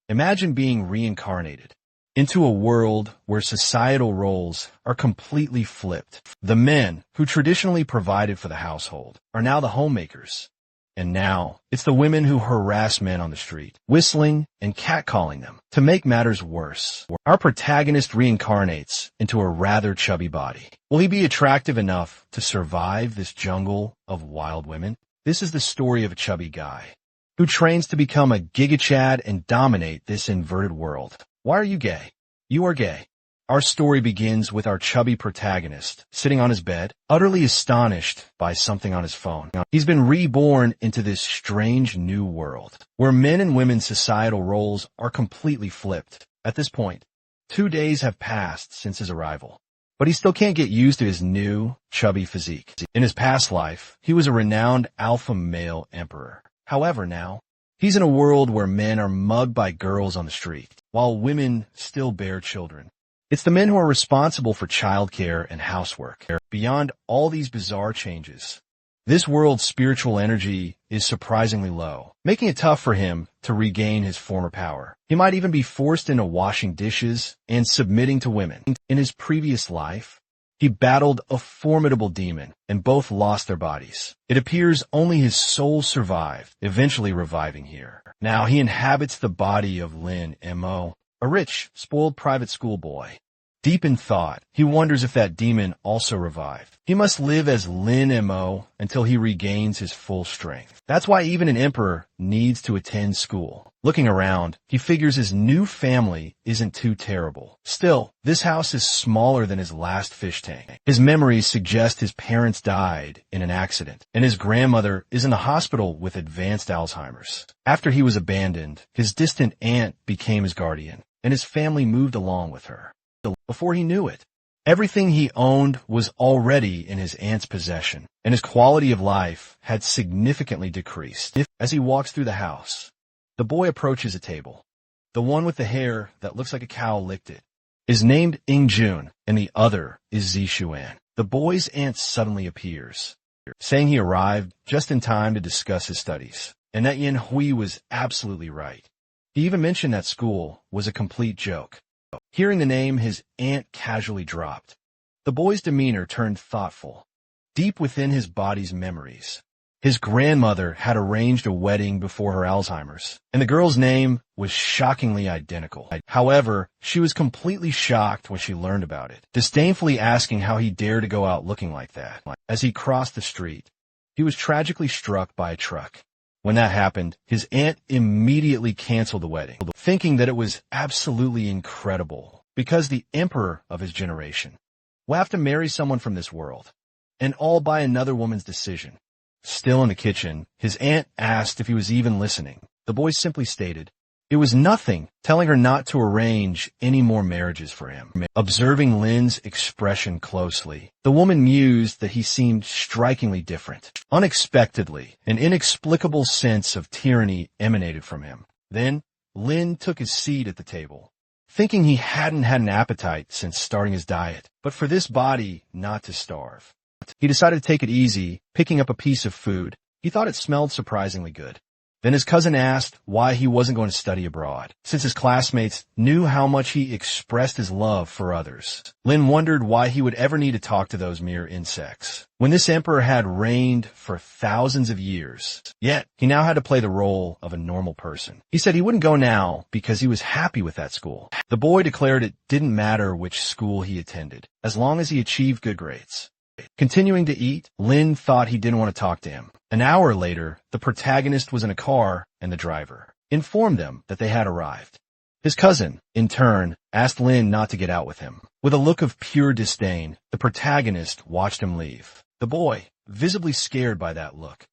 Imagine being reincarnated into a world where societal roles are completely flipped. The men who traditionally provided for the household are now the homemakers. And now, it's the women who harass men on the street, whistling and catcalling them. To make matters worse, our protagonist reincarnates into a rather chubby body. Will he be attractive enough to survive this jungle of wild women? This is the story of a chubby guy who trains to become a gigachad and dominate this inverted world. Why are you gay? You are gay. Our story begins with our chubby protagonist sitting on his bed, utterly astonished by something on his phone. He's been reborn into this strange new world where men and women's societal roles are completely flipped. At this point, 2 days have passed since his arrival, but he still can't get used to his new, chubby physique. In his past life, he was a renowned alpha male emperor. However, now, he's in a world where men are mugged by girls on the street, while women still bear children. It's the men who are responsible for childcare and housework. Beyond all these bizarre changes, this world's spiritual energy is surprisingly low, making it tough for him to regain his former power. He might even be forced into washing dishes and submitting to women. In his previous life, he battled a formidable demon, and both lost their bodies. It appears only his soul survived, eventually reviving here. Now he inhabits the body of Lin M.O., a rich, spoiled private school boy. Deep in thought, he wonders if that demon also revived. He must live as Lin M.O. until he regains his full strength. That's why even an emperor needs to attend school. Looking around, he figures his new family isn't too terrible. Still, this house is smaller than his last fish tank. His memories suggest his parents died in an accident, and his grandmother is in the hospital with advanced Alzheimer's. After he was abandoned, his distant aunt became his guardian, and his family moved along with her. Before he knew it, everything he owned was already in his aunt's possession, and his quality of life had significantly decreased. As he walks through the house, the boy approaches a table. The one with the hair that looks like a cow licked it is named Ingjun, and the other is Zishuan. The boy's aunt suddenly appears, saying he arrived just in time to discuss his studies, and that Yin Hui was absolutely right. He even mentioned that school was a complete joke. Hearing the name, his aunt casually dropped. The boy's demeanor turned thoughtful. Deep within his body's memories, his grandmother had arranged a wedding before her Alzheimer's, and the girl's name was shockingly identical. However, she was completely shocked when she learned about it, disdainfully asking how he dared to go out looking like that. As he crossed the street, he was tragically struck by a truck. When that happened, his aunt immediately canceled the wedding, thinking that it was absolutely incredible because the emperor of his generation will have to marry someone from this world, and all by another woman's decision. Still in the kitchen, his aunt asked if he was even listening. The boy simply stated it was nothing, telling her not to arrange any more marriages for him. Observing Lin's expression closely, the woman mused that he seemed strikingly different. Unexpectedly, an inexplicable sense of tyranny emanated from him. Then, Lin took his seat at the table, thinking he hadn't had an appetite since starting his diet, but for this body not to starve. He decided to take it easy, picking up a piece of food. He thought it smelled surprisingly good. Then his cousin asked why he wasn't going to study abroad, since his classmates knew how much he expressed his love for others. Lin wondered why he would ever need to talk to those mere insects, when this emperor had reigned for thousands of years. Yet, he now had to play the role of a normal person. He said he wouldn't go now because he was happy with that school. The boy declared it didn't matter which school he attended, as long as he achieved good grades. Continuing to eat, Lin thought he didn't want to talk to him. An hour later, the protagonist was in a car, and the driver informed them that they had arrived. His cousin, in turn, asked Lin not to get out with him. With a look of pure disdain, the protagonist watched him leave. The boy, visibly scared by that look,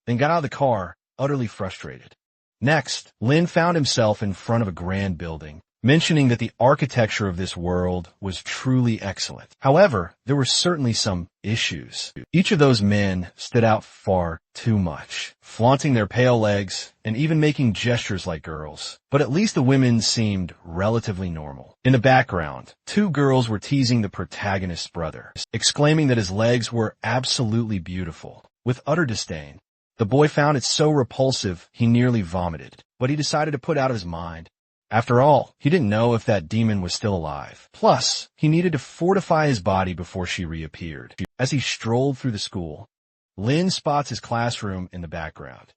then got out of the car, utterly frustrated. Next, Lin found himself in front of a grand building, mentioning that the architecture of this world was truly excellent. However, there were certainly some issues. Each of those men stood out far too much, flaunting their pale legs and even making gestures like girls. But at least the women seemed relatively normal. In the background, 2 girls were teasing the protagonist's brother, exclaiming that his legs were absolutely beautiful. With utter disdain, the boy found it so repulsive he nearly vomited, but he decided to put out of his mind. After all, he didn't know if that demon was still alive. Plus, he needed to fortify his body before she reappeared. As he strolled through the school, Lin spots his classroom in the background.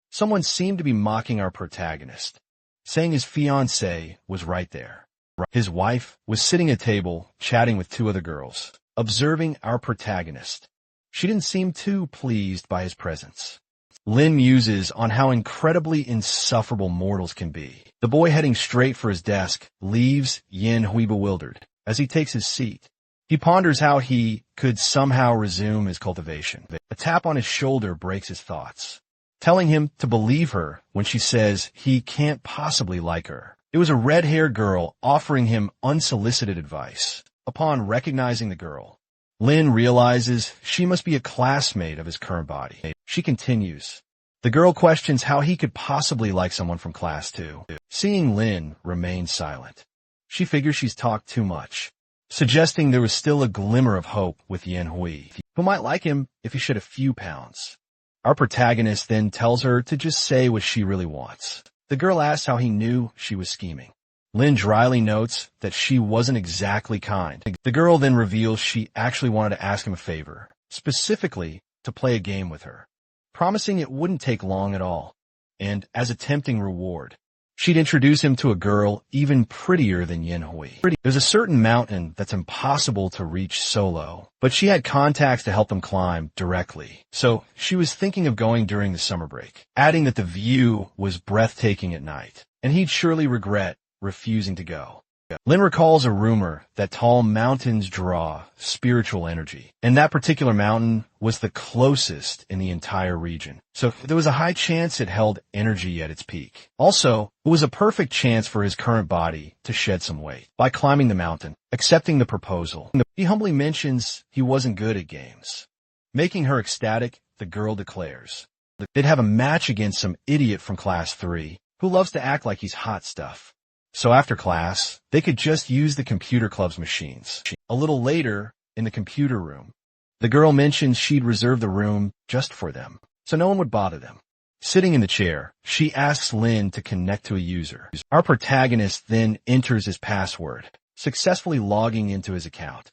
Someone seemed to be mocking our protagonist, saying his fiancée was right there. His wife was sitting at a table, chatting with two other girls, observing our protagonist. She didn't seem too pleased by his presence. Lin muses on how incredibly insufferable mortals can be. The boy heading straight for his desk leaves Yin Hui bewildered. As he takes his seat, he ponders how he could somehow resume his cultivation. A tap on his shoulder breaks his thoughts, telling him to believe her when she says he can't possibly like her. It was a red-haired girl offering him unsolicited advice. Upon recognizing the girl, Lin realizes she must be a classmate of his current body. She continues. The girl questions how he could possibly like someone from class 2. Seeing Lin remain silent, she figures she's talked too much, suggesting there was still a glimmer of hope with Yin Hui, who might like him if he shed a few pounds. Our protagonist then tells her to just say what she really wants. The girl asks how he knew she was scheming. Lin dryly notes that she wasn't exactly kind. The girl then reveals she actually wanted to ask him a favor, specifically to play a game with her, promising it wouldn't take long at all. And as a tempting reward, she'd introduce him to a girl even prettier than Yin Hui. There's a certain mountain that's impossible to reach solo, but she had contacts to help them climb directly. So she was thinking of going during the summer break, adding that the view was breathtaking at night, and he'd surely regret refusing to go. Lin recalls a rumor that tall mountains draw spiritual energy, and that particular mountain was the closest in the entire region. So there was a high chance it held energy at its peak. Also, it was a perfect chance for his current body to shed some weight. By climbing the mountain, accepting the proposal, he humbly mentions he wasn't good at games. Making her ecstatic, the girl declares they'd have a match against some idiot from class 3 who loves to act like he's hot stuff. So after class, they could just use the computer club's machines. A little later, in the computer room, the girl mentions she'd reserved the room just for them, so no one would bother them. Sitting in the chair, she asks Lin to connect to a user. Our protagonist then enters his password, successfully logging into his account.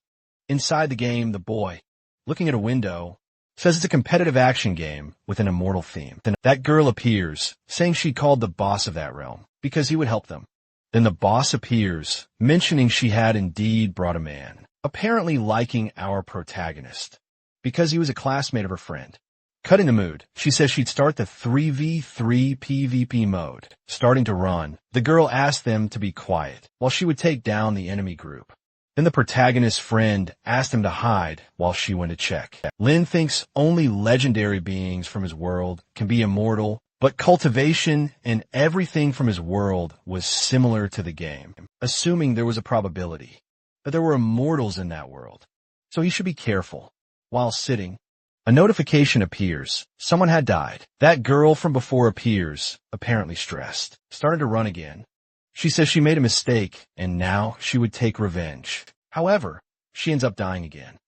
Inside the game, the boy, looking at a window, says it's a competitive action game with an immortal theme. Then that girl appears, saying she called the boss of that realm because he would help them. Then the boss appears, mentioning she had indeed brought a man, apparently liking our protagonist, because he was a classmate of her friend. Cutting the mood, she says she'd start the 3v3 PvP mode. Starting to run, the girl asked them to be quiet, while she would take down the enemy group. Then the protagonist's friend asked him to hide while she went to check. Lin thinks only legendary beings from his world can be immortal, but cultivation and everything from his world was similar to the game, assuming there was a probability that there were immortals in that world. So he should be careful. While sitting, a notification appears. Someone had died. That girl from before appears, apparently stressed, starting to run again. She says she made a mistake and now she would take revenge. However, she ends up dying again,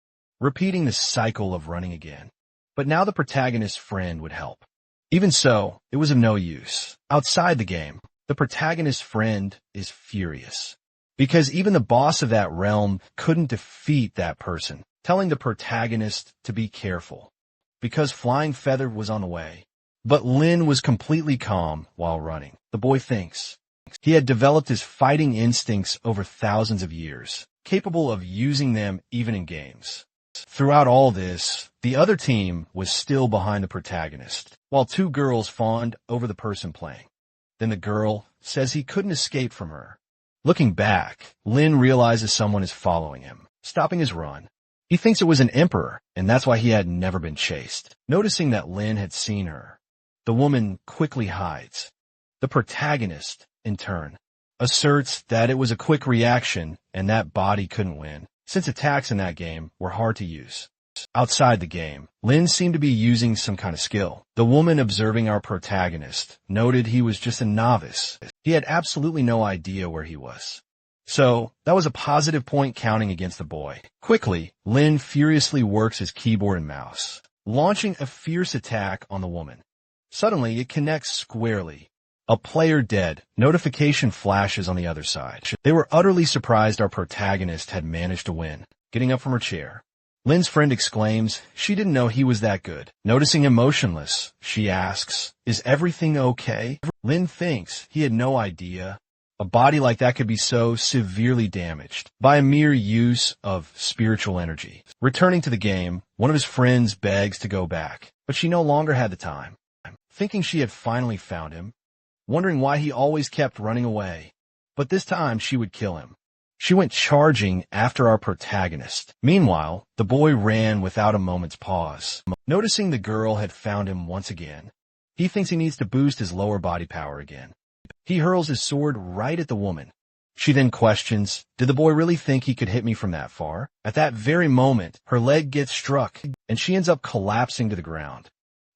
repeating the cycle of running again. But now the protagonist's friend would help. Even so, it was of no use. Outside the game, the protagonist's friend is furious, because even the boss of that realm couldn't defeat that person, telling the protagonist to be careful, because Flying Feather was on the way. But Lin was completely calm while running. The boy thinks he had developed his fighting instincts over thousands of years, capable of using them even in games. Throughout all this, the other team was still behind the protagonist, while two girls fawned over the person playing. Then the girl says he couldn't escape from her. Looking back, Lin realizes someone is following him, stopping his run. He thinks it was an emperor, and that's why he had never been chased. Noticing that Lin had seen her, the woman quickly hides. The protagonist, in turn, asserts that it was a quick reaction and that body couldn't win, since attacks in that game were hard to use. Outside the game, Lin seemed to be using some kind of skill. The woman observing our protagonist noted he was just a novice. He had absolutely no idea where he was. So, that was a positive point counting against the boy. Quickly, Lin furiously works his keyboard and mouse, launching a fierce attack on the woman. Suddenly, it connects squarely, A player dead. Notification flashes on the other side. They were utterly surprised our protagonist had managed to win. Getting up from her chair, Lin's friend exclaims she didn't know he was that good. Noticing him motionless, she asks, "Is everything okay?" Lin thinks he had no idea a body like that could be so severely damaged by a mere use of spiritual energy. Returning to the game, one of his friends begs to go back, but she no longer had the time. Thinking she had finally found him, wondering why he always kept running away, but this time she would kill him. She went charging after our protagonist. Meanwhile, the boy ran without a moment's pause. Noticing the girl had found him once again, he thinks he needs to boost his lower body power again. He hurls his sword right at the woman. She then questions, "Did the boy really think he could hit me from that far?" At that very moment, her leg gets struck, and she ends up collapsing to the ground,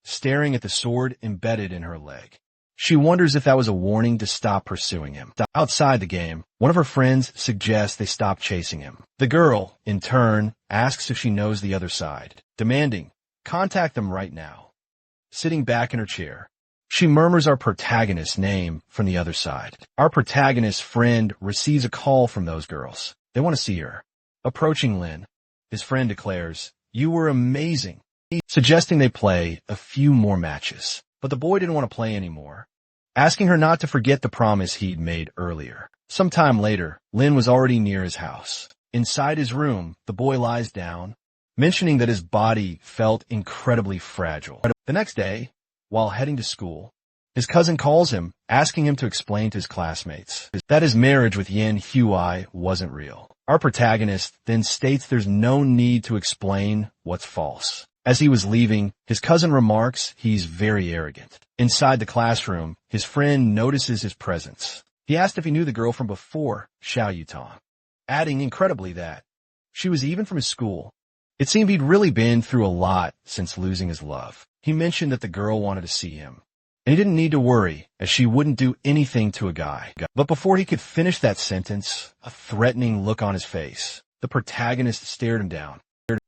staring at the sword embedded in her leg. She wonders if that was a warning to stop pursuing him. Outside the game, one of her friends suggests they stop chasing him. The girl, in turn, asks if she knows the other side, demanding, "Contact them right now." Sitting back in her chair, she murmurs our protagonist's name from the other side. Our protagonist's friend receives a call from those girls. They want to see her. Approaching Lin, his friend declares, "You were amazing," suggesting they play a few more matches. But the boy didn't want to play anymore, asking her not to forget the promise he'd made earlier. Sometime later, Lin was already near his house. Inside his room, the boy lies down, mentioning that his body felt incredibly fragile. The next day, while heading to school, his cousin calls him, asking him to explain to his classmates that his marriage with Yin Hui wasn't real. Our protagonist then states there's no need to explain what's false. As he was leaving, his cousin remarks he's very arrogant. Inside the classroom, his friend notices his presence. He asked if he knew the girl from before Xiao Yutong, adding incredibly that she was even from his school. It seemed he'd really been through a lot since losing his love. He mentioned that the girl wanted to see him, and he didn't need to worry, as she wouldn't do anything to a guy. But before he could finish that sentence, a threatening look on his face, the protagonist stared him down.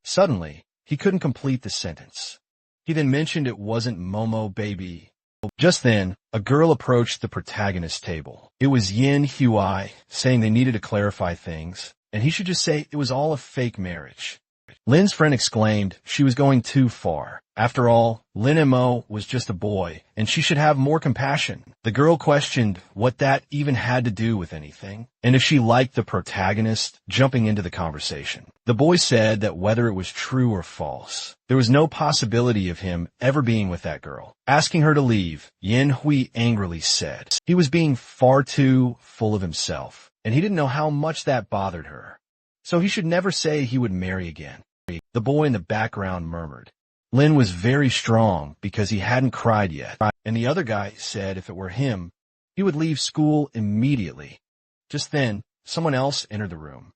Suddenly, he couldn't complete the sentence. He then mentioned it wasn't Momo baby. Just then, a girl approached the protagonist's table. It was Yin Hui, saying they needed to clarify things, and he should just say it was all a fake marriage. Lin's friend exclaimed she was going too far. After all, Lin Mo was just a boy, and she should have more compassion. The girl questioned what that even had to do with anything, and if she liked the protagonist, jumping into the conversation. The boy said that whether it was true or false, there was no possibility of him ever being with that girl. Asking her to leave, Yin Hui angrily said he was being far too full of himself, and he didn't know how much that bothered her. So he should never say he would marry again. The boy in the background murmured. Lin was very strong because he hadn't cried yet, and the other guy said if it were him, he would leave school immediately. Just then, someone else entered the room.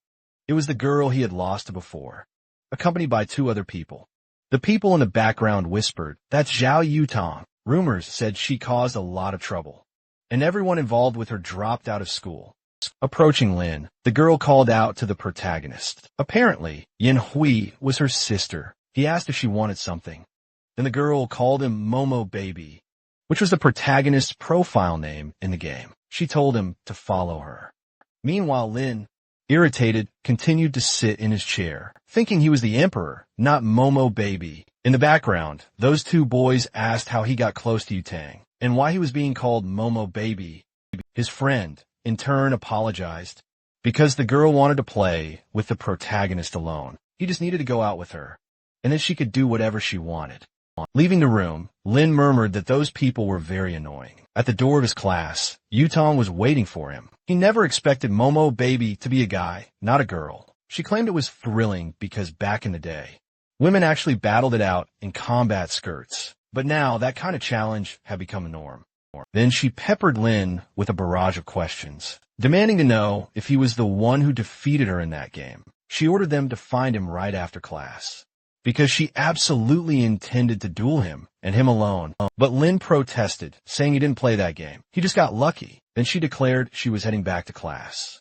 It was the girl he had lost before, accompanied by two other people. The people in the background whispered, "That's Xiao Yutong." Rumors said she caused a lot of trouble, and everyone involved with her dropped out of school. Approaching Lin, the girl called out to the protagonist. Apparently, Yin Hui was her sister. He asked if she wanted something. Then the girl called him Momo Baby, which was the protagonist's profile name in the game. She told him to follow her. Meanwhile, Lin, irritated, continued to sit in his chair, thinking he was the emperor, not Momo Baby. In the background, those two boys asked how he got close to Yutang, and why he was being called Momo Baby. His friend, in turn, apologized, because the girl wanted to play with the protagonist alone. He just needed to go out with her, and then she could do whatever she wanted. Leaving the room, Lin murmured that those people were very annoying. At the door of his class, Yutong was waiting for him. He never expected Momo Baby to be a guy, not a girl. She claimed it was thrilling because back in the day, women actually battled it out in combat skirts. But now, that kind of challenge had become a norm. Then she peppered Lin with a barrage of questions, demanding to know if he was the one who defeated her in that game. She ordered them to find him right after class, because she absolutely intended to duel him, and him alone. But Lin protested, saying he didn't play that game. He just got lucky. Then she declared she was heading back to class.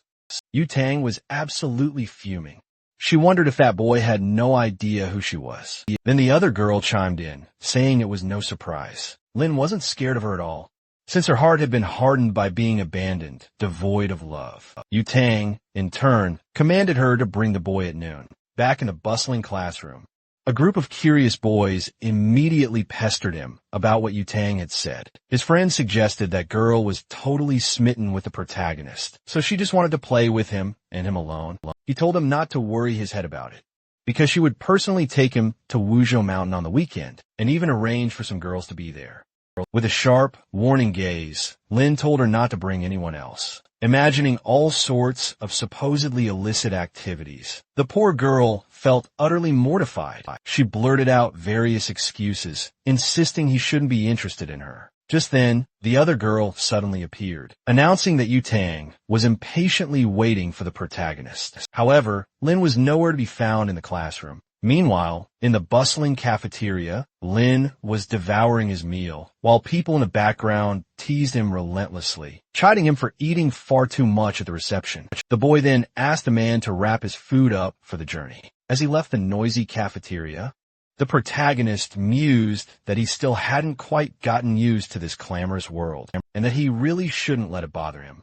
Yutang was absolutely fuming. She wondered if that boy had no idea who she was. Then the other girl chimed in, saying it was no surprise. Lin wasn't scared of her at all, since her heart had been hardened by being abandoned, devoid of love. Yu Tang, in turn, commanded her to bring the boy at noon. Back in the bustling classroom, a group of curious boys immediately pestered him about what Yu Tang had said. His friend suggested that girl was totally smitten with the protagonist, so she just wanted to play with him and him alone. He told him not to worry his head about it, because she would personally take him to Wuzhou Mountain on the weekend and even arrange for some girls to be there. With a sharp, warning gaze, Lin told her not to bring anyone else, imagining all sorts of supposedly illicit activities. The poor girl felt utterly mortified. She blurted out various excuses, insisting he shouldn't be interested in her. Just then, the other girl suddenly appeared, announcing that Yu Tang was impatiently waiting for the protagonist. However, Lin was nowhere to be found in the classroom. Meanwhile, in the bustling cafeteria, Lin was devouring his meal, while people in the background teased him relentlessly, chiding him for eating far too much at the reception. The boy then asked the man to wrap his food up for the journey. As he left the noisy cafeteria, the protagonist mused that he still hadn't quite gotten used to this clamorous world, and that he really shouldn't let it bother him.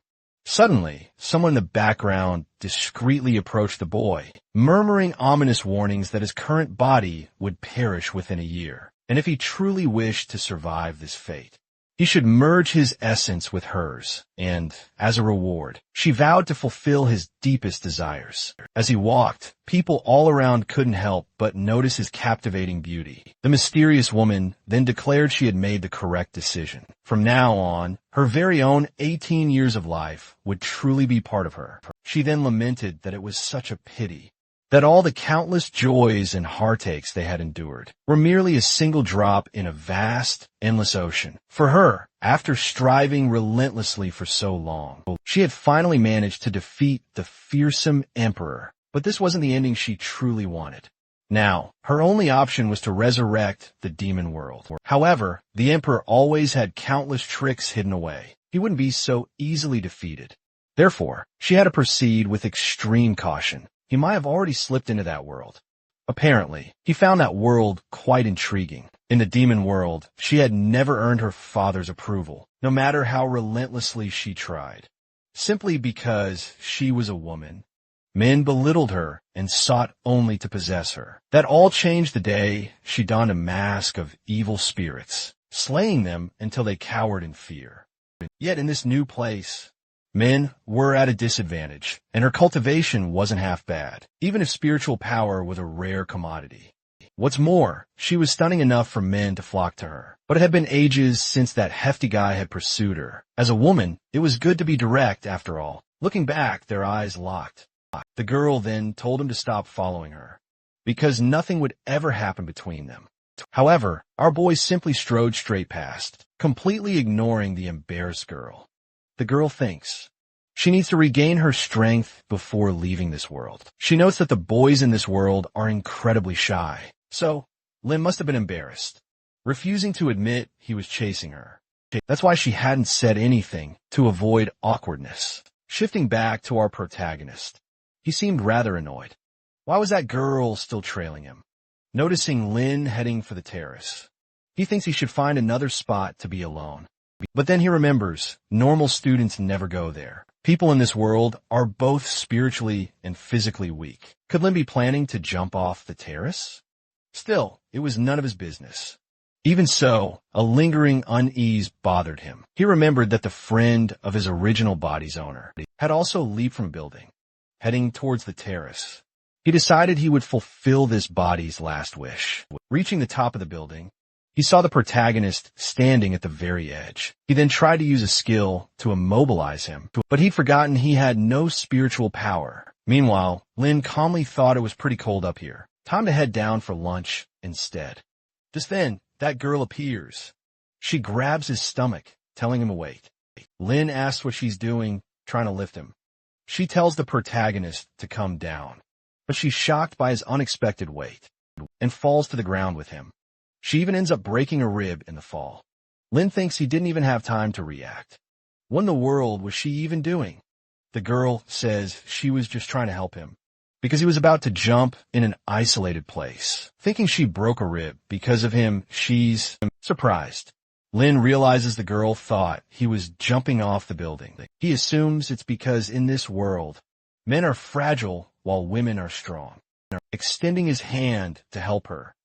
Suddenly, someone in the background discreetly approached the boy, murmuring ominous warnings that his current body would perish within a year, and if he truly wished to survive this fate, he should merge his essence with hers, and, as a reward, she vowed to fulfill his deepest desires. As he walked, people all around couldn't help but notice his captivating beauty. The mysterious woman then declared she had made the correct decision. From now on, her very own 18 years of life would truly be part of her. She then lamented that it was such a pity that all the countless joys and heartaches they had endured were merely a single drop in a vast, endless ocean. For her, after striving relentlessly for so long, she had finally managed to defeat the fearsome emperor. But this wasn't the ending she truly wanted. Now, her only option was to resurrect the demon world. However, the emperor always had countless tricks hidden away. He wouldn't be so easily defeated. Therefore, she had to proceed with extreme caution. He might have already slipped into that world. Apparently, he found that world quite intriguing. In the demon world, she had never earned her father's approval, no matter how relentlessly she tried. Simply because she was a woman, men belittled her and sought only to possess her. That all changed the day she donned a mask of evil spirits, slaying them until they cowered in fear. Yet in this new place, men were at a disadvantage, and her cultivation wasn't half bad, even if spiritual power was a rare commodity. What's more, she was stunning enough for men to flock to her. But it had been ages since that hefty guy had pursued her. As a woman, it was good to be direct, after all. Looking back, their eyes locked. The girl then told him to stop following her, because nothing would ever happen between them. However, our boy simply strode straight past, completely ignoring the embarrassed girl. The girl thinks she needs to regain her strength before leaving this world. She notes that the boys in this world are incredibly shy, so Lin must have been embarrassed, refusing to admit he was chasing her. That's why she hadn't said anything to avoid awkwardness. Shifting back to our protagonist, he seemed rather annoyed. Why was that girl still trailing him? Noticing Lin heading for the terrace, he thinks he should find another spot to be alone. But then he remembers, normal students never go there. People in this world are both spiritually and physically weak. Could Lin be planning to jump off the terrace? Still, it was none of his business. Even so, a lingering unease bothered him. He remembered that the friend of his original body's owner had also leaped from a building, heading towards the terrace. He decided he would fulfill this body's last wish. Reaching the top of the building, he saw the protagonist standing at the very edge. He then tried to use a skill to immobilize him, but he'd forgotten he had no spiritual power. Meanwhile, Lin calmly thought it was pretty cold up here. Time to head down for lunch instead. Just then, that girl appears. She grabs his stomach, telling him to wait. Lin asks what she's doing, trying to lift him. She tells the protagonist to come down, but she's shocked by his unexpected weight and falls to the ground with him. She even ends up breaking a rib in the fall. Lin thinks he didn't even have time to react. What in the world was she even doing? The girl says she was just trying to help him, because he was about to jump in an isolated place. Thinking she broke a rib because of him, she's surprised. Lin realizes the girl thought he was jumping off the building. He assumes it's because in this world, men are fragile while women are strong. Extending his hand to help her,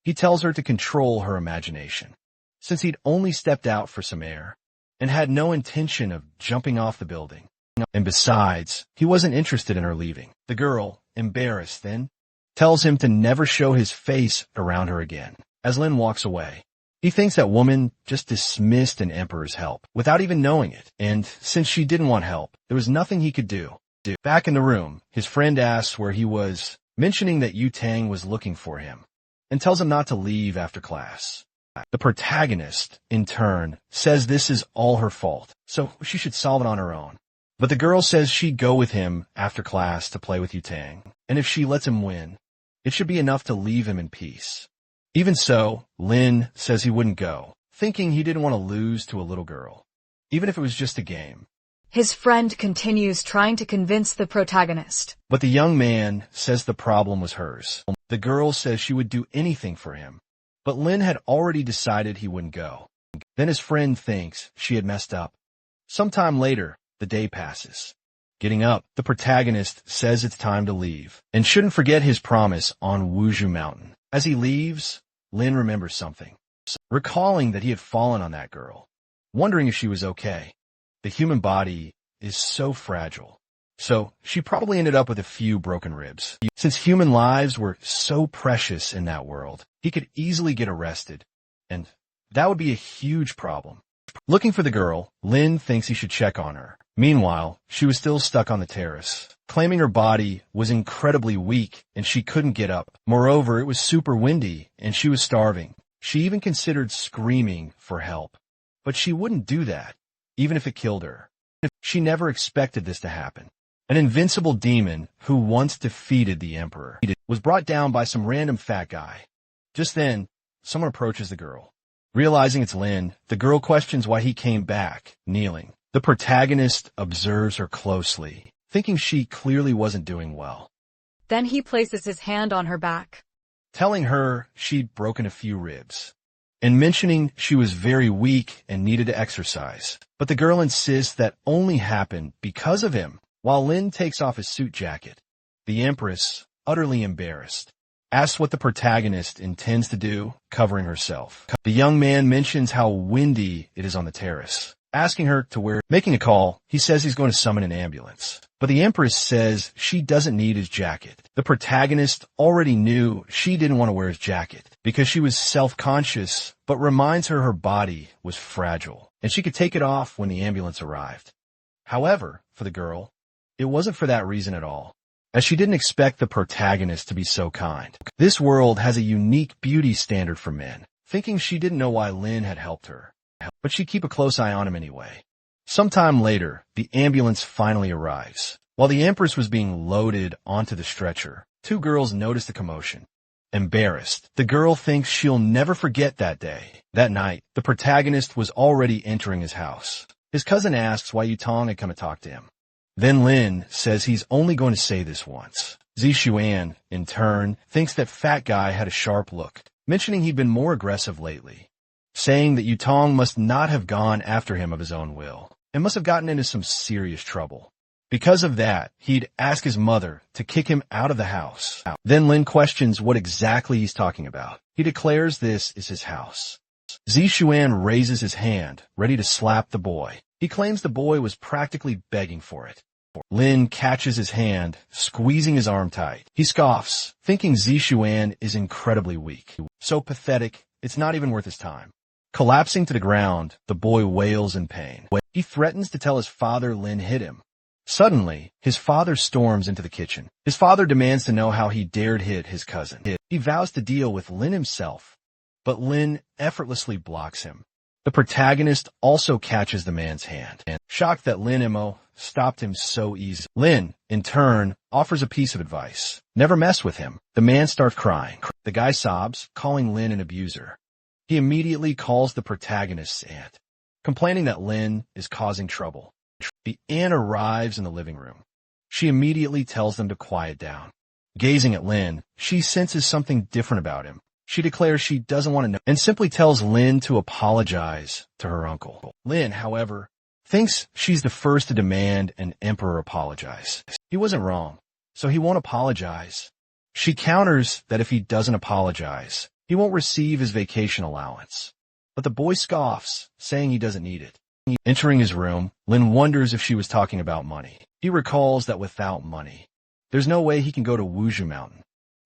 he tells her to control her imagination, since he'd only stepped out for some air and had no intention of jumping off the building. And besides, he wasn't interested in her leaving. The girl, embarrassed then, tells him to never show his face around her again. As Lin walks away, he thinks that woman just dismissed an emperor's help without even knowing it, and since she didn't want help, there was nothing he could do. Back in the room, his friend asks where he was, mentioning that Yu Tang was looking for him, and tells him not to leave after class. The protagonist, in turn, says this is all her fault, so she should solve it on her own. But the girl says she'd go with him after class to play with Yu Tang, and if she lets him win, it should be enough to leave him in peace. Even so, Lin says he wouldn't go, thinking he didn't want to lose to a little girl, even if it was just a game. His friend continues trying to convince the protagonist. But the young man says the problem was hers. The girl says she would do anything for him, but Lin had already decided he wouldn't go. Then his friend thinks she had messed up. Sometime later, the day passes. Getting up, the protagonist says it's time to leave, and shouldn't forget his promise on Wuju Mountain. As he leaves, Lin remembers something, recalling that he had fallen on that girl, wondering if she was okay. The human body is so fragile, so she probably ended up with a few broken ribs. Since human lives were so precious in that world, he could easily get arrested, and that would be a huge problem. Looking for the girl, Lin thinks he should check on her. Meanwhile, she was still stuck on the terrace, claiming her body was incredibly weak and she couldn't get up. Moreover, it was super windy and she was starving. She even considered screaming for help, but she wouldn't do that, even if it killed her. She never expected this to happen. An invincible demon who once defeated the emperor was brought down by some random fat guy. Just then, someone approaches the girl. Realizing it's Lin, the girl questions why he came back, kneeling. The protagonist observes her closely, thinking she clearly wasn't doing well. Then he places his hand on her back, telling her she'd broken a few ribs, and mentioning she was very weak and needed to exercise. But the girl insists that only happened because of him. While Lin takes off his suit jacket, the Empress, utterly embarrassed, asks what the protagonist intends to do, covering herself. The young man mentions how windy it is on the terrace, asking her to wear. Making a call, he says he's going to summon an ambulance. But the Empress says she doesn't need his jacket. The protagonist already knew she didn't want to wear his jacket because she was self-conscious, but reminds her body was fragile and she could take it off when the ambulance arrived. However, for the girl, it wasn't for that reason at all, as she didn't expect the protagonist to be so kind. This world has a unique beauty standard for men, thinking she didn't know why Lin had helped her, but she'd keep a close eye on him anyway. Sometime later, the ambulance finally arrives. While the Empress was being loaded onto the stretcher, two girls noticed the commotion. Embarrassed, the girl thinks she'll never forget that day. That night, the protagonist was already entering his house. His cousin asks why Yutong had come to talk to him. Then Lin says he's only going to say this once. Zixuan, in turn, thinks that fat guy had a sharp look, mentioning he'd been more aggressive lately, saying that Yutong must not have gone after him of his own will, and must have gotten into some serious trouble. Because of that, he'd ask his mother to kick him out of the house. Then Lin questions what exactly he's talking about. He declares this is his house. Zixuan raises his hand, ready to slap the boy. He claims the boy was practically begging for it. Lin catches his hand, squeezing his arm tight. He scoffs, thinking Zixuan is incredibly weak. So pathetic, it's not even worth his time. Collapsing to the ground, the boy wails in pain. He threatens to tell his father Lin hit him. Suddenly, his father storms into the kitchen. His father demands to know how he dared hit his cousin. He vows to deal with Lin himself, but Lin effortlessly blocks him. The protagonist also catches the man's hand, and shocked that Lin Mo stopped him so easily. Lin, in turn, offers a piece of advice. Never mess with him. The man starts crying. The guy sobs, calling Lin an abuser. He immediately calls the protagonist's aunt, complaining that Lin is causing trouble. The aunt arrives in the living room. She immediately tells them to quiet down. Gazing at Lin, she senses something different about him. She declares she doesn't want to know and simply tells Lin to apologize to her uncle. Lin, however, thinks she's the first to demand an emperor apologize. He wasn't wrong, so he won't apologize. She counters that if he doesn't apologize, he won't receive his vacation allowance. But the boy scoffs, saying he doesn't need it. Entering his room, Lin wonders if she was talking about money. He recalls that without money, there's no way he can go to Wuju Mountain.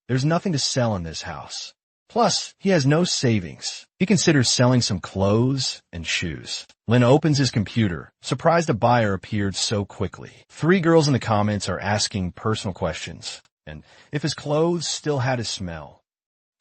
There's nothing to sell in this house. Plus, he has no savings. He considers selling some clothes and shoes. Lin opens his computer, surprised a buyer appeared so quickly. 3 girls in the comments are asking personal questions, and if his clothes still had a smell.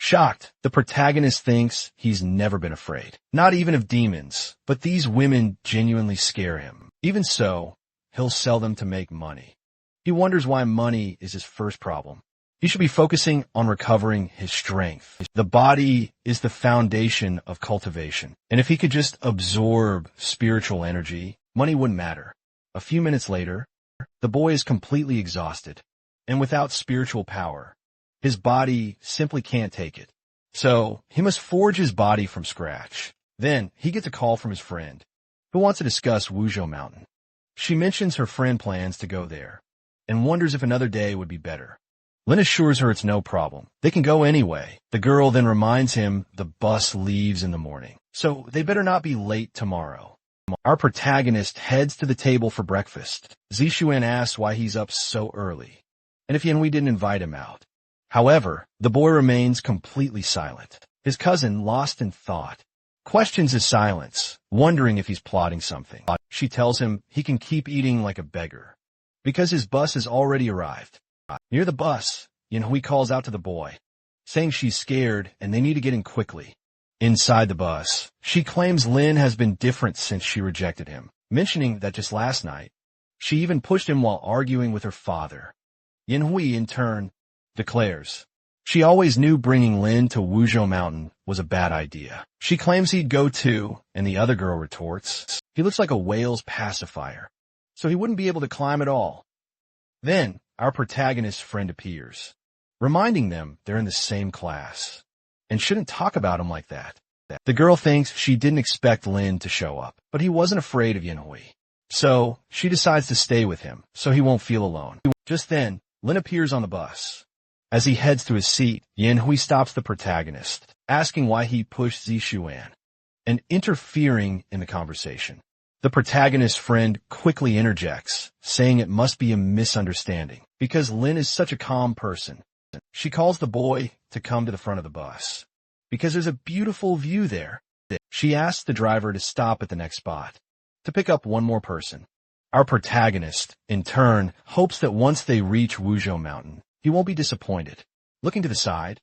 Shocked, the protagonist thinks he's never been afraid. Not even of demons, but these women genuinely scare him. Even so, he'll sell them to make money. He wonders why money is his first problem. He should be focusing on recovering his strength. The body is the foundation of cultivation. And if he could just absorb spiritual energy, money wouldn't matter. A few minutes later, the boy is completely exhausted. And without spiritual power, his body simply can't take it. So he must forge his body from scratch. Then he gets a call from his friend, who wants to discuss Wuju Mountain. She mentions her friend plans to go there, and wonders if another day would be better. Lin assures her it's no problem. They can go anyway. The girl then reminds him the bus leaves in the morning, so they better not be late tomorrow. Our protagonist heads to the table for breakfast. Zixuan asks why he's up so early, and if Yanhui didn't invite him out. However, the boy remains completely silent. His cousin, lost in thought, questions his silence, wondering if he's plotting something. She tells him he can keep eating like a beggar, because his bus has already arrived. Near the bus, Yanhui calls out to the boy, saying she's scared and they need to get in quickly. Inside the bus, she claims Lin has been different since she rejected him, mentioning that just last night, she even pushed him while arguing with her father. Yanhui, in turn, declares she always knew bringing Lin to Wuju Mountain was a bad idea. She claims he'd go too, and the other girl retorts, he looks like a whale's pacifier, so he wouldn't be able to climb at all. Then, our protagonist's friend appears, reminding them they're in the same class, and shouldn't talk about him like that. The girl thinks she didn't expect Lin to show up, but he wasn't afraid of Yanhui. So, she decides to stay with him, so he won't feel alone. Just then, Lin appears on the bus. As he heads to his seat, Yanhui stops the protagonist, asking why he pushed Zixuan, and interfering in the conversation. The protagonist's friend quickly interjects, saying it must be a misunderstanding, because Lin is such a calm person. She calls the boy to come to the front of the bus, because there's a beautiful view there. She asks the driver to stop at the next spot, to pick up one more person. Our protagonist, in turn, hopes that once they reach Wuju Mountain, he won't be disappointed. Looking to the side,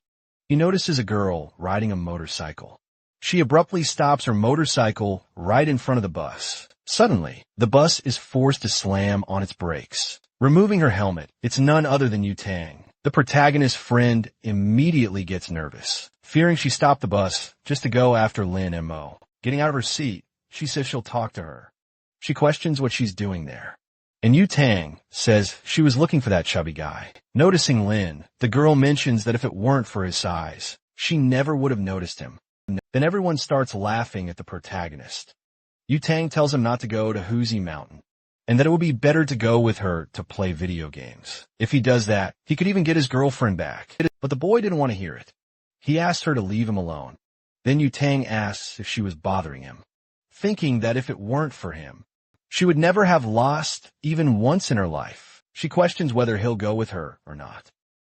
he notices a girl riding a motorcycle. She abruptly stops her motorcycle right in front of the bus. Suddenly, the bus is forced to slam on its brakes. Removing her helmet, it's none other than Yu Tang. The protagonist's friend immediately gets nervous, fearing she stopped the bus just to go after Lin and Mo. Getting out of her seat, she says she'll talk to her. She questions what she's doing there. And Yu Tang says she was looking for that chubby guy. Noticing Lin, the girl mentions that if it weren't for his size, she never would have noticed him. Then everyone starts laughing at the protagonist. Yu Tang tells him not to go to Wuju Mountain, and that it would be better to go with her to play video games. If he does that, he could even get his girlfriend back. But the boy didn't want to hear it. He asked her to leave him alone. Then Yu Tang asks if she was bothering him, thinking that if it weren't for him, she would never have lost even once in her life. She questions whether he'll go with her or not.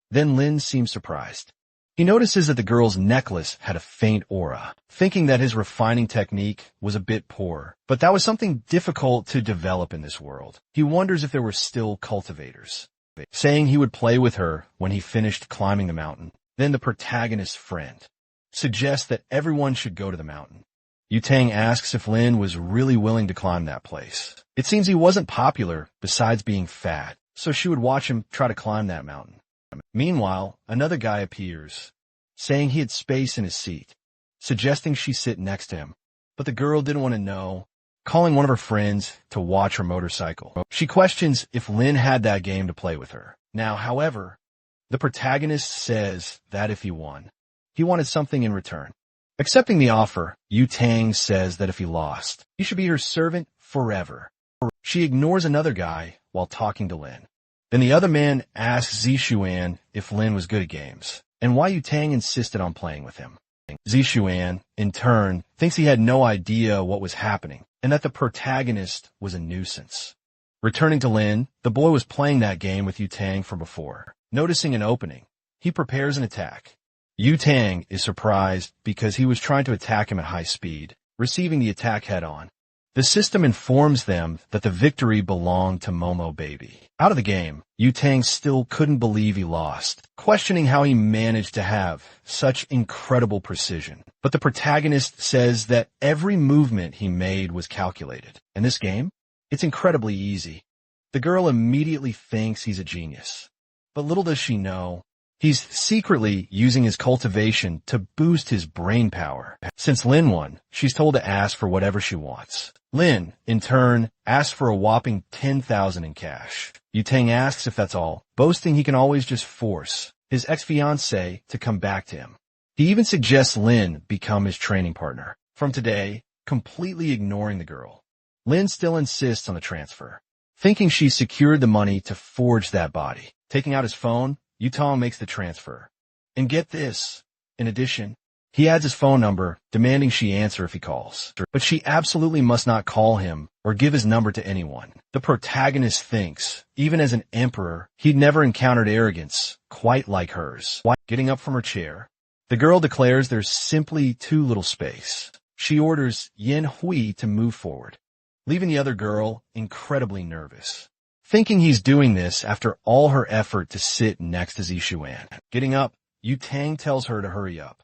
Then Lin seems surprised. He notices that the girl's necklace had a faint aura, thinking that his refining technique was a bit poor. But that was something difficult to develop in this world. He wonders if there were still cultivators, saying he would play with her when he finished climbing the mountain. Then the protagonist's friend suggests that everyone should go to the mountain. Yu Tang asks if Lin was really willing to climb that place. It seems he wasn't popular besides being fat, so she would watch him try to climb that mountain. Meanwhile, another guy appears, saying he had space in his seat, suggesting she sit next to him. But the girl didn't want to know, calling one of her friends to watch her motorcycle. She questions if Lin had that game to play with her. Now, however, the protagonist says that if he won, He wanted something in return. Accepting the offer, Yu Tang says that if he lost, he should be her servant forever. She ignores another guy while talking to Lin. Then the other man asks Zishuan if Lin was good at games, and why Yu Tang insisted on playing with him. Zishuan, in turn, thinks he had no idea what was happening, and that the protagonist was a nuisance. Returning to Lin, the boy was playing that game with Yu Tang from before. Noticing an opening, he prepares an attack. Yu Tang is surprised because he was trying to attack him at high speed, receiving the attack head-on. The system informs them that the victory belonged to Momo Baby. Out of the game, Yu Tang still couldn't believe he lost, questioning how he managed to have such incredible precision. But the protagonist says that every movement he made was calculated. And this game? It's incredibly easy. The girl immediately thinks he's a genius. But little does she know, he's secretly using his cultivation to boost his brain power. Since Lin won, she's told to ask for whatever she wants. Lin, in turn, asks for a whopping 10,000 in cash. Yu Tang asks if that's all, boasting he can always just force his ex-fiancée to come back to him. He even suggests Lin become his training partner. From today, completely ignoring the girl. Lin still insists on the transfer, thinking she's secured the money to forge that body. Taking out his phone, Yu Tang makes the transfer. And get this, in addition, he adds his phone number, demanding she answer if he calls. But she absolutely must not call him or give his number to anyone. The protagonist thinks, even as an emperor, he'd never encountered arrogance quite like hers. Getting up from her chair, the girl declares there's simply too little space. She orders Yin Hui to move forward, leaving the other girl incredibly nervous, thinking he's doing this after all her effort to sit next to Zishuan. Getting up, Yu Tang tells her to hurry up.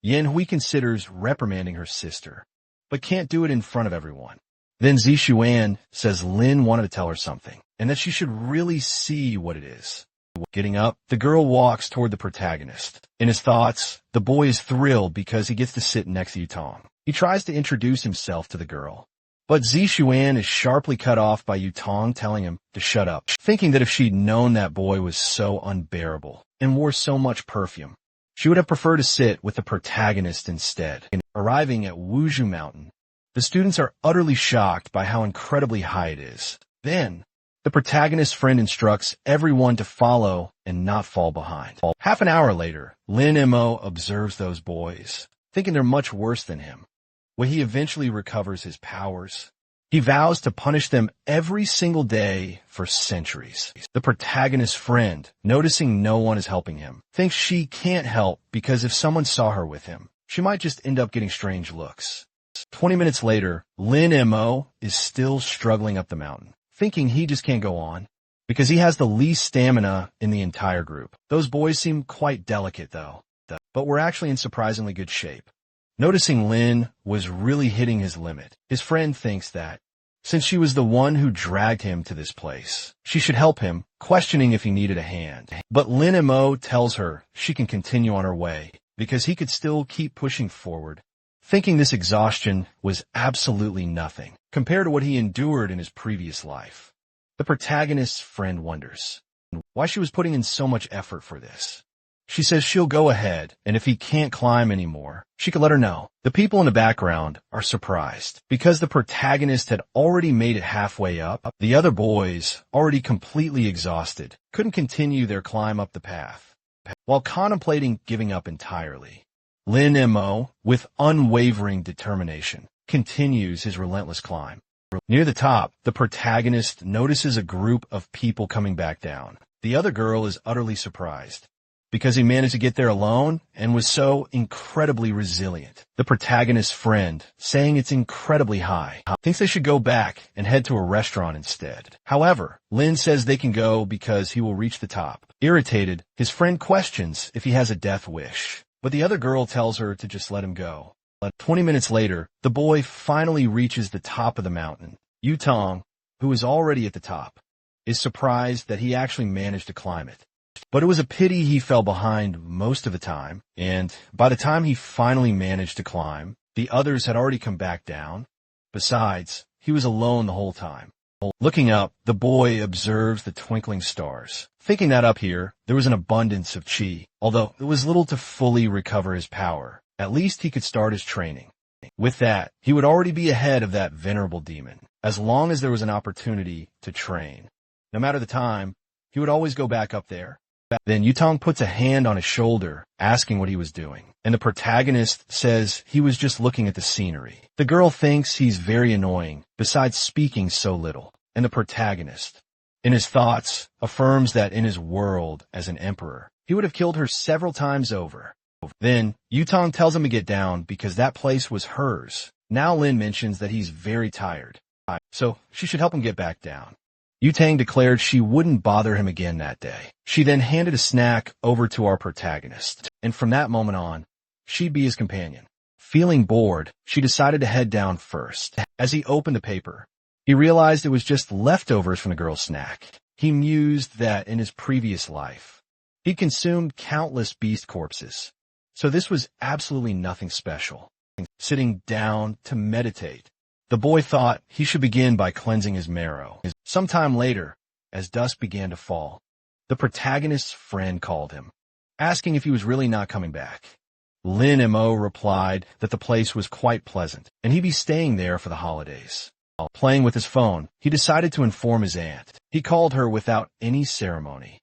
Yin Hui considers reprimanding her sister, but can't do it in front of everyone. Then Zishuan says Lin wanted to tell her something, and that she should really see what it is. Getting up, the girl walks toward the protagonist. In his thoughts, the boy is thrilled because he gets to sit next to Yu Tang. He tries to introduce himself to the girl, but Zishuan is sharply cut off by Yu Tang telling him to shut up, thinking that if she'd known that boy was so unbearable and wore so much perfume, she would have preferred to sit with the protagonist instead. Arriving at Wuju Mountain, the students are utterly shocked by how incredibly high it is. Then, the protagonist's friend instructs everyone to follow and not fall behind. Half an hour later, Lin Mo observes those boys, thinking they're much worse than him. When he eventually recovers his powers, he vows to punish them every single day for centuries. The protagonist's friend, noticing no one is helping him, thinks she can't help because if someone saw her with him, she might just end up getting strange looks. 20 minutes later, Lin Mo is still struggling up the mountain, thinking he just can't go on because he has the least stamina in the entire group. Those boys seem quite delicate though, but were actually in surprisingly good shape. Noticing Lin was really hitting his limit, his friend thinks that, since she was the one who dragged him to this place, she should help him, questioning if he needed a hand. But Lin Mo tells her she can continue on her way, because he could still keep pushing forward, thinking this exhaustion was absolutely nothing, compared to what he endured in his previous life. The protagonist's friend wonders why she was putting in so much effort for this. She says she'll go ahead, and if he can't climb anymore, she could let her know. The people in the background are surprised, because the protagonist had already made it halfway up. The other boys, already completely exhausted, couldn't continue their climb up the path. While contemplating giving up entirely, Lin Mo, with unwavering determination, continues his relentless climb. Near the top, the protagonist notices a group of people coming back down. The other girl is utterly surprised, because he managed to get there alone and was so incredibly resilient. The protagonist's friend, saying it's incredibly high, thinks they should go back and head to a restaurant instead. However, Lin says they can go because he will reach the top. Irritated, his friend questions if he has a death wish, but the other girl tells her to just let him go. 20 minutes later, the boy finally reaches the top of the mountain. Yu Tang, who is already at the top, is surprised that he actually managed to climb it. But it was a pity he fell behind most of the time, and by the time he finally managed to climb, the others had already come back down. Besides, he was alone the whole time. Looking up, the boy observes the twinkling stars, thinking that up here, there was an abundance of chi. Although it was little to fully recover his power, at least he could start his training. With that, he would already be ahead of that venerable demon, as long as there was an opportunity to train. No matter the time, he would always go back up there. Then Yutong puts a hand on his shoulder, asking what he was doing, and the protagonist says he was just looking at the scenery. The girl thinks he's very annoying, besides speaking so little, and the protagonist, in his thoughts, affirms that in his world as an emperor, he would have killed her several times over. Then, Yutong tells him to get down because that place was hers. Now Lin mentions that he's very tired, so she should help him get back down. Yutang declared she wouldn't bother him again that day. She then handed a snack over to our protagonist, and from that moment on, she'd be his companion. Feeling bored, she decided to head down first. As he opened the paper, he realized it was just leftovers from the girl's snack. He mused that in his previous life, he'd consumed countless beast corpses, so this was absolutely nothing special. Sitting down to meditate, the boy thought he should begin by cleansing his marrow. Sometime later, as dusk began to fall, the protagonist's friend called him, asking if he was really not coming back. Lin Mo replied that the place was quite pleasant, and he'd be staying there for the holidays. While playing with his phone, he decided to inform his aunt. He called her without any ceremony,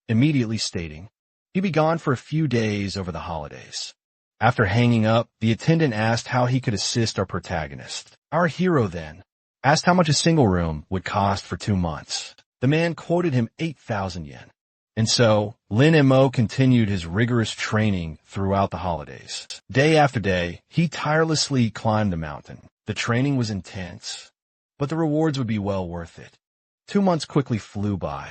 immediately stating he'd be gone for a few days over the holidays. After hanging up, the attendant asked how he could assist our protagonist. Our hero then asked how much a single room would cost for 2 months. The man quoted him 8,000 yen. And so, Lin Mo continued his rigorous training throughout the holidays. Day after day, he tirelessly climbed the mountain. The training was intense, but the rewards would be well worth it. 2 months quickly flew by.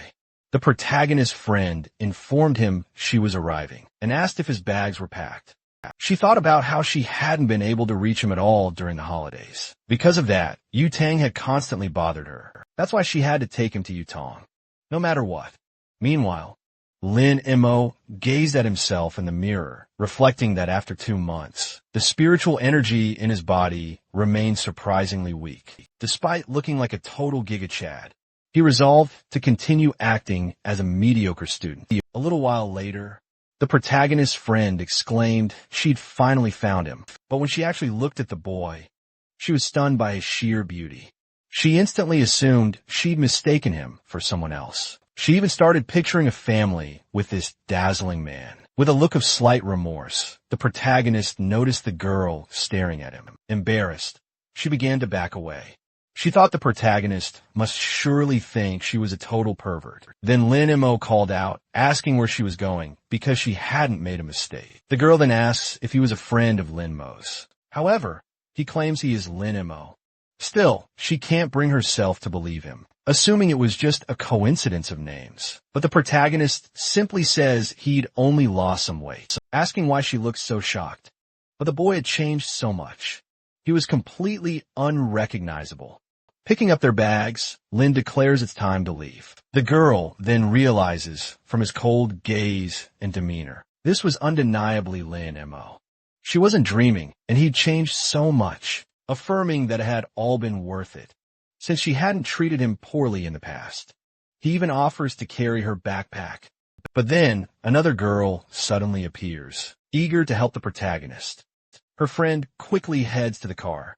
The protagonist's friend informed him she was arriving and asked if his bags were packed. She thought about how she hadn't been able to reach him at all during the holidays. Because of that, Yutang had constantly bothered her. That's why she had to take him to Yutong, no matter what. Meanwhile, Lin Mo gazed at himself in the mirror, reflecting that after 2 months, the spiritual energy in his body remained surprisingly weak. Despite looking like a total Giga Chad, he resolved to continue acting as a mediocre student. A little while later, the protagonist's friend exclaimed she'd finally found him, but when she actually looked at the boy, she was stunned by his sheer beauty. She instantly assumed she'd mistaken him for someone else. She even started picturing a family with this dazzling man. With a look of slight remorse, the protagonist noticed the girl staring at him. Embarrassed, she began to back away. She thought the protagonist must surely think she was a total pervert. Then Lin Mo called out, asking where she was going, because she hadn't made a mistake. The girl then asks if he was a friend of Lin Mo's. However, he claims he is Lin Mo. Still, she can't bring herself to believe him, assuming it was just a coincidence of names. But the protagonist simply says he'd only lost some weight, asking why she looked so shocked. But the boy had changed so much. He was completely unrecognizable. Picking up their bags, Lin declares it's time to leave. The girl then realizes from his cold gaze and demeanor, this was undeniably Lin Mo. She wasn't dreaming, and he'd changed so much, affirming that it had all been worth it, since she hadn't treated him poorly in the past. He even offers to carry her backpack. But then, another girl suddenly appears, eager to help the protagonist. Her friend quickly heads to the car,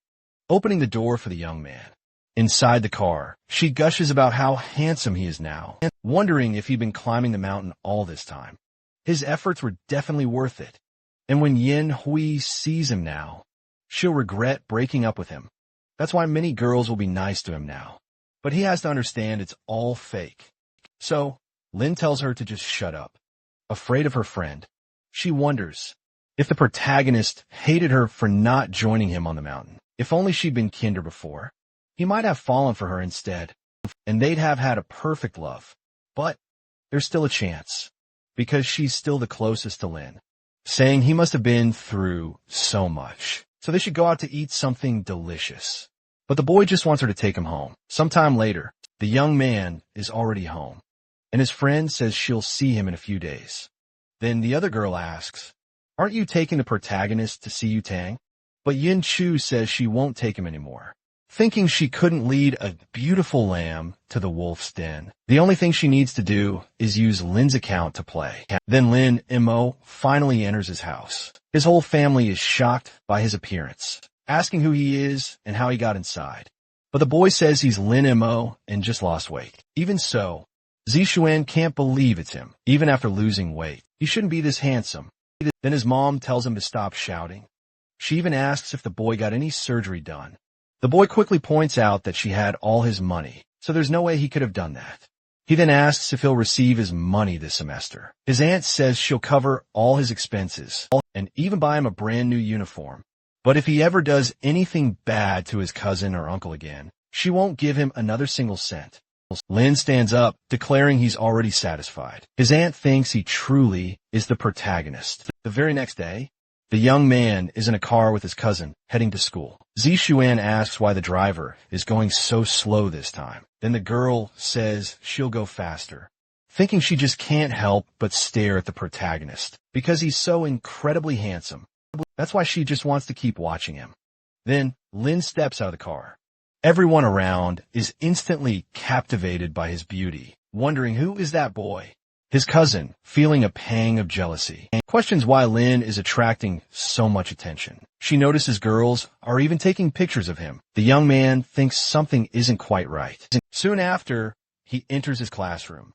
opening the door for the young man. Inside the car, she gushes about how handsome he is now, wondering if he'd been climbing the mountain all this time. His efforts were definitely worth it. And when Yin Hui sees him now, she'll regret breaking up with him. That's why many girls will be nice to him now. But he has to understand it's all fake. So, Lin tells her to just shut up. Afraid of her friend, she wonders if the protagonist hated her for not joining him on the mountain. If only she'd been kinder before, he might have fallen for her instead, and they'd have had a perfect love. But there's still a chance, because she's still the closest to Lin, saying he must have been through so much. So they should go out to eat something delicious. But the boy just wants her to take him home. Sometime later, the young man is already home, and his friend says she'll see him in a few days. Then the other girl asks, aren't you taking the protagonist to see Yutang? But Yin Chu says she won't take him anymore. thinking she couldn't lead a beautiful lamb to the wolf's den. The only thing she needs to do is use Lin's account to play. Then Lin Mo finally enters his house. His whole family is shocked by his appearance, asking who he is and how he got inside. But the boy says he's Lin Mo and just lost weight. Even so, Zishuan can't believe it's him, even after losing weight. He shouldn't be this handsome. Then his mom tells him to stop shouting. She even asks if the boy got any surgery done. The boy quickly points out that she had all his money, so there's no way he could have done that. He then asks if he'll receive his money this semester. His aunt says she'll cover all his expenses and even buy him a brand new uniform. But if he ever does anything bad to his cousin or uncle again, she won't give him another single cent. Lin stands up, declaring he's already satisfied. His aunt thinks he truly is the protagonist. The very next day, the young man is in a car with his cousin, heading to school. Zishuan asks why the driver is going so slow this time. Then the girl says she'll go faster, thinking she just can't help but stare at the protagonist, because he's so incredibly handsome. That's why she just wants to keep watching him. Then Lin steps out of the car. Everyone around is instantly captivated by his beauty, wondering who is that boy. His cousin, feeling a pang of jealousy, questions why Lin is attracting so much attention. She notices girls are even taking pictures of him. The young man thinks something isn't quite right. Soon after, he enters his classroom,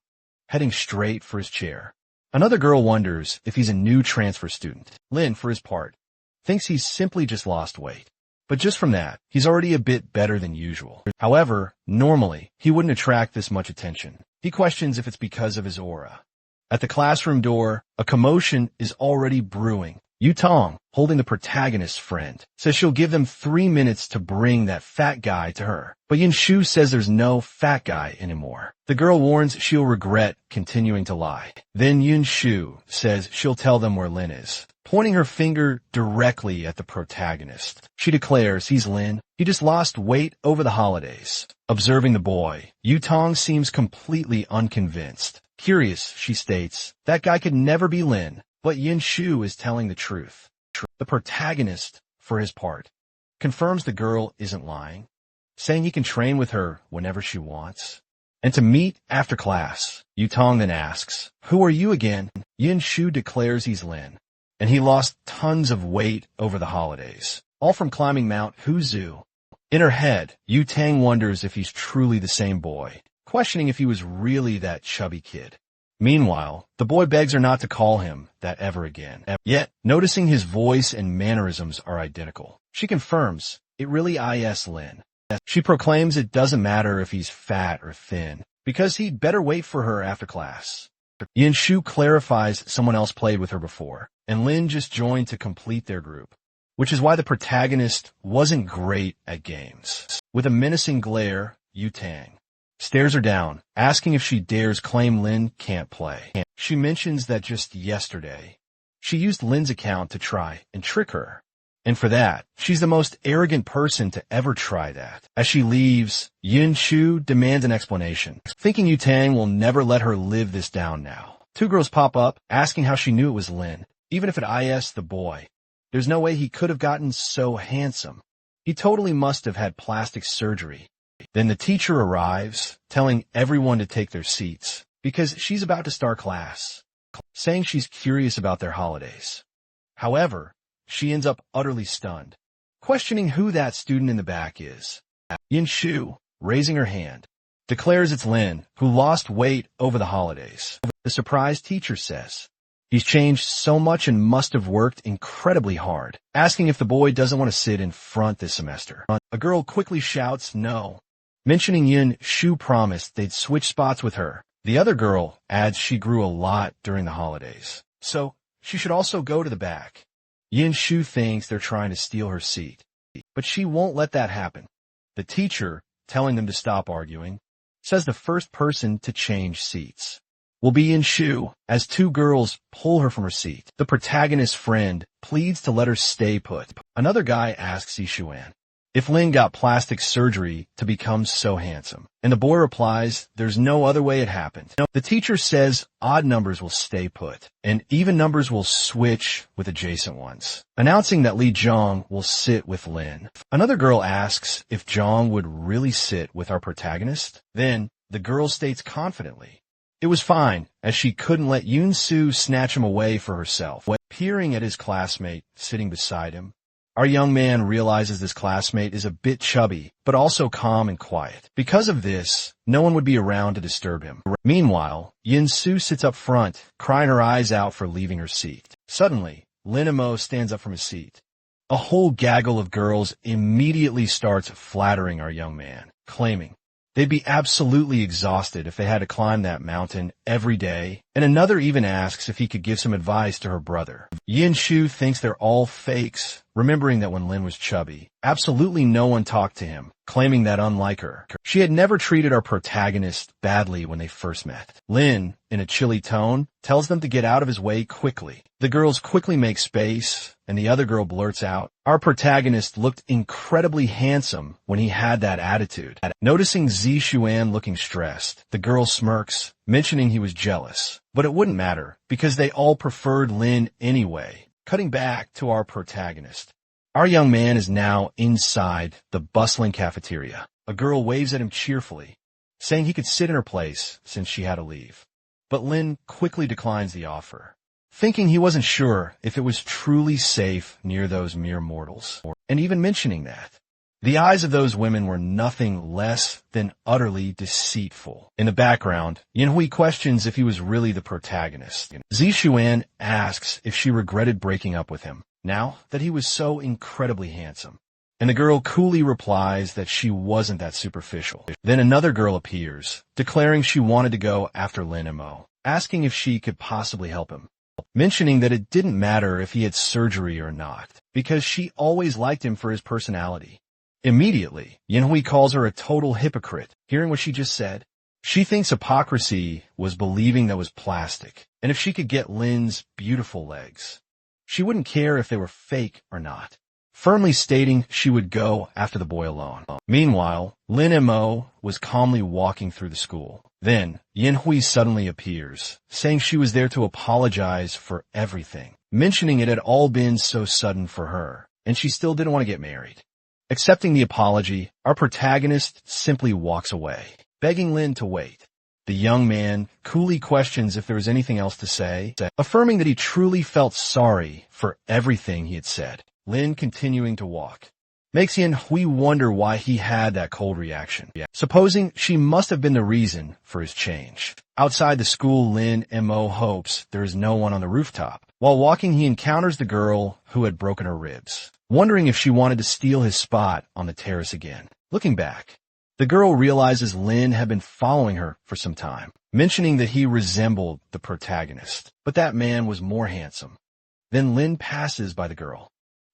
heading straight for his chair. Another girl wonders if he's a new transfer student. Lin, for his part, thinks he's simply just lost weight. But just from that, he's already a bit better than usual. However, normally, he wouldn't attract this much attention. He questions if it's because of his aura. At the classroom door, a commotion is already brewing. Yutong, holding the protagonist's friend, says she'll give them 3 minutes to bring that fat guy to her. But Yinshu says there's no fat guy anymore. The girl warns she'll regret continuing to lie. Then Yinshu says she'll tell them where Lin is, pointing her finger directly at the protagonist. She declares he's Lin. He just lost weight over the holidays. Observing the boy, Yutong seems completely unconvinced. Curious, she states, that guy could never be Lin, but Yinshu is telling the truth. The protagonist, for his part, confirms the girl isn't lying, saying he can train with her whenever she wants. And to meet after class, Yutong then asks, "Who are you again?" Yinshu declares he's Lin, and he lost tons of weight over the holidays, all from climbing Mount Huzu. In her head, Yutang wonders if he's truly the same boy, questioning if he was really that chubby kid. Meanwhile, the boy begs her not to call him that ever again. Yet, noticing his voice and mannerisms are identical, she confirms it really is Lin. She proclaims it doesn't matter if he's fat or thin, because he'd better wait for her after class. Yinshu clarifies someone else played with her before, and Lin just joined to complete their group, which is why the protagonist wasn't great at games. With a menacing glare, Yutang stares her down, asking if she dares claim Lin can't play. She mentions that just yesterday, she used Lin's account to try and trick her. And for that, she's the most arrogant person to ever try that. As she leaves, Yinshu demands an explanation, thinking Yutang will never let her live this down now. Two girls pop up, asking how she knew it was Lin, even if it is the boy. There's no way he could have gotten so handsome. He totally must have had plastic surgery. Then the teacher arrives, telling everyone to take their seats, because she's about to start class, saying she's curious about their holidays. However, she ends up utterly stunned, questioning who that student in the back is. Yinshu, raising her hand, declares it's Lin, who lost weight over the holidays. The surprised teacher says he's changed so much and must have worked incredibly hard, asking if the boy doesn't want to sit in front this semester. A girl quickly shouts no, mentioning Yinshu promised they'd switch spots with her. The other girl adds she grew a lot during the holidays, so she should also go to the back. Yinshu thinks they're trying to steal her seat, but she won't let that happen. The teacher, telling them to stop arguing, says the first person to change seats will be Yinshu, as two girls pull her from her seat. The protagonist's friend pleads to let her stay put. Another guy asks Yishuan if Lin got plastic surgery to become so handsome. And the boy replies, there's no other way it happened. The teacher says odd numbers will stay put, and even numbers will switch with adjacent ones, announcing that Li Zhong will sit with Lin. Another girl asks if Zhong would really sit with our protagonist. Then, the girl states confidently, it was fine, as she couldn't let Yun Su snatch him away for herself. Peering at his classmate sitting beside him, our young man realizes this classmate is a bit chubby, but also calm and quiet. Because of this, no one would be around to disturb him. Meanwhile, Yin Su sits up front, crying her eyes out for leaving her seat. Suddenly, Lin Mo stands up from his seat. A whole gaggle of girls immediately starts flattering our young man, claiming they'd be absolutely exhausted if they had to climb that mountain every day, and another even asks if he could give some advice to her brother. Yin Shu thinks they're all fakes, remembering that when Lin was chubby, absolutely no one talked to him, claiming that unlike her, she had never treated our protagonist badly when they first met. Lin, in a chilly tone, tells them to get out of his way quickly. The girls quickly make space, and the other girl blurts out, our protagonist looked incredibly handsome when he had that attitude. Noticing Zi Xuan looking stressed, the girl smirks, mentioning he was jealous. But it wouldn't matter, because they all preferred Lin anyway. Cutting back to our protagonist. Our young man is now inside the bustling cafeteria. A girl waves at him cheerfully, saying he could sit in her place since she had to leave. But Lin quickly declines the offer, thinking he wasn't sure if it was truly safe near those mere mortals, and even mentioning that the eyes of those women were nothing less than utterly deceitful. In the background, Yanhui questions if he was really the protagonist. Zi Xuan asks if she regretted breaking up with him, now that he was so incredibly handsome. And the girl coolly replies that she wasn't that superficial. Then another girl appears, declaring she wanted to go after Lin Mo, asking if she could possibly help him, mentioning that it didn't matter if he had surgery or not, because she always liked him for his personality. Immediately, Yanhui calls her a total hypocrite. Hearing what she just said, she thinks hypocrisy was believing that was plastic, and if she could get Lin's beautiful legs, she wouldn't care if they were fake or not, firmly stating she would go after the boy alone. Meanwhile, Lin Mo was calmly walking through the school. Then, Yanhui suddenly appears, saying she was there to apologize for everything, mentioning it had all been so sudden for her, and she still didn't want to get married. Accepting the apology, our protagonist simply walks away, begging Lin to wait. The young man coolly questions if there was anything else to say, affirming that he truly felt sorry for everything he had said. Lin, continuing to walk, makes Yanhui wonder why he had that cold reaction, supposing she must have been the reason for his change. Outside the school, Lin Mo hopes there is no one on the rooftop. While walking, he encounters the girl who had broken her ribs, wondering if she wanted to steal his spot on the terrace again. Looking back, the girl realizes Lin had been following her for some time, mentioning that he resembled the protagonist, but that man was more handsome. Then Lin passes by the girl,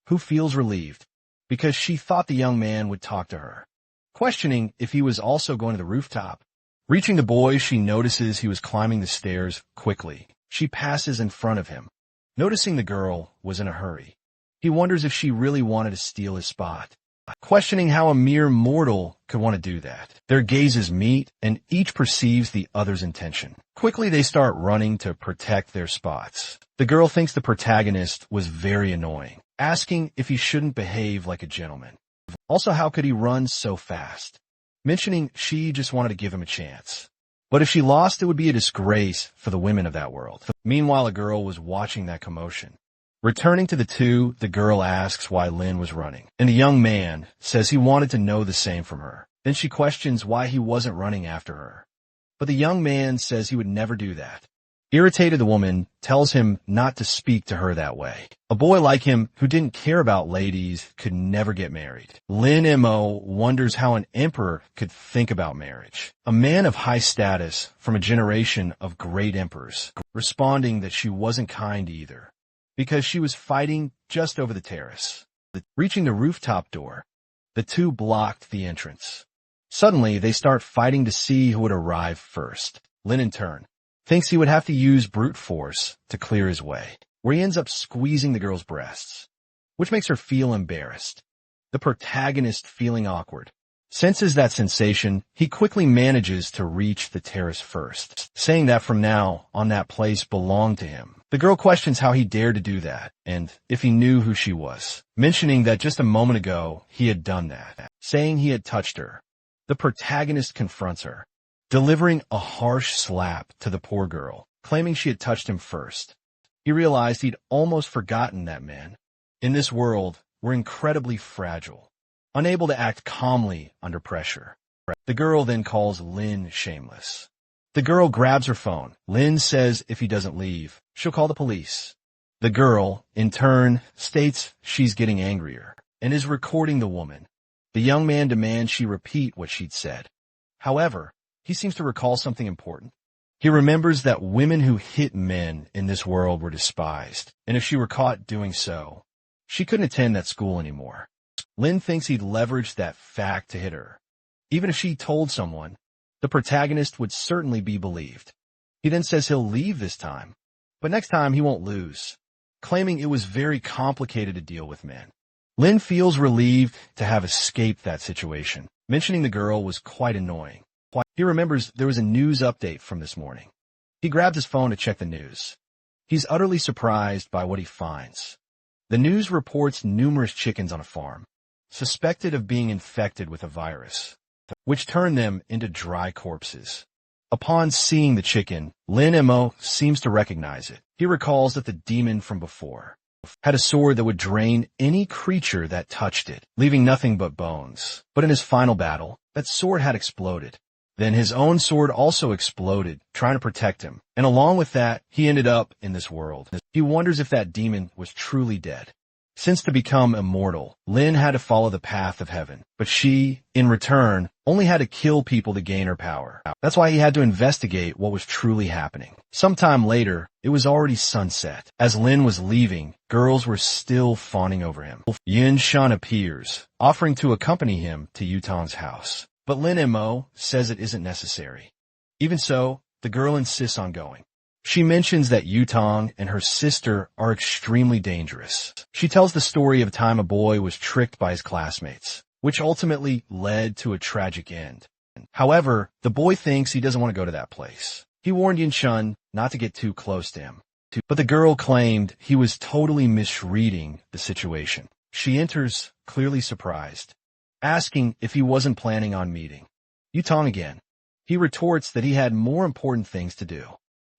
who feels relieved, because she thought the young man would talk to her, questioning if he was also going to the rooftop. Reaching the boy, she notices he was climbing the stairs quickly. She passes in front of him. Noticing the girl was in a hurry, he wonders if she really wanted to steal his spot, questioning how a mere mortal could want to do that. Their gazes meet, and each perceives the other's intention. Quickly, they start running to protect their spots. The girl thinks the protagonist was very annoying, asking if he shouldn't behave like a gentleman. Also, how could he run so fast? Mentioning she just wanted to give him a chance. But if she lost, it would be a disgrace for the women of that world. Meanwhile, a girl was watching that commotion. Returning to the two, the girl asks why Lin was running, and the young man says he wanted to know the same from her. Then she questions why he wasn't running after her. But the young man says he would never do that. Irritated, the woman tells him not to speak to her that way. A boy like him, who didn't care about ladies, could never get married. Lin Mo wonders how an emperor could think about marriage. A man of high status from a generation of great emperors, responding that she wasn't kind either, because she was fighting just over the terrace. Reaching the rooftop door, the two blocked the entrance. Suddenly, they start fighting to see who would arrive first. Lin, in turn, thinks he would have to use brute force to clear his way, where he ends up squeezing the girl's breasts, which makes her feel embarrassed. the protagonist feeling awkward. Senses that sensation, he quickly manages to reach the terrace first, saying that from now on that place belonged to him. The girl questions how he dared to do that, and if he knew who she was, mentioning that just a moment ago he had done that, saying he had touched her. The protagonist confronts her, delivering a harsh slap to the poor girl, claiming she had touched him first. He realized he'd almost forgotten that men, in this world, were incredibly fragile, unable to act calmly under pressure. The girl then calls Lin shameless. The girl grabs her phone. Lin says if he doesn't leave, she'll call the police. The girl, in turn, states she's getting angrier and is recording the woman. The young man demands she repeat what she'd said. However, he seems to recall something important. He remembers that women who hit men in this world were despised, and if she were caught doing so, she couldn't attend that school anymore. Lin thinks he'd leveraged that fact to hit her. Even if she told someone, the protagonist would certainly be believed. He then says he'll leave this time, but next time he won't lose, claiming it was very complicated to deal with men. Lin feels relieved to have escaped that situation, mentioning the girl was quite annoying. He remembers there was a news update from this morning. He grabs his phone to check the news. He's utterly surprised by what he finds. The news reports numerous chickens on a farm, suspected of being infected with a virus, which turned them into dry corpses. Upon seeing the chicken, Lin Mo seems to recognize it. He recalls that the demon from before had a sword that would drain any creature that touched it, leaving nothing but bones. But in his final battle, that sword had exploded. Then his own sword also exploded, trying to protect him. And along with that, he ended up in this world. He wonders if that demon was truly dead. Since to become immortal, Lin had to follow the path of heaven, but she, in return, only had to kill people to gain her power. That's why he had to investigate what was truly happening. Sometime later, it was already sunset. As Lin was leaving, girls were still fawning over him. Yin Shan appears, offering to accompany him to Yutong's house. But Lin Mo says it isn't necessary. Even so, the girl insists on going. She mentions that Yutong and her sister are extremely dangerous. She tells the story of a time a boy was tricked by his classmates, which ultimately led to a tragic end. However, the boy thinks he doesn't want to go to that place. He warned Yin-shun not to get too close to him. But the girl claimed he was totally misreading the situation. She enters, clearly surprised, asking if he wasn't planning on meeting Yutong again. He retorts that he had more important things to do.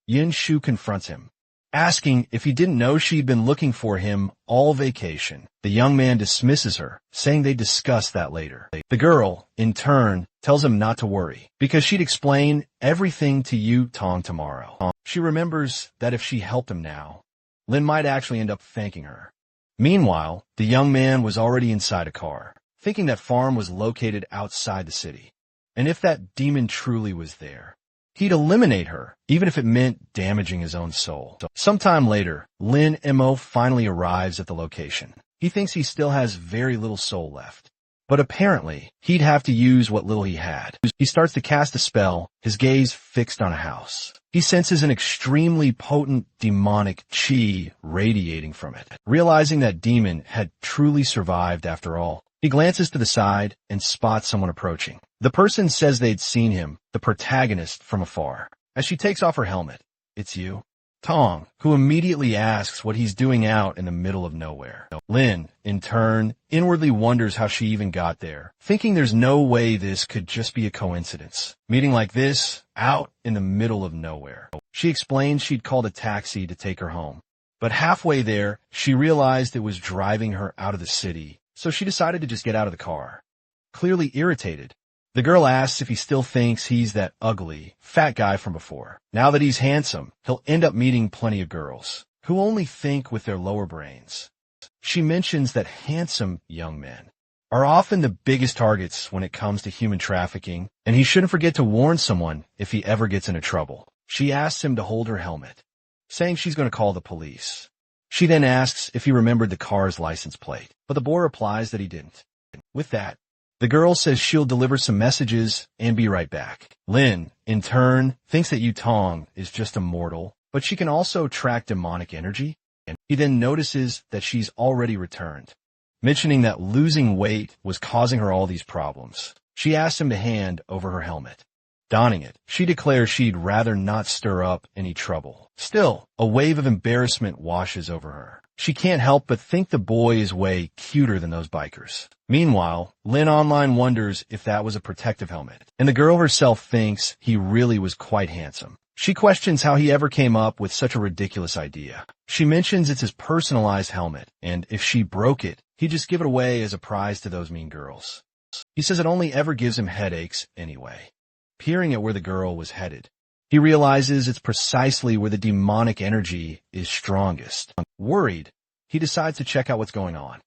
Yin Shu confronts him, asking if he didn't know she'd been looking for him all vacation. The young man dismisses her, saying they'd discuss that later. The girl, in turn, tells him not to worry, because she'd explain everything to Yutong tomorrow. She remembers that if she helped him now, Lin might actually end up thanking her. Meanwhile, the young man was already inside a car, thinking that farm was located outside the city. And if that demon truly was there, he'd eliminate her, even if it meant damaging his own soul. Sometime later, Lin Mo finally arrives at the location. He thinks he still has very little soul left, but apparently, he'd have to use what little he had. He starts to cast a spell, his gaze fixed on a house. He senses an extremely potent demonic chi radiating from it. Realizing that demon had truly survived after all, he glances to the side and spots someone approaching. The person says they'd seen him, the protagonist, from afar. As she takes off her helmet, "It's you?" Tong, who immediately asks what he's doing out in the middle of nowhere. Lin, in turn, inwardly wonders how she even got there, thinking there's no way this could just be a coincidence. Meeting like this, out in the middle of nowhere. She explains she'd called a taxi to take her home. But halfway there, she realized it was driving her out of the city, so she decided to just get out of the car. Clearly irritated, the girl asks if he still thinks he's that ugly, fat guy from before. Now that he's handsome, he'll end up meeting plenty of girls who only think with their lower brains. She mentions that handsome young men are often the biggest targets when it comes to human trafficking, and he shouldn't forget to warn someone if he ever gets into trouble. She asks him to hold her helmet, saying she's going to call the police. She then asks if he remembered the car's license plate, but the boy replies that he didn't. With that, the girl says she'll deliver some messages and be right back. Lin, in turn, thinks that Yutong is just a mortal, but she can also track demonic energy. He then notices that she's already returned. mentioning that losing weight was causing her all these problems. She asks him to hand over her helmet. Donning it, she declares she'd rather not stir up any trouble. Still, a wave of embarrassment washes over her. She can't help but think the boy is way cuter than those bikers. Meanwhile, Lin online wonders if that was a protective helmet, and the girl herself thinks he really was quite handsome. She questions how he ever came up with such a ridiculous idea. She mentions it's his personalized helmet, and if she broke it, he'd just give it away as a prize to those mean girls. He says it only ever gives him headaches anyway. Peering at where the girl was headed, he realizes it's precisely where the demonic energy is strongest. Worried, he decides to check out what's going on.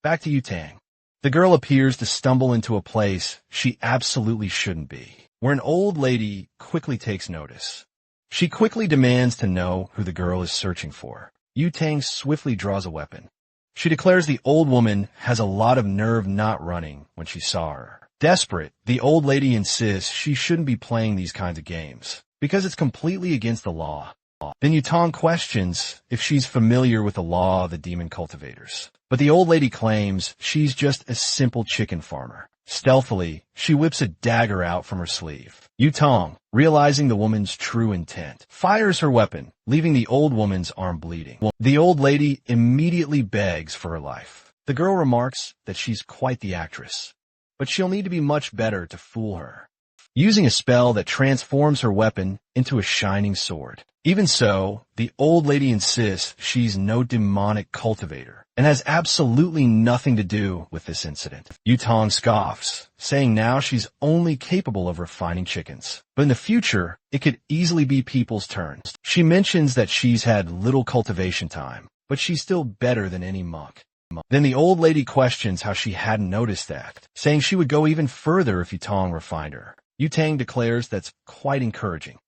Back to Yutang. The girl appears to stumble into a place she absolutely shouldn't be, where an old lady quickly takes notice. She quickly demands to know who the girl is searching for. Yutang swiftly draws a weapon. She declares the old woman has a lot of nerve not running when she saw her. Desperate, the old lady insists she shouldn't be playing these kinds of games, because it's completely against the law. Then Yutang questions if she's familiar with the law of the demon cultivators. But the old lady claims she's just a simple chicken farmer. Stealthily, she whips a dagger out from her sleeve. Yutang, realizing the woman's true intent, fires her weapon, leaving the old woman's arm bleeding. The old lady immediately begs for her life. The girl remarks that she's quite the actress, but she'll need to be much better to fool her, using a spell that transforms her weapon into a shining sword. Even so, the old lady insists she's no demonic cultivator and has absolutely nothing to do with this incident. Yutang scoffs, saying now she's only capable of refining chickens, but in the future, it could easily be people's turns. She mentions that she's had little cultivation time, but she's still better than any monk. Then the old lady questions how she hadn't noticed that, saying she would go even further if Yutang refined her. Yutang declares that's quite encouraging,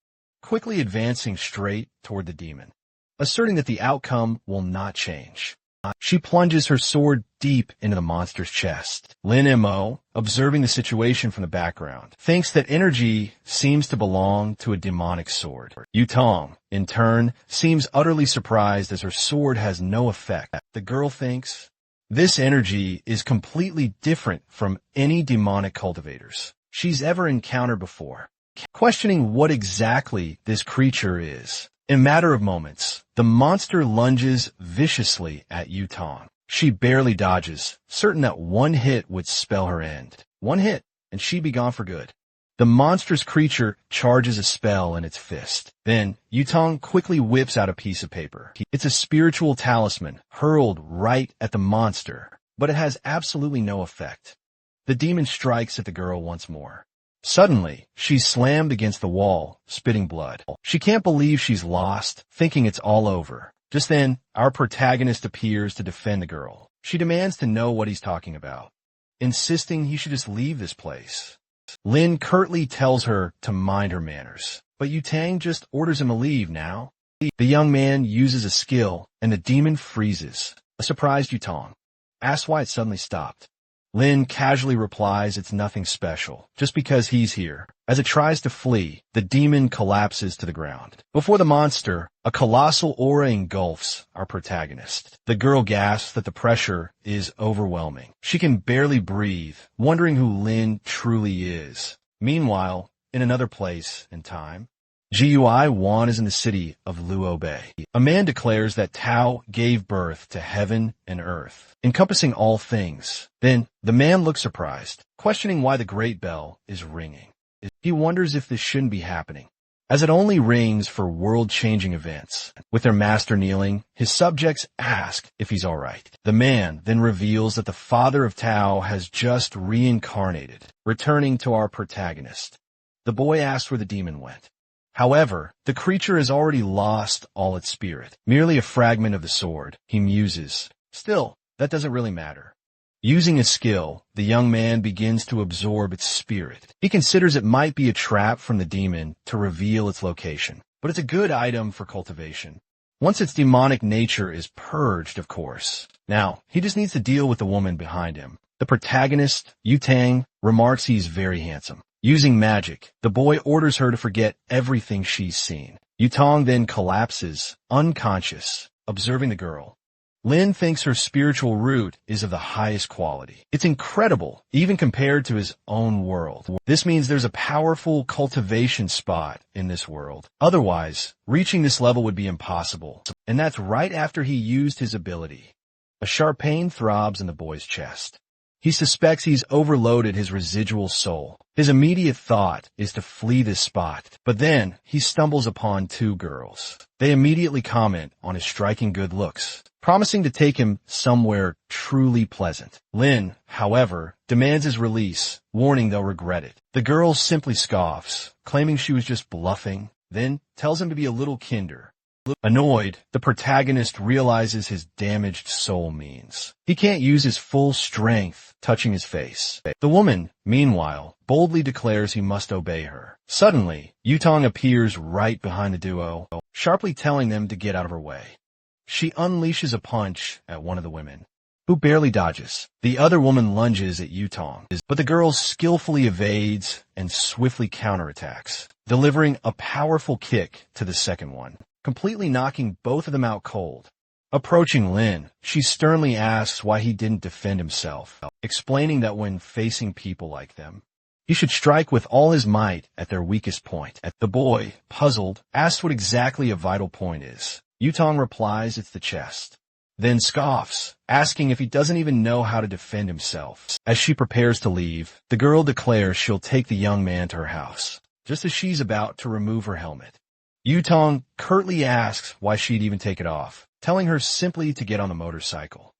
quickly advancing straight toward the demon, asserting that the outcome will not change. She plunges her sword deep into the monster's chest. Lin M.O., observing the situation from the background, thinks that energy seems to belong to a demonic sword. Yutang, in turn, seems utterly surprised as her sword has no effect. The girl thinks this energy is completely different from any demonic cultivators she's ever encountered before. Questioning what exactly this creature is, in a matter of moments, the monster lunges viciously at Yutang. She barely dodges, certain that one hit would spell her end. One hit, and she'd be gone for good. The monstrous creature charges a spell in its fist. Then, Yutang quickly whips out a piece of paper. It's a spiritual talisman, hurled right at the monster, but it has absolutely no effect. The demon strikes at the girl once more. Suddenly, she's slammed against the wall, spitting blood. She can't believe she's lost, thinking it's all over. Just then, our protagonist appears to defend the girl. She demands to know what he's talking about, insisting he should just leave this place. Lin curtly tells her to mind her manners, but Yutang just orders him to leave now. The young man uses a skill, and the demon freezes. A surprised Yutang asks why it suddenly stopped. Lin casually replies it's nothing special, just because he's here. As it tries to flee, the demon collapses to the ground. Before the monster, a colossal aura engulfs our protagonist. The girl gasps that the pressure is overwhelming. She can barely breathe, wondering who Lin truly is. Meanwhile, in another place and time, GUI Wan is in the city of Luo Bay. A man declares that Tao gave birth to heaven and earth, encompassing all things. Then, the man looks surprised, questioning why the great bell is ringing. He wonders if this shouldn't be happening, as it only rings for world-changing events. With their master kneeling, his subjects ask if he's all right. The man then reveals that the father of Tao has just reincarnated, returning to our protagonist. The boy asks where the demon went. However, the creature has already lost all its spirit, merely a fragment of the sword, he muses. Still, that doesn't really matter. Using a skill, the young man begins to absorb its spirit. He considers it might be a trap from the demon to reveal its location, but it's a good item for cultivation. Once its demonic nature is purged, of course. Now, he just needs to deal with the woman behind him. The protagonist, Yutang, remarks he's very handsome. Using magic, the boy orders her to forget everything she's seen. Yutang then collapses, unconscious, observing the girl. Lin thinks her spiritual root is of the highest quality. It's incredible, even compared to his own world. This means there's a powerful cultivation spot in this world. Otherwise, reaching this level would be impossible. And that's right after he used his ability. A sharp pain throbs in the boy's chest. He suspects he's overloaded his residual soul. His immediate thought is to flee this spot, but then he stumbles upon two girls. They immediately comment on his striking good looks, promising to take him somewhere truly pleasant. Lin, however, demands his release, warning they'll regret it. The girl simply scoffs, claiming she was just bluffing, then tells him to be a little kinder. Annoyed, the protagonist realizes his damaged soul means he can't use his full strength touching his face. The woman, meanwhile, boldly declares he must obey her. Suddenly, Yutong appears right behind the duo, sharply telling them to get out of her way. She unleashes a punch at one of the women, who barely dodges. The other woman lunges at Yutong, but the girl skillfully evades and swiftly counterattacks, delivering a powerful kick to the second one, completely knocking both of them out cold. Approaching Lin, she sternly asks why he didn't defend himself, explaining that when facing people like them, he should strike with all his might at their weakest point. The boy, puzzled, asks what exactly a vital point is. Yutong replies it's the chest, then scoffs, asking if he doesn't even know how to defend himself. As she prepares to leave, the girl declares she'll take the young man to her house, just as she's about to remove her helmet. Yutong curtly asks why she'd even take it off, telling her simply to get on the motorcycle.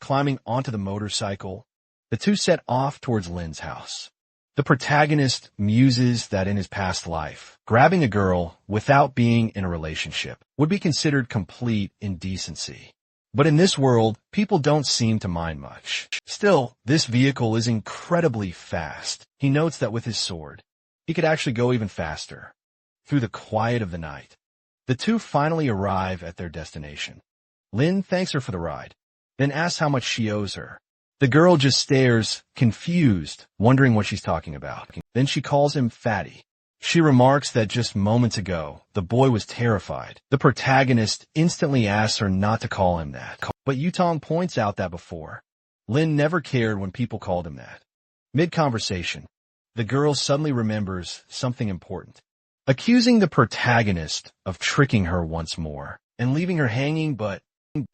Climbing onto the motorcycle, the two set off towards Lin's house. The protagonist muses that in his past life, grabbing a girl without being in a relationship would be considered complete indecency. But in this world, people don't seem to mind much. Still, this vehicle is incredibly fast. He notes that with his sword, he could actually go even faster. Through the quiet of the night, the two finally arrive at their destination. Lin thanks her for the ride, then asks how much she owes her. The girl just stares, confused, wondering what she's talking about. Then she calls him fatty. She remarks that just moments ago, the boy was terrified. The protagonist instantly asks her not to call him that, but Yutong points out that before, Lin never cared when people called him that. Mid-conversation, the girl suddenly remembers something important, accusing the protagonist of tricking her once more and leaving her hanging, but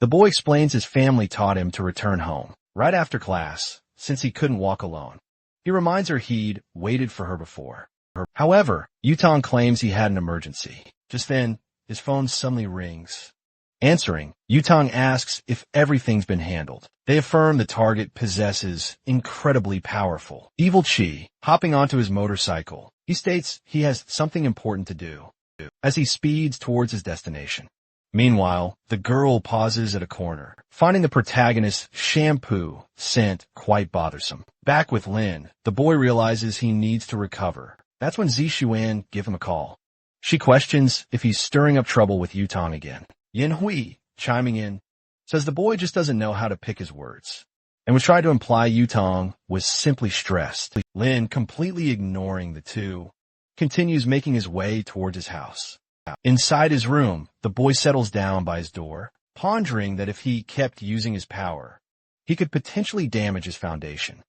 the boy explains his family taught him to return home right after class since he couldn't walk alone. He reminds her he'd waited for her before. However, Yutong claims he had an emergency. Just then, his phone suddenly rings. Answering, Yutong asks if everything's been handled. They affirm the target possesses incredibly powerful evil chi. Hopping onto his motorcycle, he states he has something important to do as he speeds towards his destination. Meanwhile, the girl pauses at a corner, finding the protagonist's shampoo scent quite bothersome. Back with Lin, the boy realizes he needs to recover. That's when Zixuan gives him a call. She questions if he's stirring up trouble with Yutong again. Yin Hui, chiming in, says the boy just doesn't know how to pick his words, and was trying to imply Yutong was simply stressed. Lin, completely ignoring the two, continues making his way towards his house. Inside his room, the boy settles down by his door, pondering that if he kept using his power, he could potentially damage his foundation.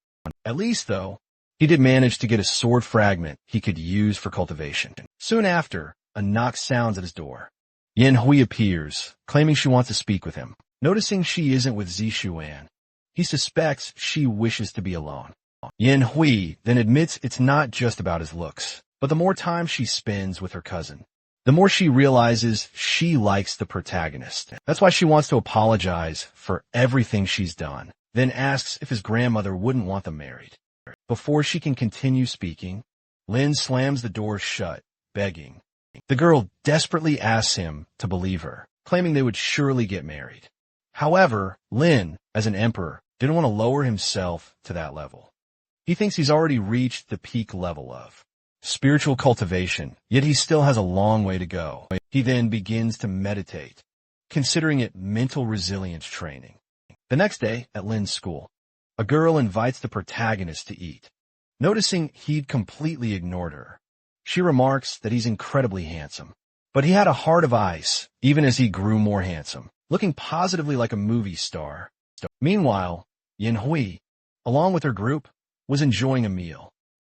At least, though, he did manage to get a sword fragment he could use for cultivation. Soon after, a knock sounds at his door. Yin Hui appears, claiming she wants to speak with him. Noticing she isn't with Zixuan, he suspects she wishes to be alone. Yin Hui then admits it's not just about his looks, but the more time she spends with her cousin, the more she realizes she likes the protagonist. That's why she wants to apologize for everything she's done, then asks if his grandmother wouldn't want them married. Before she can continue speaking, Lin slams the door shut, begging. The girl desperately asks him to believe her, claiming they would surely get married. However, Lin, as an emperor, didn't want to lower himself to that level. He thinks he's already reached the peak level of spiritual cultivation, yet he still has a long way to go. He then begins to meditate, considering it mental resilience training. The next day, at Lin's school, a girl invites the protagonist to eat. Noticing he'd completely ignored her, she remarks that he's incredibly handsome, but he had a heart of ice even as he grew more handsome. looking positively like a movie star. Meanwhile, Yanhui, along with her group, was enjoying a meal.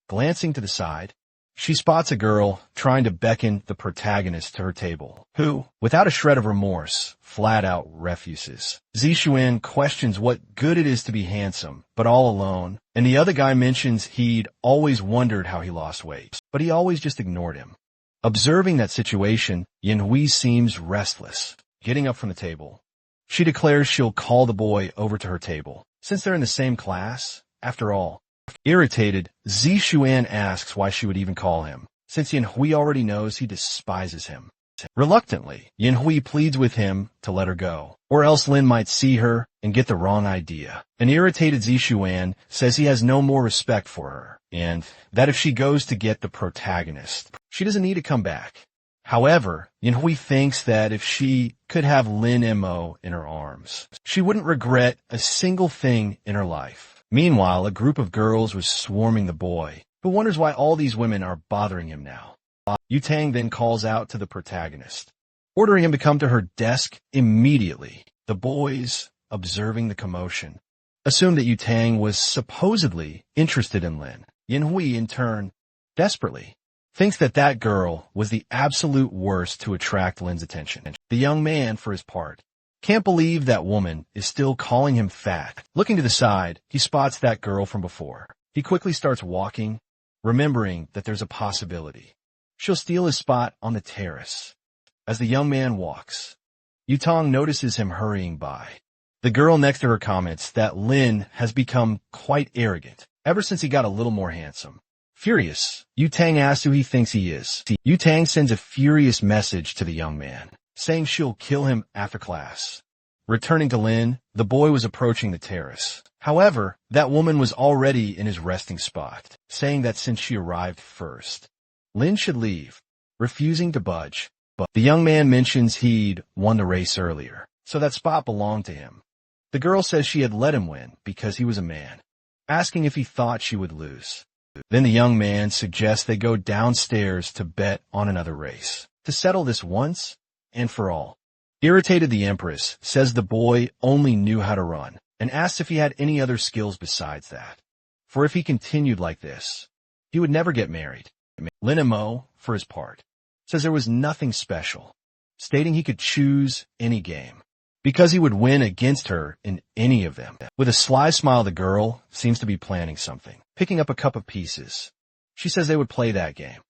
Glancing to the side, she spots a girl trying to beckon the protagonist to her table, who, without a shred of remorse, flat out refuses. Zixuan questions what good it is to be handsome, but all alone, and the other guy mentions he'd always wondered how he lost weight, but he always just ignored him. Observing that situation, Yanhui seems restless. Getting up from the table, she declares she'll call the boy over to her table, since they're in the same class, after all. Irritated, Zixuan asks why she would even call him, since Yanhui already knows he despises him. Reluctantly, Yanhui pleads with him to let her go, or else Lin might see her and get the wrong idea. An irritated Zixuan says he has no more respect for her, and that if she goes to get the protagonist, she doesn't need to come back. However, Yanhui thinks that if she could have Lin Mo in her arms, she wouldn't regret a single thing in her life. Meanwhile, a group of girls was swarming the boy, who wonders why all these women are bothering him now. Yutang then calls out to the protagonist, ordering him to come to her desk immediately. The boys, observing the commotion, assumed that Yutang was supposedly interested in Lin. Yanhui, in turn, desperately, thinks that that girl was the absolute worst to attract Lin's attention. The young man, for his part, can't believe that woman is still calling him fat. Looking to the side, he spots that girl from before. He quickly starts walking, remembering that there's a possibility she'll steal his spot on the terrace. As the young man walks, Yutang notices him hurrying by. The girl next to her comments that Lin has become quite arrogant ever since he got a little more handsome. Furious, Yutang asks who he thinks he is. Yutang sends a furious message to the young man, saying she'll kill him after class. Returning to Lin, the boy was approaching the terrace. However, that woman was already in his resting spot, saying that since she arrived first, Lin should leave, refusing to budge. But the young man mentions he'd won the race earlier, so that spot belonged to him. The girl says she had let him win because he was a man, asking if he thought she would lose. Then the young man suggests they go downstairs to bet on another race, to settle this once and for all. Irritated, the Empress says the boy only knew how to run, and asks if he had any other skills besides that. For if he continued like this, he would never get married. Lin Mo, for his part, says there was nothing special, stating he could choose any game, because he would win against her in any of them. With a sly smile, the girl seems to be planning something, picking up a cup of pieces. She says they would play that game.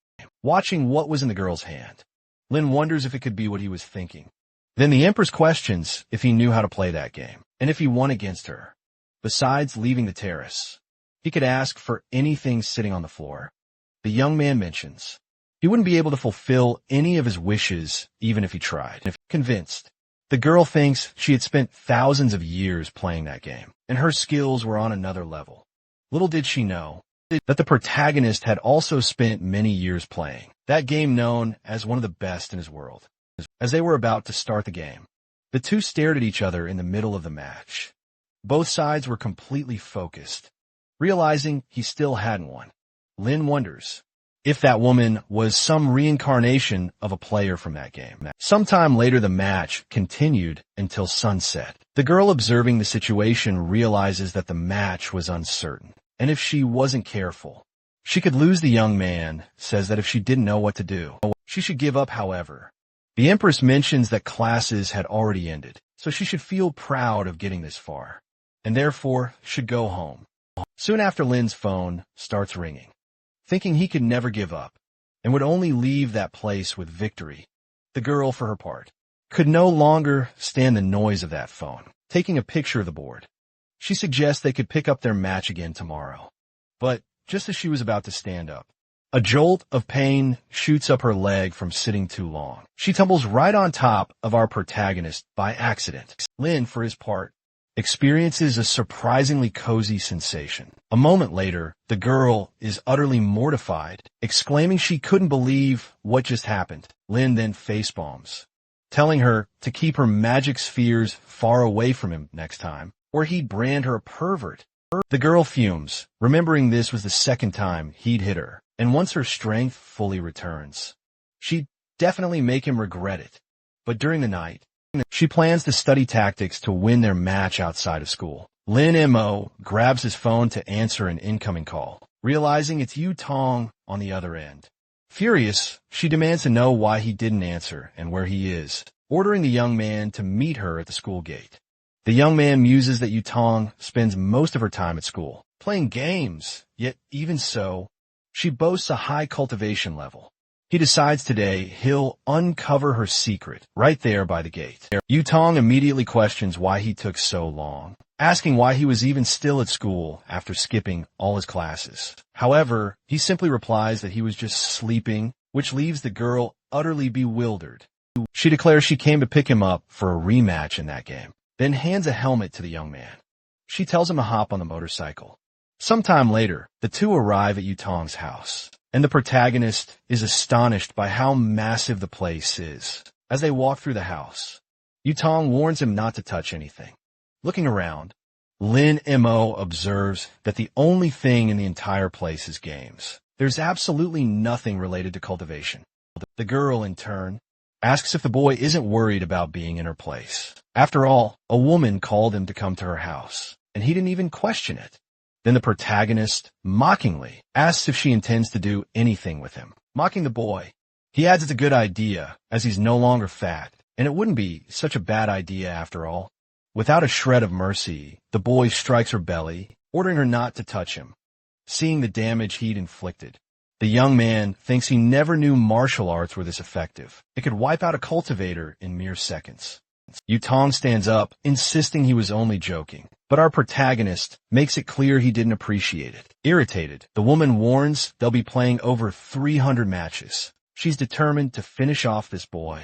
Watching what was in the girl's hand, Lin wonders if it could be what he was thinking. Then the Empress questions if he knew how to play that game, and if he won against her. Besides leaving the terrace, he could ask for anything sitting on the floor. The young man mentions he wouldn't be able to fulfill any of his wishes even if he tried. If convinced, the girl thinks she had spent thousands of years playing that game, and her skills were on another level. Little did she know that the protagonist had also spent many years playing that game, known as one of the best in his world. As they were about to start the game, the two stared at each other in the middle of the match. Both sides were completely focused. Realizing he still hadn't won, Lin wonders if that woman was some reincarnation of a player from that game. Sometime later, the match continued until sunset. The girl, observing the situation, realizes that the match was uncertain, and if she wasn't careful, she could lose. The young man says that if she didn't know what to do, she should give up. However, the Empress mentions that classes had already ended, so she should feel proud of getting this far, and therefore should go home. Soon after, Lin's phone starts ringing. Thinking he could never give up, and would only leave that place with victory, the girl, for her part, could no longer stand the noise of that phone. Taking a picture of the board, she suggests they could pick up their match again tomorrow. But just as she was about to stand up, a jolt of pain shoots up her leg from sitting too long. She tumbles right on top of our protagonist by accident. Lin, for his part, experiences a surprisingly cozy sensation. A moment later, the girl is utterly mortified, exclaiming she couldn't believe what just happened. Lin then facepalms, telling her to keep her magic spheres far away from him next time, or he'd brand her a pervert. The girl fumes, remembering this was the second time he'd hit her, and once her strength fully returns, she'd definitely make him regret it. But during the night, She plans to study tactics to win their match outside of school. Lin Mo grabs his phone to answer an incoming call, realizing it's Yu Tong on the other end. Furious, she demands to know why he didn't answer and where he is, ordering the young man to meet her at the school gate. The young man muses that Yu Tong spends most of her time at school, playing games, yet even so, she boasts a high cultivation level. He decides today he'll uncover her secret right there by the gate. Yu Tong immediately questions why he took so long, asking why he was even still at school after skipping all his classes. However, he simply replies that he was just sleeping, which leaves the girl utterly bewildered. She declares she came to pick him up for a rematch in that game, then hands a helmet to the young man. She tells him to hop on the motorcycle. Sometime later, the two arrive at Yu Tong's house, and the protagonist is astonished by how massive the place is. As they walk through the house, Yu Tong warns him not to touch anything. Looking around, Lin Mo observes that the only thing in the entire place is games. There's absolutely nothing related to cultivation. The girl, in turn, asks if the boy isn't worried about being in her place. After all, a woman called him to come to her house, and he didn't even question it. Then the protagonist, mockingly, asks if she intends to do anything with him. Mocking the boy, he adds it's a good idea, as he's no longer fat, and it wouldn't be such a bad idea after all. Without a shred of mercy, the boy strikes her belly, ordering her not to touch him. Seeing the damage he'd inflicted, the young man thinks he never knew martial arts were this effective. It could wipe out a cultivator in mere seconds. Yu Tong stands up, insisting he was only joking, but our protagonist makes it clear he didn't appreciate it. Irritated, the woman warns they'll be playing over 300 matches. She's determined to finish off this boy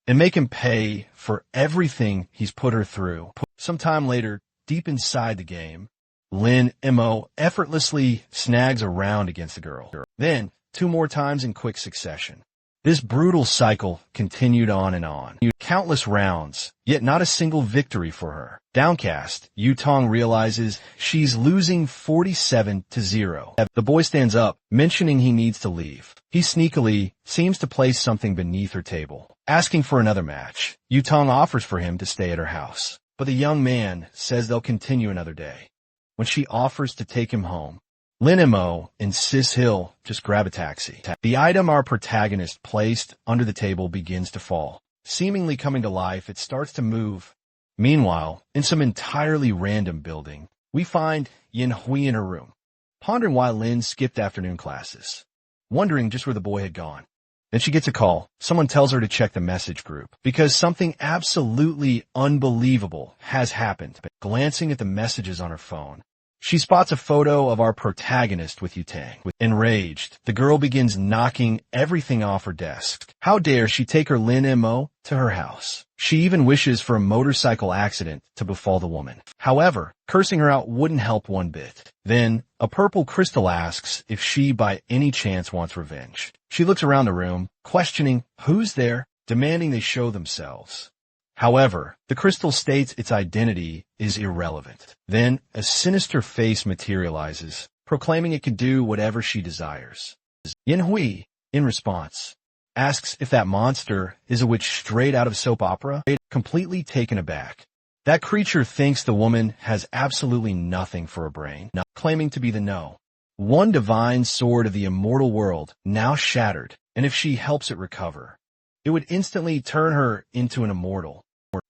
and make him pay for everything he's put her through. Sometime later, deep inside the game, Lin Mo effortlessly snags a round against the girl. Then, 2 more times in quick succession. This brutal cycle continued on and on. Countless rounds, yet not a single victory for her. Downcast, Yu Tong realizes she's losing 47-0. The boy stands up, mentioning he needs to leave. He sneakily seems to place something beneath her table, asking for another match. Yu Tong offers for him to stay at her house, but the young man says they'll continue another day. When she offers to take him home, Lin Mo insists he'll just grab a taxi. The item our protagonist placed under the table begins to fall. Seemingly coming to life, it starts to move. Meanwhile, in some entirely random building, we find Yin Hui in her room, pondering why Lin skipped afternoon classes, wondering just where the boy had gone. Then she gets a call. Someone tells her to check the message group because something absolutely unbelievable has happened. Glancing at the messages on her phone, she spots a photo of our protagonist with Yu Tang. Enraged, the girl begins knocking everything off her desk. How dare she take her Lin Mo to her house? She even wishes for a motorcycle accident to befall the woman. However, cursing her out wouldn't help one bit. Then, a purple crystal asks if she by any chance wants revenge. She looks around the room, questioning who's there, demanding they show themselves. However, the crystal states its identity is irrelevant. Then, a sinister face materializes, proclaiming it can do whatever she desires. Yin Hui, in response, asks if that monster is a witch straight out of soap opera. Completely taken aback, that creature thinks the woman has absolutely nothing for a brain, claiming to be the No. One divine sword of the immortal world, now shattered, and if she helps it recover, it would instantly turn her into an immortal.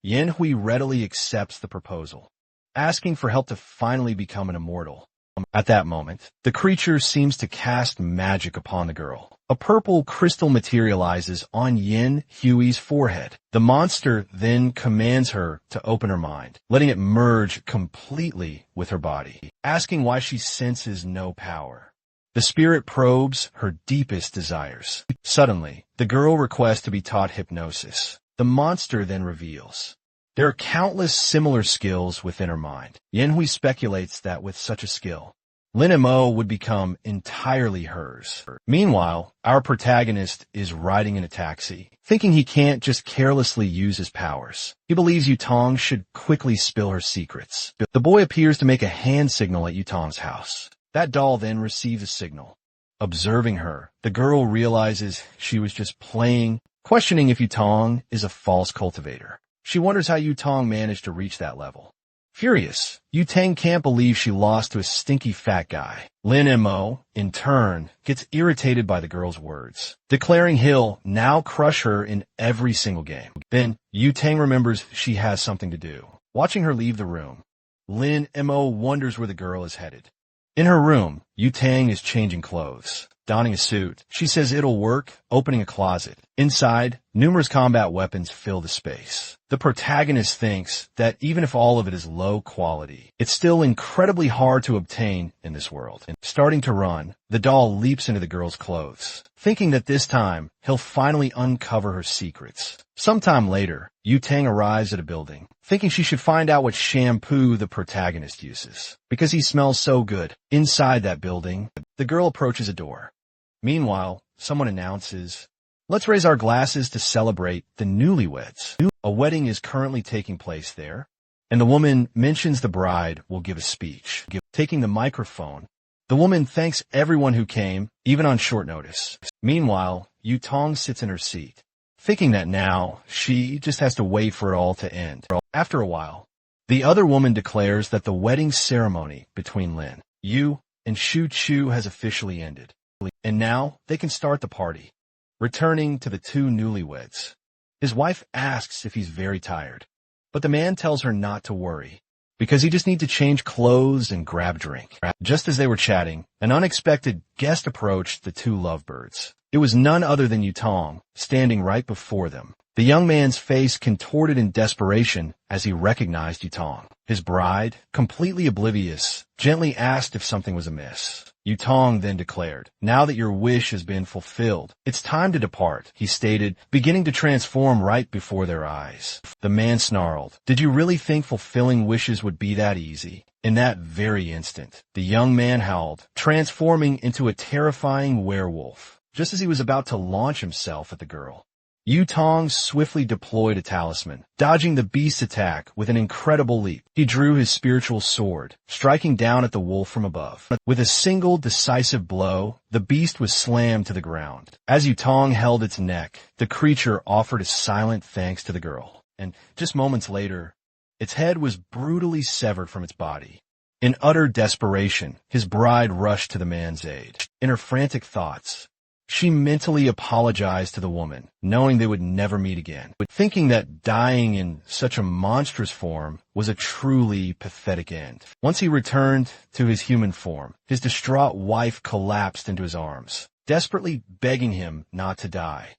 Yin Hui readily accepts the proposal, asking for help to finally become an immortal. At that moment, the creature seems to cast magic upon the girl. A purple crystal materializes on Yin Hui's forehead. The monster then commands her to open her mind, letting it merge completely with her body, asking why she senses no power. The spirit probes her deepest desires. Suddenly, the girl requests to be taught hypnosis. The monster then reveals there are countless similar skills within her mind. Yin Hui speculates that with such a skill, Lin Mo would become entirely hers. Meanwhile, our protagonist is riding in a taxi, thinking he can't just carelessly use his powers. He believes Yu Tong should quickly spill her secrets. The boy appears to make a hand signal at Yu Tong's house. That doll then receives a signal. Observing her, the girl realizes she was just playing, questioning if Yu Tong is a false cultivator. She wonders how Yu Tong managed to reach that level. Furious, Yu Tang can't believe she lost to a stinky fat guy. Lin Mo, in turn, gets irritated by the girl's words, declaring he'll now crush her in every single game. Then, Yu Tang remembers she has something to do. Watching her leave the room, Lin Mo wonders where the girl is headed. In her room, Yu Tang is changing clothes, donning a suit. She says it'll work, opening a closet. Inside, numerous combat weapons fill the space. The protagonist thinks that even if all of it is low quality, it's still incredibly hard to obtain in this world. And starting to run, the doll leaps into the girl's clothes, thinking that this time he'll finally uncover her secrets. Sometime later, Yu Tang arrives at a building, thinking she should find out what shampoo the protagonist uses, because he smells so good. Inside that building, the girl approaches a door. Meanwhile, someone announces, "Let's raise our glasses to celebrate the newlyweds." A wedding is currently taking place there, and the woman mentions the bride will give a speech. Taking the microphone, the woman thanks everyone who came, even on short notice. Meanwhile, Yu Tong sits in her seat, thinking that now she just has to wait for it all to end. After a while, the other woman declares that the wedding ceremony between Lin, Yu, and Shu Chu has officially ended, and now they can start the party. Returning to the two newlyweds, his wife asks if he's very tired, but the man tells her not to worry, because he just needs to change clothes and grab a drink. Just as they were chatting, an unexpected guest approached the two lovebirds. It was none other than Yu Tong, standing right before them. The young man's face contorted in desperation as he recognized Yu Tong. His bride, completely oblivious, gently asked if something was amiss. Yu Tong then declared, "Now that your wish has been fulfilled, it's time to depart," he stated, beginning to transform right before their eyes. The man snarled, "Did you really think fulfilling wishes would be that easy?" In that very instant, the young man howled, transforming into a terrifying werewolf, just as he was about to launch himself at the girl. Yu Tong swiftly deployed a talisman, dodging the beast's attack with an incredible leap. He drew his spiritual sword, striking down at the wolf from above. With a single decisive blow, the beast was slammed to the ground. As Yu Tong held its neck, the creature offered a silent thanks to the girl, and just moments later, its head was brutally severed from its body. In utter desperation, his bride rushed to the man's aid. In her frantic thoughts, she mentally apologized to the woman, knowing they would never meet again, but thinking that dying in such a monstrous form was a truly pathetic end. Once he returned to his human form, his distraught wife collapsed into his arms, desperately begging him not to die.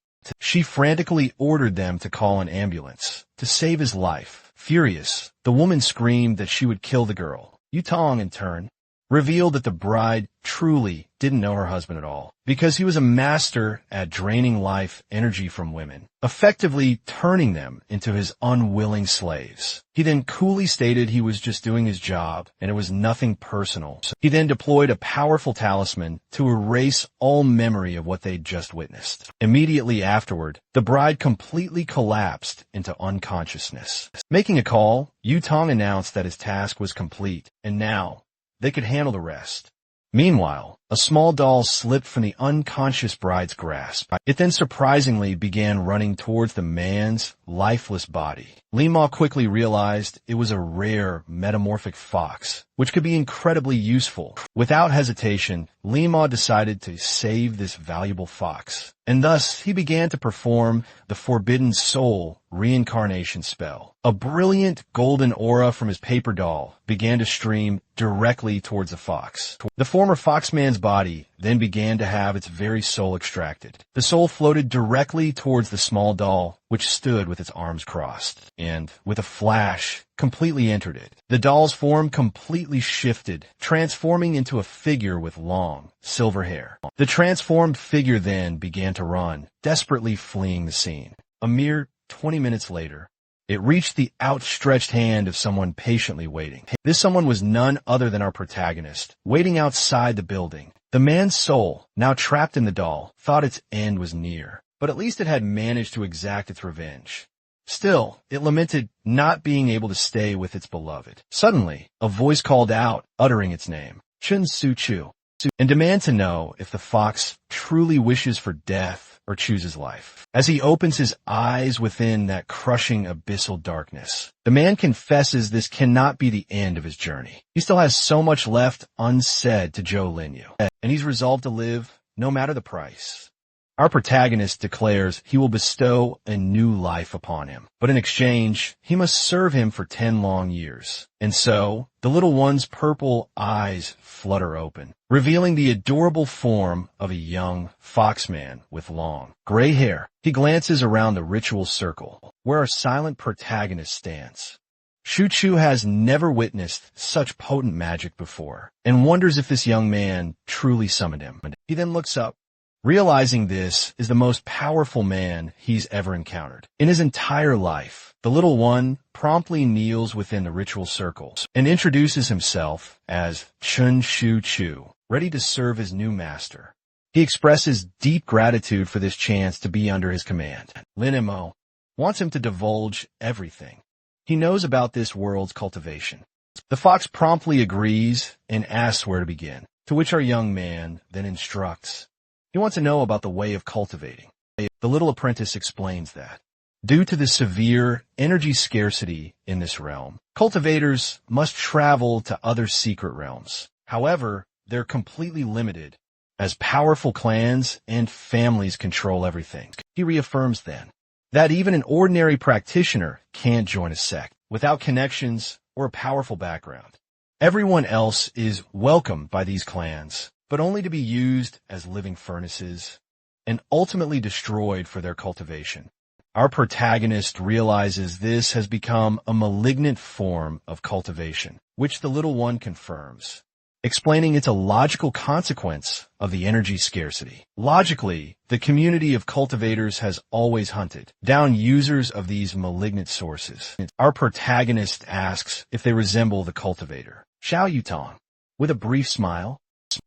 She frantically ordered them to call an ambulance to save his life. Furious, the woman screamed that she would kill the girl. Yu Tong, in turn, revealed that the bride truly didn't know her husband at all, because he was a master at draining life energy from women, effectively turning them into his unwilling slaves. He then coolly stated he was just doing his job and it was nothing personal. He then deployed a powerful talisman to erase all memory of what they'd just witnessed. Immediately afterward, the bride completely collapsed into unconsciousness. Making a call, Yu Tong announced that his task was complete, and now they could handle the rest. Meanwhile, a small doll slipped from the unconscious bride's grasp. It then surprisingly began running towards the man's lifeless body. Lima quickly realized it was a rare metamorphic fox, which could be incredibly useful. Without hesitation, Lima decided to save this valuable fox, and thus he began to perform the Forbidden Soul reincarnation spell. A brilliant golden aura from his paper doll began to stream directly towards the fox. The former foxman's body then began to have its very soul extracted. The soul floated directly towards the small doll, which stood with its arms crossed, and, with a flash, completely entered it. The doll's form completely shifted, transforming into a figure with long, silver hair. The transformed figure then began to run, desperately fleeing the scene. A mere 20 minutes later, it reached the outstretched hand of someone patiently waiting. This someone was none other than our protagonist, waiting outside the building. The man's soul, now trapped in the doll, thought its end was near, but at least it had managed to exact its revenge. Still, it lamented not being able to stay with its beloved. Suddenly, a voice called out, uttering its name, Chun Su Chu. and demand to know if the fox truly wishes for death or chooses life. As he opens his eyes within that crushing abyssal darkness, the man confesses this cannot be the end of his journey. He still has so much left unsaid to Zhou Linyu, and he's resolved to live no matter the price. Our protagonist declares he will bestow a new life upon him, but in exchange, he must serve him for 10 long years. And so, the little one's purple eyes flutter open, revealing the adorable form of a young foxman with long, gray hair. He glances around the ritual circle, where our silent protagonist stands. Shu-Chu has never witnessed such potent magic before, and wonders if this young man truly summoned him. He then looks up, realizing this is the most powerful man he's ever encountered. In his entire life, the little one promptly kneels within the ritual circle and introduces himself as Chun Shu-Chu, ready to serve his new master. He expresses deep gratitude for this chance to be under his command. Lin Mo wants him to divulge everything he knows about this world's cultivation. The fox promptly agrees and asks where to begin, to which our young man then instructs. He wants to know about the way of cultivating. The little apprentice explains that, due to the severe energy scarcity in this realm, cultivators must travel to other secret realms. However, they're completely limited, as powerful clans and families control everything. He reaffirms then that even an ordinary practitioner can't join a sect without connections or a powerful background. Everyone else is welcomed by these clans, but only to be used as living furnaces and ultimately destroyed for their cultivation. Our protagonist realizes this has become a malignant form of cultivation, which the little one confirms, explaining it's a logical consequence of the energy scarcity. Logically, the community of cultivators has always hunted down users of these malignant sources. Our protagonist asks if they resemble the cultivator, Xiao Yutong. With a brief smile,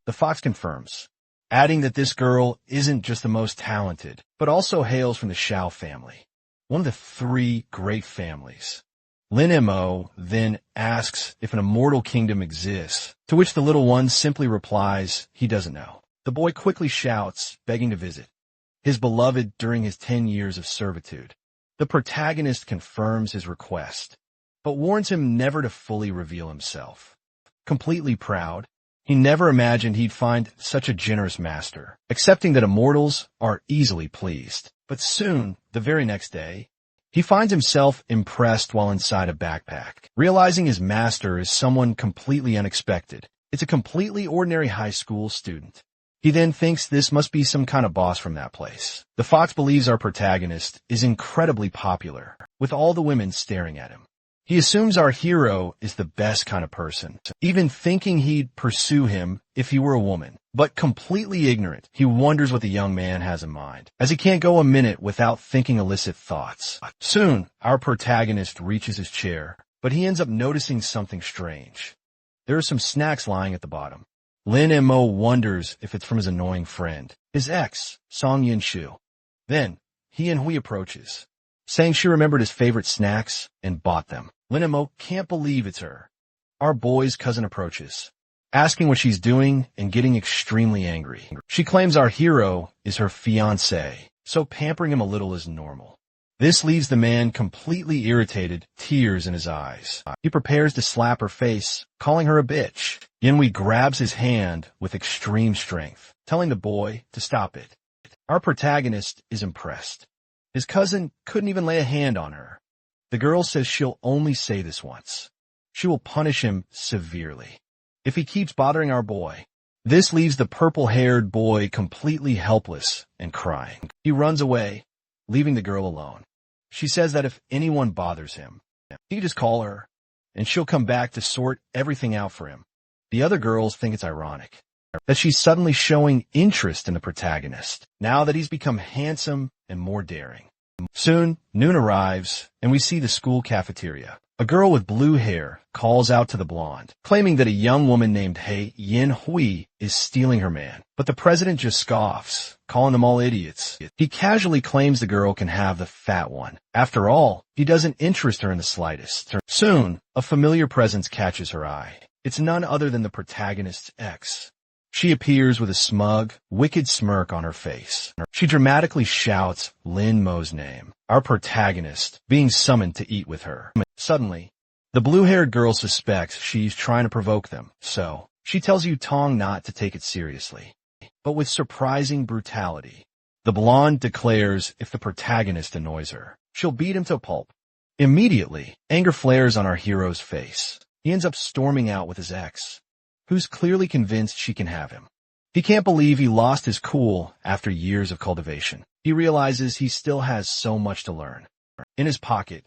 the fox confirms, adding that this girl isn't just the most talented, but also hails from the Xiao family, one of the 3 great families. Lin Mo then asks if an immortal kingdom exists, to which the little one simply replies he doesn't know. The boy quickly shouts, begging to visit his beloved during his 10 years of servitude. The protagonist confirms his request, but warns him never to fully reveal himself. Completely proud, he never imagined he'd find such a generous master, accepting that immortals are easily pleased. But soon, the very next day, he finds himself impressed while inside a backpack, realizing his master is someone completely unexpected. It's a completely ordinary high school student. He then thinks this must be some kind of boss from that place. The fox believes our protagonist is incredibly popular, with all the women staring at him. He assumes our hero is the best kind of person, even thinking he'd pursue him if he were a woman. But completely ignorant, he wonders what the young man has in mind, as he can't go a minute without thinking illicit thoughts. Soon, our protagonist reaches his chair, but he ends up noticing something strange. There are some snacks lying at the bottom. Lin Mo wonders if it's from his annoying friend, his ex, Song Yin-Shu. Then, he and Hui approaches, saying she remembered his favorite snacks and bought them. Lin Mo can't believe it's her. Our boy's cousin approaches, asking what she's doing and getting extremely angry. She claims our hero is her fiancé, so pampering him a little is normal. This leaves the man completely irritated, tears in his eyes. He prepares to slap her face, calling her a bitch. Yinhui grabs his hand with extreme strength, telling the boy to stop it. Our protagonist is impressed. His cousin couldn't even lay a hand on her. The girl says she'll only say this once. She will punish him severely if he keeps bothering our boy. This leaves the purple-haired boy completely helpless and crying. He runs away, leaving the girl alone. She says that if anyone bothers him, he can just call her, and she'll come back to sort everything out for him. The other girls think it's ironic that she's suddenly showing interest in the protagonist, now that he's become handsome and more daring. Soon, noon arrives, and we see the school cafeteria. A girl with blue hair calls out to the blonde, claiming that a young woman named He Yin Hui is stealing her man. But the president just scoffs, calling them all idiots. He casually claims the girl can have the fat one. After all, he doesn't interest her in the slightest. Soon, a familiar presence catches her eye. It's none other than the protagonist's ex. She appears with a smug, wicked smirk on her face. She dramatically shouts Lin Mo's name, our protagonist, being summoned to eat with her. Suddenly, the blue-haired girl suspects she's trying to provoke them, so she tells Yu Tong not to take it seriously. But with surprising brutality, the blonde declares if the protagonist annoys her, she'll beat him to pulp. Immediately, anger flares on our hero's face. He ends up storming out with his ex, who's clearly convinced she can have him. He can't believe he lost his cool after years of cultivation. He realizes he still has so much to learn. In his pocket,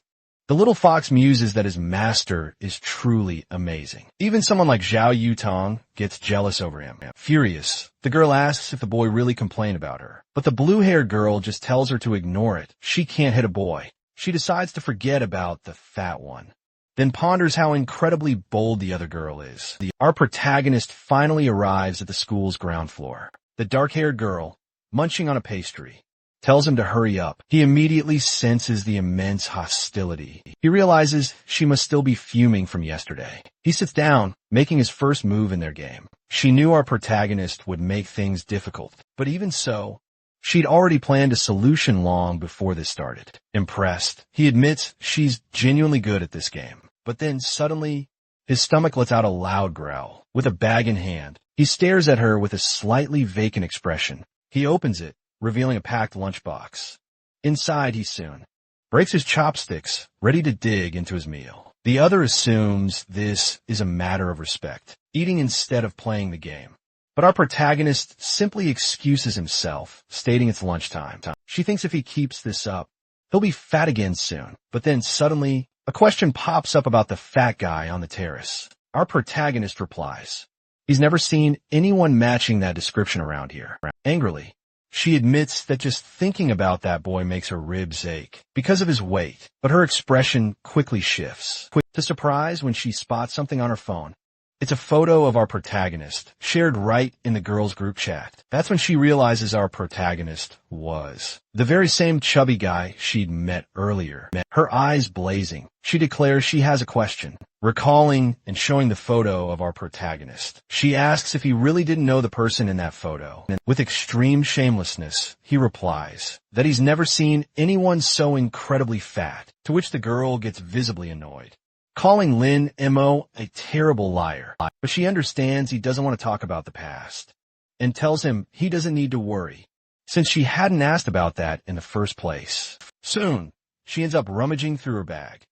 the little fox muses that his master is truly amazing. Even someone like Zhao Yutong gets jealous over him. Furious, the girl asks if the boy really complained about her. But the blue-haired girl just tells her to ignore it. She can't hit a boy. She decides to forget about the fat one, then ponders how incredibly bold the other girl is. Our protagonist finally arrives at the school's ground floor. The dark-haired girl, munching on a pastry, tells him to hurry up. He immediately senses the immense hostility. He realizes she must still be fuming from yesterday. He sits down, making his first move in their game. She knew our protagonist would make things difficult, but even so, she'd already planned a solution long before this started. Impressed, he admits she's genuinely good at this game. But then suddenly, his stomach lets out a loud growl. With a bag in hand, he stares at her with a slightly vacant expression. He opens it, revealing a packed lunchbox. Inside, he soon breaks his chopsticks, ready to dig into his meal. The other assumes this is a matter of respect, eating instead of playing the game. But our protagonist simply excuses himself, stating it's lunchtime. She thinks if he keeps this up, he'll be fat again soon. But then suddenly, a question pops up about the fat guy on the terrace. Our protagonist replies, he's never seen anyone matching that description around here. Angrily, she admits that just thinking about that boy makes her ribs ache because of his weight, but her expression quickly shifts. To surprise when she spots something on her phone. It's a photo of our protagonist, shared right in the girls' group chat. That's when she realizes our protagonist was the very same chubby guy she'd met earlier. Her eyes blazing, she declares she has a question. Recalling and showing the photo of our protagonist, she asks if he really didn't know the person in that photo. And with extreme shamelessness, he replies that he's never seen anyone so incredibly fat, to which the girl gets visibly annoyed, calling Lin Mo a terrible liar. But she understands he doesn't want to talk about the past, and tells him he doesn't need to worry, since she hadn't asked about that in the first place. Soon, she ends up rummaging through her bag,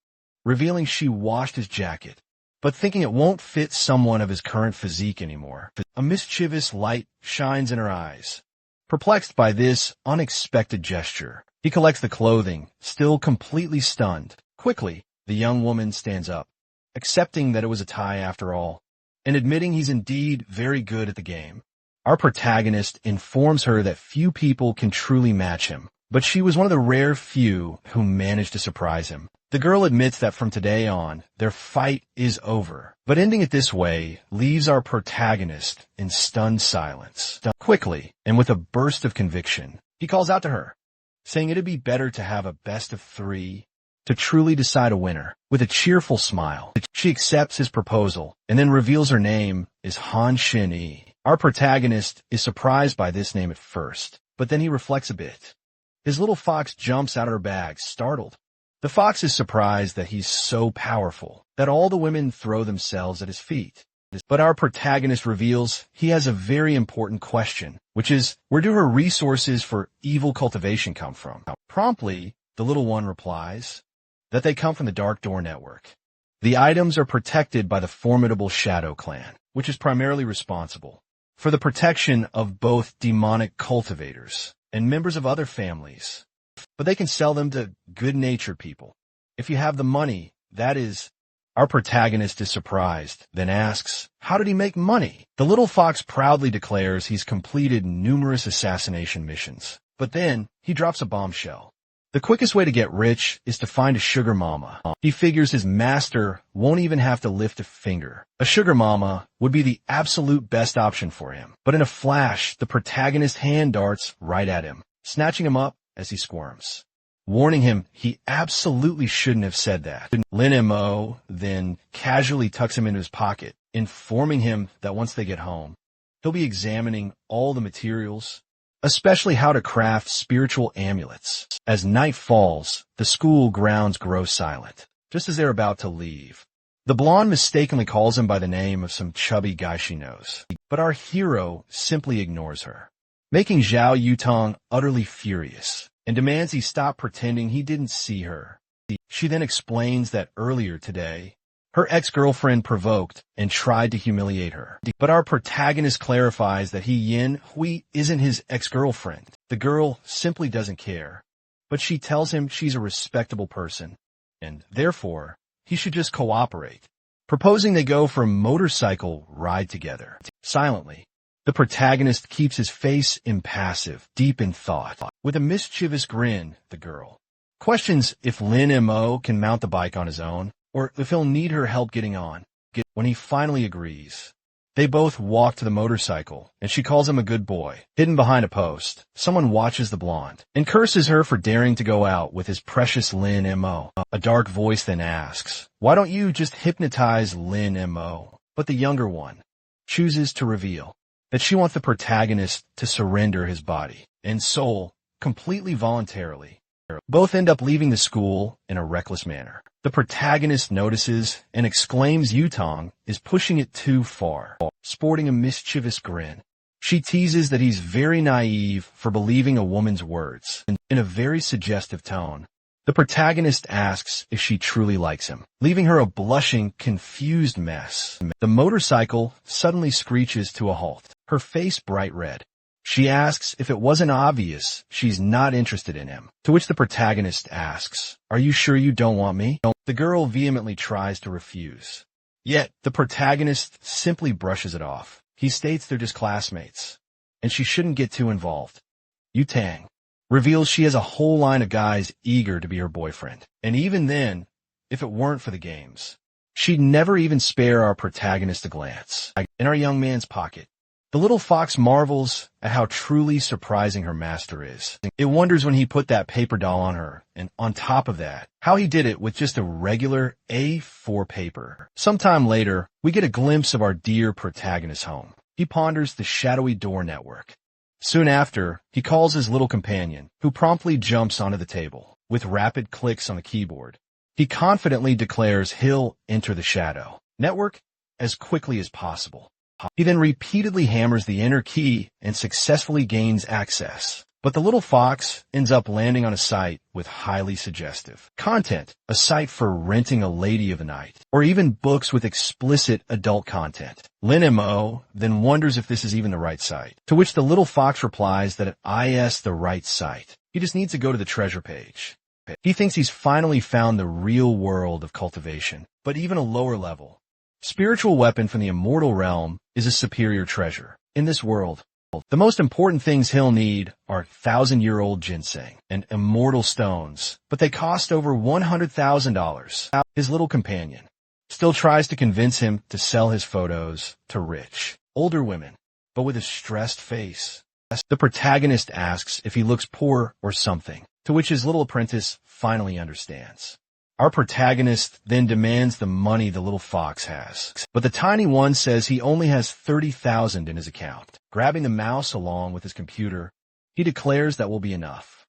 revealing she washed his jacket, but thinking it won't fit someone of his current physique anymore. A mischievous light shines in her eyes. Perplexed by this unexpected gesture, he collects the clothing, still completely stunned. Quickly, the young woman stands up, accepting that it was a tie after all, and admitting he's indeed very good at the game. Our protagonist informs her that few people can truly match him, but she was one of the rare few who managed to surprise him. The girl admits that from today on, their fight is over, but ending it this way leaves our protagonist in stunned silence. Quickly, and with a burst of conviction, he calls out to her, saying it'd be better to have a best of 3 to truly decide a winner. With a cheerful smile, she accepts his proposal and then reveals her name is Han Shin-yi. Our protagonist is surprised by this name at first, but then he reflects a bit. His little fox jumps out of her bag, startled. The fox is surprised that he's so powerful that all the women throw themselves at his feet. But our protagonist reveals he has a very important question, which is, where do her resources for evil cultivation come from? Promptly, the little one replies that they come from the Dark Door Network. The items are protected by the formidable Shadow Clan, which is primarily responsible for the protection of both demonic cultivators and members of other families. But they can sell them to good-natured people. If you have the money, that is. Our protagonist is surprised, then asks, how did he make money? The little fox proudly declares he's completed numerous assassination missions. But then, he drops a bombshell. The quickest way to get rich is to find a sugar mama. He figures his master won't even have to lift a finger. A sugar mama would be the absolute best option for him. But in a flash, the protagonist's hand darts right at him, snatching him up as he squirms, warning him he absolutely shouldn't have said that. Lin Mo then casually tucks him into his pocket, informing him that once they get home, He'll be examining all the materials, especially how to craft spiritual amulets. As night falls, the school grounds grow silent, just as they're about to leave. The blonde mistakenly calls him by the name of some chubby guy she knows, but our hero simply ignores her, making Zhao Yutong utterly furious and demands he stop pretending he didn't see her. She then explains that earlier today, her ex-girlfriend provoked and tried to humiliate her. But our protagonist clarifies that Yin Hui isn't his ex-girlfriend. The girl simply doesn't care, but she tells him she's a respectable person, and therefore, he should just cooperate, proposing they go for a motorcycle ride together. Silently, the protagonist keeps his face impassive, deep in thought. With a mischievous grin, the girl questions if Lin Mo can mount the bike on his own, or if he'll need her help getting on. When he finally agrees, they both walk to the motorcycle, and she calls him a good boy. Hidden behind a post, someone watches the blonde and curses her for daring to go out with his precious Lin Mo. A dark voice then asks, why don't you just hypnotize Lin Mo? But the younger one chooses to reveal that she wants the protagonist to surrender his body and soul completely voluntarily. Both end up leaving the school in a reckless manner. The protagonist notices and exclaims Yutong is pushing it too far. Sporting a mischievous grin, she teases that he's very naive for believing a woman's words. In a very suggestive tone, the protagonist asks if she truly likes him, leaving her a blushing, confused mess. The motorcycle suddenly screeches to a halt, her face bright red. She asks if it wasn't obvious she's not interested in him, to which the protagonist asks, are you sure you don't want me? The girl vehemently tries to refuse. Yet, the protagonist simply brushes it off. He states they're just classmates, and she shouldn't get too involved. Yutang reveals she has a whole line of guys eager to be her boyfriend, and even then, if it weren't for the games, she'd never even spare our protagonist a glance. In our young man's pocket, the little fox marvels at how truly surprising her master is. It wonders when he put that paper doll on her, and on top of that, how he did it with just a regular A4 paper. Sometime later, we get a glimpse of our dear protagonist's home. He ponders the shadowy door network. Soon after, he calls his little companion, who promptly jumps onto the table. With rapid clicks on the keyboard, he confidently declares he'll enter the shadow network as quickly as possible. He then repeatedly hammers the enter key and successfully gains access. But the little fox ends up landing on a site with highly suggestive content, a site for renting a lady of the night, or even books with explicit adult content. Lin Mo then wonders if this is even the right site, to which the little fox replies that it is the right site. He just needs to go to the treasure page. He thinks he's finally found the real world of cultivation, but even a lower level spiritual weapon from the immortal realm is a superior treasure. In this world, the most important things he'll need are 1,000-year-old ginseng and immortal stones, but they cost over $100,000. His little companion still tries to convince him to sell his photos to rich, older women, but with a stressed face. The protagonist asks if he looks poor or something, to which his little apprentice finally understands. Our protagonist then demands the money the little fox has, but the tiny one says he only has 30,000 in his account. Grabbing the mouse along with his computer, he declares that will be enough.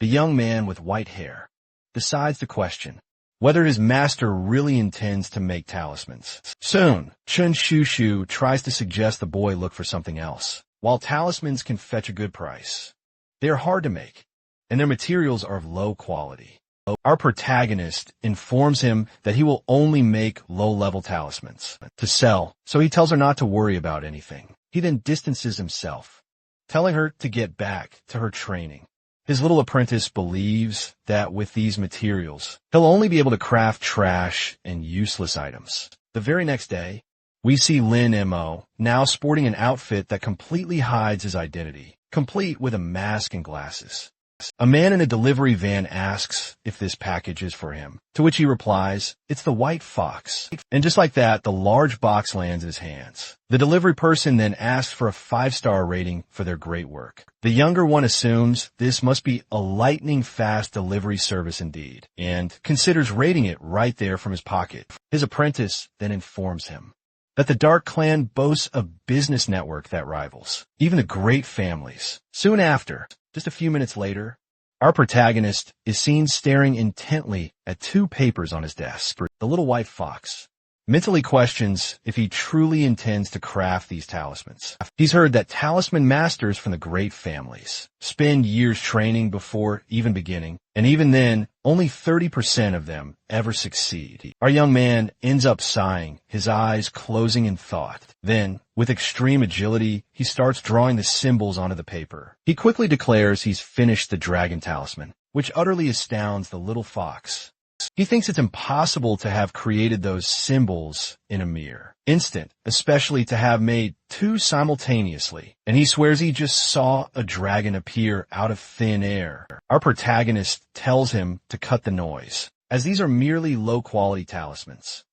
The young man with white hair decides to question whether his master really intends to make talismans. Soon, Chun Shushu tries to suggest the boy look for something else. While talismans can fetch a good price, they are hard to make, and their materials are of low quality. Our protagonist informs him that he will only make low-level talismans to sell, so he tells her not to worry about anything. He then distances himself, telling her to get back to her training. His little apprentice believes that with these materials, he'll only be able to craft trash and useless items. The very next day, we see Lin Mo now sporting an outfit that completely hides his identity, complete with a mask and glasses. A man in a delivery van asks if this package is for him, to which he replies, it's the white fox. And just like that, the large box lands in his hands. The delivery person then asks for a 5-star rating for their great work. The younger one assumes this must be a lightning-fast delivery service indeed, and considers rating it right there from his pocket. His apprentice then informs him that the Dark Clan boasts a business network that rivals even the great families. Soon after, just a few minutes later, our protagonist is seen staring intently at two papers on his desk. The little white fox mentally questions if he truly intends to craft these talismans. He's heard that talisman masters from the great families spend years training before even beginning, and even then, only 30% of them ever succeed. Our young man ends up sighing, his eyes closing in thought. Then, with extreme agility, he starts drawing the symbols onto the paper. He quickly declares he's finished the dragon talisman, which utterly astounds the little fox. He thinks it's impossible to have created those symbols in a mere instant, especially to have made two simultaneously, and he swears he just saw a dragon appear out of thin air. Our protagonist tells him to cut the noise, as these are merely low-quality talismans.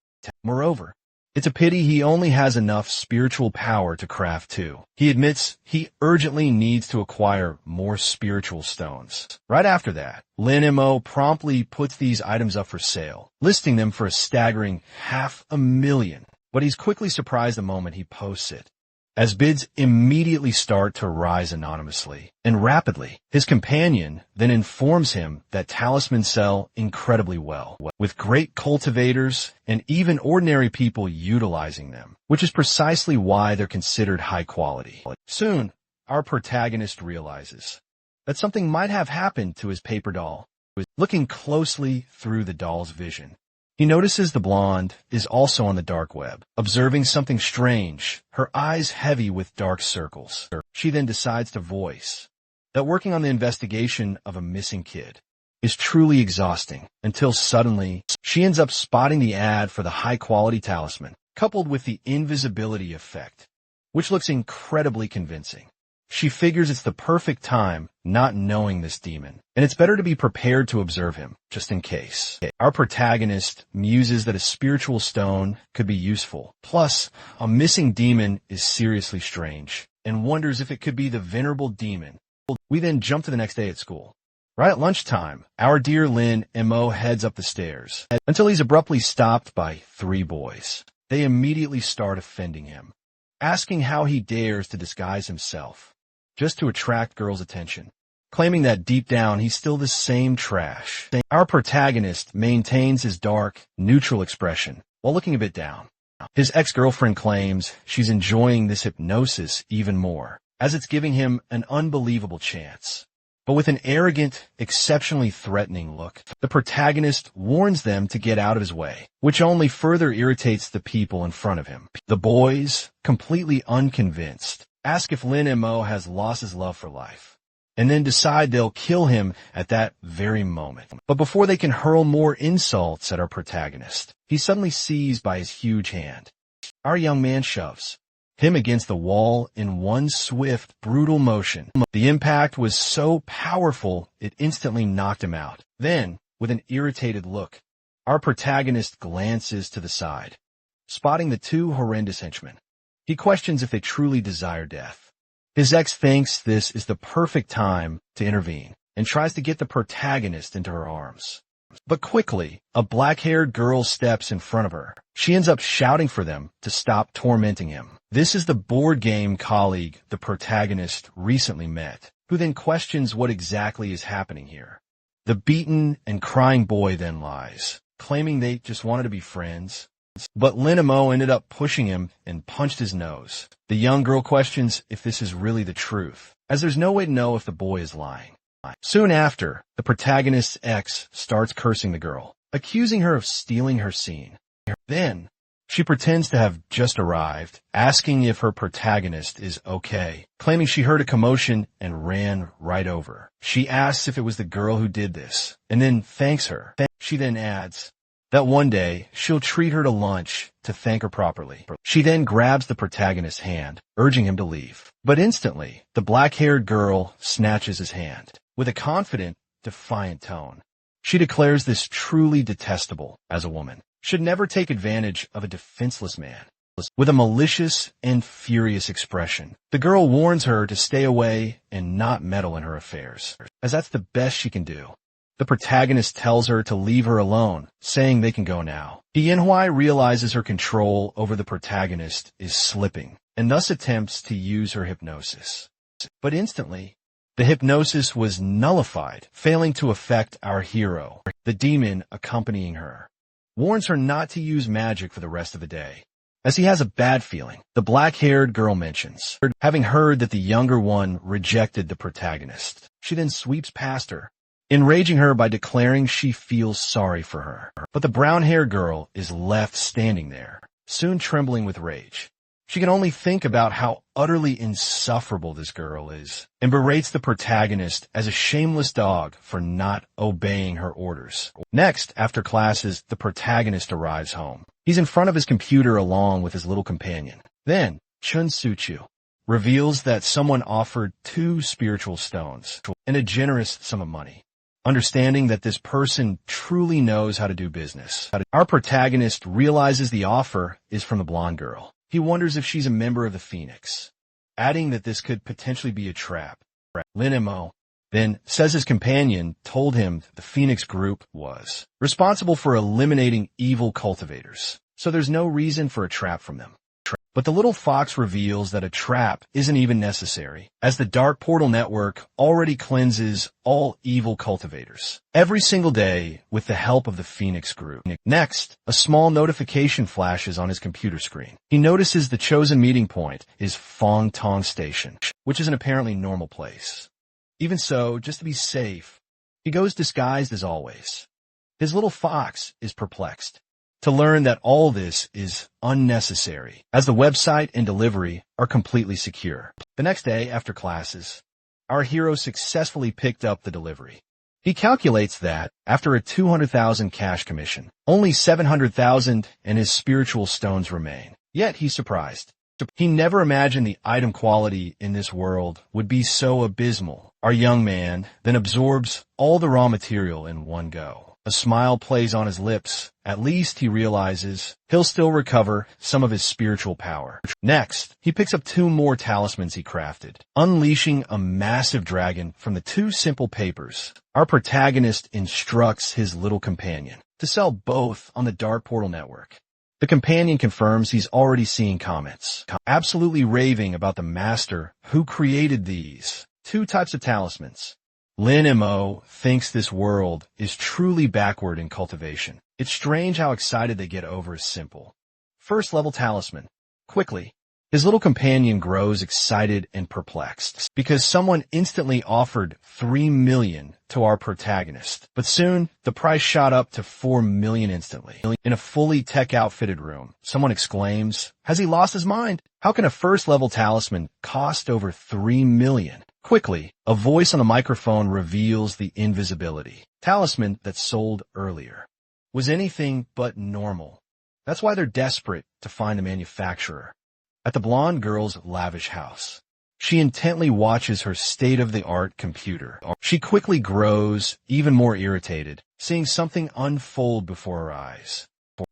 Moreover, it's a pity he only has enough spiritual power to craft two. He admits he urgently needs to acquire more spiritual stones. Right after that, Lin Mo promptly puts these items up for sale, listing them for a staggering $500,000. But he's quickly surprised the moment he posts it, as bids immediately start to rise anonymously and rapidly. His companion then informs him that talismans sell incredibly well, with great cultivators and even ordinary people utilizing them, which is precisely why they're considered high quality. Soon, our protagonist realizes that something might have happened to his paper doll. Looking closely through the doll's vision, he notices the blonde is also on the dark web, observing something strange, her eyes heavy with dark circles. She then decides to voice that working on the investigation of a missing kid is truly exhausting, until suddenly she ends up spotting the ad for the high-quality talisman, coupled with the invisibility effect, which looks incredibly convincing. She figures it's the perfect time, not knowing this demon, and it's better to be prepared to observe him, just in case. Our protagonist muses that a spiritual stone could be useful. Plus, a missing demon is seriously strange, and wonders if it could be the venerable demon. We then jump to the next day at school. Right at lunchtime, our dear Lin Mo heads up the stairs, until he's abruptly stopped by three boys. They immediately start offending him, asking how he dares to disguise himself just to attract girls' attention, claiming that deep down he's still the same trash. Our protagonist maintains his dark, neutral expression while looking a bit down. His ex-girlfriend claims she's enjoying this hypnosis even more, as it's giving him an unbelievable chance. But with an arrogant, exceptionally threatening look, the protagonist warns them to get out of his way, which only further irritates the people in front of him. The boys, completely unconvinced, ask if Lin Mo has lost his love for life, and then decide they'll kill him at that very moment. But before they can hurl more insults at our protagonist, he's suddenly seized by his huge hand. Our young man shoves him against the wall in one swift, brutal motion. The impact was so powerful, it instantly knocked him out. Then, with an irritated look, our protagonist glances to the side, spotting the two horrendous henchmen. He questions if they truly desire death. His ex thinks this is the perfect time to intervene and tries to get the protagonist into her arms. But quickly, a black-haired girl steps in front of her. She ends up shouting for them to stop tormenting him. This is the board game colleague the protagonist recently met, who then questions what exactly is happening here. The beaten and crying boy then lies, claiming they just wanted to be friends. But Lin Mo ended up pushing him and punched his nose. The young girl questions if this is really the truth, as there's no way to know if the boy is lying. Soon after, the protagonist's ex starts cursing the girl, accusing her of stealing her scene. Then, she pretends to have just arrived, asking if her protagonist is okay, claiming she heard a commotion and ran right over. She asks if it was the girl who did this, and then thanks her. She then adds that one day she'll treat her to lunch to thank her properly. She then grabs the protagonist's hand, urging him to leave. But instantly, the black-haired girl snatches his hand. With a confident, defiant tone, she declares this truly detestable as a woman should never take advantage of a defenseless man. With a malicious and furious expression, the girl warns her to stay away and not meddle in her affairs, as that's the best she can do. The protagonist tells her to leave her alone, saying they can go now. Manhwa realizes her control over the protagonist is slipping, and thus attempts to use her hypnosis. But instantly, the hypnosis was nullified, failing to affect our hero. The demon accompanying her warns her not to use magic for the rest of the day, as he has a bad feeling. The black-haired girl mentions having heard that the younger one rejected the protagonist. She then sweeps past her, enraging her by declaring she feels sorry for her. But the brown-haired girl is left standing there, soon trembling with rage. She can only think about how utterly insufferable this girl is, and berates the protagonist as a shameless dog for not obeying her orders. Next, after classes, the protagonist arrives home. He's in front of his computer along with his little companion. Then, Chun Suchu reveals that someone offered 2 spiritual stones and a generous sum of money. Understanding that this person truly knows how to do business, our protagonist realizes the offer is from the blonde girl. He wonders if she's a member of the Phoenix, adding that this could potentially be a trap. Linimo then says his companion told him the Phoenix group was responsible for eliminating evil cultivators, so there's no reason for a trap from them. But the little fox reveals that a trap isn't even necessary, as the Dark Portal Network already cleanses all evil cultivators every single day with the help of the Phoenix Group. Next, a small notification flashes on his computer screen. He notices the chosen meeting point is Fong Tong Station, which is an apparently normal place. Even so, just to be safe, he goes disguised as always. His little fox is perplexed to learn that all this is unnecessary, as the website and delivery are completely secure. The next day, after classes, our hero successfully picked up the delivery. He calculates that, after a 200,000 cash commission, only 700,000 and his spiritual stones remain. Yet he's surprised. He never imagined the item quality in this world would be so abysmal. Our young man then absorbs all the raw material in one go. A smile plays on his lips. At least he realizes he'll still recover some of his spiritual power. Next, he picks up 2 more talismans he crafted, unleashing a massive dragon from the 2 simple papers. Our protagonist instructs his little companion to sell both on the Dark Portal Network. The companion confirms he's already seeing comments, absolutely raving about the master who created these 2 types of talismans. Lin Mo thinks this world is truly backward in cultivation. It's strange how excited they get over a simple first level talisman. Quickly, his little companion grows excited and perplexed because someone instantly offered 3 million to our protagonist. But soon, the price shot up to 4 million instantly. In a fully tech-outfitted room, someone exclaims, "Has he lost his mind? How can a first-level talisman cost over 3 million? Quickly, a voice on the microphone reveals the invisibility talisman that sold earlier was anything but normal. That's why they're desperate to find the manufacturer. At the blonde girl's lavish house, she intently watches her state-of-the-art computer. She quickly grows even more irritated, seeing something unfold before her eyes.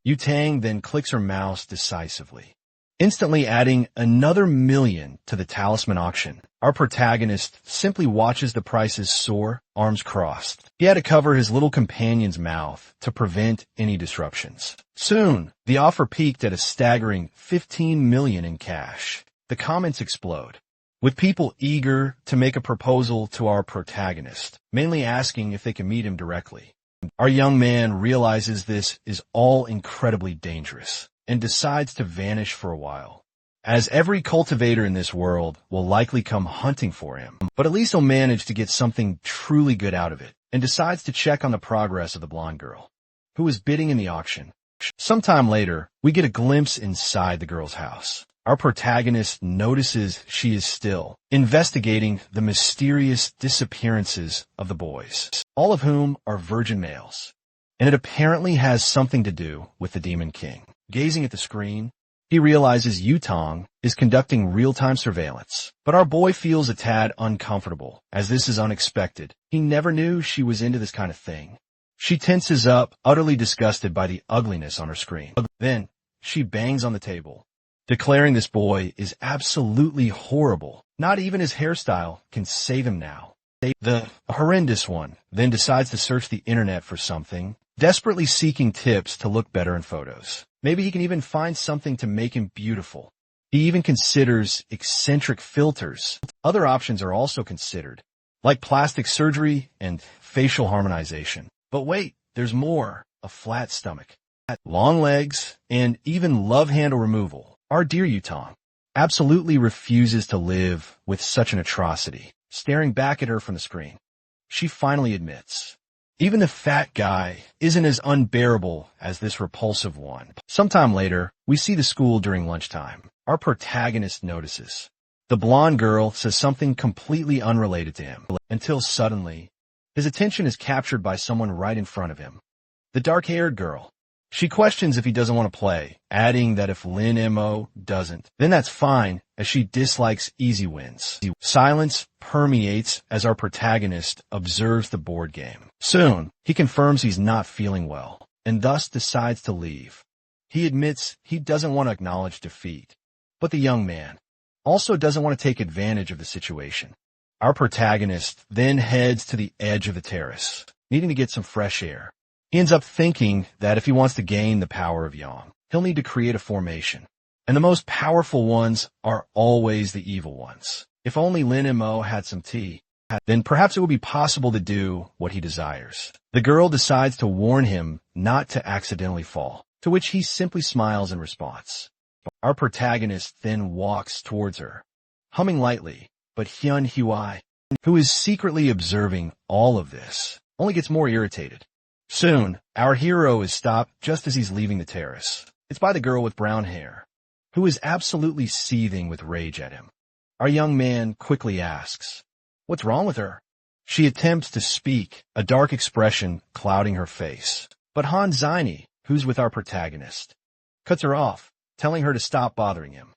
Yutang then clicks her mouse decisively, instantly adding another million to the talisman auction. Our protagonist simply watches the prices soar, arms crossed. He had to cover his little companion's mouth to prevent any disruptions. Soon, the offer peaked at a staggering 15 million in cash. The comments explode, with people eager to make a proposal to our protagonist, mainly asking if they can meet him directly. Our young man realizes this is all incredibly dangerous and decides to vanish for a while, as every cultivator in this world will likely come hunting for him. But at least he'll manage to get something truly good out of it, and decides to check on the progress of the blonde girl, who is bidding in the auction. Sometime later, we get a glimpse inside the girl's house. Our protagonist notices she is still investigating the mysterious disappearances of the boys, all of whom are virgin males, and it apparently has something to do with the Demon King. Gazing at the screen, he realizes Yutong is conducting real-time surveillance, but our boy feels a tad uncomfortable, as this is unexpected. He never knew she was into this kind of thing. She tenses up, utterly disgusted by the ugliness on her screen. Then, she bangs on the table, declaring this boy is absolutely horrible. Not even his hairstyle can save him now. The horrendous one then decides to search the internet for something, desperately seeking tips to look better in photos. Maybe he can even find something to make him beautiful. He even considers eccentric filters. Other options are also considered, like plastic surgery and facial harmonization. But wait, there's more. A flat stomach, long legs, and even love handle removal. Our dear Yutong absolutely refuses to live with such an atrocity. Staring back at her from the screen, she finally admits, even the fat guy isn't as unbearable as this repulsive one. Sometime later, we see the school during lunchtime. Our protagonist notices. The blonde girl says something completely unrelated to him, until suddenly, his attention is captured by someone right in front of him. The dark-haired girl. She questions if he doesn't want to play, adding that if Lin Mo doesn't, then that's fine, as she dislikes easy wins. Silence permeates as our protagonist observes the board game. Soon, he confirms he's not feeling well, and thus decides to leave. He admits he doesn't want to acknowledge defeat, but the young man also doesn't want to take advantage of the situation. Our protagonist then heads to the edge of the terrace, needing to get some fresh air. He ends up thinking that if he wants to gain the power of Yang, he'll need to create a formation. And the most powerful ones are always the evil ones. If only Lin Mo had some tea, then perhaps it would be possible to do what he desires. The girl decides to warn him not to accidentally fall, to which he simply smiles in response. Our protagonist then walks towards her, humming lightly, but Hyun Hwai, who is secretly observing all of this, only gets more irritated. Soon, our hero is stopped just as he's leaving the terrace. It's by the girl with brown hair, who is absolutely seething with rage at him. Our young man quickly asks, "What's wrong with her?" She attempts to speak, a dark expression clouding her face. But Han Zaini, who's with our protagonist, cuts her off, telling her to stop bothering him.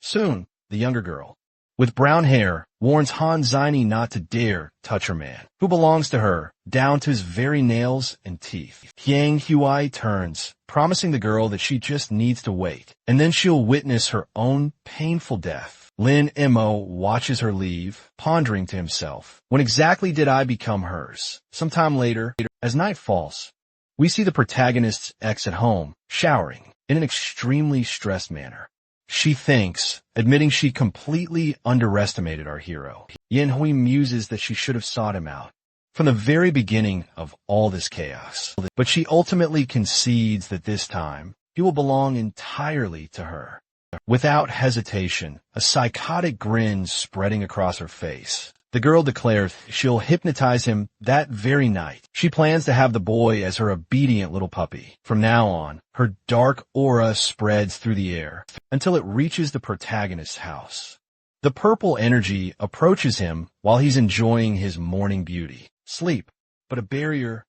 Soon, the younger girl, with brown hair, warns Han Zaini not to dare touch her man, who belongs to her, down to his very nails and teeth. Hyang Huai turns, promising the girl that she just needs to wait, and then she'll witness her own painful death. Lin Mo watches her leave, pondering to himself, when exactly did I become hers? Sometime later, as night falls, we see the protagonist's ex at home, showering, in an extremely stressed manner. She thinks, admitting she completely underestimated our hero. Yin Hui muses that she should have sought him out from the very beginning of all this chaos. But she ultimately concedes that this time, he will belong entirely to her. Without hesitation, a psychotic grin spreading across her face, the girl declares she'll hypnotize him that very night. She plans to have the boy as her obedient little puppy. From now on, her dark aura spreads through the air until it reaches the protagonist's house. The purple energy approaches him while he's enjoying his morning beauty, sleep, but a barrier,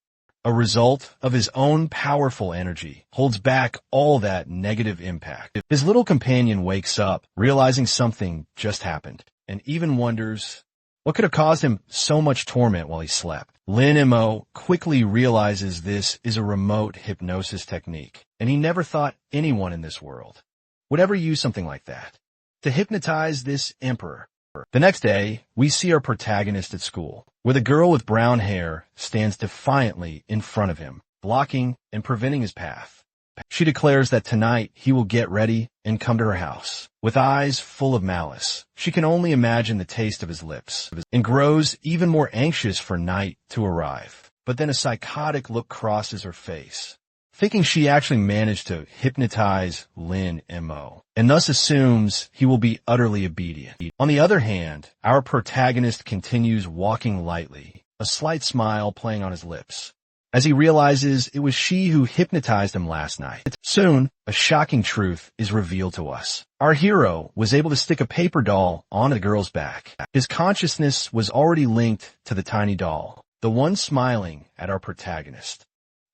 a result of his own powerful energy, holds back all that negative impact. His little companion wakes up, realizing something just happened, and even wonders what could have caused him so much torment while he slept. Lin Mo quickly realizes this is a remote hypnosis technique, and he never thought anyone in this world would ever use something like that to hypnotize this emperor. The next day, we see our protagonist at school, where the girl with brown hair stands defiantly in front of him, blocking and preventing his path. She declares that tonight he will get ready and come to her house. With eyes full of malice, she can only imagine the taste of his lips, and grows even more anxious for night to arrive. But then a psychotic look crosses her face, thinking she actually managed to hypnotize Lin Mo, and thus assumes he will be utterly obedient. On the other hand, our protagonist continues walking lightly, a slight smile playing on his lips, as he realizes it was she who hypnotized him last night. Soon, a shocking truth is revealed to us. Our hero was able to stick a paper doll on the girl's back. His consciousness was already linked to the tiny doll, the one smiling at our protagonist.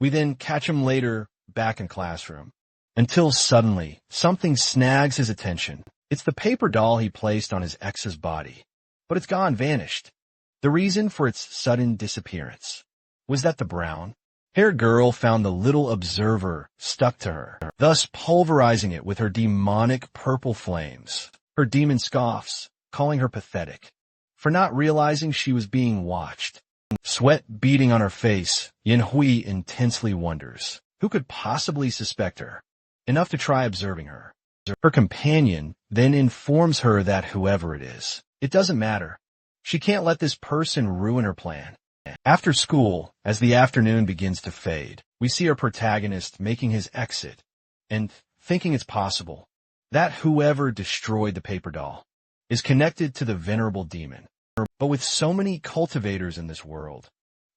We then catch him later back in classroom, until suddenly something snags his attention. It's the paper doll he placed on his ex's body, but it's gone, vanished. The reason for its sudden disappearance was that the brown-haired girl found the little observer stuck to her, thus pulverizing it with her demonic purple flames. Her demon scoffs, calling her pathetic for not realizing she was being watched. Sweat beading on her face, Yanhui intensely wonders, who could possibly suspect her? Enough to try observing her. Her companion then informs her that whoever it is, it doesn't matter. She can't let this person ruin her plan. After school, as the afternoon begins to fade, we see our protagonist making his exit and thinking it's possible that whoever destroyed the paper doll is connected to the venerable demon. But with so many cultivators in this world,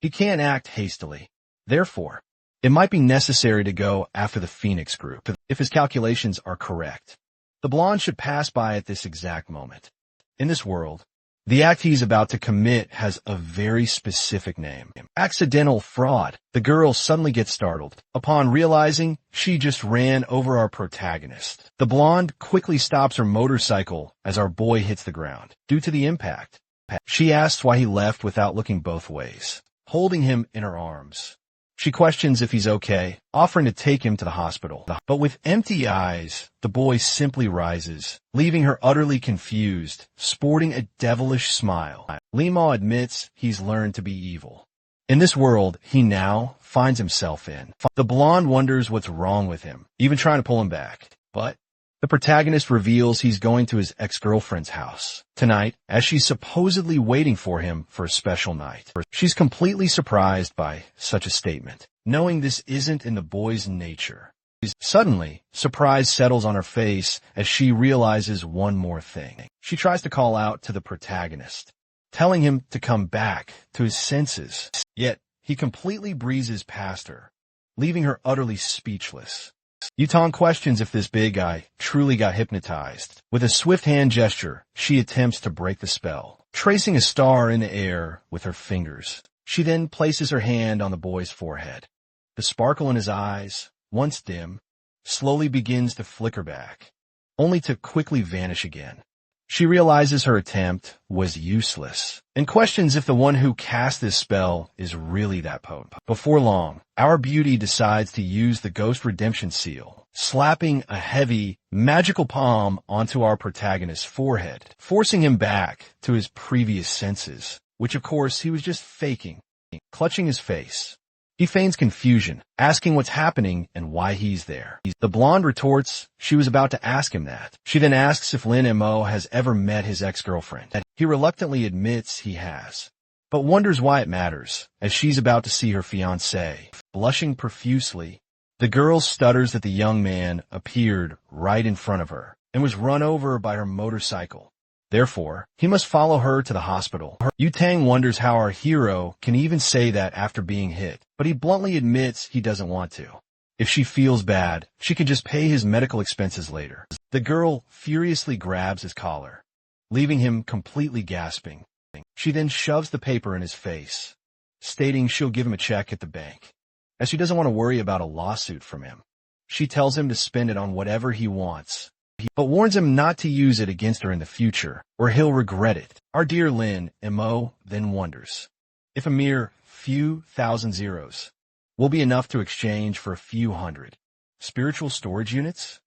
he can't act hastily. Therefore, it might be necessary to go after the Phoenix group if his calculations are correct. The blonde should pass by at this exact moment. In this world, the act he's about to commit has a very specific name. Accidental fraud. The girl suddenly gets startled upon realizing she just ran over our protagonist. The blonde quickly stops her motorcycle as our boy hits the ground due to the impact. She asks why he left without looking both ways, holding him in her arms. She questions if he's okay, offering to take him to the hospital. But with empty eyes, the boy simply rises, leaving her utterly confused, sporting a devilish smile. Lima admits he's learned to be evil. In this world he now finds himself in. The blonde wonders what's wrong with him, even trying to pull him back. But the protagonist reveals he's going to his ex-girlfriend's house tonight, as she's supposedly waiting for him for a special night. She's completely surprised by such a statement, knowing this isn't in the boy's nature. Suddenly, surprise settles on her face as she realizes one more thing. She tries to call out to the protagonist, telling him to come back to his senses. Yet, he completely breezes past her, leaving her utterly speechless. Yutong questions if this big guy truly got hypnotized. With a swift hand gesture, she attempts to break the spell, tracing a star in the air with her fingers. She then places her hand on the boy's forehead. The sparkle in his eyes, once dim, slowly begins to flicker back, only to quickly vanish again. She realizes her attempt was useless and questions if the one who cast this spell is really that potent. Before long, our beauty decides to use the Ghost Redemption seal, slapping a heavy, magical palm onto our protagonist's forehead, forcing him back to his previous senses, which of course he was just faking. Clutching his face, he feigns confusion, asking what's happening and why he's there. The blonde retorts she was about to ask him that. She then asks if Lin Mo has ever met his ex-girlfriend. He reluctantly admits he has, but wonders why it matters, as she's about to see her fiancé. Blushing profusely, the girl stutters that the young man appeared right in front of her and was run over by her motorcycle. Therefore, he must follow her to the hospital. Yutang wonders how our hero can even say that after being hit, but he bluntly admits he doesn't want to. If she feels bad, she can just pay his medical expenses later. The girl furiously grabs his collar, leaving him completely gasping. She then shoves the paper in his face, stating she'll give him a check at the bank, as she doesn't want to worry about a lawsuit from him. She tells him to spend it on whatever he wants, but warns him not to use it against her in the future, or he'll regret it. Our dear Lin Mo then wonders if a mere few thousand zeros will be enough to exchange for a few hundred spiritual storage units.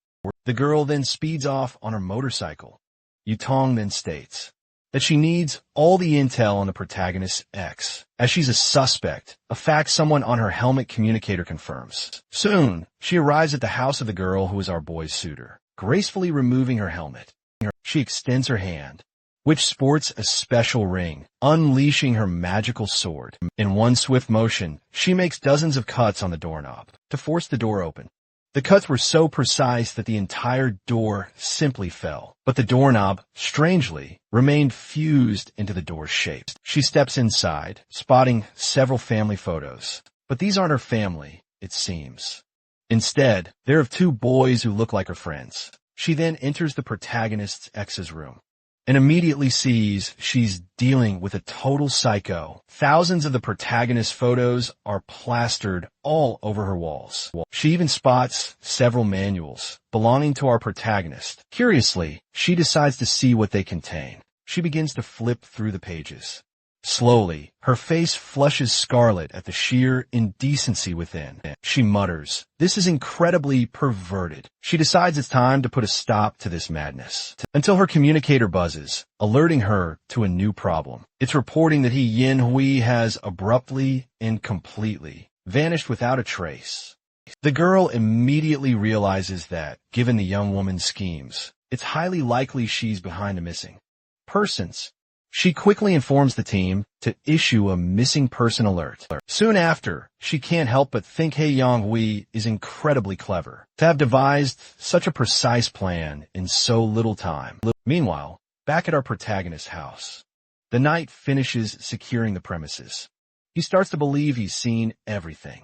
The girl then speeds off on her motorcycle. Yutong then states that she needs all the intel on the protagonist's ex, as she's a suspect, a fact someone on her helmet communicator confirms. Soon, she arrives at the house of the girl who is our boy's suitor. Gracefully removing her helmet, she extends her hand, which sports a special ring, unleashing her magical sword. In one swift motion, she makes dozens of cuts on the doorknob to force the door open. The cuts were so precise that the entire door simply fell, but the doorknob, strangely, remained fused into the door's shape. She steps inside, spotting several family photos, but these aren't her family, it seems. Instead, they're of two boys who look like her friends. She then enters the protagonist's ex's room and immediately sees she's dealing with a total psycho. Thousands of the protagonist's photos are plastered all over her walls. She even spots several manuals belonging to our protagonist. Curiously, she decides to see what they contain. She begins to flip through the pages, Slowly, her face flushes scarlet at the sheer indecency within. She mutters, "This is incredibly perverted." She decides it's time to put a stop to this madness. Until her communicator buzzes, alerting her to a new problem. It's reporting that Yin Hui has abruptly and completely vanished without a trace. The girl immediately realizes that, given the young woman's schemes, it's highly likely she's behind the missing persons. She quickly informs the team to issue a missing person alert. Soon after, she can't help but think Yang Hui is incredibly clever to have devised such a precise plan in so little time. Meanwhile, back at our protagonist's house, the knight finishes securing the premises. He starts to believe he's seen everything.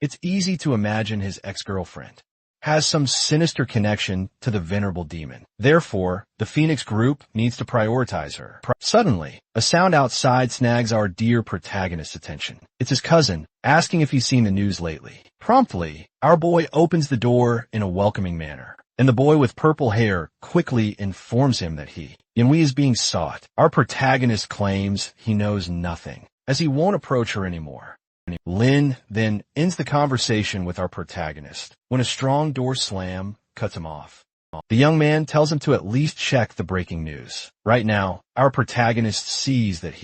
It's easy to imagine his ex-girlfriend has some sinister connection to the venerable demon. Therefore, the Phoenix group needs to prioritize her. Suddenly, a sound outside snags our dear protagonist's attention. It's his cousin, asking if he's seen the news lately. Promptly, our boy opens the door in a welcoming manner, and the boy with purple hair quickly informs him that Yanhui is being sought. Our protagonist claims he knows nothing, as he won't approach her anymore. Lin then ends the conversation with our protagonist when a strong door slam cuts him off. The young man tells him to at least check the breaking news. Right now, our protagonist sees that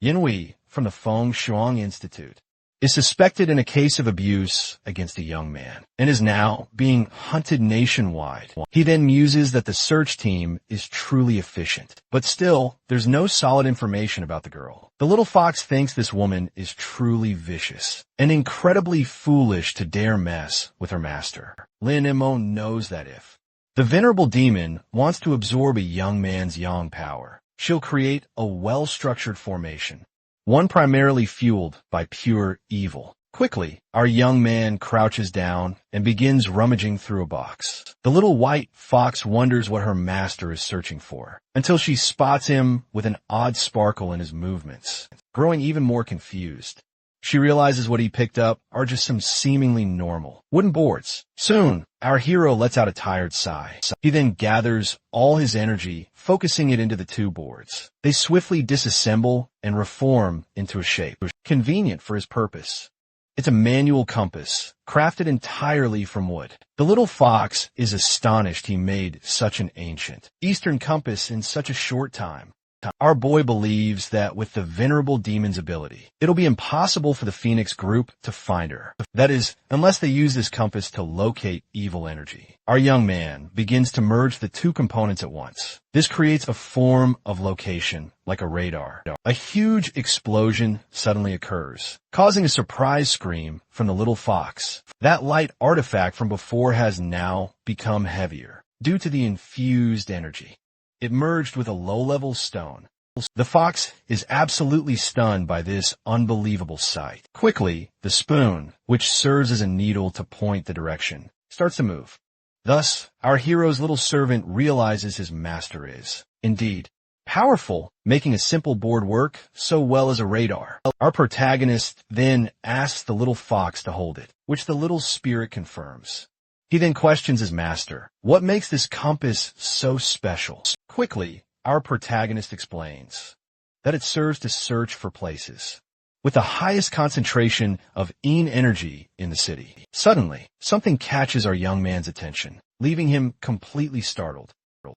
Yanhui from the Feng Shuang Institute is suspected in a case of abuse against a young man and is now being hunted nationwide. He then muses that the search team is truly efficient, but still, there's no solid information about the girl. The little fox thinks this woman is truly vicious and incredibly foolish to dare mess with her master. Lin Mo knows that if the venerable demon wants to absorb a young man's yang power, she'll create a well-structured formation, one primarily fueled by pure evil. Quickly, our young man crouches down and begins rummaging through a box. The little white fox wonders what her master is searching for, until she spots him with an odd sparkle in his movements. Growing even more confused, she realizes what he picked up are just some seemingly normal wooden boards. Soon, our hero lets out a tired sigh. He then gathers all his energy, focusing it into the two boards. They swiftly disassemble and reform into a shape convenient for his purpose. It's a manual compass, crafted entirely from wood. The little fox is astonished he made such an ancient Eastern compass in such a short time. Our boy believes that with the venerable demon's ability, it'll be impossible for the Phoenix group to find her. That is, unless they use this compass to locate evil energy. Our young man begins to merge the two components at once. This creates a form of location, like a radar. A huge explosion suddenly occurs, causing a surprise scream from the little fox. That light artifact from before has now become heavier due to the infused energy. It merged with a low-level stone. The fox is absolutely stunned by this unbelievable sight. Quickly, the spoon, which serves as a needle to point the direction, starts to move. Thus, our hero's little servant realizes his master is, indeed, powerful, making a simple board work so well as a radar. Our protagonist then asks the little fox to hold it, which the little spirit confirms. He then questions his master. What makes this compass so special? Quickly, our protagonist explains that it serves to search for places with the highest concentration of Yin energy in the city. Suddenly, something catches our young man's attention, leaving him completely startled.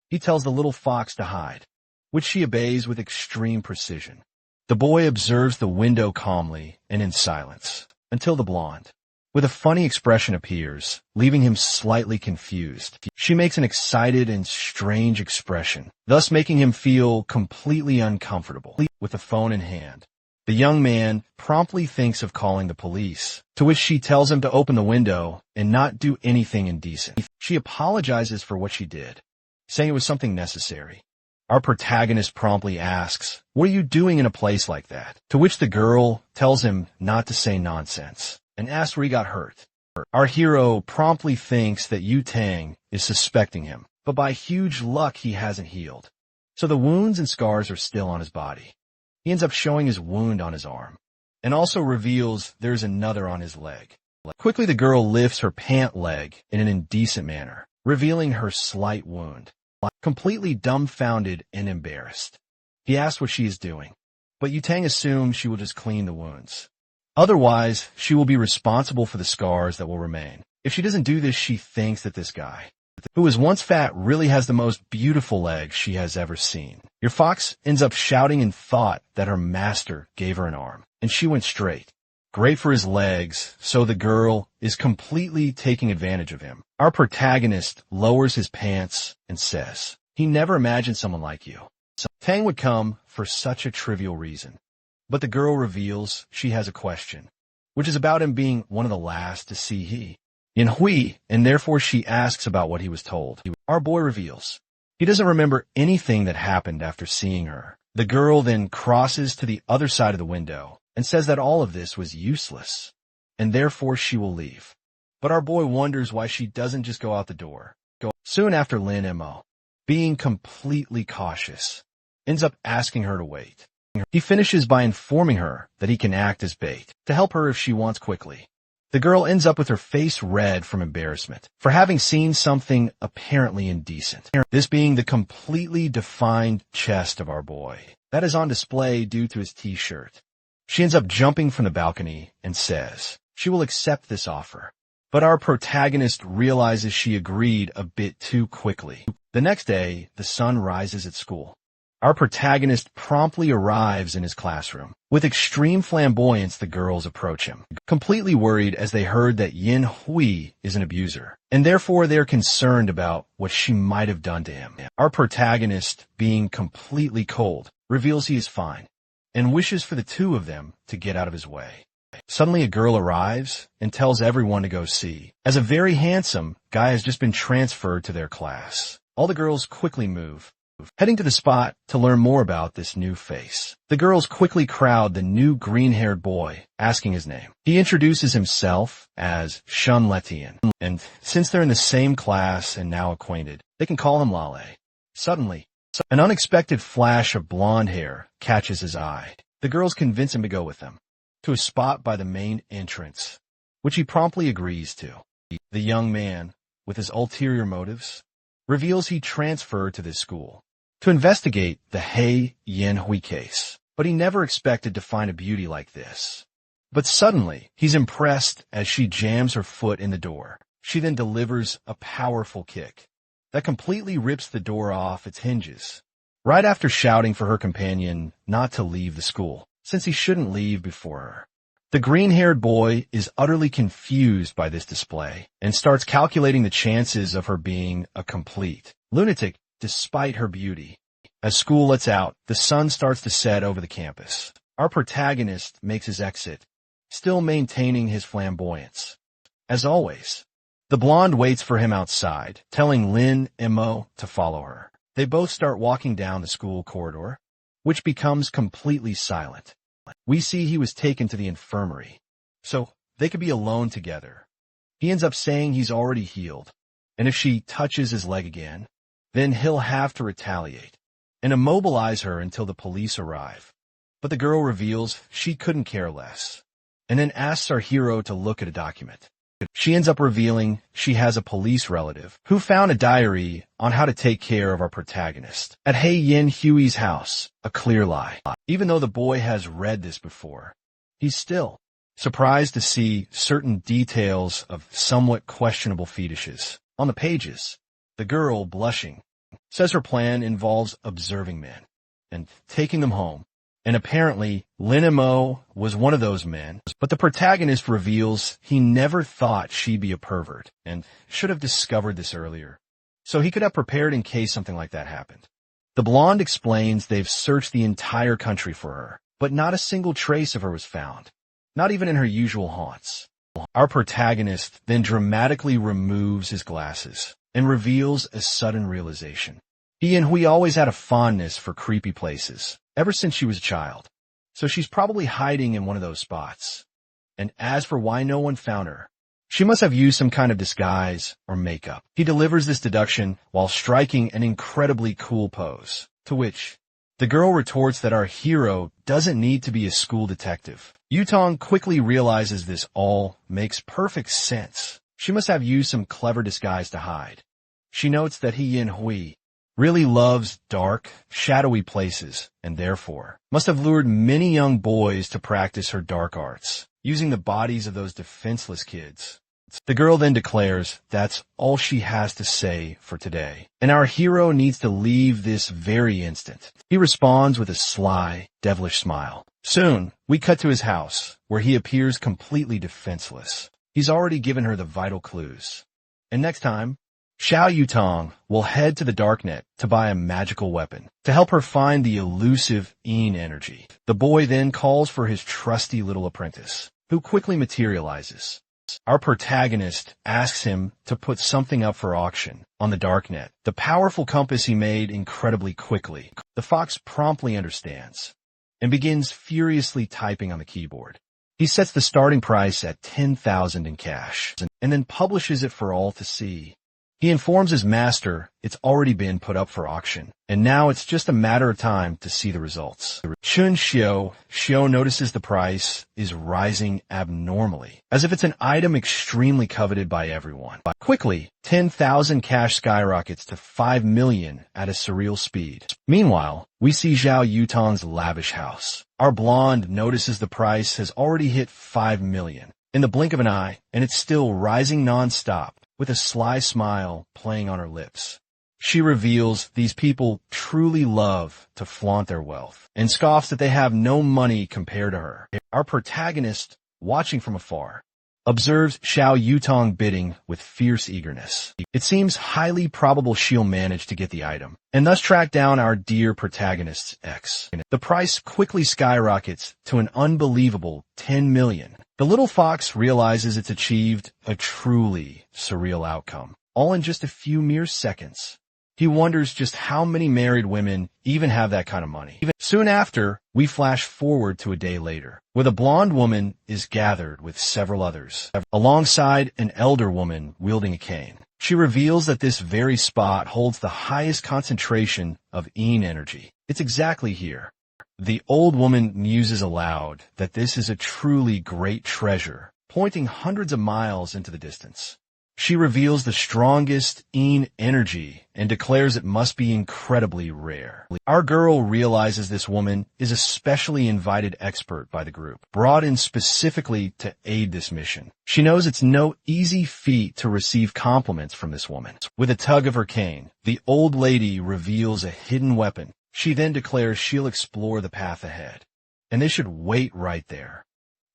He tells the little fox to hide, which she obeys with extreme precision. The boy observes the window calmly and in silence until the blonde, with a funny expression, appears, leaving him slightly confused. She makes an excited and strange expression, thus making him feel completely uncomfortable. With the phone in hand, the young man promptly thinks of calling the police, to which she tells him to open the window and not do anything indecent. She apologizes for what she did, saying it was something necessary. Our protagonist promptly asks, "What are you doing in a place like that?" To which the girl tells him not to say nonsense, and asks where he got hurt. Our hero promptly thinks that Yu Tang is suspecting him, but by huge luck he hasn't healed. So the wounds and scars are still on his body. He ends up showing his wound on his arm, and also reveals there's another on his leg. Quickly the girl lifts her pant leg in an indecent manner, revealing her slight wound. Completely dumbfounded and embarrassed, he asks what she is doing. but Yutang assumes she will just clean the wounds. Otherwise, she will be responsible for the scars that will remain. If she doesn't do this, she thinks that this guy, who was once fat, really has the most beautiful legs she has ever seen. Your fox ends up shouting in thought that her master gave her an arm, and she went straight. Great for his legs, so the girl is completely taking advantage of him. Our protagonist lowers his pants and says, he never imagined someone like you. So Tang would come for such a trivial reason. But the girl reveals she has a question, which is about him being one of the last to see he. In Hui, and therefore she asks about what he was told. Our boy reveals he doesn't remember anything that happened after seeing her. The girl then crosses to the other side of the window and says that all of this was useless, and therefore she will leave. But our boy wonders why she doesn't just go out the door. Soon after, Lin Mo, being completely cautious, ends up asking her to wait. He finishes by informing her that he can act as bait to help her if she wants quickly. The girl ends up with her face red from embarrassment for having seen something apparently indecent. This being the completely defined chest of our boy that is on display due to his t-shirt. She ends up jumping from the balcony and says she will accept this offer. But our protagonist realizes she agreed a bit too quickly. The next day, the sun rises at school. Our protagonist promptly arrives in his classroom. With extreme flamboyance, the girls approach him, completely worried as they heard that Yin Hui is an abuser, and therefore they're concerned about what she might have done to him. Our protagonist, being completely cold, reveals he is fine, and wishes for the two of them to get out of his way. Suddenly a girl arrives and tells everyone to go see, as a very handsome guy has just been transferred to their class. All the girls quickly move, heading to the spot to learn more about this new face. The girls quickly crowd the new green-haired boy, asking his name. He introduces himself as Shun Letian, and since they're in the same class and now acquainted, they can call him Lale. Suddenly, an unexpected flash of blonde hair catches his eye. The girls convince him to go with them to a spot by the main entrance, which he promptly agrees to. The young man, with his ulterior motives, reveals he transferred to this school to investigate the He Yin Hui case, but he never expected to find a beauty like this. But suddenly, he's impressed as she jams her foot in the door. She then delivers a powerful kick that completely rips the door off its hinges, right after shouting for her companion not to leave the school, since he shouldn't leave before her. The green-haired boy is utterly confused by this display and starts calculating the chances of her being a complete lunatic despite her beauty. As school lets out, the sun starts to set over the campus. Our protagonist makes his exit, still maintaining his flamboyance. As always, the blonde waits for him outside, telling Lin Mo to follow her. They both start walking down the school corridor, which becomes completely silent. We see he was taken to the infirmary, so they could be alone together. He ends up saying he's already healed, and if she touches his leg again, then he'll have to retaliate and immobilize her until the police arrive. But the girl reveals she couldn't care less, and then asks our hero to look at a document. She ends up revealing she has a police relative who found a diary on how to take care of our protagonist at He Yin Hui's house, a clear lie. Even though the boy has read this before, he's still surprised to see certain details of somewhat questionable fetishes on the pages. The girl, blushing, says her plan involves observing men and taking them home. And apparently, Lin Mo was one of those men, but the protagonist reveals he never thought she'd be a pervert and should have discovered this earlier, so he could have prepared in case something like that happened. The blonde explains they've searched the entire country for her, but not a single trace of her was found, not even in her usual haunts. Our protagonist then dramatically removes his glasses and reveals a sudden realization. He and Hui always had a fondness for creepy places, ever since she was a child, so she's probably hiding in one of those spots. And as for why no one found her, she must have used some kind of disguise or makeup. He delivers this deduction while striking an incredibly cool pose, to which the girl retorts that our hero doesn't need to be a school detective. Yutong quickly realizes this all makes perfect sense. She must have used some clever disguise to hide. She notes that He Yin Hui really loves dark, shadowy places, and therefore must have lured many young boys to practice her dark arts, using the bodies of those defenseless kids. The girl then declares that's all she has to say for today, and our hero needs to leave this very instant. He responds with a sly, devilish smile. Soon, we cut to his house, where he appears completely defenseless. He's already given her the vital clues. And next time, Xiao Yutong will head to the darknet to buy a magical weapon to help her find the elusive Yin energy. The boy then calls for his trusty little apprentice, who quickly materializes. Our protagonist asks him to put something up for auction on the darknet, the powerful compass he made incredibly quickly. The fox promptly understands and begins furiously typing on the keyboard. He sets the starting price at 10,000 in cash and then publishes it for all to see. He informs his master it's already been put up for auction, and now it's just a matter of time to see the results. Chun Xiao notices the price is rising abnormally, as if it's an item extremely coveted by everyone. Quickly, 10,000 cash skyrockets to 5 million at a surreal speed. Meanwhile, we see Xiao Yutong's lavish house. Our blonde notices the price has already hit 5 million in the blink of an eye, and it's still rising non-stop, with a sly smile playing on her lips. She reveals these people truly love to flaunt their wealth and scoffs that they have no money compared to her. Our protagonist, watching from afar, observes Xiao Yutong bidding with fierce eagerness. It seems highly probable she'll manage to get the item, and thus track down our dear protagonist's ex. The price quickly skyrockets to an unbelievable 10 million. The little fox realizes it's achieved a truly surreal outcome, all in just a few mere seconds. He wonders just how many married women even have that kind of money. Soon after, we flash forward to a day later, where the blonde woman is gathered with several others, alongside an elder woman wielding a cane. She reveals that this very spot holds the highest concentration of Yin energy. It's exactly here. The old woman muses aloud that this is a truly great treasure, pointing hundreds of miles into the distance. She reveals the strongest Yin energy and declares it must be incredibly rare. Our girl realizes this woman is a specially invited expert by the group, brought in specifically to aid this mission. She knows it's no easy feat to receive compliments from this woman. With a tug of her cane, the old lady reveals a hidden weapon. She then declares she'll explore the path ahead, and they should wait right there.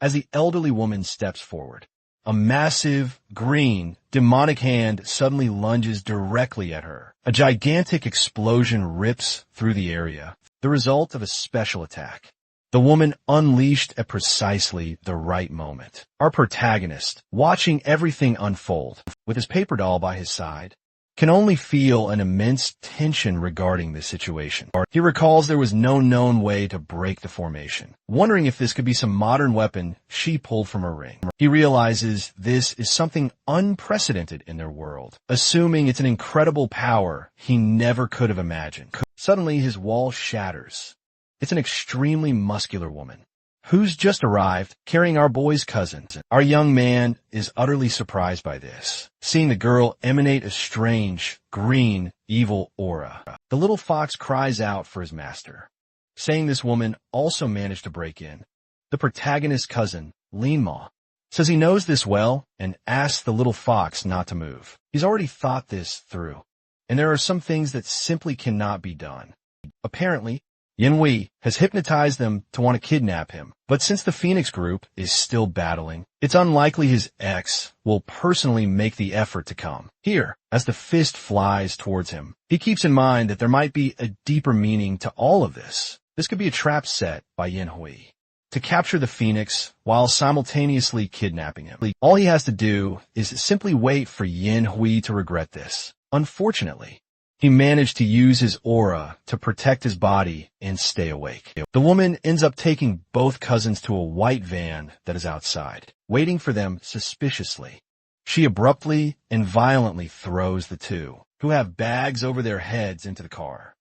As the elderly woman steps forward, a massive, green, demonic hand suddenly lunges directly at her. A gigantic explosion rips through the area, the result of a special attack. The woman unleashed at precisely the right moment. Our protagonist, watching everything unfold, with his paper doll by his side, can only feel an immense tension regarding this situation. He recalls there was no known way to break the formation, wondering if this could be some modern weapon she pulled from her ring. He realizes this is something unprecedented in their world, assuming it's an incredible power he never could have imagined. Suddenly, his wall shatters. It's an extremely muscular woman who's just arrived carrying our boy's cousin. Our young man is utterly surprised by this, seeing the girl emanate a strange, green, evil aura. The little fox cries out for his master, saying this woman also managed to break in. The protagonist's cousin, Linma, says he knows this well and asks the little fox not to move. He's already thought this through, and there are some things that simply cannot be done. Apparently, Yanhui has hypnotized them to want to kidnap him, but since the Phoenix group is still battling, it's unlikely his ex will personally make the effort to come. Here, as the fist flies towards him, he keeps in mind that there might be a deeper meaning to all of this. This could be a trap set by Yanhui to capture the Phoenix while simultaneously kidnapping him. All he has to do is simply wait for Yanhui to regret this. Unfortunately, he managed to use his aura to protect his body and stay awake. The woman ends up taking both cousins to a white van that is outside, waiting for them suspiciously. She abruptly and violently throws the two, who have bags over their heads, into the car.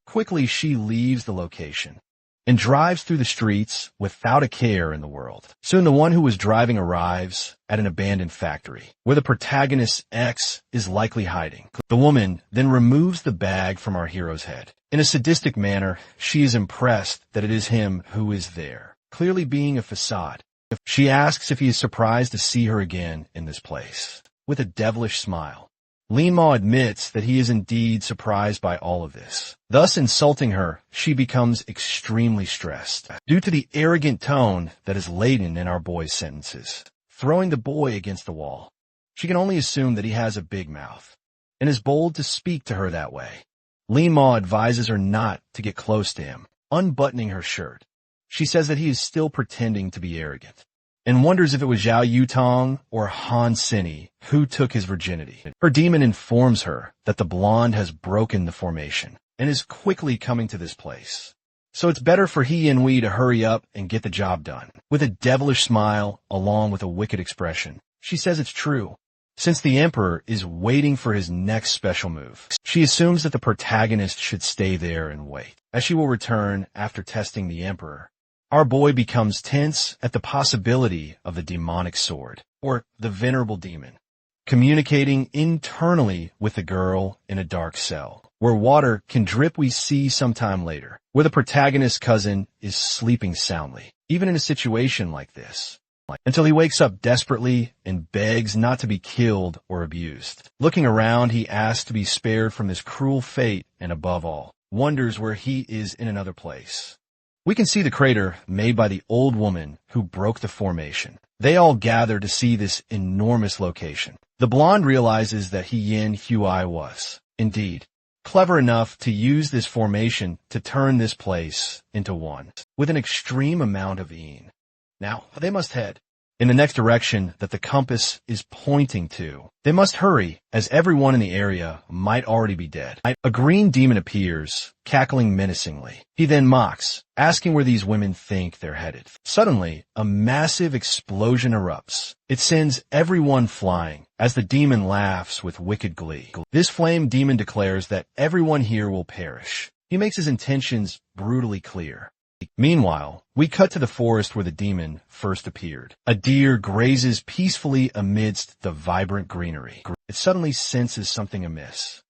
Quickly, she leaves the location, and drives through the streets without a care in the world. Soon the one who was driving arrives at an abandoned factory, where the protagonist's ex is likely hiding. The woman then removes the bag from our hero's head. In a sadistic manner, she is impressed that it is him who is there, clearly being a facade. She asks if he is surprised to see her again in this place. With a devilish smile, Lin-Ma admits that he is indeed surprised by all of this. Thus insulting her, she becomes extremely stressed due to the arrogant tone that is laden in our boy's sentences, throwing the boy against the wall. She can only assume that he has a big mouth and is bold to speak to her that way. Lin-Ma advises her not to get close to him, unbuttoning her shirt. She says that he is still pretending to be arrogant, and wonders if it was Zhao Yutong or Han Sini who took his virginity. Her demon informs her that the blonde has broken the formation and is quickly coming to this place. So it's better for he and we to hurry up and get the job done. With a devilish smile, along with a wicked expression, she says it's true, since the Emperor is waiting for his next special move. She assumes that the protagonist should stay there and wait, as she will return after testing the Emperor. Our boy becomes tense at the possibility of the demonic sword, or the venerable demon, communicating internally with the girl in a dark cell, where water can drip. We see sometime later, where the protagonist's cousin is sleeping soundly, even in a situation like this, until he wakes up desperately and begs not to be killed or abused. Looking around, he asks to be spared from this cruel fate and, above all, wonders where he is in another place. We can see the crater made by the old woman who broke the formation. They all gather to see this enormous location. The blonde realizes that he Yin Hui was, indeed, clever enough to use this formation to turn this place into one, with an extreme amount of Yin. Now, they must head in the next direction that the compass is pointing to. They must hurry, as everyone in the area might already be dead. A green demon appears, cackling menacingly. He then mocks, asking where these women think they're headed. Suddenly, a massive explosion erupts. It sends everyone flying, as the demon laughs with wicked glee. This flame demon declares that everyone here will perish. He makes his intentions brutally clear. Meanwhile, we cut to the forest where the demon first appeared. A deer grazes peacefully amidst the vibrant greenery. It suddenly senses something amiss.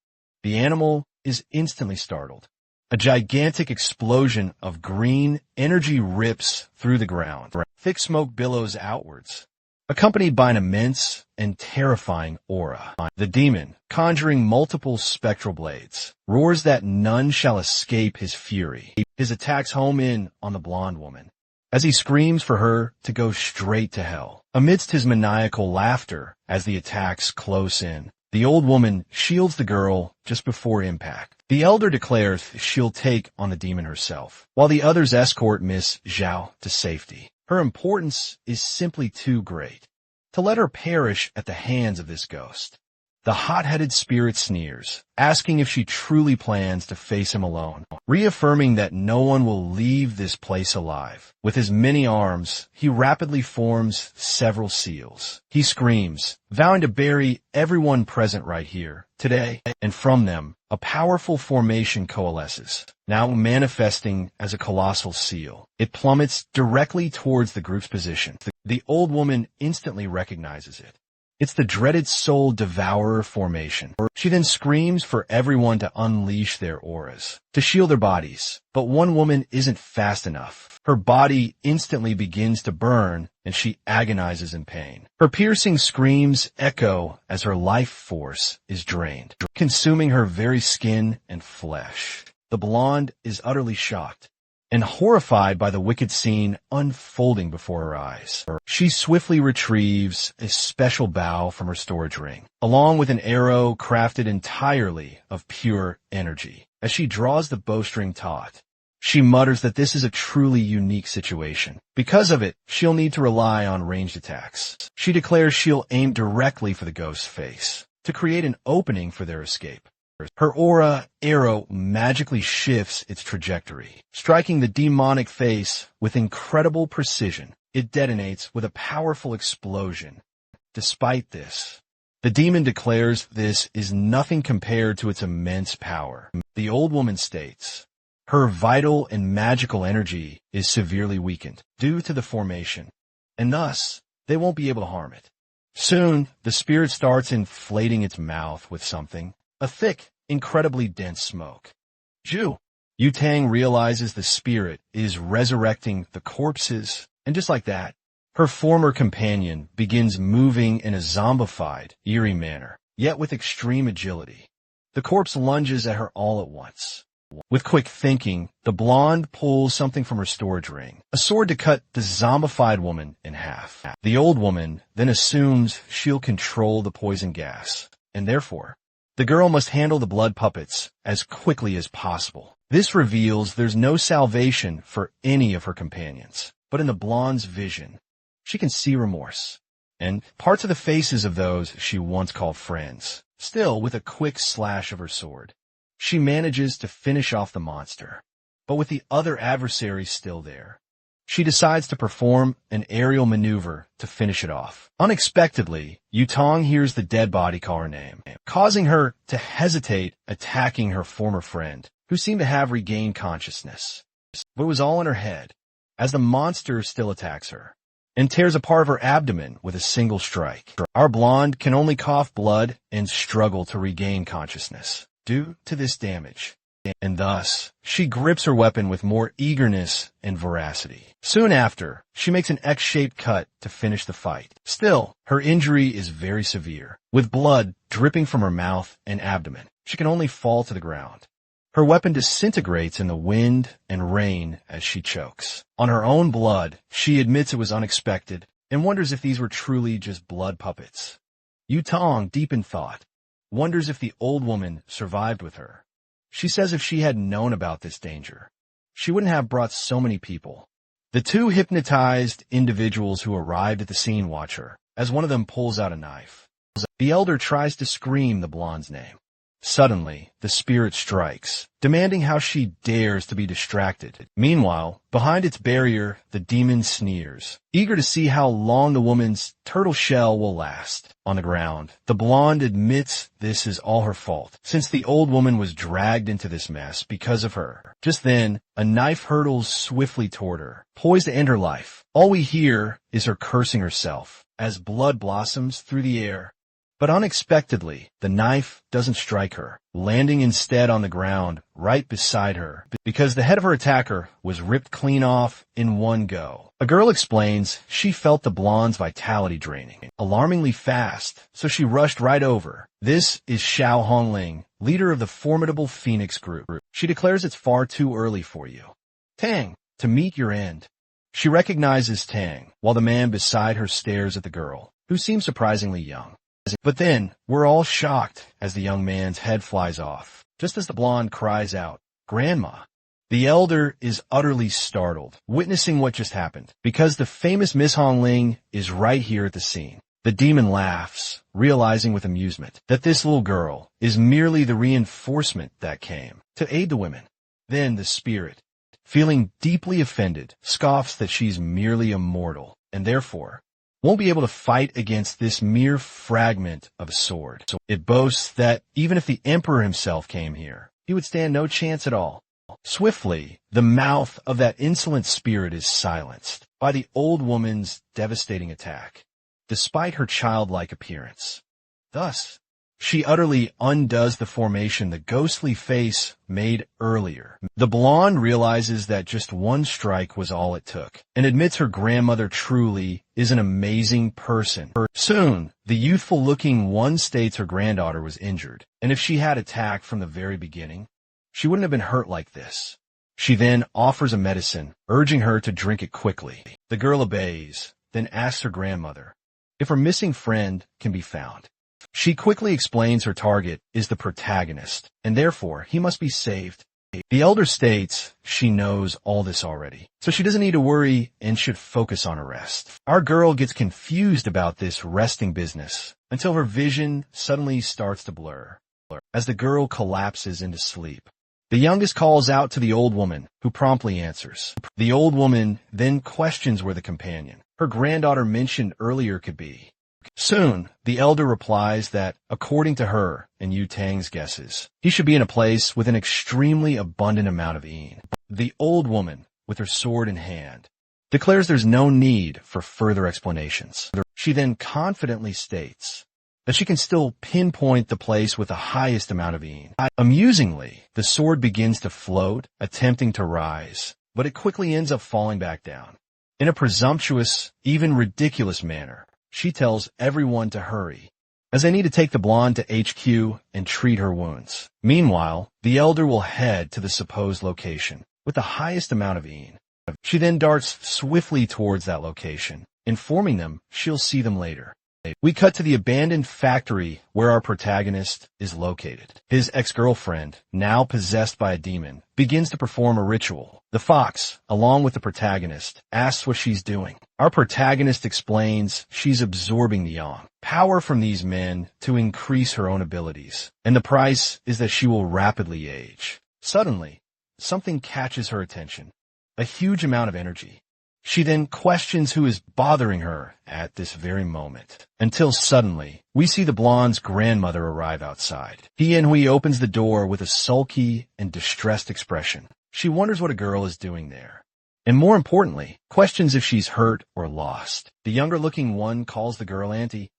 The animal is instantly startled. A gigantic explosion of green energy rips through the ground. Thick smoke billows outwards, accompanied by an immense and terrifying aura. The demon, conjuring multiple spectral blades, roars that none shall escape his fury. His attacks home in on the blonde woman, as he screams for her to go straight to hell. Amidst his maniacal laughter as the attacks close in, the old woman shields the girl just before impact. The elder declares she'll take on the demon herself, while the others escort Miss Zhao to safety. Her importance is simply too great to let her perish at the hands of this ghost. The hot-headed spirit sneers, asking if she truly plans to face him alone, reaffirming that no one will leave this place alive. With his many arms, he rapidly forms several seals. He screams, vowing to bury everyone present right here, today, and from them, a powerful formation coalesces, now manifesting as a colossal seal. It plummets directly towards the group's position. The old woman instantly recognizes it. It's the dreaded soul devourer formation. She then screams for everyone to unleash their auras, to shield their bodies. But one woman isn't fast enough. Her body instantly begins to burn, and she agonizes in pain. Her piercing screams echo as her life force is drained, consuming her very skin and flesh. The blonde is utterly shocked and horrified by the wicked scene unfolding before her eyes. She swiftly retrieves a special bow from her storage ring, along with an arrow crafted entirely of pure energy. As she draws the bowstring taut, she mutters that this is a truly unique situation. Because of it, she'll need to rely on ranged attacks. She declares she'll aim directly for the ghost's face, to create an opening for their escape. Her aura arrow magically shifts its trajectory, striking the demonic face with incredible precision. It detonates with a powerful explosion. Despite this, the demon declares this is nothing compared to its immense power. The old woman states, Her vital and magical energy is severely weakened due to the formation, and thus, they won't be able to harm it. Soon, the spirit starts inflating its mouth with something, a thick, incredibly dense smoke. Ju! Yutang realizes the spirit is resurrecting the corpses, and just like that, her former companion begins moving in a zombified, eerie manner, yet with extreme agility. The corpse lunges at her all at once. With quick thinking, the blonde pulls something from her storage ring, a sword to cut the zombified woman in half. The old woman then assumes she'll control the poison gas, and therefore, the girl must handle the blood puppets as quickly as possible. This reveals there's no salvation for any of her companions, but in the blonde's vision, she can see remorse, and parts of the faces of those she once called friends. Still, with a quick slash of her sword, she manages to finish off the monster, but with the other adversaries still there, she decides to perform an aerial maneuver to finish it off. Unexpectedly, Yutang hears the dead body call her name, causing her to hesitate attacking her former friend, who seemed to have regained consciousness. But it was all in her head, as the monster still attacks her, and tears a part of her abdomen with a single strike. Our blonde can only cough blood and struggle to regain consciousness due to this damage, and thus, she grips her weapon with more eagerness and veracity. Soon after, she makes an X-shaped cut to finish the fight. Still, her injury is very severe, with blood dripping from her mouth and abdomen. She can only fall to the ground. Her weapon disintegrates in the wind and rain as she chokes. On her own blood, she admits it was unexpected and wonders if these were truly just blood puppets. Yutang, deep in thought, wonders if the old woman survived with her. She says if she had known about this danger, she wouldn't have brought so many people. The two hypnotized individuals who arrived at the scene watch her, as one of them pulls out a knife. The elder tries to scream the blonde's name. Suddenly, the spirit strikes, demanding how she dares to be distracted. Meanwhile, behind its barrier, the demon sneers, eager to see how long the woman's turtle shell will last. On the ground, the blonde admits this is all her fault, since the old woman was dragged into this mess because of her. Just then, a knife hurtles swiftly toward her, poised to end her life. All we hear is her cursing herself, as blood blossoms through the air. But unexpectedly, the knife doesn't strike her, landing instead on the ground right beside her, because the head of her attacker was ripped clean off in one go. A girl explains she felt the blonde's vitality draining, alarmingly fast, so she rushed right over. This is Xiao Hongling, leader of the formidable Phoenix group. She declares it's far too early for you, Tang, to meet your end. She recognizes Tang, while the man beside her stares at the girl, who seems surprisingly young. But then, we're all shocked as the young man's head flies off, just as the blonde cries out, "Grandma!" The elder is utterly startled, witnessing what just happened, because the famous Miss Hongling is right here at the scene. The demon laughs, realizing with amusement that this little girl is merely the reinforcement that came to aid the women. Then the spirit, feeling deeply offended, scoffs that she's merely a mortal, and therefore won't be able to fight against this mere fragment of a sword. So it boasts that even if the emperor himself came here, he would stand no chance at all. Swiftly, the mouth of that insolent spirit is silenced by the old woman's devastating attack, despite her childlike appearance. Thus, she utterly undoes the formation the ghostly face made earlier. The blonde realizes that just one strike was all it took, and admits her grandmother truly is an amazing person. Soon, the youthful-looking one states her granddaughter was injured, and if she had attacked from the very beginning, she wouldn't have been hurt like this. She then offers a medicine, urging her to drink it quickly. The girl obeys, then asks her grandmother if her missing friend can be found. She quickly explains her target is the protagonist, and therefore he must be saved. The elder states she knows all this already, so she doesn't need to worry and should focus on her rest. Our girl gets confused about this resting business until her vision suddenly starts to blur, as the girl collapses into sleep. The youngest calls out to the old woman, who promptly answers. The old woman then questions where the companion her granddaughter mentioned earlier could be. Soon, the elder replies that, according to her and Yu Tang's guesses, he should be in a place with an extremely abundant amount of een. The old woman, with her sword in hand, declares there's no need for further explanations. She then confidently states that she can still pinpoint the place with the highest amount of een. Amusingly, the sword begins to float, attempting to rise, but it quickly ends up falling back down. In a presumptuous, even ridiculous manner, she tells everyone to hurry, as they need to take the blonde to HQ and treat her wounds. Meanwhile, the elder will head to the supposed location with the highest amount of een. She then darts swiftly towards that location, informing them she'll see them later. We cut to the abandoned factory where our protagonist is located. His ex-girlfriend, now possessed by a demon, begins to perform a ritual. The fox, along with the protagonist, asks what she's doing. Our protagonist explains she's absorbing the yang, power from these men to increase her own abilities, and the price is that she will rapidly age. Suddenly, something catches her attention. A huge amount of energy. She then questions who is bothering her at this very moment, until suddenly, we see the blonde's grandmother arrive outside. He opens the door with a sulky and distressed expression. She wonders what a girl is doing there, and more importantly, questions if she's hurt or lost. The younger-looking one calls the girl auntie,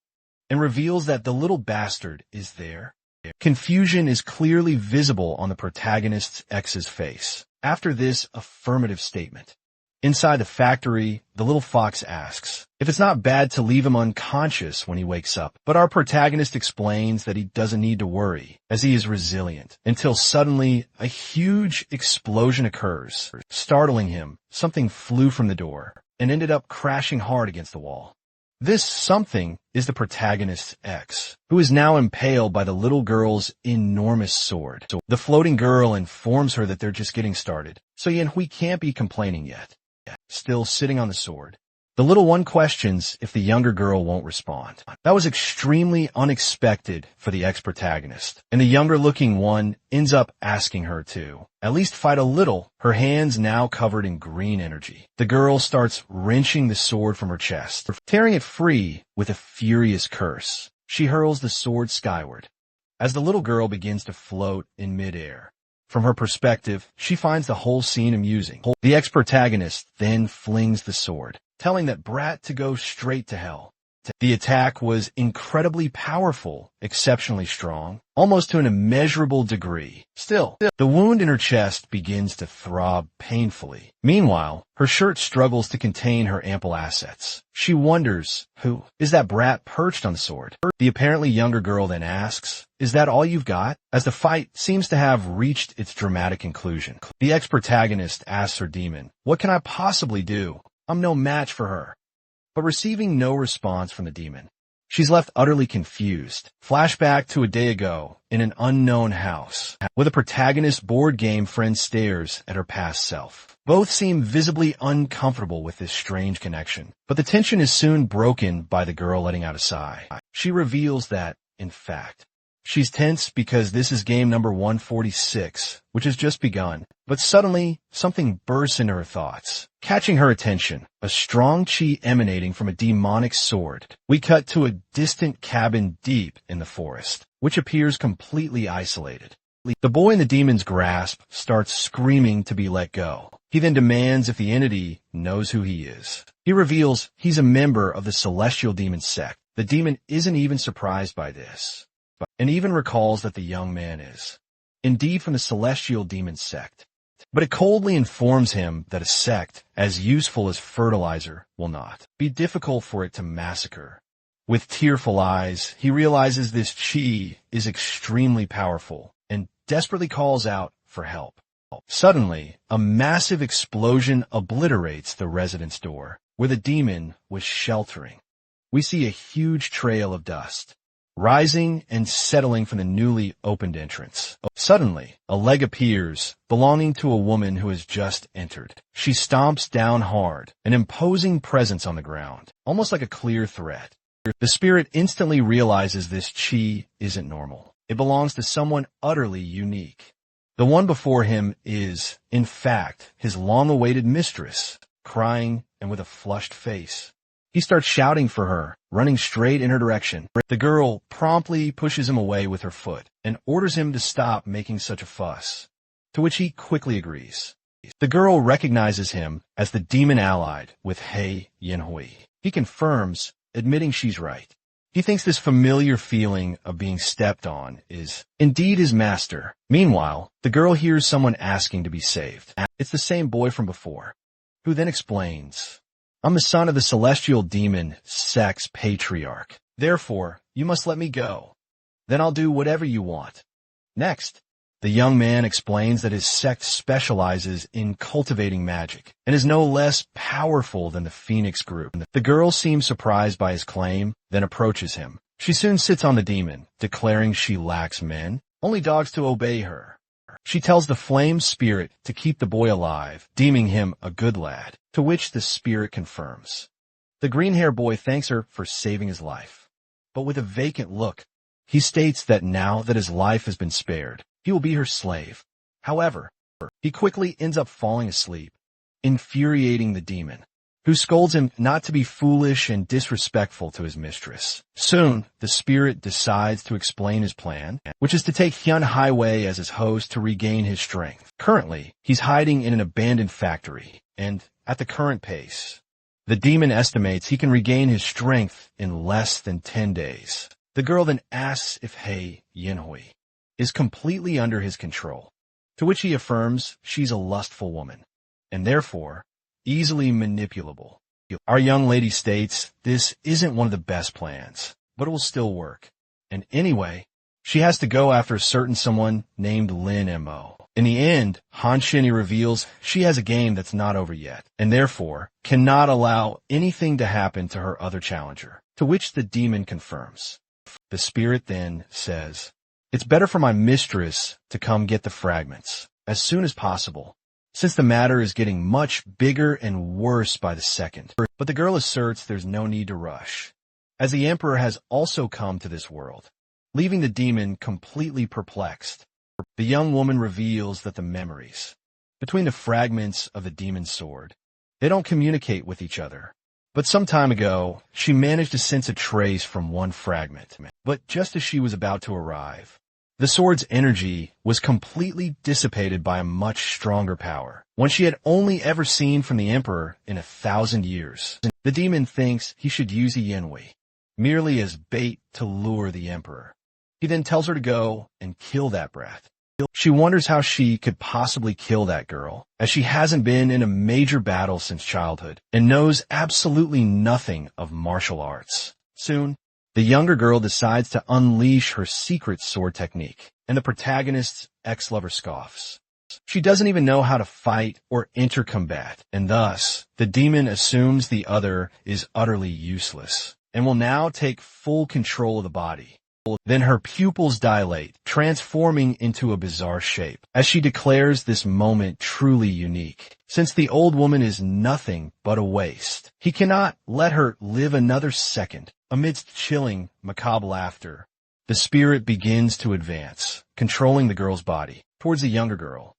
and reveals that the little bastard is there. Confusion is clearly visible on the protagonist's ex's face. After this affirmative statement, inside the factory, the little fox asks if it's not bad to leave him unconscious when he wakes up, but our protagonist explains that he doesn't need to worry, as he is resilient, until suddenly a huge explosion occurs. Startling him, something flew from the door and ended up crashing hard against the wall. This something is the protagonist's ex, who is now impaled by the little girl's enormous sword. The floating girl informs her that they're just getting started, so Yanhui can't be complaining yet. Still sitting on the sword, the little one questions if the younger girl won't respond. That was extremely unexpected for the ex-protagonist, and the younger-looking one ends up asking her to at least fight a little, her hands now covered in green energy. The girl starts wrenching the sword from her chest, tearing it free with a furious curse. She hurls the sword skyward, as the little girl begins to float in midair. From her perspective, she finds the whole scene amusing. The ex-protagonist then flings the sword, telling that brat to go straight to hell. The attack was incredibly powerful, exceptionally strong, almost to an immeasurable degree. Still, the wound in her chest begins to throb painfully. Meanwhile, her shirt struggles to contain her ample assets. She wonders, who is that brat perched on the sword? The apparently younger girl then asks, is that all you've got? As the fight seems to have reached its dramatic conclusion, the ex-protagonist asks her demon, what can I possibly do? I'm no match for her. But receiving no response from the demon, she's left utterly confused. Flashback to a day ago in an unknown house, where the protagonist's board game friend stares at her past self. Both seem visibly uncomfortable with this strange connection, but the tension is soon broken by the girl letting out a sigh. She reveals that, in fact, she's tense because this is game number 146, which has just begun. But suddenly, something bursts into her thoughts, catching her attention, a strong chi emanating from a demonic sword. We cut to a distant cabin deep in the forest, which appears completely isolated. The boy in the demon's grasp starts screaming to be let go. He then demands if the entity knows who he is. He reveals he's a member of the celestial demon sect. The demon isn't even surprised by this, and even recalls that the young man is indeed from the celestial demon sect. But it coldly informs him that a sect as useful as fertilizer will not be difficult for it to massacre. With tearful eyes, he realizes this chi is extremely powerful and desperately calls out for help. Suddenly, a massive explosion obliterates the residence door where the demon was sheltering. We see a huge trail of dust rising and settling from the newly opened entrance. Suddenly, a leg appears, belonging to a woman who has just entered. She stomps down hard, an imposing presence on the ground, almost like a clear threat. The spirit instantly realizes this chi isn't normal. It belongs to someone utterly unique. The one before him is, in fact, his long-awaited mistress, crying and with a flushed face. He starts shouting for her, running straight in her direction. The girl promptly pushes him away with her foot and orders him to stop making such a fuss, to which he quickly agrees. The girl recognizes him as the demon allied with Hei Yanhui. He confirms, admitting she's right. He thinks this familiar feeling of being stepped on is indeed his master. Meanwhile, the girl hears someone asking to be saved. It's the same boy from before, who then explains, "I'm the son of the celestial demon, Sex Patriarch. Therefore, you must let me go. Then I'll do whatever you want." Next, the young man explains that his sect specializes in cultivating magic and is no less powerful than the Phoenix group. The girl seems surprised by his claim, then approaches him. She soon sits on the demon, declaring she lacks men, only dogs to obey her. She tells the flame spirit to keep the boy alive, deeming him a good lad, to which the spirit confirms. The green-haired boy thanks her for saving his life, but with a vacant look. He states that now that his life has been spared, he will be her slave. However, he quickly ends up falling asleep, infuriating the demon, who scolds him not to be foolish and disrespectful to his mistress. Soon, the spirit decides to explain his plan, which is to take Hyun Highway as his host to regain his strength. Currently, he's hiding in an abandoned factory, and at the current pace, the demon estimates he can regain his strength in less than 10 days. The girl then asks if Hei Yanhui is completely under his control, to which he affirms she's a lustful woman, and therefore easily manipulable. Our young lady states this isn't one of the best plans, but it will still work. And anyway, she has to go after a certain someone named Lin M.O. In the end, Han Shinny reveals she has a game that's not over yet, and therefore cannot allow anything to happen to her other challenger, to which the demon confirms. The spirit then says, "It's better for my mistress to come get the fragments as soon as possible, since the matter is getting much bigger and worse by the second." But the girl asserts there's no need to rush, as the emperor has also come to this world, leaving the demon completely perplexed. The young woman reveals that the memories between the fragments of the demon's sword, they don't communicate with each other. But some time ago, she managed to sense a trace from one fragment. But just as she was about to arrive, the sword's energy was completely dissipated by a much stronger power, one she had only ever seen from the emperor in 1,000 years. The demon thinks he should use a Yanhui, merely as bait to lure the emperor. He then tells her to go and kill that brat. She wonders how she could possibly kill that girl, as she hasn't been in a major battle since childhood and knows absolutely nothing of martial arts. Soon, the younger girl decides to unleash her secret sword technique, and the protagonist's ex-lover scoffs. She doesn't even know how to fight or enter combat, and thus, the demon assumes the other is utterly useless and will now take full control of the body. Then her pupils dilate, transforming into a bizarre shape, as she declares this moment truly unique. Since the old woman is nothing but a waste, he cannot let her live another second. Amidst chilling, macabre laughter, the spirit begins to advance, controlling the girl's body, towards the younger girl,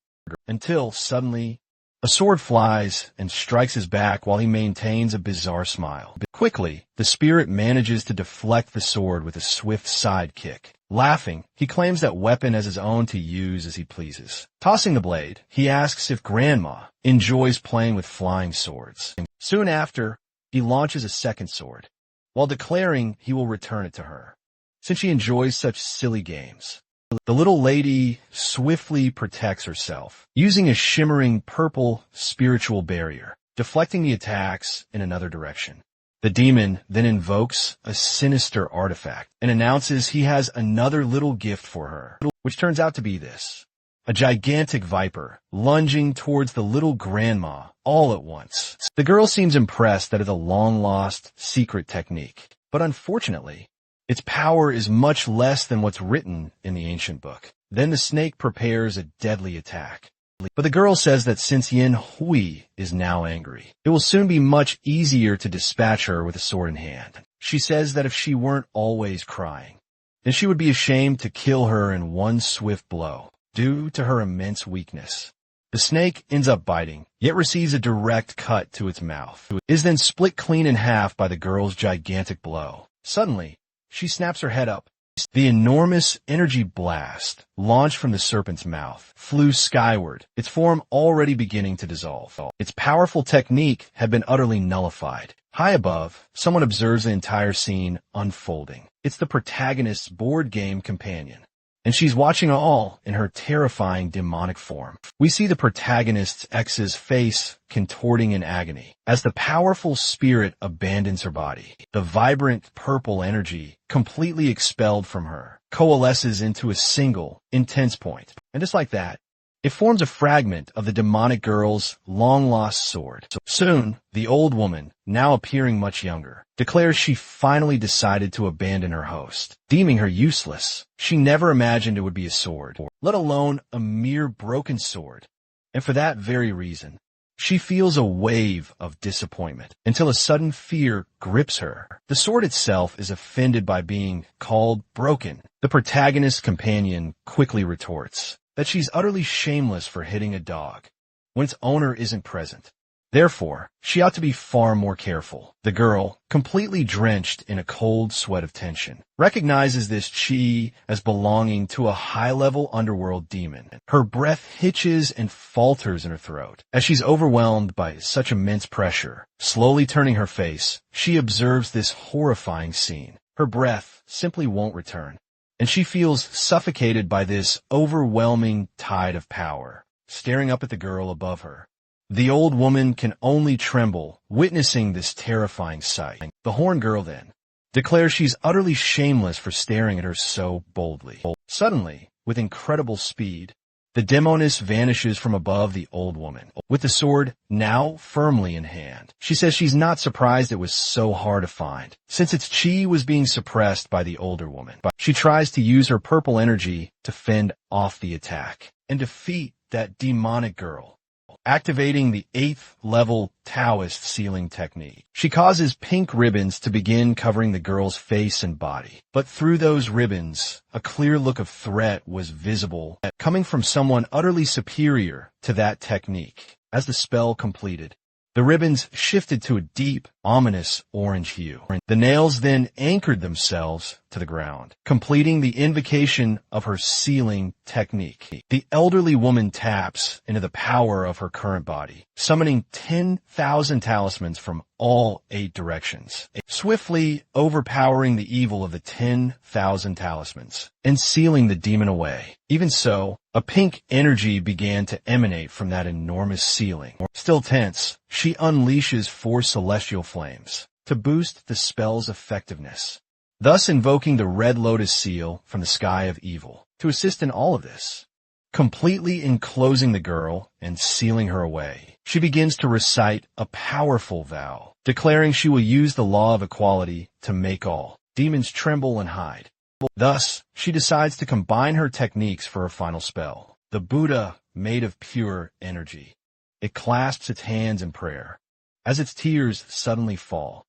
until suddenly a sword flies and strikes his back while he maintains a bizarre smile. Quickly, the spirit manages to deflect the sword with a swift side kick. Laughing, he claims that weapon as his own to use as he pleases. Tossing the blade, he asks if Grandma enjoys playing with flying swords. Soon after, he launches a second sword, while declaring he will return it to her, since she enjoys such silly games. The little lady swiftly protects herself, using a shimmering purple spiritual barrier, deflecting the attacks in another direction. The demon then invokes a sinister artifact and announces he has another little gift for her, which turns out to be this: a gigantic viper lunging towards the little grandma all at once. The girl seems impressed that it's a long-lost secret technique, but unfortunately, its power is much less than what's written in the ancient book. Then the snake prepares a deadly attack. But the girl says that since Yin Hui is now angry, it will soon be much easier to dispatch her with a sword in hand. She says that if she weren't always crying, then she would be ashamed to kill her in one swift blow, due to her immense weakness. The snake ends up biting, yet receives a direct cut to its mouth. It is then split clean in half by the girl's gigantic blow. Suddenly, she snaps her head up. The enormous energy blast, launched from the serpent's mouth, flew skyward, its form already beginning to dissolve. Its powerful technique had been utterly nullified. High above, someone observes the entire scene unfolding. It's the protagonist's board game companion, and she's watching it all in her terrifying demonic form. We see the protagonist's ex's face contorting in agony as the powerful spirit abandons her body. The vibrant purple energy, completely expelled from her, coalesces into a single, intense point. And just like that, it forms a fragment of the demonic girl's long-lost sword. Soon, the old woman, now appearing much younger, declares she finally decided to abandon her host, deeming her useless. She never imagined it would be a sword, let alone a mere broken sword. And for that very reason, she feels a wave of disappointment until a sudden fear grips her. The sword itself is offended by being called broken. The protagonist's companion quickly retorts that she's utterly shameless for hitting a dog when its owner isn't present. Therefore, she ought to be far more careful. The girl, completely drenched in a cold sweat of tension, recognizes this chi as belonging to a high-level underworld demon. Her breath hitches and falters in her throat as she's overwhelmed by such immense pressure. Slowly turning her face, she observes this horrifying scene. Her breath simply won't return, and she feels suffocated by this overwhelming tide of power, staring up at the girl above her. The old woman can only tremble, witnessing this terrifying sight. The horned girl then declares she's utterly shameless for staring at her so boldly. Suddenly, with incredible speed, the demoness vanishes from above the old woman, with the sword now firmly in hand. She says she's not surprised it was so hard to find, since its chi was being suppressed by the older woman. She tries to use her purple energy to fend off the attack and defeat that demonic girl, activating the 8th level Taoist sealing technique. She causes pink ribbons to begin covering the girl's face and body. But through those ribbons, a clear look of threat was visible, coming from someone utterly superior to that technique. As the spell completed, the ribbons shifted to a deep, ominous orange hue. The nails then anchored themselves to the ground, completing the invocation of her sealing technique. The elderly woman taps into the power of her current body, summoning 10,000 talismans from all 8 directions, swiftly overpowering the evil of the 10,000 talismans and sealing the demon away. Even so, a pink energy began to emanate from that enormous sealing. Still tense, she unleashes 4 celestial flames to boost the spell's effectiveness, thus invoking the red lotus seal from the sky of evil to assist in all of this. Completely enclosing the girl and sealing her away, she begins to recite a powerful vow, declaring she will use the law of equality to make all demons tremble and hide. Thus, she decides to combine her techniques for her final spell, the Buddha made of pure energy. It clasps its hands in prayer, as its tears suddenly fall.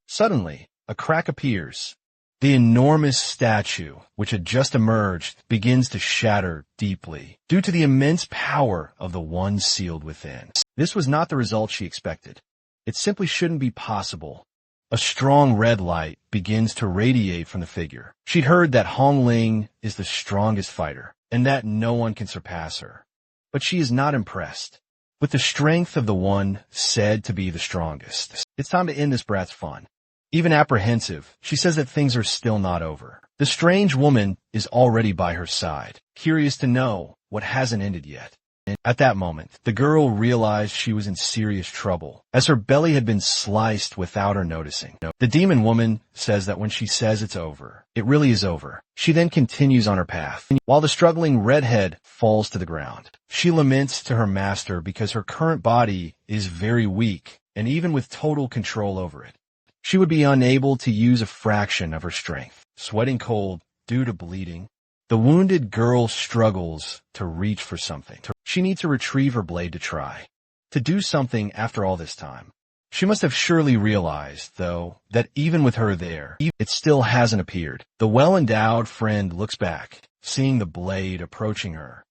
Suddenly, a crack appears. The enormous statue, which had just emerged, begins to shatter deeply, due to the immense power of the one sealed within. This was not the result she expected. It simply shouldn't be possible. A strong red light begins to radiate from the figure. She'd heard that Hong Ling is the strongest fighter, and that no one can surpass her. But she is not impressed with the strength of the one said to be the strongest. It's time to end this brat's fun. Even apprehensive, she says that things are still not over. The strange woman is already by her side, curious to know what hasn't ended yet. At that moment, the girl realized she was in serious trouble, as her belly had been sliced without her noticing. The demon woman says that when she says it's over, it really is over. She then continues on her path, while the struggling redhead falls to the ground. She laments to her master because her current body is very weak, and even with total control over it, she would be unable to use a fraction of her strength. Sweating cold due to bleeding, the wounded girl struggles to reach for something. She needs to retrieve her blade to try to do something after all this time. She must have surely realized, though, that even with her there, it still hasn't appeared. The well-endowed friend looks back, seeing the blade approaching her.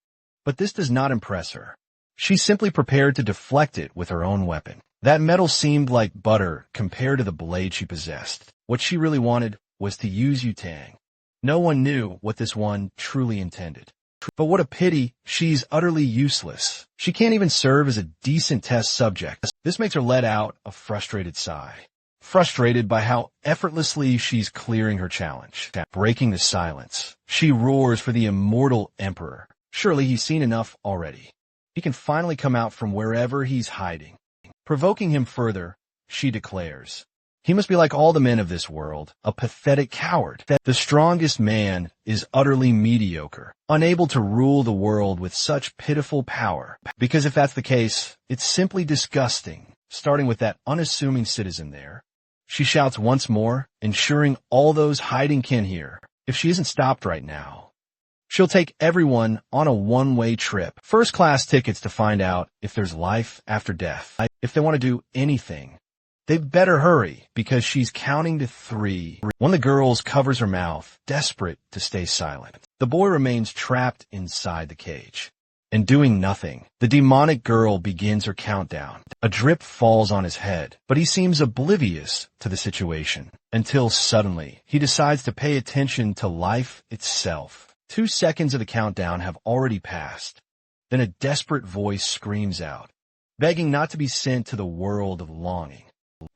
But this does not impress her. She simply prepared to deflect it with her own weapon. That metal seemed like butter compared to the blade she possessed. What she really wanted was to use Yutang. No one knew what this one truly intended. But what a pity, she's utterly useless. She can't even serve as a decent test subject. This makes her let out a frustrated sigh. Frustrated by how effortlessly she's clearing her challenge. Breaking the silence, she roars for the immortal Emperor. Surely he's seen enough already. He can finally come out from wherever he's hiding. Provoking him further, she declares, "He must be like all the men of this world, a pathetic coward. The strongest man is utterly mediocre, unable to rule the world with such pitiful power. Because if that's the case, it's simply disgusting." Starting with that unassuming citizen there, she shouts once more, ensuring all those hiding can hear. If she isn't stopped right now, she'll take everyone on a one-way trip. First-class tickets to find out if there's life after death. If they want to do anything, they'd better hurry, because she's counting to 3. One of the girls covers her mouth, desperate to stay silent. The boy remains trapped inside the cage. And doing nothing, the demonic girl begins her countdown. A drip falls on his head, but he seems oblivious to the situation, until suddenly he decides to pay attention to life itself. 2 seconds of the countdown have already passed. Then a desperate voice screams out, begging not to be sent to the world of longing.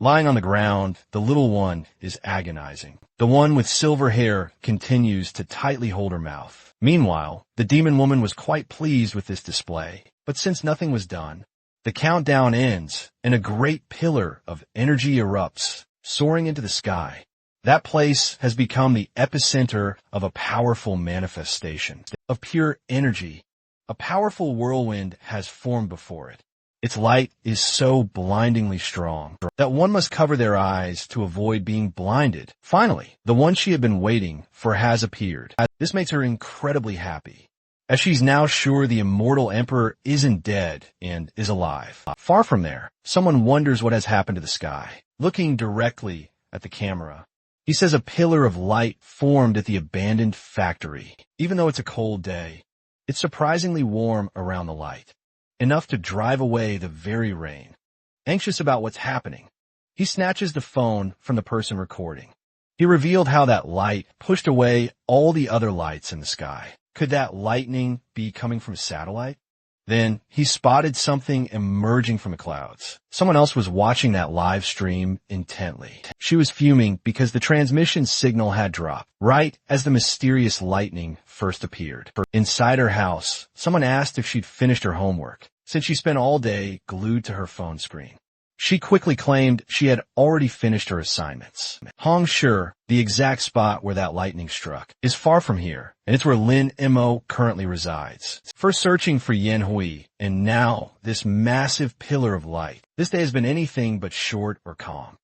Lying on the ground, the little one is agonizing. The one with silver hair continues to tightly hold her mouth. Meanwhile, the demon woman was quite pleased with this display, but since nothing was done, the countdown ends and a great pillar of energy erupts, soaring into the sky. That place has become the epicenter of a powerful manifestation of pure energy. A powerful whirlwind has formed before it. Its light is so blindingly strong that one must cover their eyes to avoid being blinded. Finally, the one she had been waiting for has appeared. This makes her incredibly happy, as she's now sure the immortal emperor isn't dead and is alive. Far from there, someone wonders what has happened to the sky. Looking directly at the camera, he says a pillar of light formed at the abandoned factory. Even though it's a cold day, it's surprisingly warm around the light, enough to drive away the very rain. Anxious about what's happening, he snatches the phone from the person recording. He revealed how that light pushed away all the other lights in the sky. Could that lightning be coming from a satellite? Then he spotted something emerging from the clouds. Someone else was watching that live stream intently. She was fuming because the transmission signal had dropped right as the mysterious lightning first appeared. Inside her house, someone asked if she'd finished her homework, since she spent all day glued to her phone screen. She quickly claimed she had already finished her assignments. Hongshi, the exact spot where that lightning struck, is far from here, and it's where Lin Mo currently resides. First searching for Yan Hui, and now this massive pillar of light. This day has been anything but short or calm.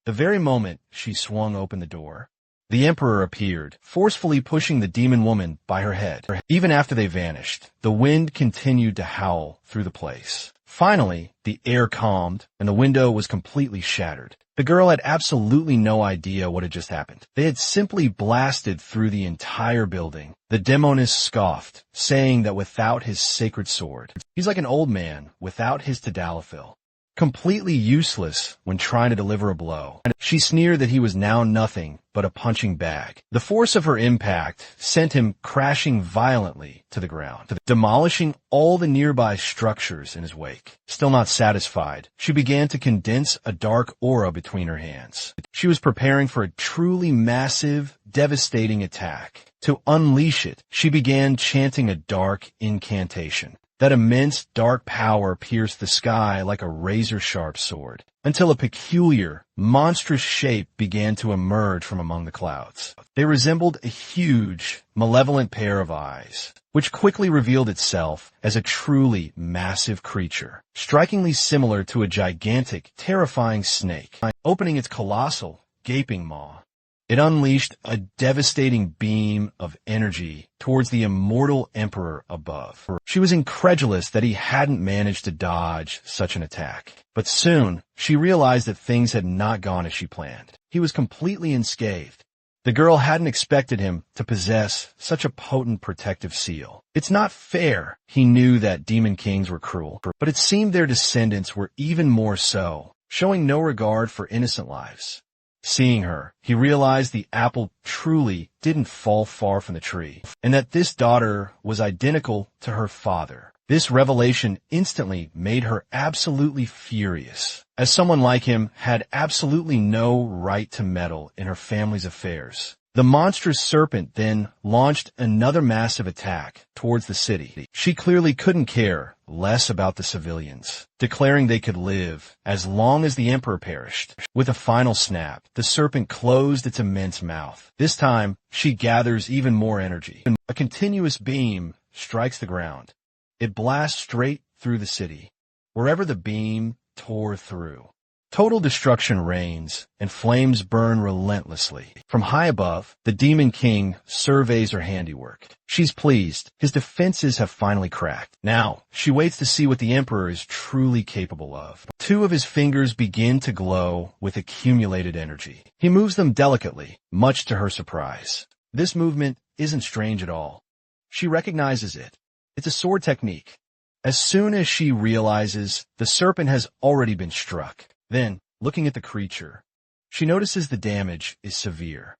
The very moment she swung open the door, the Emperor appeared, forcefully pushing the demon woman by her head. Even after they vanished, the wind continued to howl through the place. Finally, the air calmed, and the window was completely shattered. The girl had absolutely no idea what had just happened. They had simply blasted through the entire building. The demoness scoffed, saying that without his sacred sword, he's like an old man without his tadalafil, completely useless when trying to deliver a blow. She sneered that he was now nothing but a punching bag. The force of her impact sent him crashing violently to the ground, demolishing all the nearby structures in his wake. Still not satisfied, she began to condense a dark aura between her hands. She was preparing for a truly massive, devastating attack. To unleash it, she began chanting a dark incantation. That immense dark power pierced the sky like a razor-sharp sword, until a peculiar, monstrous shape began to emerge from among the clouds. They resembled a huge, malevolent pair of eyes, which quickly revealed itself as a truly massive creature, strikingly similar to a gigantic, terrifying snake. Opening its colossal, gaping maw, it unleashed a devastating beam of energy towards the immortal emperor above. She was incredulous that he hadn't managed to dodge such an attack. But soon, she realized that things had not gone as she planned. He was completely unscathed. The girl hadn't expected him to possess such a potent protective seal. It's not fair. He knew that demon kings were cruel, but it seemed their descendants were even more so, showing no regard for innocent lives. Seeing her, he realized the apple truly didn't fall far from the tree, and that this daughter was identical to her father. This revelation instantly made her absolutely furious, as someone like him had absolutely no right to meddle in her family's affairs. The monstrous serpent then launched another massive attack towards the city. She clearly couldn't care less about the civilians, declaring they could live as long as the emperor perished. With a final snap, the serpent closed its immense mouth. This time, she gathers even more energy. A continuous beam strikes the ground. It blasts straight through the city, wherever the beam tore through. Total destruction reigns, and flames burn relentlessly. From high above, the Demon King surveys her handiwork. She's pleased. His defenses have finally cracked. Now, she waits to see what the Emperor is truly capable of. Two of his fingers begin to glow with accumulated energy. He moves them delicately, much to her surprise. This movement isn't strange at all. She recognizes it. It's a sword technique. As soon as she realizes the serpent has already been struck, then, looking at the creature, she notices the damage is severe.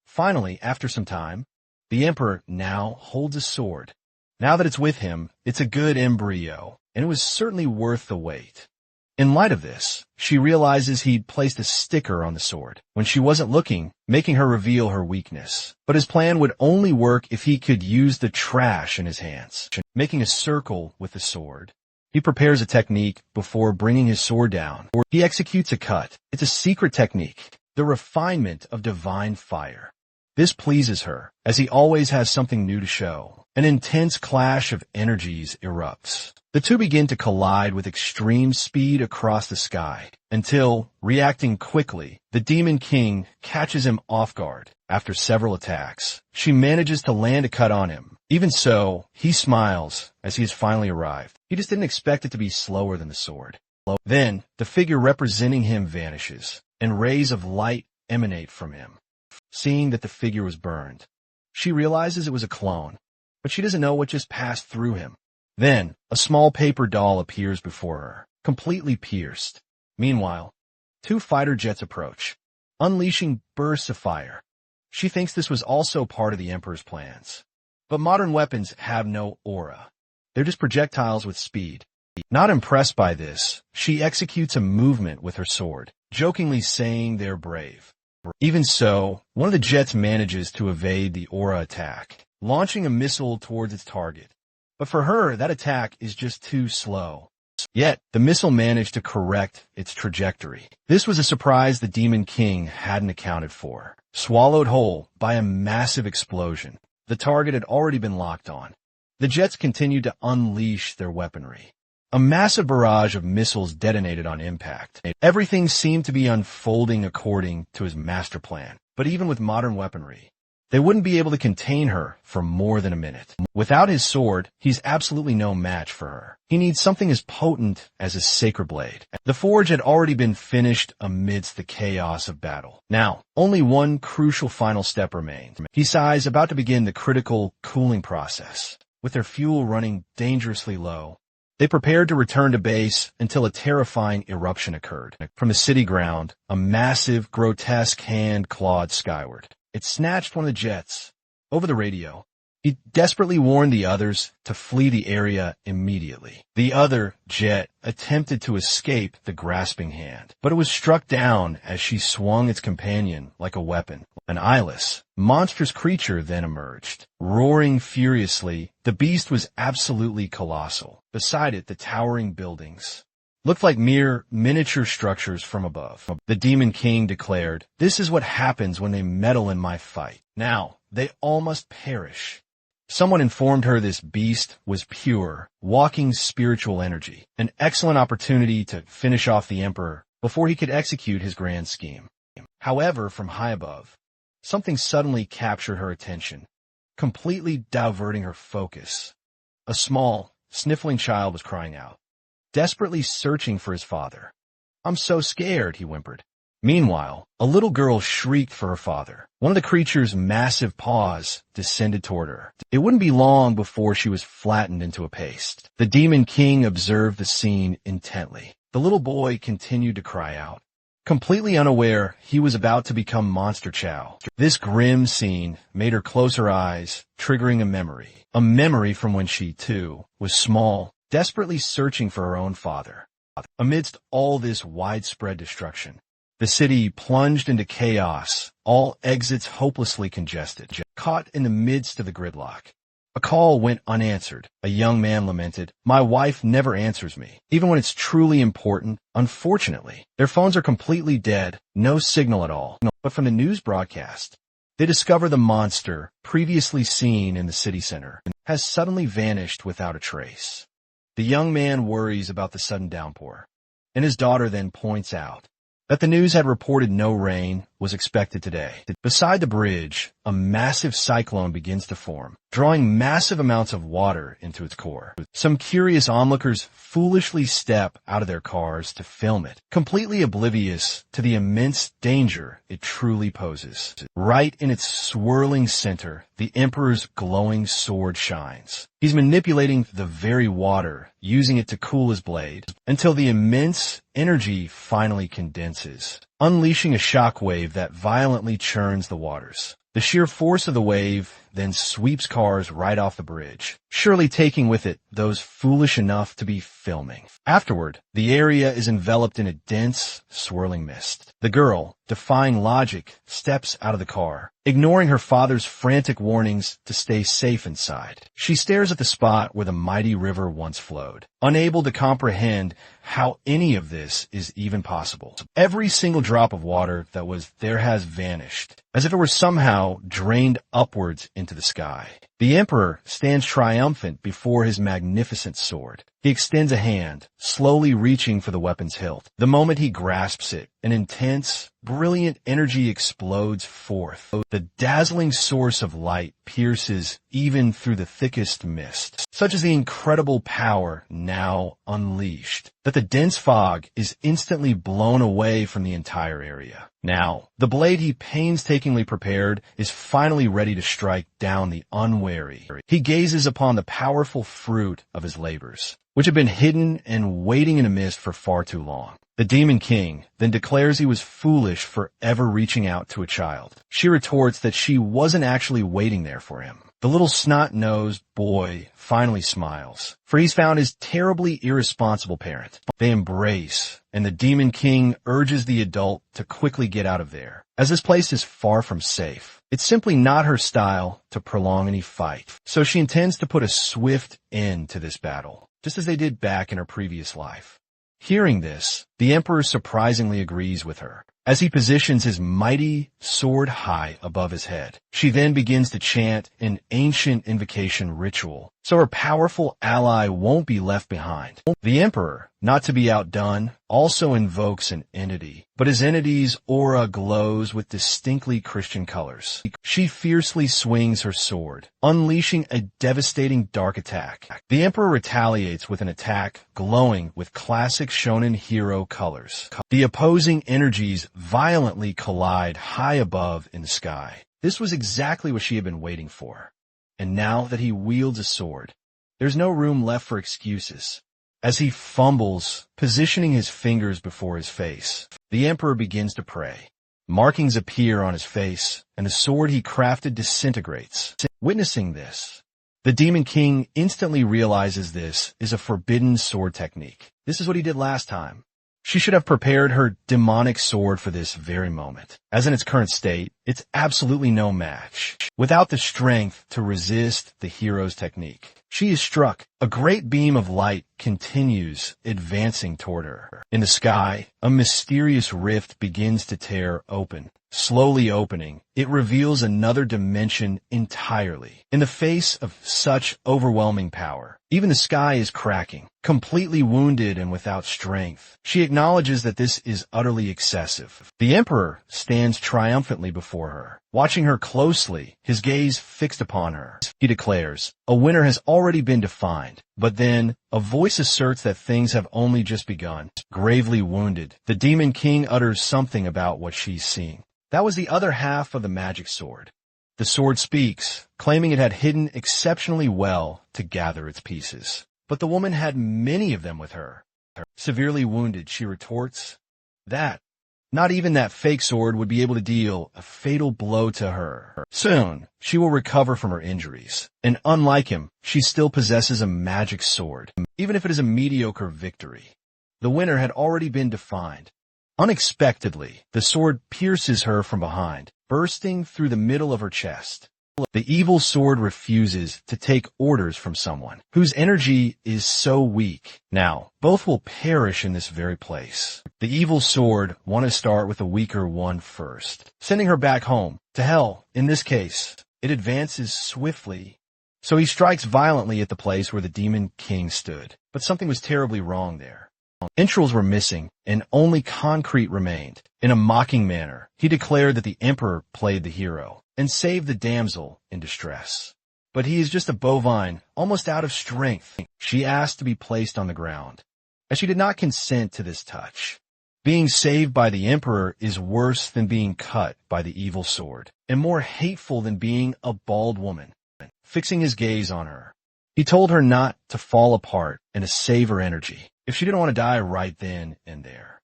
Finally, after some time, the Emperor now holds a sword. Now that it's with him, it's a good embryo, and it was certainly worth the wait. In light of this, she realizes he'd placed a sticker on the sword when she wasn't looking, making her reveal her weakness. But his plan would only work if he could use the trash in his hands. Making a circle with the sword, he prepares a technique before bringing his sword down. He executes a cut. It's a secret technique, the refinement of divine fire. This pleases her, as he always has something new to show. An intense clash of energies erupts. The two begin to collide with extreme speed across the sky, until, reacting quickly, the Demon King catches him off guard. After several attacks, she manages to land a cut on him. Even so, he smiles as he has finally arrived. He just didn't expect it to be slower than the sword. Then, the figure representing him vanishes, and rays of light emanate from him. Seeing that the figure was burned, she realizes it was a clone, but she doesn't know what just passed through him. Then, a small paper doll appears before her, completely pierced. Meanwhile, two fighter jets approach, unleashing bursts of fire. She thinks this was also part of the Emperor's plans. But modern weapons have no aura. They're just projectiles with speed. Not impressed by this, she executes a movement with her sword, jokingly saying they're brave. Even so, one of the jets manages to evade the aura attack, launching a missile towards its target. But for her, that attack is just too slow. Yet, the missile managed to correct its trajectory. This was a surprise the Demon King hadn't accounted for. Swallowed whole by a massive explosion, the target had already been locked on. The jets continued to unleash their weaponry. A massive barrage of missiles detonated on impact. Everything seemed to be unfolding according to his master plan. But even with modern weaponry, they wouldn't be able to contain her for more than a minute. Without his sword, he's absolutely no match for her. He needs something as potent as his sacred blade. The forge had already been finished amidst the chaos of battle. Now, only one crucial final step remained. He sighs, about to begin the critical cooling process. With their fuel running dangerously low, they prepared to return to base until a terrifying eruption occurred. From the city ground, a massive, grotesque hand clawed skyward. It snatched one of the jets. Over the radio, he desperately warned the others to flee the area immediately. The other jet attempted to escape the grasping hand, but it was struck down as she swung its companion like a weapon. An eyeless, monstrous creature then emerged. Roaring furiously, the beast was absolutely colossal. Beside it, the towering buildings looked like mere miniature structures from above. The Demon King declared, "This is what happens when they meddle in my fight. Now, they all must perish." Someone informed her this beast was pure, walking spiritual energy, an excellent opportunity to finish off the Emperor before he could execute his grand scheme. However, from high above, something suddenly captured her attention, completely diverting her focus. A small, sniffling child was crying out, desperately searching for his father. "I'm so scared," he whimpered, Meanwhile, a little girl shrieked for her father. One of the creature's massive paws descended toward her. It wouldn't be long before she was flattened into a paste. The Demon King observed the scene intently. The little boy continued to cry out, completely unaware he was about to become Monster Chow. This grim scene made her close her eyes, triggering a memory from when she, too, was small, desperately searching for her own father. Amidst all this widespread destruction, the city plunged into chaos, all exits hopelessly congested. Caught in the midst of the gridlock, a call went unanswered. A young man lamented, "My wife never answers me, even when it's truly important. Unfortunately, their phones are completely dead, no signal at all." But from the news broadcast, they discover the monster, previously seen in the city center, has suddenly vanished without a trace. The young man worries about the sudden downpour, and his daughter then points out that the news had reported no rain was expected today. Beside the bridge, a massive cyclone begins to form, drawing massive amounts of water into its core. Some curious onlookers foolishly step out of their cars to film it, completely oblivious to the immense danger it truly poses. Right in its swirling center, the Emperor's glowing sword shines. He's manipulating the very water, using it to cool his blade, until the immense energy finally condenses, unleashing a shockwave that violently churns the waters. The sheer force of the wave then sweeps cars right off the bridge, surely taking with it those foolish enough to be filming. Afterward, the area is enveloped in a dense, swirling mist. The girl, defying logic, steps out of the car, ignoring her father's frantic warnings to stay safe inside. She stares at the spot where the mighty river once flowed, unable to comprehend how any of this is even possible. Every single drop of water that was there has vanished, as if it were somehow drained upwards into the sky. The Emperor stands triumphant before his magnificent sword. He extends a hand, slowly reaching for the weapon's hilt. The moment he grasps it, an intense, brilliant energy explodes forth. The dazzling source of light pierces even through the thickest mist. Such is the incredible power now unleashed, that the dense fog is instantly blown away from the entire area. Now, the blade he painstakingly prepared is finally ready to strike down the unwary. He gazes upon the powerful fruit of his labors, which had been hidden and waiting in a mist for far too long. The Demon King then declares he was foolish for ever reaching out to a child. She retorts that she wasn't actually waiting there for him. The little snot-nosed boy finally smiles, for he's found his terribly irresponsible parent. They embrace, and the Demon King urges the adult to quickly get out of there, as this place is far from safe. It's simply not her style to prolong any fight, so she intends to put a swift end to this battle, just as they did back in her previous life. Hearing this, the Emperor surprisingly agrees with her, as he positions his mighty sword high above his head. She then begins to chant an ancient invocation ritual, so her powerful ally won't be left behind. The Emperor, not to be outdone, also invokes an entity, but his entity's aura glows with distinctly Christian colors. She fiercely swings her sword, unleashing a devastating dark attack. The Emperor retaliates with an attack glowing with classic shonen hero colors. The opposing energies violently collide high above in the sky. This was exactly what she had been waiting for. And now that he wields a sword, there's no room left for excuses. As he fumbles, positioning his fingers before his face, the Emperor begins to pray. Markings appear on his face, and the sword he crafted disintegrates. Witnessing this, the Demon King instantly realizes this is a forbidden sword technique. This is what he did last time. She should have prepared her demonic sword for this very moment. As in its current state, it's absolutely no match, without the strength to resist the hero's technique. She is struck. A great beam of light continues advancing toward her. In the sky, a mysterious rift begins to tear open. Slowly opening, it reveals another dimension entirely. In the face of such overwhelming power, Even the sky is cracking. Completely wounded and without strength, she acknowledges that this is utterly excessive. The Emperor stands triumphantly before her, watching her closely, his gaze fixed upon her. He declares, "A winner has already been defined." But then, a voice asserts that things have only just begun. Gravely wounded, the Demon King utters something about what she's seeing. That was the other half of the magic sword. The sword speaks, claiming it had hidden exceptionally well to gather its pieces. But the woman had many of them with her. Severely wounded, she retorts that not even that fake sword would be able to deal a fatal blow to her. Soon, she will recover from her injuries. And unlike him, she still possesses a magic sword, even if it is a mediocre victory. The winner had already been defined. Unexpectedly, the sword pierces her from behind, bursting through the middle of her chest. The evil sword refuses to take orders from someone whose energy is so weak. Now, both will perish in this very place. The evil sword wanted to start with the weaker one first, sending her back home, to hell. In this case, it advances swiftly. So he strikes violently at the place where the Demon King stood. But something was terribly wrong there. Entrails were missing, and only concrete remained. In a mocking manner, he declared that the Emperor played the hero and saved the damsel in distress. But he is just a bovine, almost out of strength. She asked to be placed on the ground, as she did not consent to this touch. Being saved by the Emperor is worse than being cut by the evil sword, and more hateful than being a bald woman. Fixing his gaze on her, he told her not to fall apart and to save her energy, if she didn't want to die right then and there.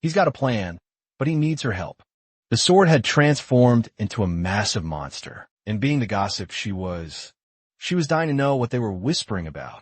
He's got a plan, but he needs her help. The sword had transformed into a massive monster, and being the gossip she was dying to know what they were whispering about.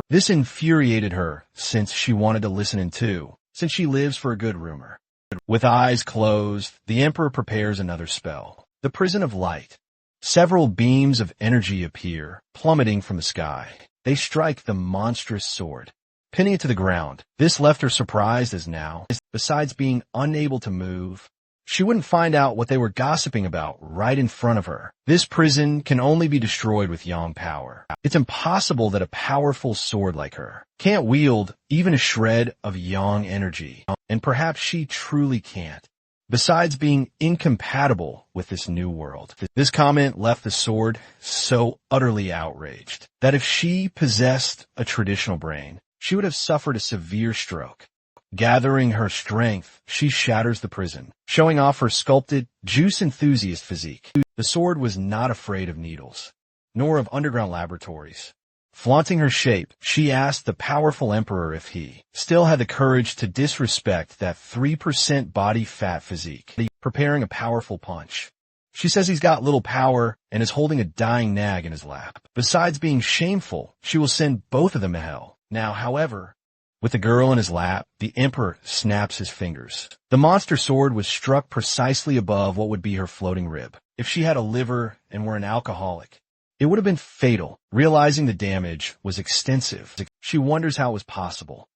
This infuriated her, since she wanted to listen in too, since she lives for a good rumor. With eyes closed, the Emperor prepares another spell, the Prison of Light. Several beams of energy appear, plummeting from the sky. They strike the monstrous sword, pinning it to the ground. This left her surprised as now, besides being unable to move, she wouldn't find out what they were gossiping about right in front of her. This prison can only be destroyed with yang power. It's impossible that a powerful sword like her can't wield even a shred of yang energy, and perhaps she truly can't. Besides being incompatible with this new world. This comment left the sword so utterly outraged that if she possessed a traditional brain, she would have suffered a severe stroke. Gathering her strength, she shatters the prison, showing off her sculpted, juice enthusiast physique. The sword was not afraid of needles, nor of underground laboratories. Flaunting her shape, she asked the powerful Emperor if he still had the courage to disrespect that 3% body fat physique, preparing a powerful punch. She says he's got little power and is holding a dying nag in his lap. Besides being shameful, she will send both of them to hell. Now, however, with the girl in his lap, the Emperor snaps his fingers. The monster sword was struck precisely above what would be her floating rib. If she had a liver and were an alcoholic, it would have been fatal. Realizing the damage was extensive, she wonders how it was possible.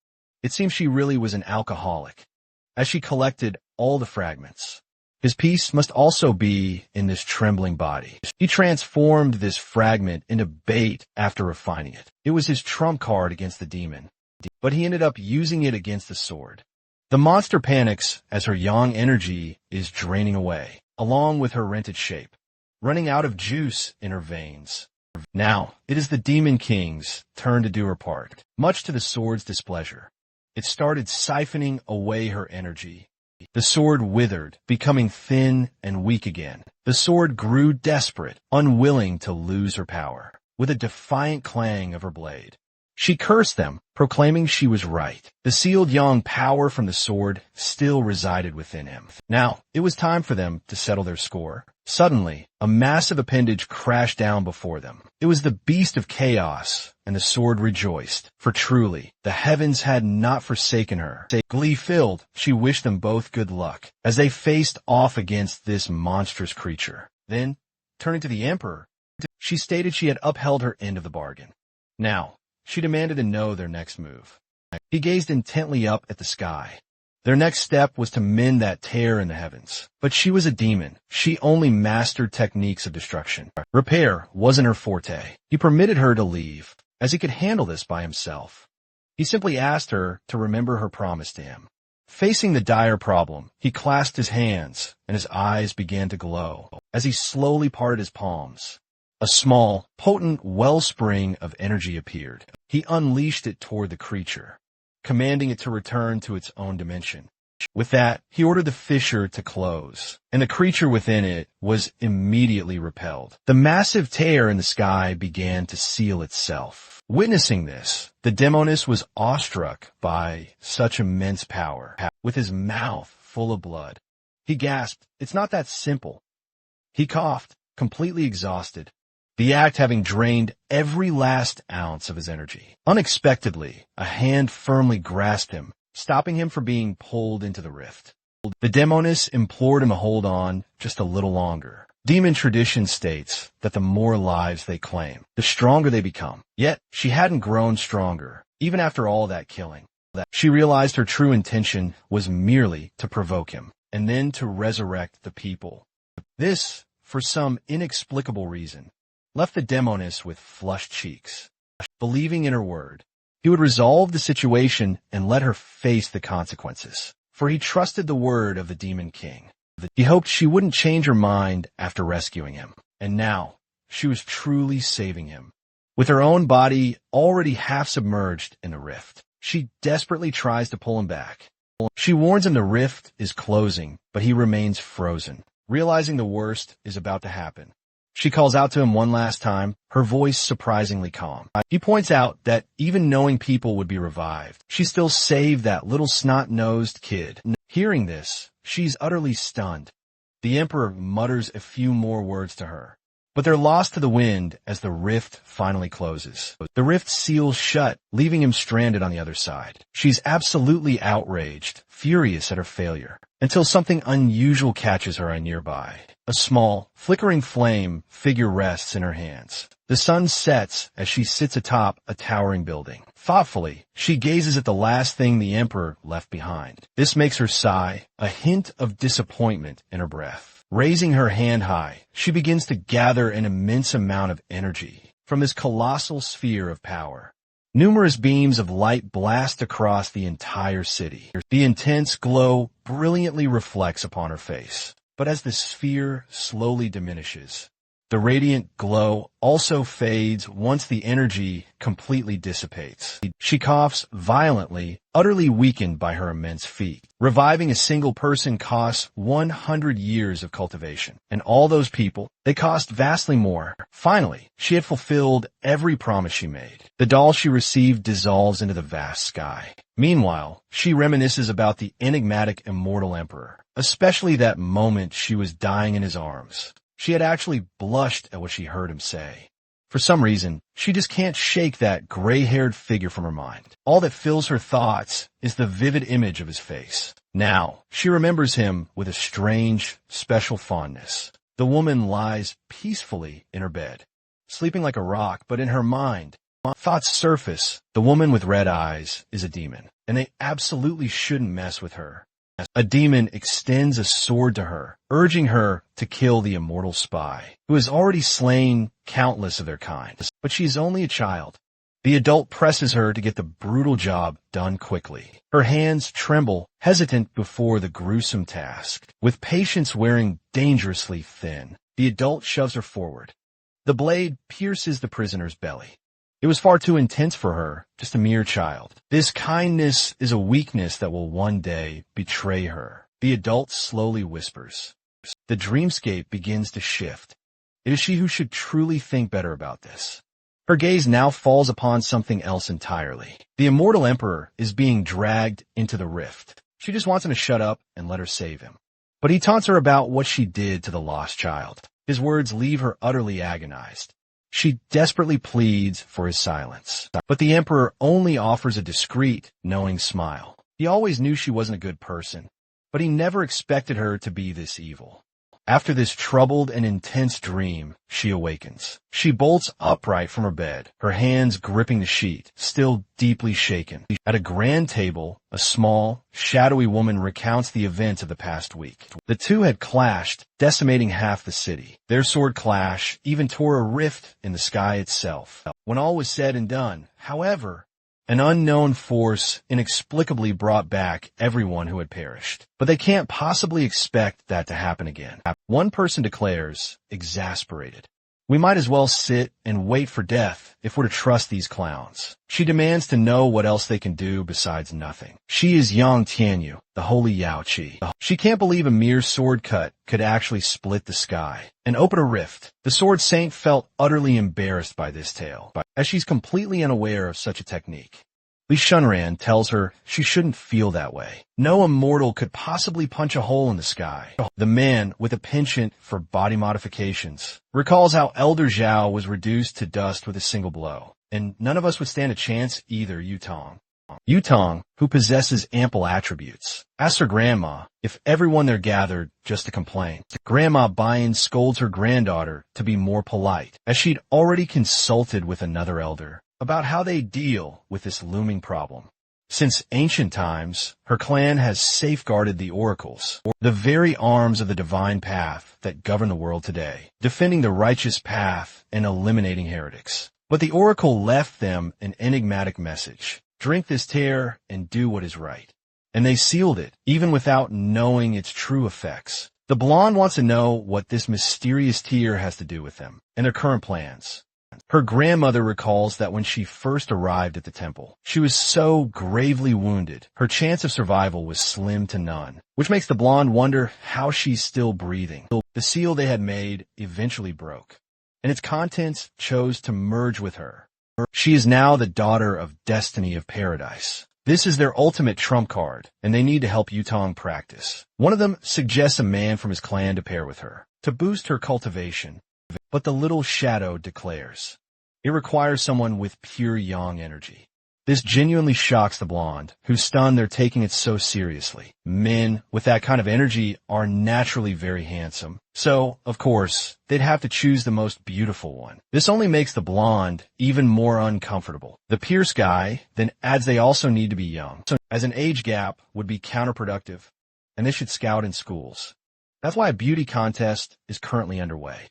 It seems she really was an alcoholic, as she collected all the fragments. His piece must also be in this trembling body. He transformed this fragment into bait after refining it. It was his trump card against the demon, but he ended up using it against the sword. The monster panics as her yang energy is draining away, along with her rented shape, running out of juice in her veins. Now, it is the Demon King's turn to do her part, much to the sword's displeasure. It started siphoning away her energy. The sword withered, becoming thin and weak again. The sword grew desperate, unwilling to lose her power. With a defiant clang of her blade, she cursed them, proclaiming she was right. The sealed yang power from the sword still resided within him. Now, it was time for them to settle their score. Suddenly, a massive appendage crashed down before them. It was the beast of chaos, and the sword rejoiced, for truly, the heavens had not forsaken her. Glee-filled, she wished them both good luck, as they faced off against this monstrous creature. Then, turning to the Emperor, she stated she had upheld her end of the bargain. Now, she demanded to know their next move. He gazed intently up at the sky. Their next step was to mend that tear in the heavens. But she was a demon. She only mastered techniques of destruction. Repair wasn't her forte. He permitted her to leave, as he could handle this by himself. He simply asked her to remember her promise to him. Facing the dire problem, he clasped his hands, and his eyes began to glow as he slowly parted his palms. A small, potent wellspring of energy appeared. He unleashed it toward the creature, commanding it to return to its own dimension. With that, he ordered the fissure to close, and the creature within it was immediately repelled. The massive tear in the sky began to seal itself. Witnessing this, the Demoness was awestruck by such immense power. With his mouth full of blood, he gasped, "It's not that simple." He coughed, completely exhausted, the act having drained every last ounce of his energy. Unexpectedly, a hand firmly grasped him, stopping him from being pulled into the rift. The Demoness implored him to hold on just a little longer. Demon tradition states that the more lives they claim, the stronger they become. Yet, she hadn't grown stronger, even after all that killing. She realized her true intention was merely to provoke him, and then to resurrect the people. This, for some inexplicable reason, left the Demoness with flushed cheeks. Believing in her word, he would resolve the situation and let her face the consequences, for he trusted the word of the Demon King. He hoped she wouldn't change her mind after rescuing him, and now she was truly saving him. With her own body already half submerged in the rift, she desperately tries to pull him back. She warns him the rift is closing, but he remains frozen. Realizing the worst is about to happen, she calls out to him one last time, her voice surprisingly calm. He points out that even knowing people would be revived, she still saved that little snot-nosed kid. Hearing this, she's utterly stunned. The Emperor mutters a few more words to her, but they're lost to the wind as the rift finally closes. The rift seals shut, leaving him stranded on the other side. She's absolutely outraged, furious at her failure, until something unusual catches her eye nearby. A small, flickering flame figure rests in her hands. The sun sets as she sits atop a towering building. Thoughtfully, she gazes at the last thing the Emperor left behind. This makes her sigh, a hint of disappointment in her breath. Raising her hand high, she begins to gather an immense amount of energy from this colossal sphere of power. Numerous beams of light blast across the entire city. The intense glow brilliantly reflects upon her face. But as the sphere slowly diminishes, the radiant glow also fades once the energy completely dissipates. She coughs violently, utterly weakened by her immense feat. Reviving a single person costs 100 years of cultivation, and all those people, they cost vastly more. Finally, she had fulfilled every promise she made. The doll she received dissolves into the vast sky. Meanwhile, she reminisces about the enigmatic immortal emperor, especially that moment she was dying in his arms. She had actually blushed at what she heard him say. For some reason, she just can't shake that gray-haired figure from her mind. All that fills her thoughts is the vivid image of his face. Now, she remembers him with a strange, special fondness. The woman lies peacefully in her bed, sleeping like a rock, but in her mind, thoughts surface. The woman with red eyes is a demon, and they absolutely shouldn't mess with her. A demon extends a sword to her, urging her to kill the immortal spy, who has already slain countless of their kind. But she is only a child. The adult presses her to get the brutal job done quickly. Her hands tremble, hesitant before the gruesome task. With patience wearing dangerously thin, the adult shoves her forward. The blade pierces the prisoner's belly. It was far too intense for her, just a mere child. This kindness is a weakness that will one day betray her. The adult slowly whispers. The dreamscape begins to shift. It is she who should truly think better about this. Her gaze now falls upon something else entirely. The immortal emperor is being dragged into the rift. She just wants him to shut up and let her save him. But he taunts her about what she did to the lost child. His words leave her utterly agonized. She desperately pleads for his silence. But the emperor only offers a discreet, knowing smile. He always knew she wasn't a good person, but he never expected her to be this evil. After this troubled and intense dream, she awakens. She bolts upright from her bed, her hands gripping the sheet, still deeply shaken. At a grand table, a small, shadowy woman recounts the events of the past week. The two had clashed, decimating half the city. Their sword clash even tore a rift in the sky itself. When all was said and done, however, an unknown force inexplicably brought back everyone who had perished. But they can't possibly expect that to happen again. One person declares, exasperated, "We might as well sit and wait for death if we're to trust these clowns." She demands to know what else they can do besides nothing. She is Yang Tianyu, the holy Yao Qi. She can't believe a mere sword cut could actually split the sky and open a rift. The sword saint felt utterly embarrassed by this tale, as she's completely unaware of such a technique. Li Shunran tells her she shouldn't feel that way. No immortal could possibly punch a hole in the sky. The man, with a penchant for body modifications, recalls how Elder Zhao was reduced to dust with a single blow. And none of us would stand a chance either, Yutong. Yutong, who possesses ample attributes, asks her grandma if everyone there gathered just to complain. Grandma Bayan scolds her granddaughter to be more polite, as she'd already consulted with another elder about how they deal with this looming problem. Since ancient times, her clan has safeguarded the oracles, the very arms of the divine path that govern the world today, defending the righteous path and eliminating heretics. But the oracle left them an enigmatic message: drink this tear and do what is right. And they sealed it, even without knowing its true effects. The blonde wants to know what this mysterious tear has to do with them and their current plans. Her grandmother recalls that when she first arrived at the temple, she was so gravely wounded, her chance of survival was slim to none, which makes the blonde wonder how she's still breathing. The seal they had made eventually broke, and its contents chose to merge with her. She is now the daughter of Destiny of Paradise. This is their ultimate trump card, and they need to help Yutong practice. One of them suggests a man from his clan to pair with her, to boost her cultivation. But the little shadow declares it requires someone with pure yang energy. This genuinely shocks the blonde, who's stunned they're taking it so seriously. Men with that kind of energy are naturally very handsome. So, of course, they'd have to choose the most beautiful one. This only makes the blonde even more uncomfortable. The Pierce guy then adds they also need to be young, so as an age gap would be counterproductive, and they should scout in schools. That's why a beauty contest is currently underway.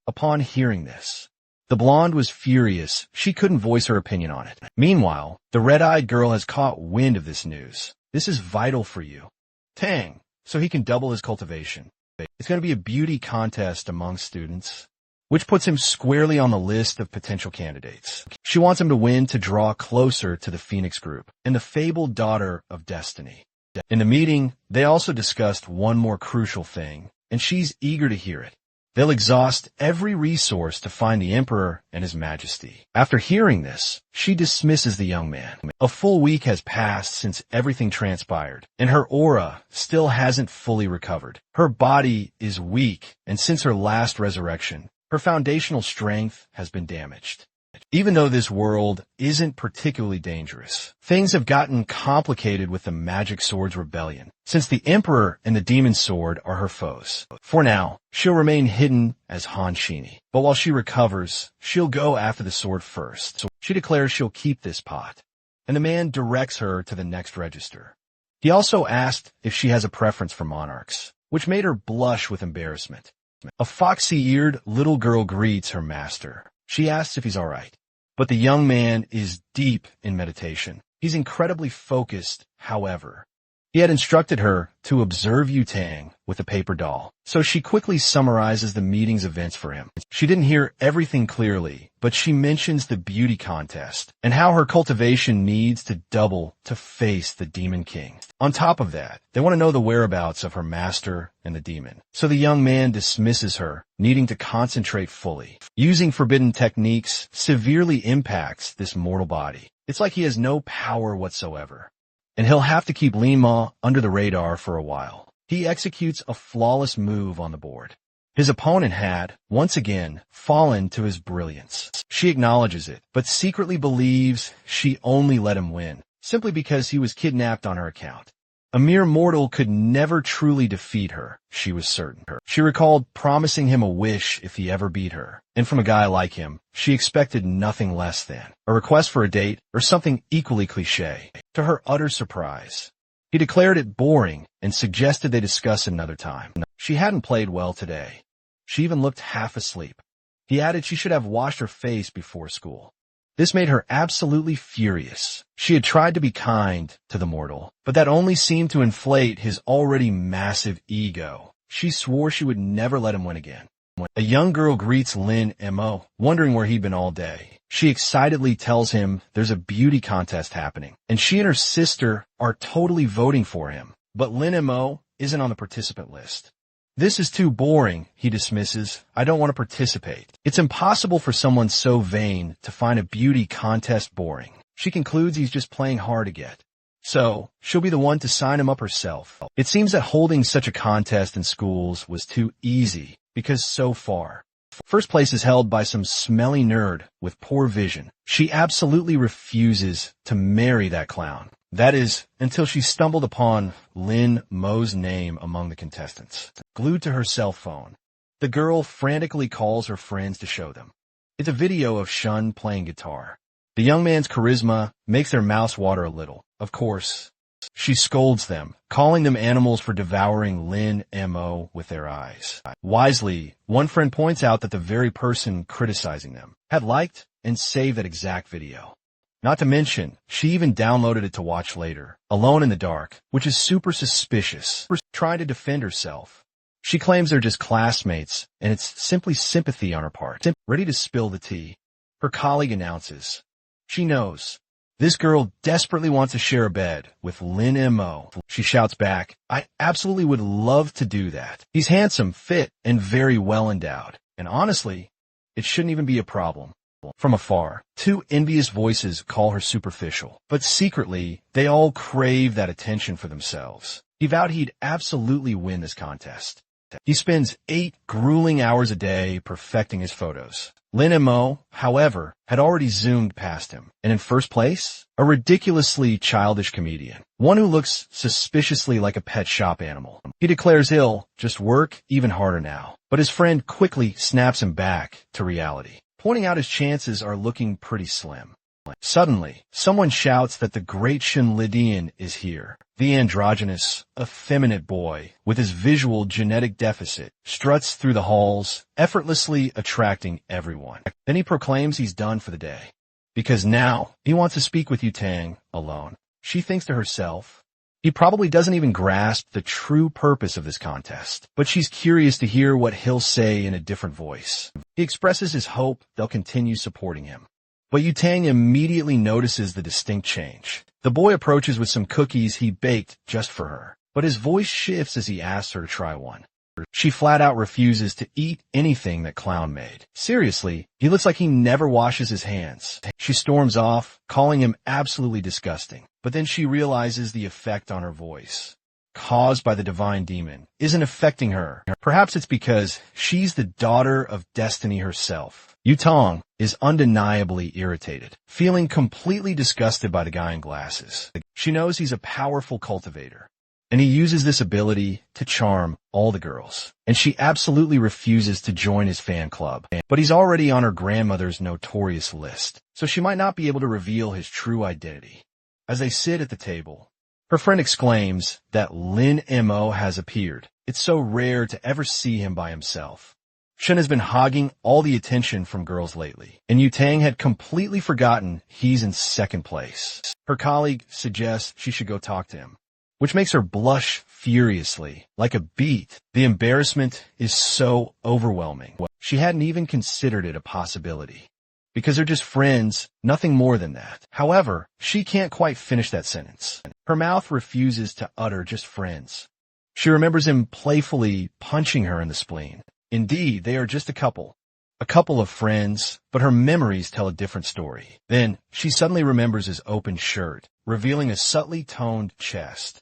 Upon hearing this, the blonde was furious. She couldn't voice her opinion on it. Meanwhile, the red-eyed girl has caught wind of this news. This is vital for you, Tang, so he can double his cultivation. It's going to be a beauty contest among students, which puts him squarely on the list of potential candidates. She wants him to win to draw closer to the Phoenix group and the fabled daughter of Destiny. In the meeting, they also discussed one more crucial thing, and she's eager to hear it. They'll exhaust every resource to find the Emperor and His Majesty. After hearing this, she dismisses the young man. A full week has passed since everything transpired, and her aura still hasn't fully recovered. Her body is weak, and since her last resurrection, her foundational strength has been damaged. Even though this world isn't particularly dangerous, things have gotten complicated with the Magic Sword's rebellion, since the Emperor and the Demon Sword are her foes. For now, she'll remain hidden as Han Shini, but while she recovers, she'll go after the sword first. So she declares she'll keep this pot, and the man directs her to the next register. He also asked if she has a preference for monarchs, which made her blush with embarrassment. A foxy-eared little girl greets her master. She asks if he's all right, but the young man is deep in meditation. He's incredibly focused, however. He had instructed her to observe Yutang with a paper doll, so she quickly summarizes the meeting's events for him. She didn't hear everything clearly, but she mentions the beauty contest and how her cultivation needs to double to face the Demon King. On top of that, they want to know the whereabouts of her master and the demon. So the young man dismisses her, needing to concentrate fully. Using forbidden techniques severely impacts this mortal body. It's like he has no power whatsoever, and he'll have to keep Lima under the radar for a while. He executes a flawless move on the board. His opponent had, once again, fallen to his brilliance. She acknowledges it, but secretly believes she only let him win, simply because he was kidnapped on her account. A mere mortal could never truly defeat her, she was certain. She recalled promising him a wish if he ever beat her, and from a guy like him, she expected nothing less than a request for a date or something equally cliché. To her utter surprise, he declared it boring and suggested they discuss another time. She hadn't played well today. She even looked half asleep. He added she should have washed her face before school. This made her absolutely furious. She had tried to be kind to the mortal, but that only seemed to inflate his already massive ego. She swore she would never let him win again. A young girl greets Lin Mo, wondering where he'd been all day. She excitedly tells him there's a beauty contest happening, and she and her sister are totally voting for him. But Lin Mo isn't on the participant list. This is too boring, he dismisses. I don't want to participate. It's impossible for someone so vain to find a beauty contest boring. She concludes he's just playing hard to get. So, she'll be the one to sign him up herself. It seems that holding such a contest in schools was too easy, because so far, first place is held by some smelly nerd with poor vision. She absolutely refuses to marry that clown. That is, until she stumbled upon Lin Mo's name among the contestants. Glued to her cell phone, the girl frantically calls her friends to show them. It's a video of Shun playing guitar. The young man's charisma makes their mouths water a little. Of course, she scolds them, calling them animals for devouring Lin Mo with their eyes. Wisely, one friend points out that the very person criticizing them had liked and saved that exact video. Not to mention, she even downloaded it to watch later, alone in the dark, which is super suspicious. Trying to defend herself. She claims they're just classmates, and it's simply sympathy on her part. Ready to spill the tea, her colleague announces. She knows. This girl desperately wants to share a bed with Lin Mo. She shouts back, I absolutely would love to do that. He's handsome, fit, and very well endowed. And honestly, it shouldn't even be a problem. From afar, two envious voices call her superficial, but secretly, they all crave that attention for themselves. He vowed he'd absolutely win this contest. He spends 8 grueling hours a day perfecting his photos. Lin Mo, however, had already zoomed past him, and in first place, a ridiculously childish comedian, one who looks suspiciously like a pet shop animal. He declares he'll just work even harder now, but his friend quickly snaps him back to reality, pointing out his chances are looking pretty slim. Suddenly, someone shouts that the great Shinlidian is here. The androgynous, effeminate boy, with his visual genetic deficit, struts through the halls, effortlessly attracting everyone. Then he proclaims he's done for the day. Because now, he wants to speak with Yutang alone. She thinks to herself, he probably doesn't even grasp the true purpose of this contest, but she's curious to hear what he'll say in a different voice. He expresses his hope they'll continue supporting him. But Yutang immediately notices the distinct change. The boy approaches with some cookies he baked just for her, but his voice shifts as he asks her to try one. She flat out refuses to eat anything that clown made. Seriously, he looks like he never washes his hands. She storms off, calling him absolutely disgusting, but then she realizes the effect on her voice, caused by the divine demon, isn't affecting her. Perhaps it's because she's the daughter of destiny herself. Yutang is undeniably irritated, feeling completely disgusted by the guy in glasses. She knows he's a powerful cultivator, and he uses this ability to charm all the girls, and she absolutely refuses to join his fan club. But he's already on her grandmother's notorious list, so she might not be able to reveal his true identity. As they sit at the table, her friend exclaims that Lin Mo has appeared. It's so rare to ever see him by himself. Shun has been hogging all the attention from girls lately, and Yutang had completely forgotten he's in second place. Her colleague suggests she should go talk to him, which makes her blush furiously, like a beet. The embarrassment is so overwhelming. She hadn't even considered it a possibility, because they're just friends, nothing more than that. However, she can't quite finish that sentence. Her mouth refuses to utter just friends. She remembers him playfully punching her in the spleen. Indeed, they are just a couple of friends, but her memories tell a different story. Then, she suddenly remembers his open shirt, revealing a subtly toned chest.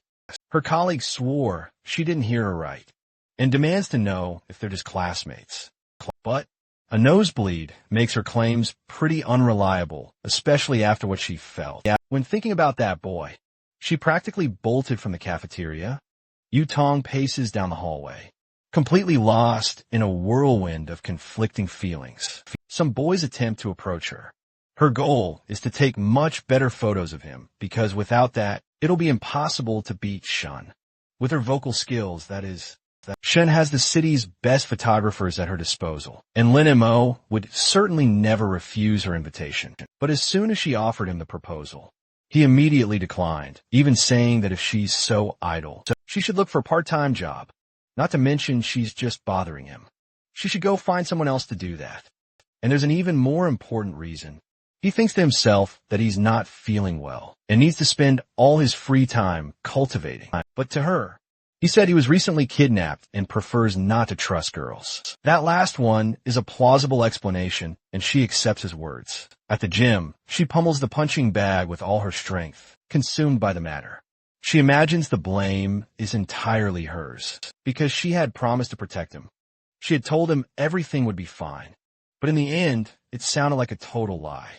Her colleague swore she didn't hear her right, and demands to know if they're just classmates. But a nosebleed makes her claims pretty unreliable, especially after what she felt. When thinking about that boy, she practically bolted from the cafeteria. Yutang paces down the hallway, completely lost in a whirlwind of conflicting feelings. Some boys attempt to approach her. Her goal is to take much better photos of him, because without that, it'll be impossible to beat Shun. With her vocal skills, that is, Shen has the city's best photographers at her disposal, and Lin Mo would certainly never refuse her invitation. But as soon as she offered him the proposal, he immediately declined, even saying that if she's so idle, she should look for a part-time job. Not to mention she's just bothering him. She should go find someone else to do that. And there's an even more important reason. He thinks to himself that he's not feeling well and needs to spend all his free time cultivating. But to her, he said he was recently kidnapped and prefers not to trust girls. That last one is a plausible explanation, and she accepts his words. At the gym, she pummels the punching bag with all her strength, consumed by the matter. She imagines the blame is entirely hers, because she had promised to protect him. She had told him everything would be fine, but in the end, it sounded like a total lie.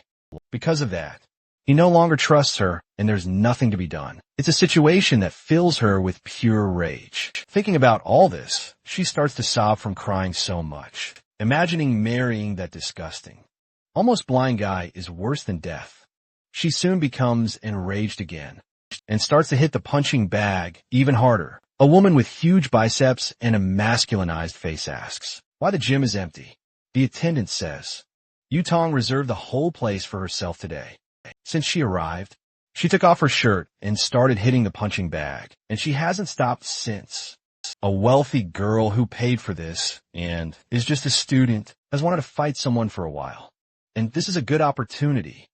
Because of that, he no longer trusts her, and there's nothing to be done. It's a situation that fills her with pure rage. Thinking about all this, she starts to sob from crying so much. Imagining marrying that disgusting, almost blind guy is worse than death. She soon becomes enraged again, and starts to hit the punching bag even harder. A woman with huge biceps and a masculinized face asks why the gym is empty. The attendant says, Yutong reserved the whole place for herself today. Since she arrived, she took off her shirt and started hitting the punching bag, and she hasn't stopped since. A wealthy girl who paid for this and is just a student has wanted to fight someone for a while. And this is a good opportunity.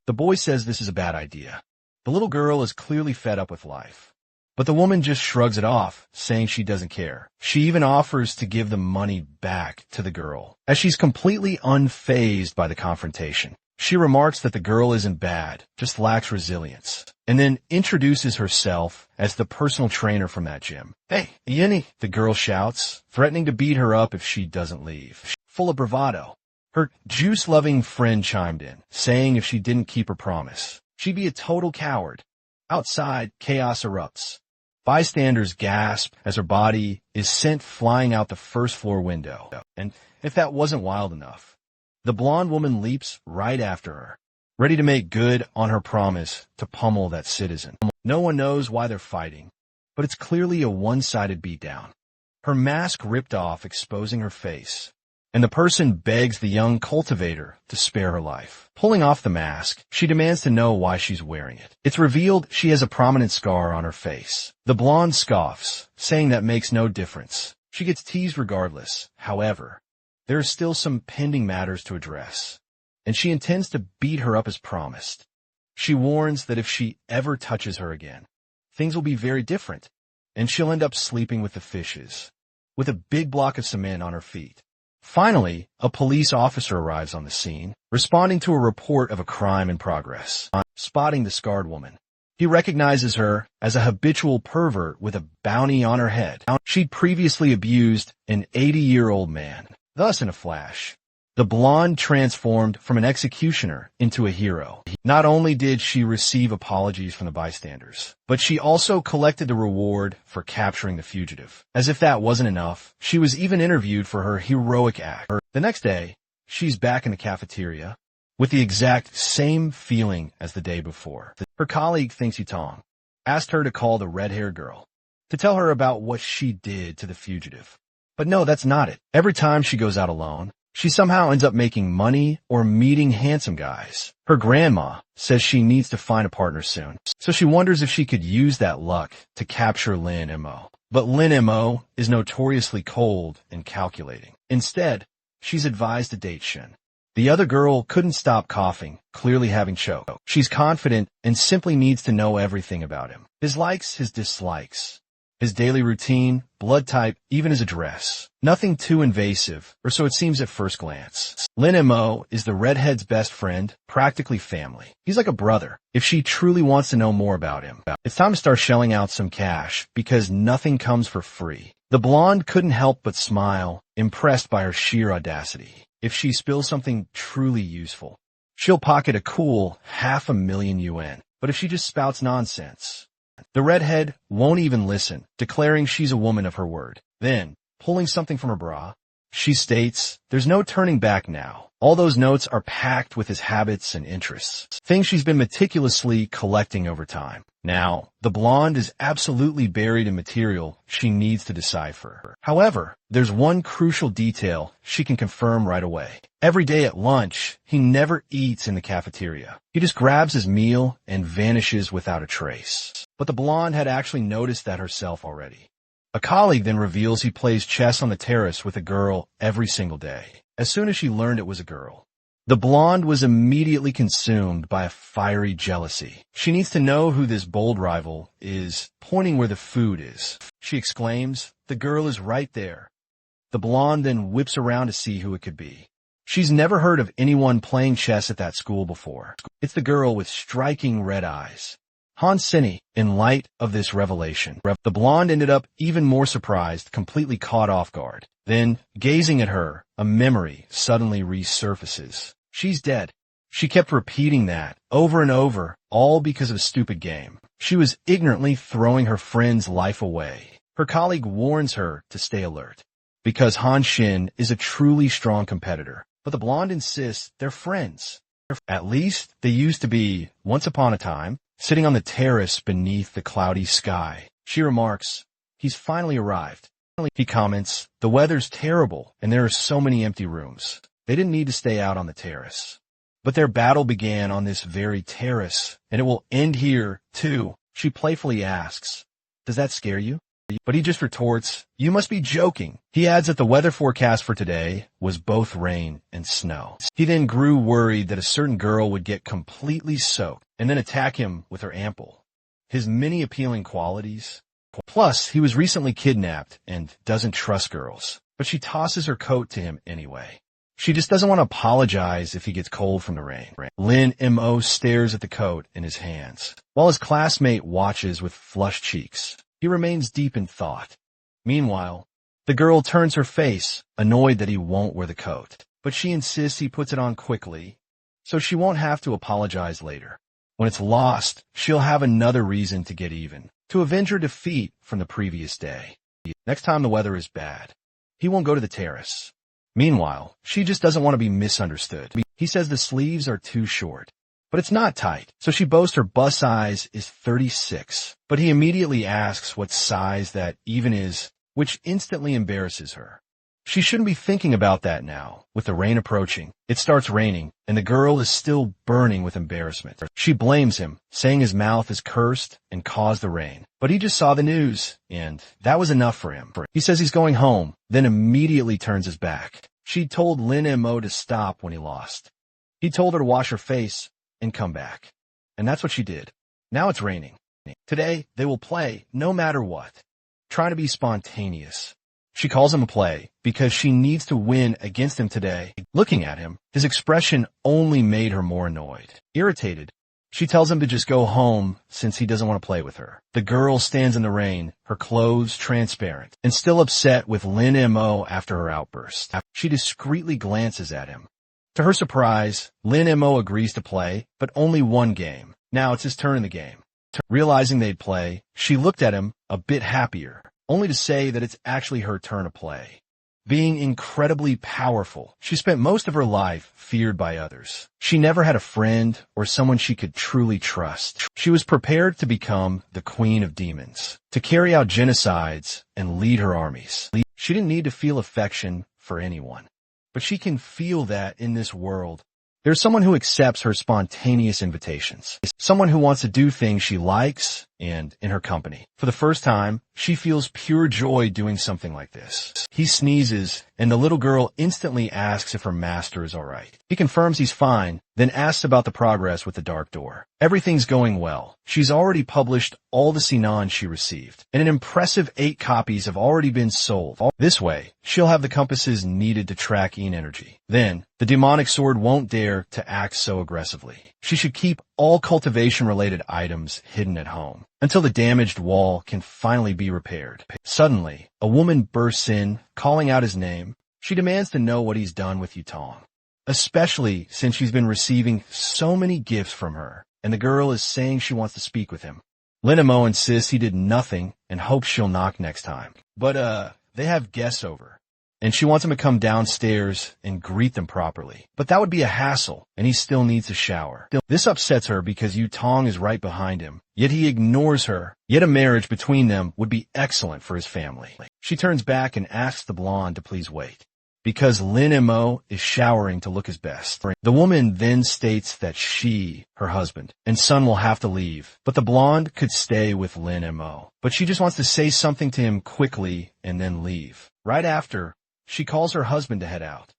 The boy says this is a bad idea. The little girl is clearly fed up with life. But the woman just shrugs it off, saying she doesn't care. She even offers to give the money back to the girl, as she's completely unfazed by the confrontation. She remarks that the girl isn't bad, just lacks resilience, and then introduces herself as the personal trainer from that gym. Hey, Yinny, the girl shouts, threatening to beat her up if she doesn't leave. Full of bravado, her juice-loving friend chimed in, saying if she didn't keep her promise, she'd be a total coward. Outside, chaos erupts. Bystanders gasp as her body is sent flying out the first-floor window. And if that wasn't wild enough, the blonde woman leaps right after her, ready to make good on her promise to pummel that citizen. No one knows why they're fighting, but it's clearly a one-sided beatdown. Her mask ripped off, exposing her face, and the person begs the young cultivator to spare her life. Pulling off the mask, she demands to know why she's wearing it. It's revealed she has a prominent scar on her face. The blonde scoffs, saying that makes no difference. She gets teased regardless. However, there are still some pending matters to address, and she intends to beat her up as promised. She warns that if she ever touches her again, things will be very different, and she'll end up sleeping with the fishes, with a big block of cement on her feet. Finally, a police officer arrives on the scene, responding to a report of a crime in progress. Spotting the scarred woman, he recognizes her as a habitual pervert with a bounty on her head. She'd previously abused an 80-year-old man. Thus, in a flash, the blonde transformed from an executioner into a hero. Not only did she receive apologies from the bystanders, but she also collected the reward for capturing the fugitive. As if that wasn't enough, she was even interviewed for her heroic act. The next day, she's back in the cafeteria with the exact same feeling as the day before. Her colleague thinks Yutong asked her to call the red-haired girl to tell her about what she did to the fugitive. But no, that's not it. Every time she goes out alone, she somehow ends up making money or meeting handsome guys. Her grandma says she needs to find a partner soon, so she wonders if she could use that luck to capture Lin Mo. But Lin Mo is notoriously cold and calculating. Instead, she's advised to date Shen. The other girl couldn't stop coughing, clearly having choke. She's confident and simply needs to know everything about him. His likes, his dislikes, his daily routine, blood type, even his address. Nothing too invasive, or so it seems at first glance. Lin Mo is the redhead's best friend, practically family. He's like a brother. If she truly wants to know more about him, it's time to start shelling out some cash, because nothing comes for free. The blonde couldn't help but smile, impressed by her sheer audacity. If she spills something truly useful, she'll pocket a cool 500,000 yuan. But if she just spouts nonsense, the redhead won't even listen, declaring she's a woman of her word. Then, pulling something from her bra, She states, there's no turning back now. All those notes are packed with his habits and interests, things she's been meticulously collecting over time. Now, the blonde is absolutely buried in material she needs to decipher. However, there's one crucial detail she can confirm right away. Every day at lunch, he never eats in the cafeteria. He just grabs his meal and vanishes without a trace. But the blonde had actually noticed that herself already. A colleague then reveals he plays chess on the terrace with a girl every single day. As soon as she learned it was a girl, the blonde was immediately consumed by a fiery jealousy. She needs to know who this bold rival is, pointing where the food is. She exclaims, "The girl is right there." The blonde then whips around to see who it could be. She's never heard of anyone playing chess at that school before. It's the girl with striking red eyes. Hansini, in light of this revelation, the blonde ended up even more surprised, completely caught off guard. Then, gazing at her, a memory suddenly resurfaces. She's dead. She kept repeating that over and over, all because of a stupid game. She was ignorantly throwing her friend's life away. Her colleague warns her to stay alert, because Han Xin is a truly strong competitor. But the blonde insists they're friends. At least they used to be, once upon a time, sitting on the terrace beneath the cloudy sky. She remarks, "He's finally arrived." He comments, "The weather's terrible, and there are so many empty rooms. They didn't need to stay out on the terrace." But their battle began on this very terrace, and it will end here, too. She playfully asks, "Does that scare you?" But he just retorts, "You must be joking." He adds that the weather forecast for today was both rain and snow. He then grew worried that a certain girl would get completely soaked and then attack him with her ample. His many appealing qualities. Plus, he was recently kidnapped and doesn't trust girls, but she tosses her coat to him anyway. She just doesn't want to apologize if he gets cold from the rain. Lin M.O. stares at the coat in his hands, while his classmate watches with flushed cheeks. He remains deep in thought. Meanwhile, the girl turns her face, annoyed that he won't wear the coat, but she insists he puts it on quickly, so she won't have to apologize later. When it's lost, she'll have another reason to get even, to avenge her defeat from the previous day. Next time the weather is bad, he won't go to the terrace. Meanwhile, she just doesn't want to be misunderstood. He says the sleeves are too short, but it's not tight, so she boasts her bust size is 36. But he immediately asks what size that even is, which instantly embarrasses her. She shouldn't be thinking about that now. With the rain approaching, it starts raining, and the girl is still burning with embarrassment. She blames him, saying his mouth is cursed and caused the rain. But he just saw the news, and that was enough for him. He says he's going home, then immediately turns his back. She told Lin M.O. to stop when he lost. He told her to wash her face and come back. And that's what she did. Now it's raining. Today, they will play no matter what, trying to be spontaneous. She calls him a play because she needs to win against him today. Looking at him, his expression only made her more annoyed. Irritated, she tells him to just go home since he doesn't want to play with her. The girl stands in the rain, her clothes transparent, and still upset with Lin M.O. after her outburst. She discreetly glances at him. To her surprise, Lin M.O. agrees to play, but only one game. Now it's his turn in the game. Realizing they'd play, she looked at him a bit happier, only to say that it's actually her turn to play. Being incredibly powerful, she spent most of her life feared by others. She never had a friend or someone she could truly trust. She was prepared to become the queen of demons, to carry out genocides and lead her armies. She didn't need to feel affection for anyone, but she can feel that in this world. There's someone who accepts her spontaneous invitations, someone who wants to do things she likes and in her company. For the first time, she feels pure joy doing something like this. He sneezes, and the little girl instantly asks if her master is all right. He confirms he's fine, then asks about the progress with the dark door. Everything's going well. She's already published all the Sinan she received, and an impressive 8 copies have already been sold. This way, she'll have the compasses needed to track Yin energy. Then, the demonic sword won't dare to act so aggressively. She should keep all cultivation-related items hidden at home until the damaged wall can finally be repaired. Suddenly, a woman bursts in, calling out his name. She demands to know what he's done with Yutong, especially since she's been receiving so many gifts from her, and the girl is saying she wants to speak with him. Lin M.O. insists he did nothing and hopes she'll knock next time. But, they have guests over, and she wants him to come downstairs and greet them properly. But that would be a hassle, and he still needs a shower. This upsets her because Yu Tong is right behind him, yet he ignores her. Yet a marriage between them would be excellent for his family. She turns back and asks the blonde to please wait, because Lin Mo is showering to look his best. The woman then states that she, her husband, and son will have to leave, but the blonde could stay with Lin Mo. But she just wants to say something to him quickly and then leave. Right after, she calls her husband to head out,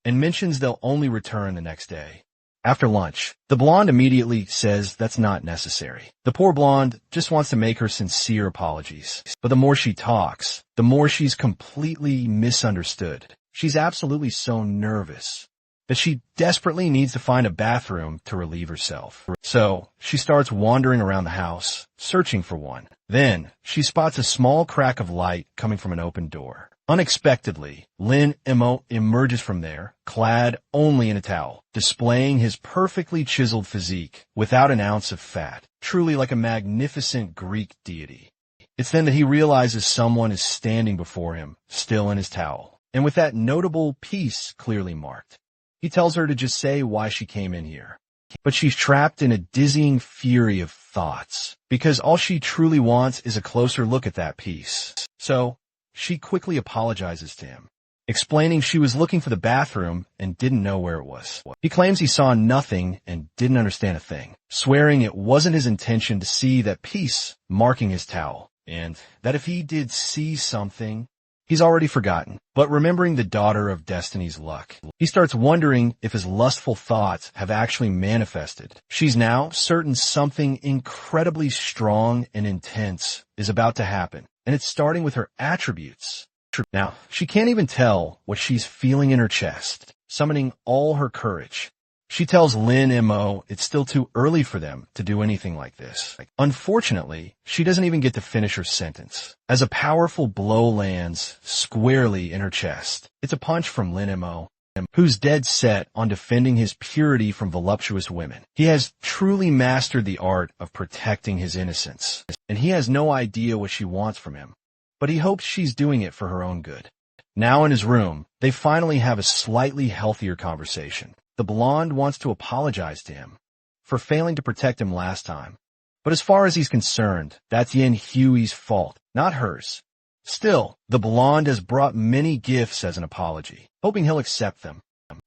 and mentions they'll only return the next day. After lunch, the blonde immediately says that's not necessary. The poor blonde just wants to make her sincere apologies. But the more she talks, the more she's completely misunderstood. She's absolutely so nervous that she desperately needs to find a bathroom to relieve herself. So she starts wandering around the house, searching for one. Then she spots a small crack of light coming from an open door. Unexpectedly, Lin Mo emerges from there, clad only in a towel, displaying his perfectly chiseled physique without an ounce of fat, truly like a magnificent Greek deity. It's then that he realizes someone is standing before him, still in his towel, and with that notable piece clearly marked. He tells her to just say why she came in here. But she's trapped in a dizzying fury of thoughts, because all she truly wants is a closer look at that piece. So she quickly apologizes to him, explaining she was looking for the bathroom and didn't know where it was. He claims he saw nothing and didn't understand a thing, swearing it wasn't his intention to see that piece marking his towel, and that if he did see something, he's already forgotten. But remembering the daughter of Destiny's luck, he starts wondering if his lustful thoughts have actually manifested. She's now certain something incredibly strong and intense is about to happen, and it's starting with her attributes. Now, she can't even tell what she's feeling in her chest, summoning all her courage. She tells Lin Mo it's still too early for them to do anything like this. Unfortunately, she doesn't even get to finish her sentence, as a powerful blow lands squarely in her chest. It's a punch from Lin Mo, who's dead set on defending his purity from voluptuous women. He has truly mastered the art of protecting his innocence, and he has no idea what she wants from him, but he hopes she's doing it for her own good. Now in his room, they finally have a slightly healthier conversation. The blonde wants to apologize to him for failing to protect him last time, but as far as he's concerned, that's Yin Huey's fault, not hers. Still, the blonde has brought many gifts as an apology, hoping he'll accept them.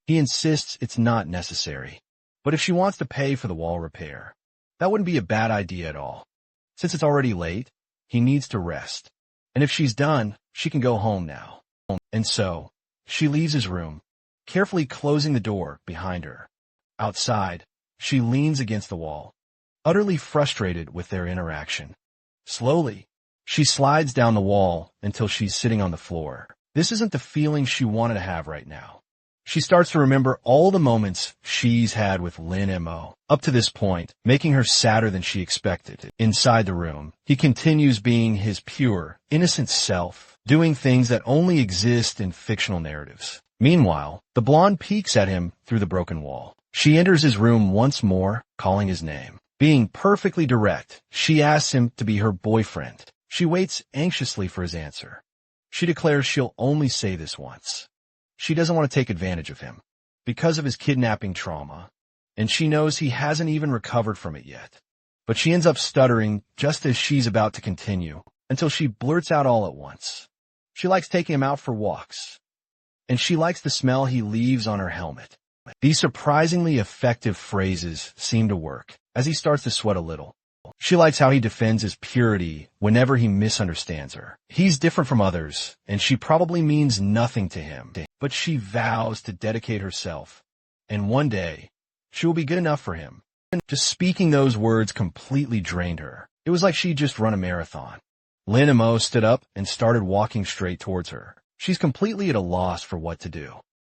He insists it's not necessary, but if she wants to pay for the wall repair, that wouldn't be a bad idea at all. Since it's already late, he needs to rest, and if she's done, she can go home now. And so, she leaves his room, carefully closing the door behind her. Outside, she leans against the wall, utterly frustrated with their interaction. Slowly, she slides down the wall until she's sitting on the floor. This isn't the feeling she wanted to have right now. She starts to remember all the moments she's had with Lin Mo up to this point, making her sadder than she expected. Inside the room, he continues being his pure, innocent self, doing things that only exist in fictional narratives. Meanwhile, the blonde peeks at him through the broken wall. She enters his room once more, calling his name. Being perfectly direct, she asks him to be her boyfriend. She waits anxiously for his answer. She declares she'll only say this once. She doesn't want to take advantage of him because of his kidnapping trauma, and she knows he hasn't even recovered from it yet. But she ends up stuttering just as she's about to continue, until she blurts out all at once. She likes taking him out for walks, and she likes the smell he leaves on her helmet. These surprisingly effective phrases seem to work, as he starts to sweat a little. She likes how he defends his purity whenever he misunderstands her. He's different from others, and she probably means nothing to him, but she vows to dedicate herself, and one day, she will be good enough for him. Just speaking those words completely drained her. It was like she'd just run a marathon. Lin Mo stood up and started walking straight towards her. She's completely at a loss for what to do,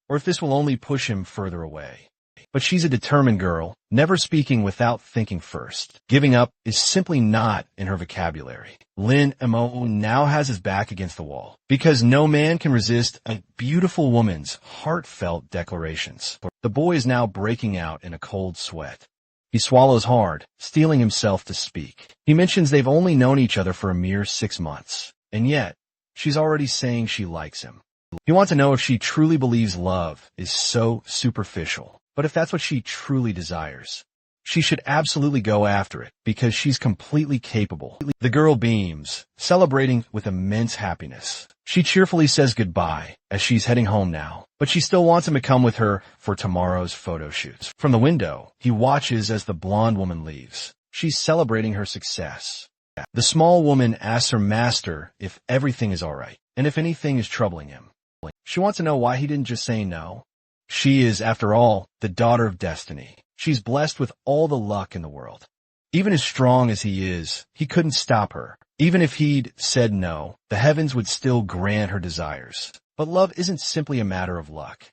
or if this will only push him further away. But she's a determined girl, never speaking without thinking first. Giving up is simply not in her vocabulary. Lin Mo now has his back against the wall, because no man can resist a beautiful woman's heartfelt declarations. The boy is now breaking out in a cold sweat. He swallows hard, steeling himself to speak. He mentions they've only known each other for a mere 6 months, and yet, she's already saying she likes him. He wants to know if she truly believes love is so superficial. But if that's what she truly desires, she should absolutely go after it because she's completely capable. The girl beams, celebrating with immense happiness. She cheerfully says goodbye as she's heading home now, but she still wants him to come with her for tomorrow's photo shoots. From the window, he watches as the blonde woman leaves. She's celebrating her success. The small woman asks her master if everything is alright and if anything is troubling him. She wants to know why he didn't just say no. She is, after all, the daughter of destiny. She's blessed with all the luck in the world. Even as strong as he is, he couldn't stop her. Even if he'd said no, the heavens would still grant her desires. But love isn't simply a matter of luck.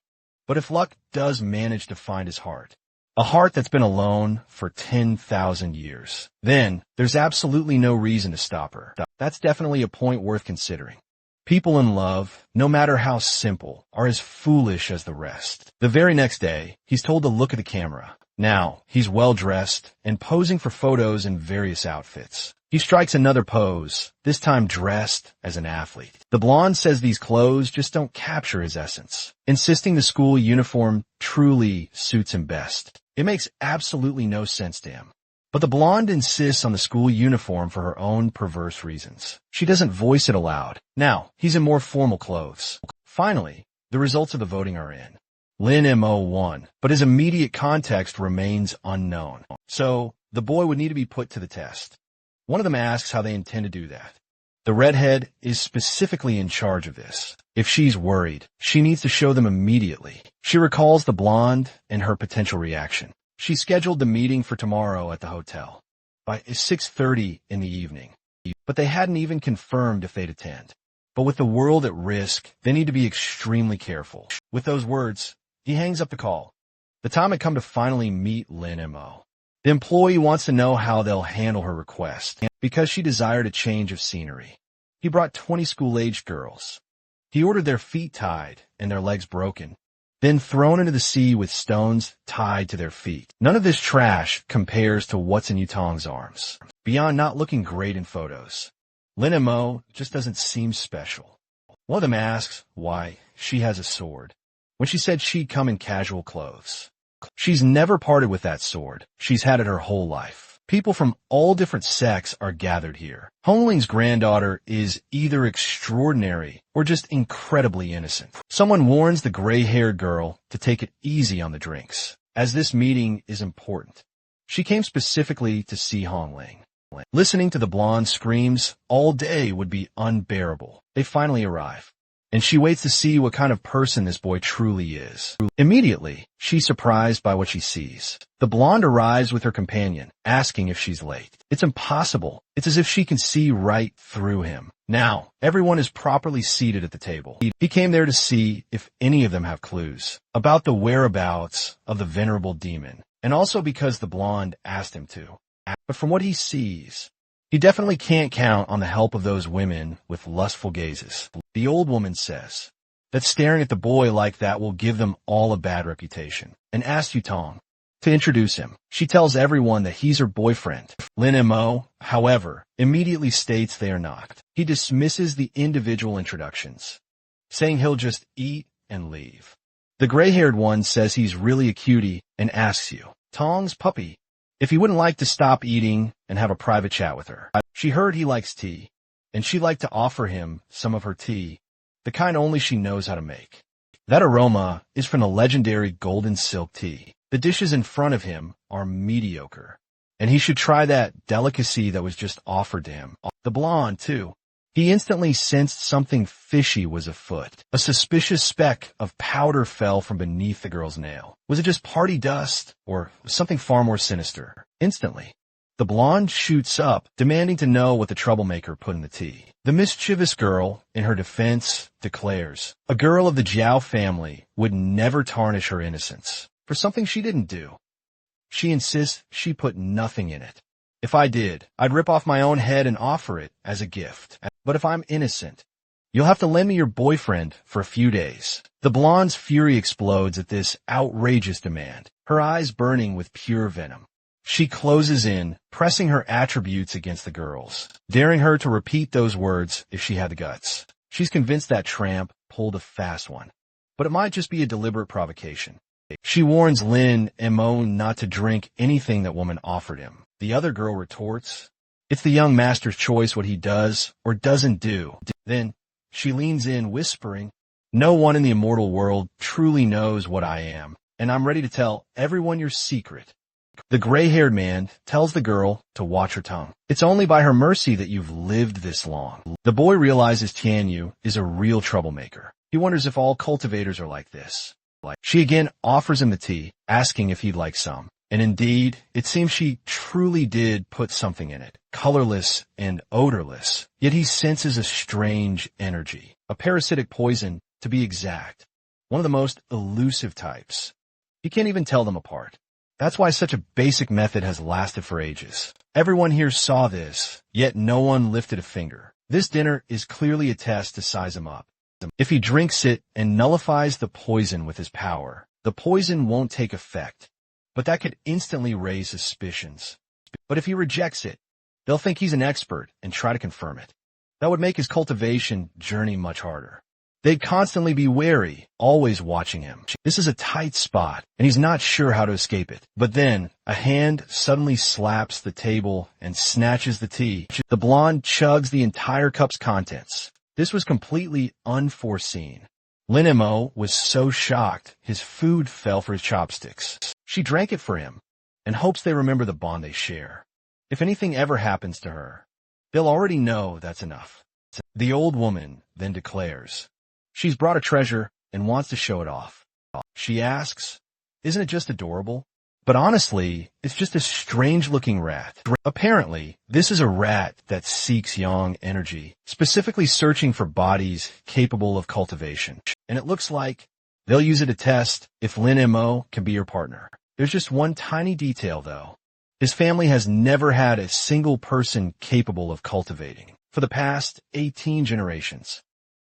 But if luck does manage to find his heart, a heart that's been alone for 10,000 years, then there's absolutely no reason to stop her. That's definitely a point worth considering. People in love, no matter how simple, are as foolish as the rest. The very next day, he's told to look at the camera. Now, he's well-dressed and posing for photos in various outfits. He strikes another pose, this time dressed as an athlete. The blonde says these clothes just don't capture his essence, insisting the school uniform truly suits him best. It makes absolutely no sense to him. But the blonde insists on the school uniform for her own perverse reasons. She doesn't voice it aloud. Now, he's in more formal clothes. Finally, the results of the voting are in. Lin Mo won, but his immediate context remains unknown. So, the boy would need to be put to the test. One of them asks how they intend to do that. The redhead is specifically in charge of this. If she's worried, she needs to show them immediately. She recalls the blonde and her potential reaction. She scheduled the meeting for tomorrow at the hotel by 6:30 in the evening, but they hadn't even confirmed if they'd attend. But with the world at risk, they need to be extremely careful. With those words, he hangs up the call. The time had come to finally meet Lin Mo. The employee wants to know how they'll handle her request because she desired a change of scenery. He brought 20 school-aged girls. He ordered their feet tied and their legs broken, then thrown into the sea with stones tied to their feet. None of this trash compares to what's in Yutong's arms. Beyond not looking great in photos, Lin Mo just doesn't seem special. One of them asks why she has a sword, when she said she'd come in casual clothes. She's never parted with that sword. She's had it her whole life. People from all different sects are gathered here. Hongling's granddaughter is either extraordinary or just incredibly innocent. Someone warns the gray-haired girl to take it easy on the drinks, as this meeting is important. She came specifically to see Hongling. Listening to the blonde screams all day would be unbearable. They finally arrive, and she waits to see what kind of person this boy truly is. Immediately, she's surprised by what she sees. The blonde arrives with her companion, asking if she's late. It's impossible. It's as if she can see right through him. Now, everyone is properly seated at the table. He came there to see if any of them have clues about the whereabouts of the venerable demon, and also because the blonde asked him to. But from what he sees, he definitely can't count on the help of those women with lustful gazes. The old woman says that staring at the boy like that will give them all a bad reputation, and asks Yutong to introduce him. She tells everyone that he's her boyfriend. Lin Mo, however, immediately states they are not. He dismisses the individual introductions, saying he'll just eat and leave. The gray-haired one says he's really a cutie and asks you, Tong's puppy, if he wouldn't like to stop eating and have a private chat with her. She heard he likes tea, and she'd like to offer him some of her tea, the kind only she knows how to make. That aroma is from the legendary golden silk tea. The dishes in front of him are mediocre, and he should try that delicacy that was just offered to him. The blonde, too. He instantly sensed something fishy was afoot. A suspicious speck of powder fell from beneath the girl's nail. Was it just party dust, or something far more sinister? Instantly, the blonde shoots up, demanding to know what the troublemaker put in the tea. The mischievous girl, in her defense, declares, a girl of the Jiao family would never tarnish her innocence for something she didn't do. She insists she put nothing in it. If I did, I'd rip off my own head and offer it as a gift. But if I'm innocent, you'll have to lend me your boyfriend for a few days. The blonde's fury explodes at this outrageous demand, her eyes burning with pure venom. She closes in, pressing her attributes against the girl's, daring her to repeat those words if she had the guts. She's convinced that tramp pulled a fast one, but it might just be a deliberate provocation. She warns Lin and Mo not to drink anything that woman offered him. The other girl retorts, "It's the young master's choice what he does or doesn't do." Then she leans in, whispering, "No one in the immortal world truly knows what I am, and I'm ready to tell everyone your secret." The gray-haired man tells the girl to watch her tongue. "It's only by her mercy that you've lived this long." The boy realizes Tianyu is a real troublemaker. He wonders if all cultivators are like this. She again offers him the tea, asking if he'd like some. And indeed, it seems she truly did put something in it, colorless and odorless. Yet he senses a strange energy, a parasitic poison to be exact, one of the most elusive types. He can't even tell them apart. That's why such a basic method has lasted for ages. Everyone here saw this, yet no one lifted a finger. This dinner is clearly a test to size him up. If he drinks it and nullifies the poison with his power, the poison won't take effect, but that could instantly raise suspicions. But if he rejects it, they'll think he's an expert and try to confirm it. That would make his cultivation journey much harder. They'd constantly be wary, always watching him. This is a tight spot, and he's not sure how to escape it. But then, a hand suddenly slaps the table and snatches the tea. The blonde chugs the entire cup's contents. This was completely unforeseen. Lin Mo was so shocked, his food fell for his chopsticks. She drank it for him, and hopes they remember the bond they share. If anything ever happens to her, they'll already know that's enough. The old woman then declares, she's brought a treasure and wants to show it off. She asks, "Isn't it just adorable?" But honestly, it's just a strange-looking rat. Apparently, this is a rat that seeks yang energy, specifically searching for bodies capable of cultivation. And it looks like they'll use it to test if Lin Mo can be your partner. There's just one tiny detail, though. His family has never had a single person capable of cultivating for the past 18 generations.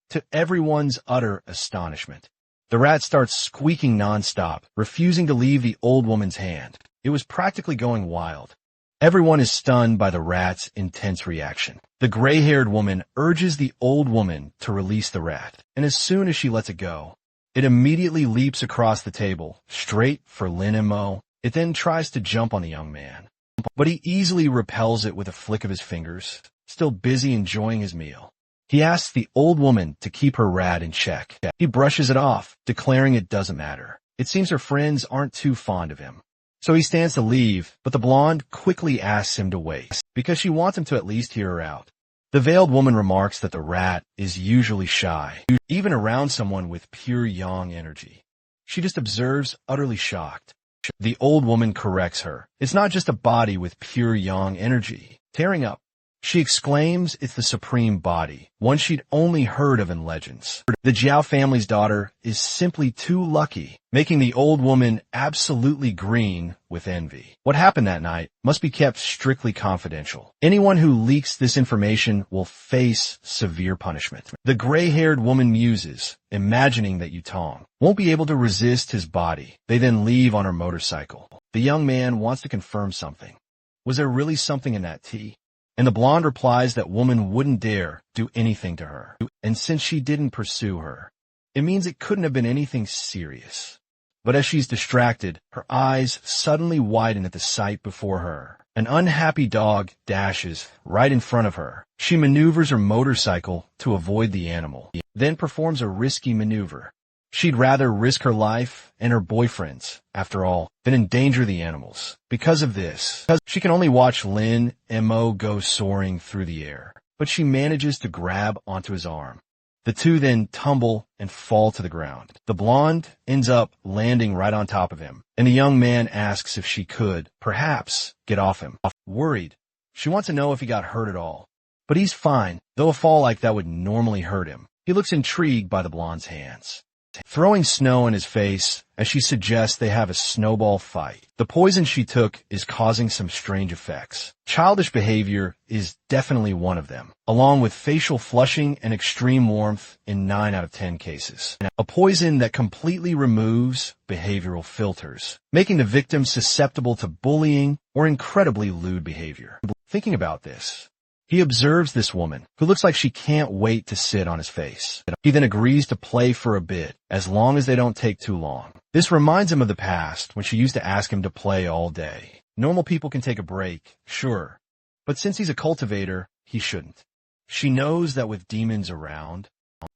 To everyone's utter astonishment, the rat starts squeaking nonstop, refusing to leave the old woman's hand. It was practically going wild. Everyone is stunned by the rat's intense reaction. The gray-haired woman urges the old woman to release the rat, and as soon as she lets it go, it immediately leaps across the table, straight for Lin Mo. It then tries to jump on the young man, but he easily repels it with a flick of his fingers, still busy enjoying his meal. He asks the old woman to keep her rat in check. He brushes it off, declaring it doesn't matter. It seems her friends aren't too fond of him. So he stands to leave, but the blonde quickly asks him to wait, because she wants him to at least hear her out. The veiled woman remarks that the rat is usually shy, even around someone with pure yang energy. She just observes, utterly shocked. The old woman corrects her. It's not just a body with pure yang energy. Tearing up, she exclaims it's the supreme body, one she'd only heard of in legends. The Jiao family's daughter is simply too lucky, making the old woman absolutely green with envy. What happened that night must be kept strictly confidential. Anyone who leaks this information will face severe punishment. The gray-haired woman muses, imagining that Yutong won't be able to resist his body. They then leave on her motorcycle. The young man wants to confirm something. Was there really something in that tea? And the blonde replies that woman wouldn't dare do anything to her. And since she didn't pursue her, it means it couldn't have been anything serious. But as she's distracted, her eyes suddenly widen at the sight before her. An unhappy dog dashes right in front of her. She maneuvers her motorcycle to avoid the animal, then performs a risky maneuver. She'd rather risk her life and her boyfriend's, after all, than endanger the animals. Because of this, she can only watch Lin Mo go soaring through the air, but she manages to grab onto his arm. The two then tumble and fall to the ground. The blonde ends up landing right on top of him, and the young man asks if she could, perhaps, get off him. Worried, she wants to know if he got hurt at all. But he's fine, though a fall like that would normally hurt him. He looks intrigued by the blonde's hands, throwing snow in his face as she suggests they have a snowball fight. The poison she took is causing some strange effects. Childish behavior is definitely one of them, along with facial flushing and extreme warmth in 9 out of 10 cases. A poison that completely removes behavioral filters, making the victim susceptible to bullying or incredibly lewd behavior. Thinking about this, He observes this woman, who looks like she can't wait to sit on his face. He then agrees to play for a bit, as long as they don't take too long. This reminds him of the past, when she used to ask him to play all day. Normal people can take a break, sure, but since he's a cultivator, he shouldn't. She knows that with demons around,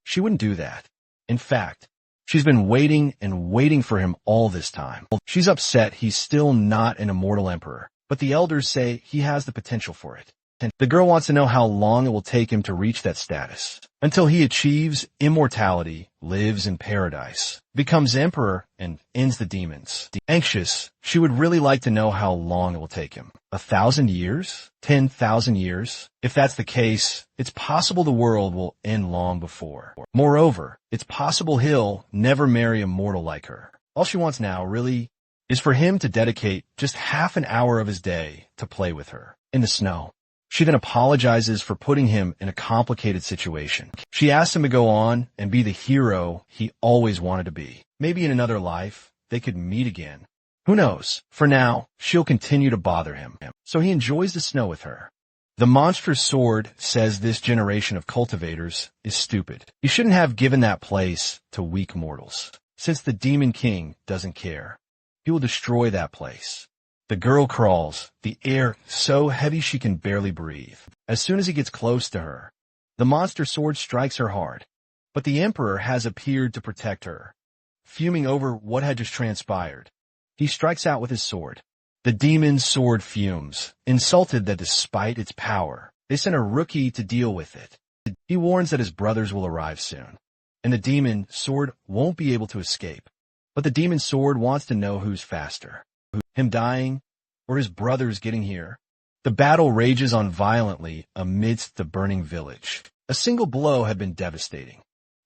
she wouldn't do that. In fact, she's been waiting and waiting for him all this time. She's upset he's still not an immortal emperor, but the elders say he has the potential for it. The girl wants to know how long it will take him to reach that status. Until he achieves immortality, lives in paradise, becomes emperor, and ends the demons. Anxious, she would really like to know how long it will take him. 1,000 years? 10,000 years? If that's the case, it's possible the world will end long before. Moreover, it's possible he'll never marry a mortal like her. All she wants now, really, is for him to dedicate just half an hour of his day to play with her in the snow. She then apologizes for putting him in a complicated situation. She asks him to go on and be the hero he always wanted to be. Maybe in another life, they could meet again. Who knows? For now, she'll continue to bother him. So he enjoys the snow with her. The monstrous sword says this generation of cultivators is stupid. He shouldn't have given that place to weak mortals. Since the Demon King doesn't care, he will destroy that place. The girl crawls, the air so heavy she can barely breathe. As soon as he gets close to her, the monster sword strikes her hard. But the emperor has appeared to protect her. Fuming over what had just transpired, he strikes out with his sword. The demon's sword fumes, insulted that despite its power, they sent a rookie to deal with it. He warns that his brothers will arrive soon, and the demon sword won't be able to escape. But the demon sword wants to know who's faster. Him dying, or his brothers getting here. The battle rages on violently amidst the burning village. A single blow had been devastating.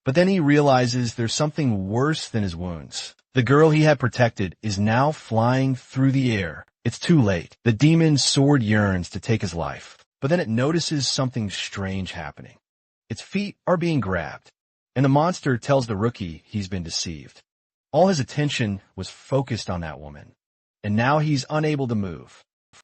But then he realizes there's something worse than his wounds. The girl he had protected is now flying through the air. It's too late. The demon's sword yearns to take his life. But then it notices something strange happening. Its feet are being grabbed, and the monster tells the rookie he's been deceived. All his attention was focused on that woman. And now he's unable to move.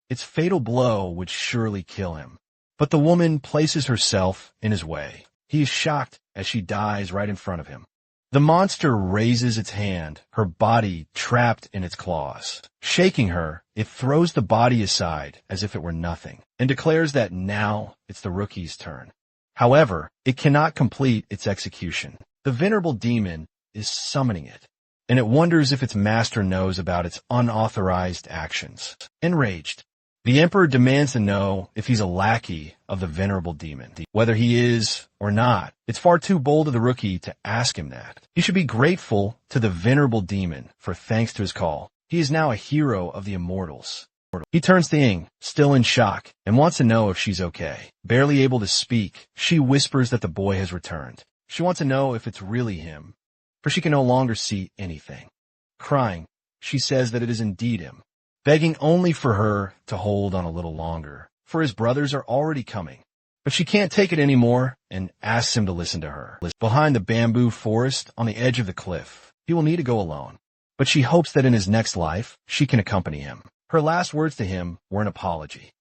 Its fatal blow would surely kill him. But the woman places herself in his way. He is shocked as she dies right in front of him. The monster raises its hand, her body trapped in its claws. Shaking her, it throws the body aside as if it were nothing, and declares that now it's the rookie's turn. However, it cannot complete its execution. The venerable demon is summoning it, and it wonders if its master knows about its unauthorized actions. Enraged, the emperor demands to know if he's a lackey of the venerable demon. Whether he is or not, it's far too bold of the rookie to ask him that. He should be grateful to the venerable demon for thanks to his call. He is now a hero of the immortals. He turns to Ying, still in shock, and wants to know if she's okay. Barely able to speak, she whispers that the boy has returned. She wants to know if it's really him, for she can no longer see anything. Crying, she says that it is indeed him, begging only for her to hold on a little longer, for his brothers are already coming. But she can't take it anymore and asks him to listen to her. Behind the bamboo forest on the edge of the cliff, he will need to go alone. But she hopes that in his next life, she can accompany him. Her last words to him were an apology.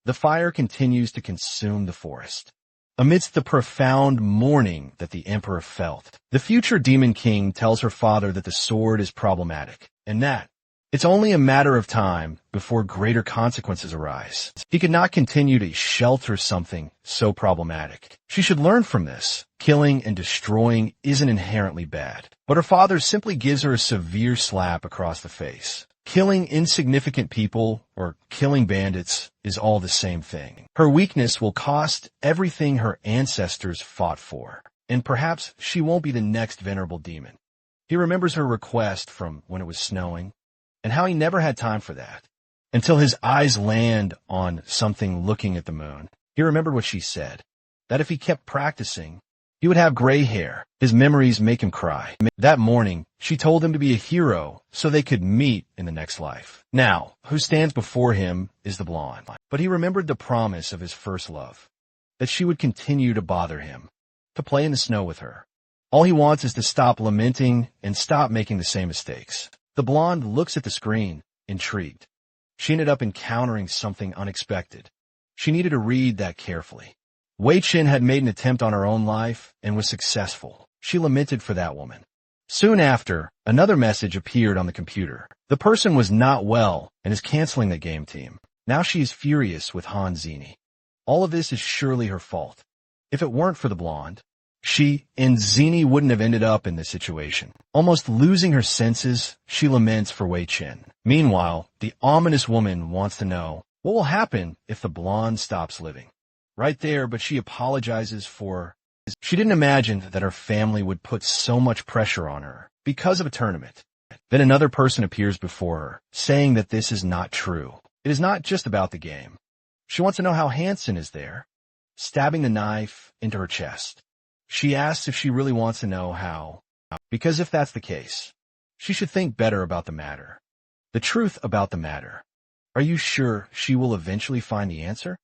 The fire continues to consume the forest. Amidst the profound mourning that the emperor felt, the future demon king tells her father that the sword is problematic, and that it's only a matter of time before greater consequences arise. He could not continue to shelter something so problematic. She should learn from this. Killing and destroying isn't inherently bad, but her father simply gives her a severe slap across the face. Killing insignificant people or killing bandits is all the same thing. Her weakness will cost everything her ancestors fought for, and perhaps she won't be the next venerable demon. He remembers her request from when it was snowing, and how he never had time for that, until his eyes land on something looking at the moon. He remembered what she said, that if he kept practicing, he would have gray hair. His memories make him cry. That morning, she told him to be a hero so they could meet in the next life. Now, who stands before him is the blonde. But he remembered the promise of his first love, that she would continue to bother him, to play in the snow with her. All he wants is to stop lamenting and stop making the same mistakes. The blonde looks at the screen, intrigued. She ended up encountering something unexpected. She needed to read that carefully. Wei Chin had made an attempt on her own life and was successful. She lamented for that woman. Soon after, another message appeared on the computer. The person was not well and is canceling the game team. Now she is furious with Han Zini. All of this is surely her fault. If it weren't for the blonde, she and Zini wouldn't have ended up in this situation. Almost losing her senses, she laments for Wei Chin. Meanwhile, the ominous woman wants to know what will happen if the blonde stops living. Right there, but she apologizes for... She didn't imagine that her family would put so much pressure on her because of a tournament. Then another person appears before her, saying that this is not true. It is not just about the game. She wants to know how Hansen is there, stabbing the knife into her chest. She asks if she really wants to know how, because if that's the case, she should think better about the matter. The truth about the matter. Are you sure she will eventually find the answer?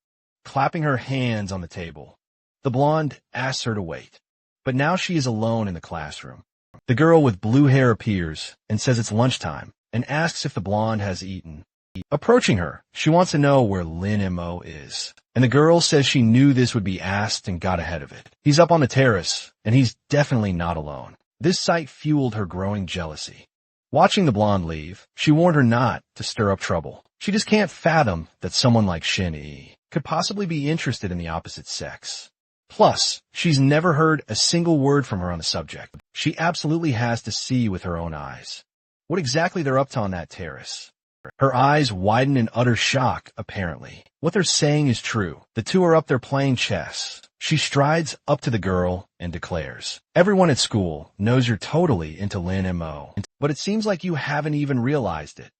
Clapping her hands on the table, the blonde asks her to wait. But now she is alone in the classroom. The girl with blue hair appears and says it's lunchtime and asks if the blonde has eaten. Approaching her, she wants to know where Lin Mo is. And the girl says she knew this would be asked and got ahead of it. He's up on the terrace, and he's definitely not alone. This sight fueled her growing jealousy. Watching the blonde leave, she warned her not to stir up trouble. She just can't fathom that someone like Shin Yi could possibly be interested in the opposite sex. Plus, she's never heard a single word from her on the subject. She absolutely has to see with her own eyes what exactly they're up to on that terrace. Her eyes widen in utter shock, apparently. What they're saying is true. The two are up there playing chess. She strides up to the girl and declares, "Everyone at school knows you're totally into Lin Mo, but it seems like you haven't even realized it."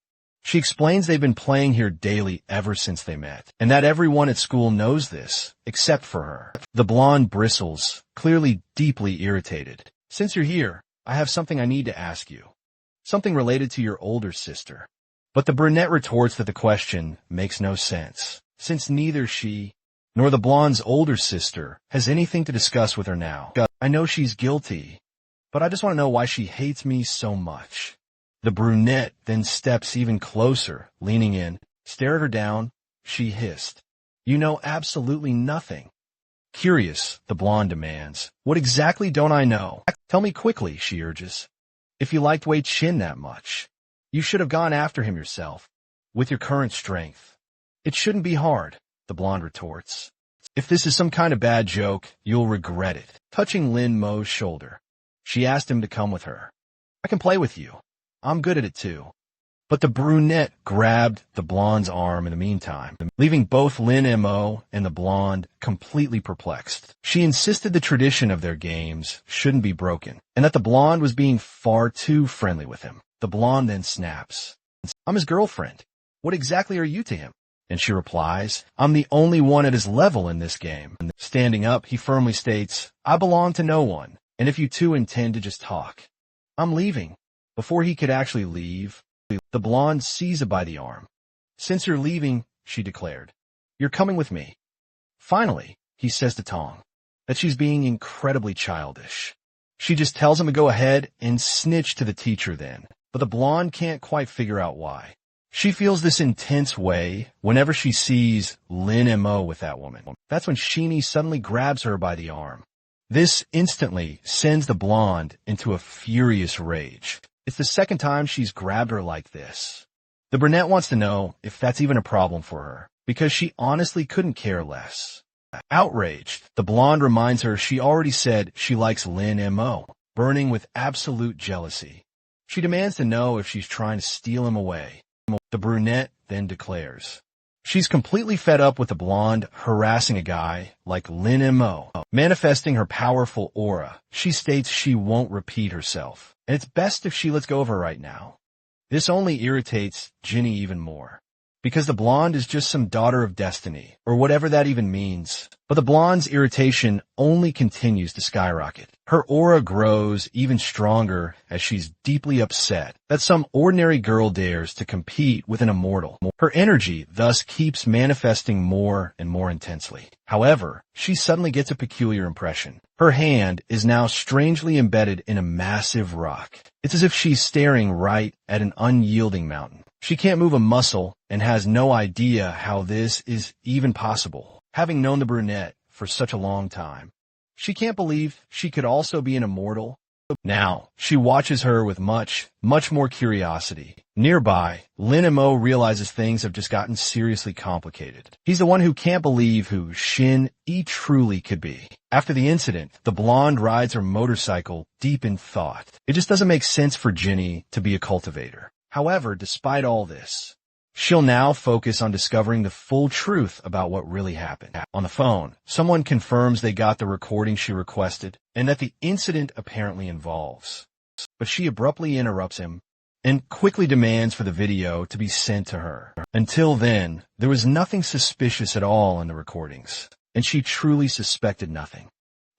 She explains they've been playing here daily ever since they met, and that everyone at school knows this, except for her. The blonde bristles, clearly deeply irritated. "Since you're here, I have something I need to ask you. Something related to your older sister." But the brunette retorts that the question makes no sense, since neither she nor the blonde's older sister has anything to discuss with her now. "I know she's guilty, but I just want to know why she hates me so much." The brunette then steps even closer, leaning in, stared her down. She hissed, "You know absolutely nothing." Curious, the blonde demands, "What exactly don't I know? Tell me quickly," she urges. "If you liked Wei Chin that much, you should have gone after him yourself, with your current strength. It shouldn't be hard," the blonde retorts. "If this is some kind of bad joke, you'll regret it." Touching Lin Mo's shoulder, she asked him to come with her. "I can play with you. I'm good at it too." But the brunette grabbed the blonde's arm in the meantime, leaving both Lin Mo and the blonde completely perplexed. She insisted the tradition of their games shouldn't be broken, and that the blonde was being far too friendly with him. The blonde then snaps, "I'm his girlfriend. What exactly are you to him?" And she replies, "I'm the only one at his level in this game." Standing up, he firmly states, "I belong to no one, and if you two intend to just talk, I'm leaving." Before he could actually leave, the blonde seized him by the arm. "Since you're leaving," she declared, "you're coming with me." Finally, he says to Tong that she's being incredibly childish. She just tells him to go ahead and snitch to the teacher then, but the blonde can't quite figure out why. She feels this intense way whenever she sees Lin Mo with that woman. That's when Sheenie suddenly grabs her by the arm. This instantly sends the blonde into a furious rage. It's the second time she's grabbed her like this. The brunette wants to know if that's even a problem for her, because she honestly couldn't care less. Outraged, the blonde reminds her she already said she likes Lin Mo, burning with absolute jealousy. She demands to know if she's trying to steal him away. The brunette then declares she's completely fed up with the blonde harassing a guy like Lin Mo. Manifesting her powerful aura, she states she won't repeat herself, and it's best if she lets go of her right now. This only irritates Ginny even more, because the blonde is just some daughter of destiny, or whatever that even means. But the blonde's irritation only continues to skyrocket. Her aura grows even stronger as she's deeply upset that some ordinary girl dares to compete with an immortal. Her energy thus keeps manifesting more and more intensely. However, she suddenly gets a peculiar impression. Her hand is now strangely embedded in a massive rock. It's as if she's staring right at an unyielding mountain. She can't move a muscle, and has no idea how this is even possible, having known the brunette for such a long time. She can't believe she could also be an immortal. Now, she watches her with much more curiosity. Nearby, Lin Mo realizes things have just gotten seriously complicated. He's the one who can't believe who Shin Yi truly could be. After the incident, the blonde rides her motorcycle deep in thought. It just doesn't make sense for Jinny to be a cultivator. However, despite all this, she'll now focus on discovering the full truth about what really happened. On the phone, someone confirms they got the recording she requested and that the incident apparently involves. But she abruptly interrupts him and quickly demands for the video to be sent to her. Until then, there was nothing suspicious at all in the recordings, and she truly suspected nothing.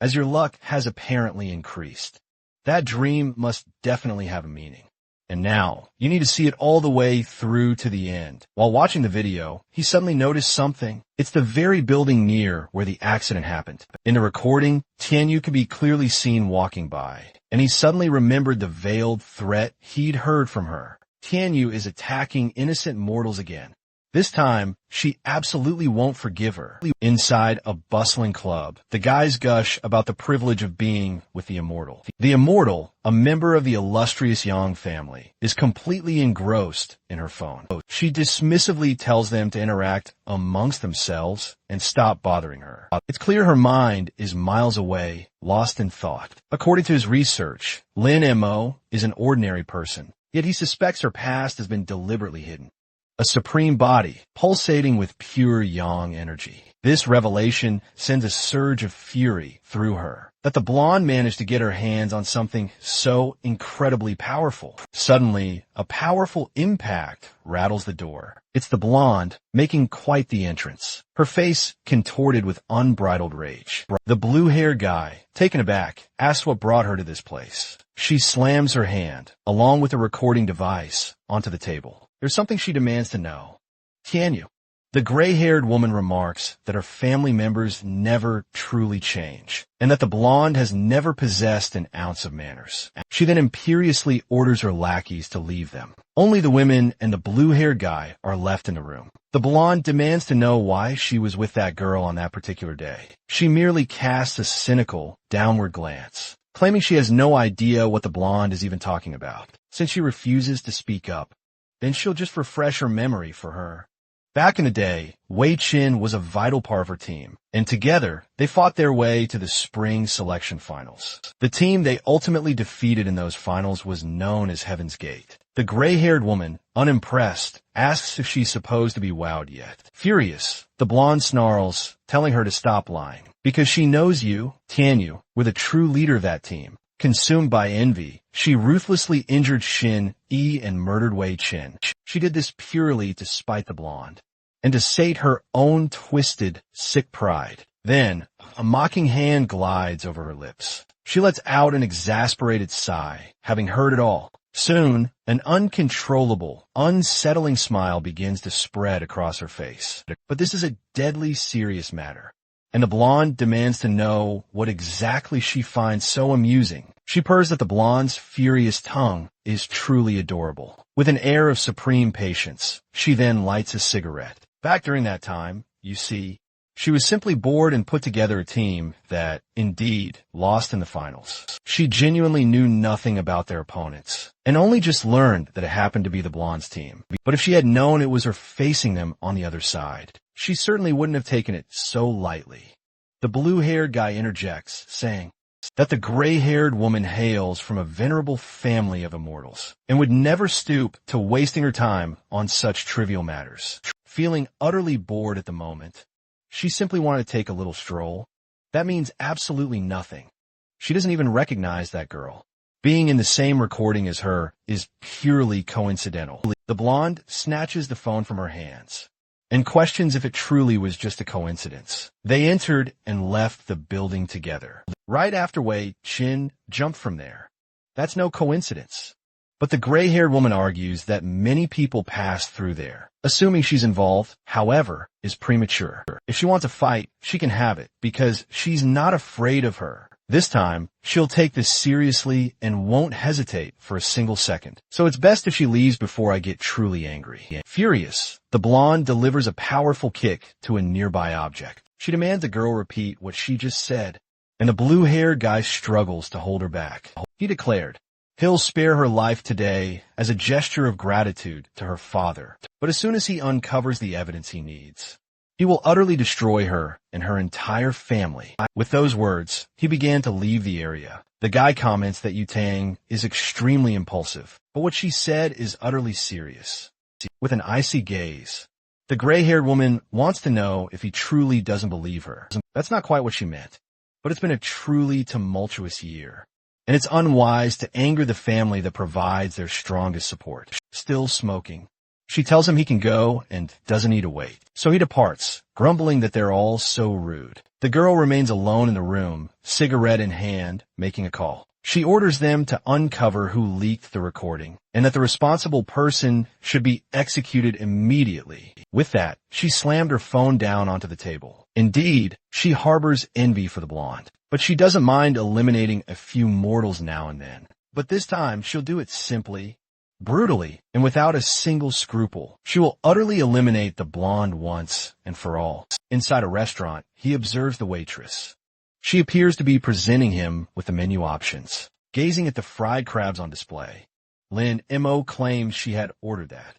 As your luck has apparently increased, that dream must definitely have a meaning. And now, you need to see it all the way through to the end. While watching the video, he suddenly noticed something. It's the very building near where the accident happened. In the recording, Tianyu could be clearly seen walking by, and he suddenly remembered the veiled threat he'd heard from her. Tianyu is attacking innocent mortals again. This time, she absolutely won't forgive her. Inside a bustling club, the guys gush about the privilege of being with the immortal. The immortal, a member of the illustrious Yang family, is completely engrossed in her phone. She dismissively tells them to interact amongst themselves and stop bothering her. It's clear her mind is miles away, lost in thought. According to his research, Lin Mo is an ordinary person, yet he suspects her past has been deliberately hidden. A supreme body, pulsating with pure yang energy. This revelation sends a surge of fury through her, that the blonde managed to get her hands on something so incredibly powerful. Suddenly, a powerful impact rattles the door. It's the blonde, making quite the entrance, her face contorted with unbridled rage. The blue-haired guy, taken aback, asks what brought her to this place. She slams her hand, along with a recording device, onto the table. There's something she demands to know. Tianyu. The gray-haired woman remarks that her family members never truly change, and that the blonde has never possessed an ounce of manners. She then imperiously orders her lackeys to leave them. Only the women and the blue-haired guy are left in the room. The blonde demands to know why she was with that girl on that particular day. She merely casts a cynical, downward glance, claiming she has no idea what the blonde is even talking about. Since she refuses to speak up, then she'll just refresh her memory for her. Back in the day, Wei Qin was a vital part of her team, and together, they fought their way to the spring selection finals. The team they ultimately defeated in those finals was known as Heaven's Gate. The gray-haired woman, unimpressed, asks if she's supposed to be wowed yet. Furious, the blonde snarls, telling her to stop lying. Because she knows you, Tianyu, were the true leader of that team. Consumed by envy, she ruthlessly injured Shin Yi and murdered Wei Qin. She did this purely to spite the blonde, and to sate her own twisted, sick pride. Then, a mocking hand glides over her lips. She lets out an exasperated sigh, having heard it all. Soon, an uncontrollable, unsettling smile begins to spread across her face. But this is a deadly serious matter, and the blonde demands to know what exactly she finds so amusing. She purrs that the blonde's furious tongue is truly adorable. With an air of supreme patience, she then lights a cigarette. Back during that time, you see, she was simply bored and put together a team that, indeed, lost in the finals. She genuinely knew nothing about their opponents, and only just learned that it happened to be the blonde's team. But if she had known it was her facing them on the other side, she certainly wouldn't have taken it so lightly. The blue-haired guy interjects, saying that the gray-haired woman hails from a venerable family of immortals, and would never stoop to wasting her time on such trivial matters. Feeling utterly bored at the moment, she simply wanted to take a little stroll. That means absolutely nothing. She doesn't even recognize that girl. Being in the same recording as her is purely coincidental. The blonde snatches the phone from her hands and questions if it truly was just a coincidence. They entered and left the building together. Right after Wei Qin jumped from there. That's no coincidence. But the gray-haired woman argues that many people pass through there. Assuming she's involved, however, is premature. If she wants a fight, she can have it, because she's not afraid of her. This time, she'll take this seriously and won't hesitate for a single second. So it's best if she leaves before I get truly angry. Furious, the blonde delivers a powerful kick to a nearby object. She demands the girl repeat what she just said, and the blue-haired guy struggles to hold her back. He declared he'll spare her life today as a gesture of gratitude to her father. But as soon as he uncovers the evidence he needs, he will utterly destroy her and her entire family. With those words, he began to leave the area. The guy comments that Yutang is extremely impulsive, but what she said is utterly serious. With an icy gaze, the gray-haired woman wants to know if he truly doesn't believe her. That's not quite what she meant, but it's been a truly tumultuous year, and it's unwise to anger the family that provides their strongest support. Still smoking, she tells him he can go and doesn't need to wait. So he departs, grumbling that they're all so rude. The girl remains alone in the room, cigarette in hand, making a call. She orders them to uncover who leaked the recording, and that the responsible person should be executed immediately. With that, she slammed her phone down onto the table. Indeed, she harbors envy for the blonde, but she doesn't mind eliminating a few mortals now and then. But this time, she'll do it simply, brutally, and without a single scruple. She will utterly eliminate the blonde once and for all. Inside a restaurant, he observes the waitress. She appears to be presenting him with the menu options, gazing at the fried crabs on display. Lin Mo claims she had ordered that.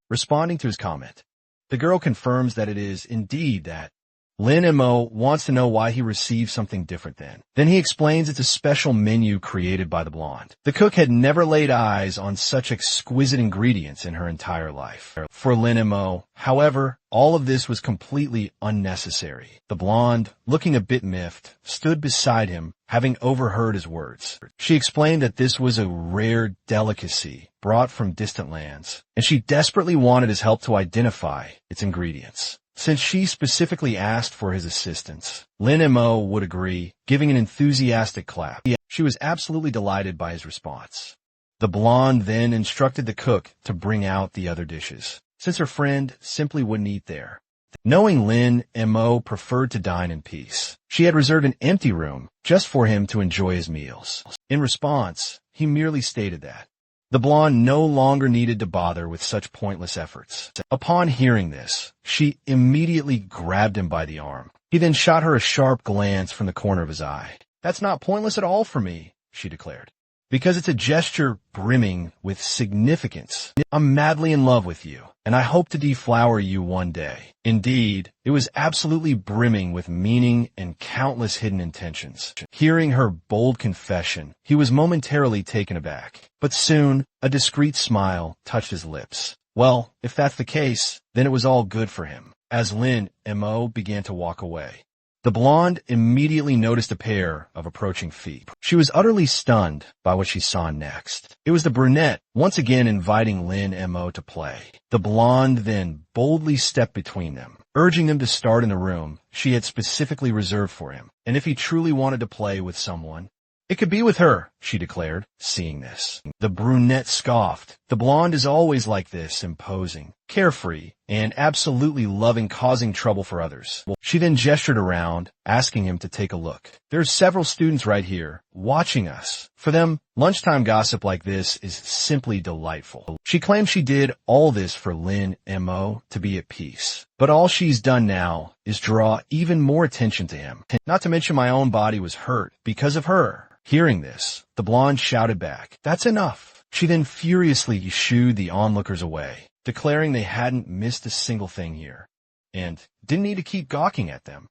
Responding to his comment, the girl confirms that it is indeed that. Lin Mo wants to know why he received something different then. Then he explains it's a special menu created by the blonde. The cook had never laid eyes on such exquisite ingredients in her entire life. For Lin Mo, however, all of this was completely unnecessary. The blonde, looking a bit miffed, stood beside him, having overheard his words. She explained that this was a rare delicacy brought from distant lands, and she desperately wanted his help to identify its ingredients. Since she specifically asked for his assistance, Lin Mo would agree, giving an enthusiastic clap. She was absolutely delighted by his response. The blonde then instructed the cook to bring out the other dishes, since her friend simply wouldn't eat there. Knowing Lin Mo preferred to dine in peace, she had reserved an empty room just for him to enjoy his meals. In response, he merely stated that the blonde no longer needed to bother with such pointless efforts. Upon hearing this, she immediately grabbed him by the arm. He then shot her a sharp glance from the corner of his eye. "That's not pointless at all for me," she declared, "because it's a gesture brimming with significance. I'm madly in love with you, and I hope to deflower you one day." Indeed, it was absolutely brimming with meaning and countless hidden intentions. Hearing her bold confession, he was momentarily taken aback, but soon a discreet smile touched his lips. Well, if that's the case, then it was all good for him. As Lin Mo began to walk away, the blonde immediately noticed a pair of approaching feet. She was utterly stunned by what she saw next. It was the brunette, once again inviting Lin Mo to play. The blonde then boldly stepped between them, urging them to start in the room she had specifically reserved for him. And if he truly wanted to play with someone, it could be with her, she declared. Seeing this, the brunette scoffed. The blonde is always like this, imposing, carefree, and absolutely loving causing trouble for others. She then gestured around, asking him to take a look. There's several students right here, watching us. For them, lunchtime gossip like this is simply delightful. She claims she did all this for Lin Mo to be at peace. But all she's done now is draw even more attention to him. Not to mention my own body was hurt because of her. Hearing this, the blonde shouted back, "That's enough." She then furiously shooed the onlookers away, declaring they hadn't missed a single thing here, and didn't need to keep gawking at them.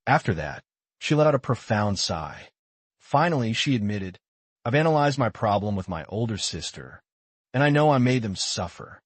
After that, she let out a profound sigh. Finally, she admitted, "I've analyzed my problem with my older sister, and I know I made them suffer.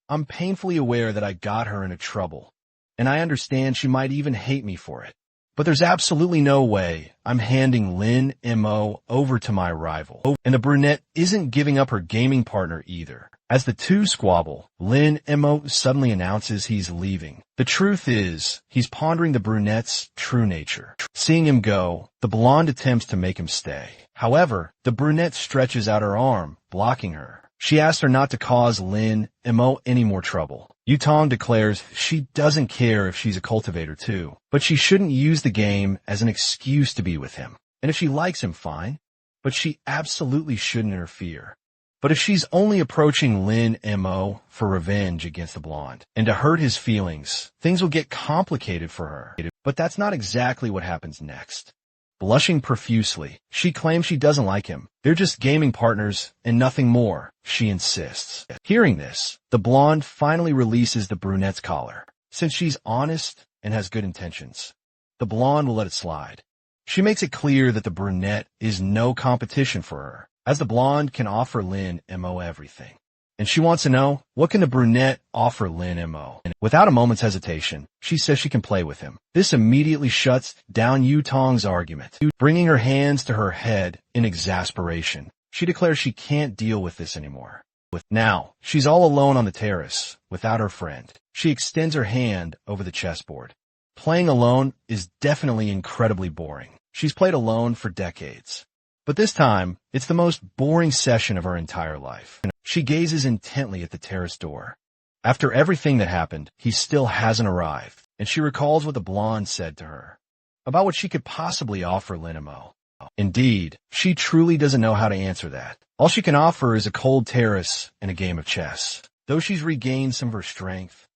I'm painfully aware that I got her into trouble, and I understand she might even hate me for it. But there's absolutely no way I'm handing Lin Mo over to my rival." And the brunette isn't giving up her gaming partner either. As the two squabble, Lin Mo suddenly announces he's leaving. The truth is, he's pondering the brunette's true nature. Seeing him go, the blonde attempts to make him stay. However, the brunette stretches out her arm, blocking her. She asks her not to cause Lin Mo any more trouble. Yutong declares she doesn't care if she's a cultivator too, but she shouldn't use the game as an excuse to be with him. And if she likes him, fine. But she absolutely shouldn't interfere. But if she's only approaching Lin M.O. for revenge against the blonde, and to hurt his feelings, things will get complicated for her. But that's not exactly what happens next. Blushing profusely, she claims she doesn't like him. They're just gaming partners and nothing more, she insists. Hearing this, the blonde finally releases the brunette's collar. Since she's honest and has good intentions, the blonde will let it slide. She makes it clear that the brunette is no competition for her, as the blonde can offer Lin M.O. everything. And she wants to know, what can the brunette offer Lin M.O.? Without a moment's hesitation, she says she can play with him. This immediately shuts down Yu Tong's argument, bringing her hands to her head in exasperation. She declares she can't deal with this anymore. Now, she's all alone on the terrace, without her friend. She extends her hand over the chessboard. Playing alone is definitely incredibly boring. She's played alone for decades. But this time, it's the most boring session of her entire life. She gazes intently at the terrace door. After everything that happened, he still hasn't arrived, and she recalls what the blonde said to her about what she could possibly offer Lin M.O. Indeed, she truly doesn't know how to answer that. All she can offer is a cold terrace and a game of chess. Though she's regained some of her strength,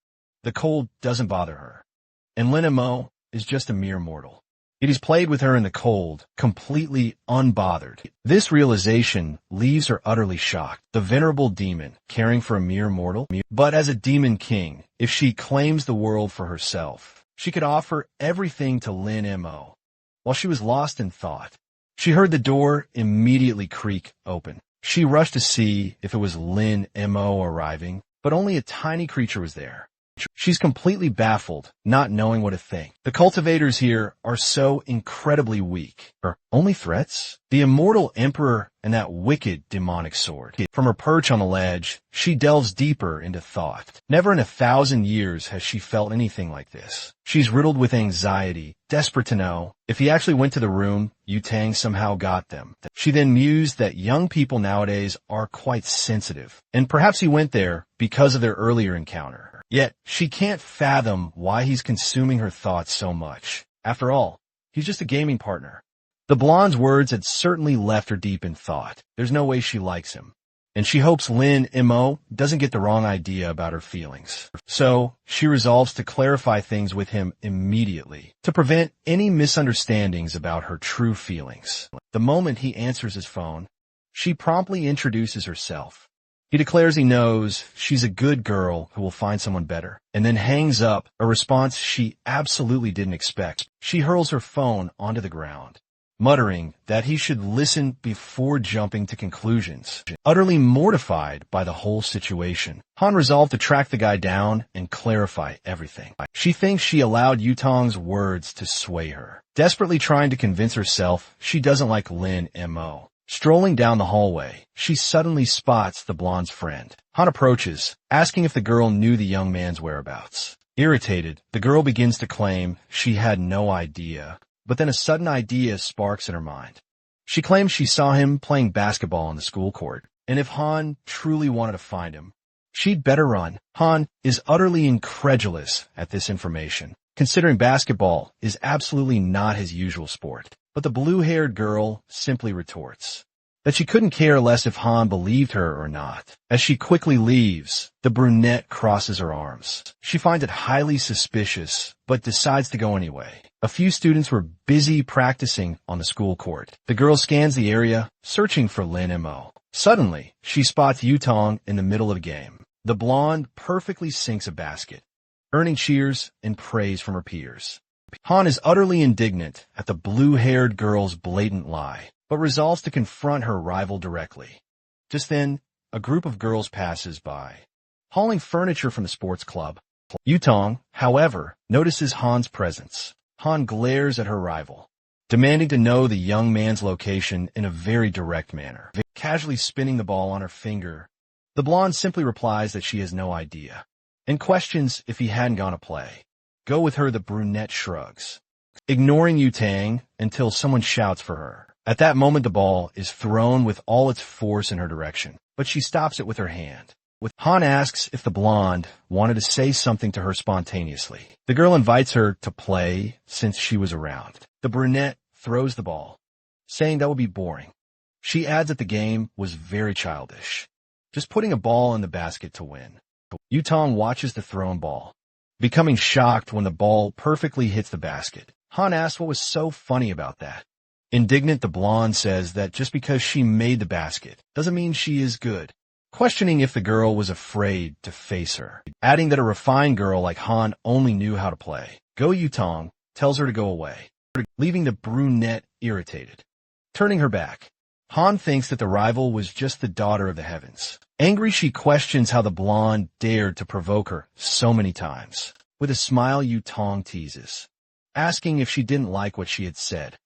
the cold doesn't bother her, and Lin M.O. is just a mere mortal. Yet he's played with her in the cold, completely unbothered. This realization leaves her utterly shocked. The venerable demon, caring for a mere mortal. But as a demon king, if she claims the world for herself, she could offer everything to Lin M.O. While she was lost in thought, she heard the door immediately creak open. She rushed to see if it was Lin M.O. arriving, but only a tiny creature was there. She's completely baffled, not knowing what to think. The cultivators here are so incredibly weak. Her only threats? The immortal emperor and that wicked demonic sword. From her perch on the ledge, she delves deeper into thought. Never in 1,000 years has she felt anything like this. She's riddled with anxiety, desperate to know if he actually went to the room, Yu Tang somehow got them. She then mused that young people nowadays are quite sensitive, and perhaps he went there because of their earlier encounter. Yet, she can't fathom why he's consuming her thoughts so much. After all, he's just a gaming partner. The blonde's words had certainly left her deep in thought. There's no way she likes him. And she hopes Lin M.O. doesn't get the wrong idea about her feelings. So, she resolves to clarify things with him immediately, to prevent any misunderstandings about her true feelings. The moment he answers his phone, she promptly introduces herself. He declares he knows she's a good girl who will find someone better, and then hangs up, a response she absolutely didn't expect. She hurls her phone onto the ground, muttering that he should listen before jumping to conclusions. Utterly mortified by the whole situation, Han resolved to track the guy down and clarify everything. She thinks she allowed Yu Tong's words to sway her, desperately trying to convince herself she doesn't like Lin M.O. Strolling down the hallway, she suddenly spots the blonde's friend. Han approaches, asking if the girl knew the young man's whereabouts. Irritated, the girl begins to claim she had no idea, but then a sudden idea sparks in her mind. She claims she saw him playing basketball on the school court, and if Han truly wanted to find him, she'd better run. Han is utterly incredulous at this information, considering basketball is absolutely not his usual sport. But the blue-haired girl simply retorts that she couldn't care less if Han believed her or not. As she quickly leaves, the brunette crosses her arms. She finds it highly suspicious, but decides to go anyway. A few students were busy practicing on the school court. The girl scans the area, searching for Lin M.O. Suddenly, she spots Yu Tong in the middle of the game. The blonde perfectly sinks a basket, earning cheers and praise from her peers. Han is utterly indignant at the blue-haired girl's blatant lie, but resolves to confront her rival directly. Just then, a group of girls passes by, hauling furniture from the sports club. Yu Tong, however, notices Han's presence. Han glares at her rival, demanding to know the young man's location in a very direct manner. Casually spinning the ball on her finger, the blonde simply replies that she has no idea, and questions if he hadn't gone to play. Go with her, the brunette shrugs, ignoring Yu Tang until someone shouts for her. At that moment, the ball is thrown with all its force in her direction, but she stops it with her hand. Han asks if the blonde wanted to say something to her spontaneously. The girl invites her to play since she was around. The brunette throws the ball, saying that would be boring. She adds that the game was very childish, just putting a ball in the basket to win. Yutong watches the thrown ball, becoming shocked when the ball perfectly hits the basket. Han asks what was so funny about that. Indignant, the blonde says that just because she made the basket doesn't mean she is good, questioning if the girl was afraid to face her, adding that a refined girl like Han only knew how to play. Go Yutong tells her to go away, leaving the brunette irritated. Turning her back, Han thinks that the rival was just the daughter of the heavens. Angry, she questions how the blonde dared to provoke her so many times. With a smile, Yutong teases, asking if she didn't like what she had said.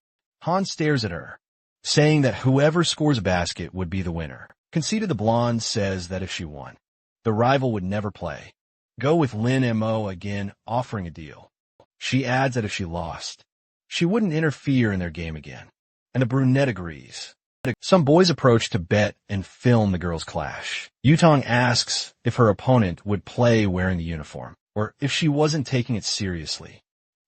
Han stares at her, saying that whoever scores a basket would be the winner. Conceited, the blonde says that if she won, the rival would never play. Go with Lin Mo again, offering a deal. She adds that if she lost, she wouldn't interfere in their game again, and the brunette agrees. Some boys approach to bet and film the girls' clash. Yutong asks if her opponent would play wearing the uniform, or if she wasn't taking it seriously.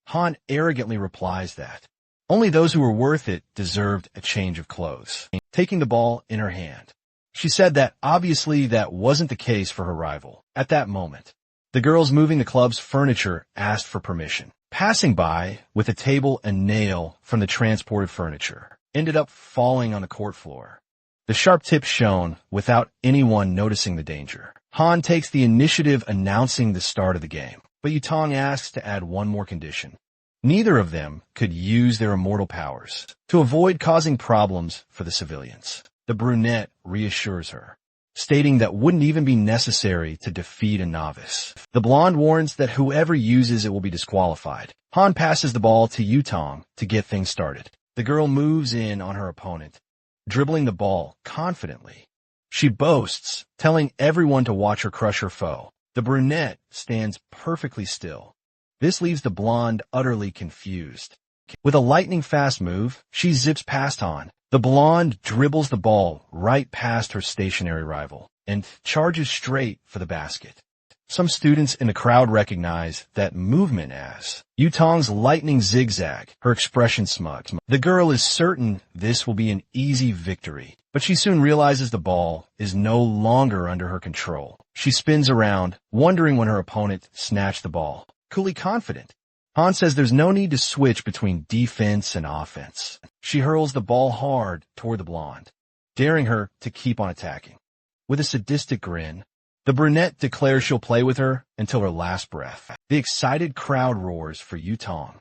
Han arrogantly replies that only those who were worth it deserved a change of clothes, taking the ball in her hand. She said that obviously that wasn't the case for her rival. At that moment, the girls moving the club's furniture asked for permission. Passing by with a table and nail from the transported furniture ended up falling on the court floor. The sharp tip shone without anyone noticing the danger. Han takes the initiative, announcing the start of the game, but Yutong asks to add one more condition. Neither of them could use their immortal powers to avoid causing problems for the civilians. The brunette reassures her, stating that wouldn't even be necessary to defeat a novice. The blonde warns that whoever uses it will be disqualified. Han passes the ball to Yutong to get things started. The girl moves in on her opponent, dribbling the ball confidently. She boasts, telling everyone to watch her crush her foe. The brunette stands perfectly still. This leaves the blonde utterly confused. With a lightning-fast move, she zips past Han. The blonde dribbles the ball right past her stationary rival and charges straight for the basket. Some students in the crowd recognize that movement as Yutong's lightning zigzag, her expression smug. The girl is certain this will be an easy victory, but she soon realizes the ball is no longer under her control. She spins around, wondering when her opponent snatched the ball. Coolly confident, Han says there's no need to switch between defense and offense. She hurls the ball hard toward the blonde, daring her to keep on attacking. With a sadistic grin, the brunette declares she'll play with her until her last breath. The excited crowd roars for Yutong.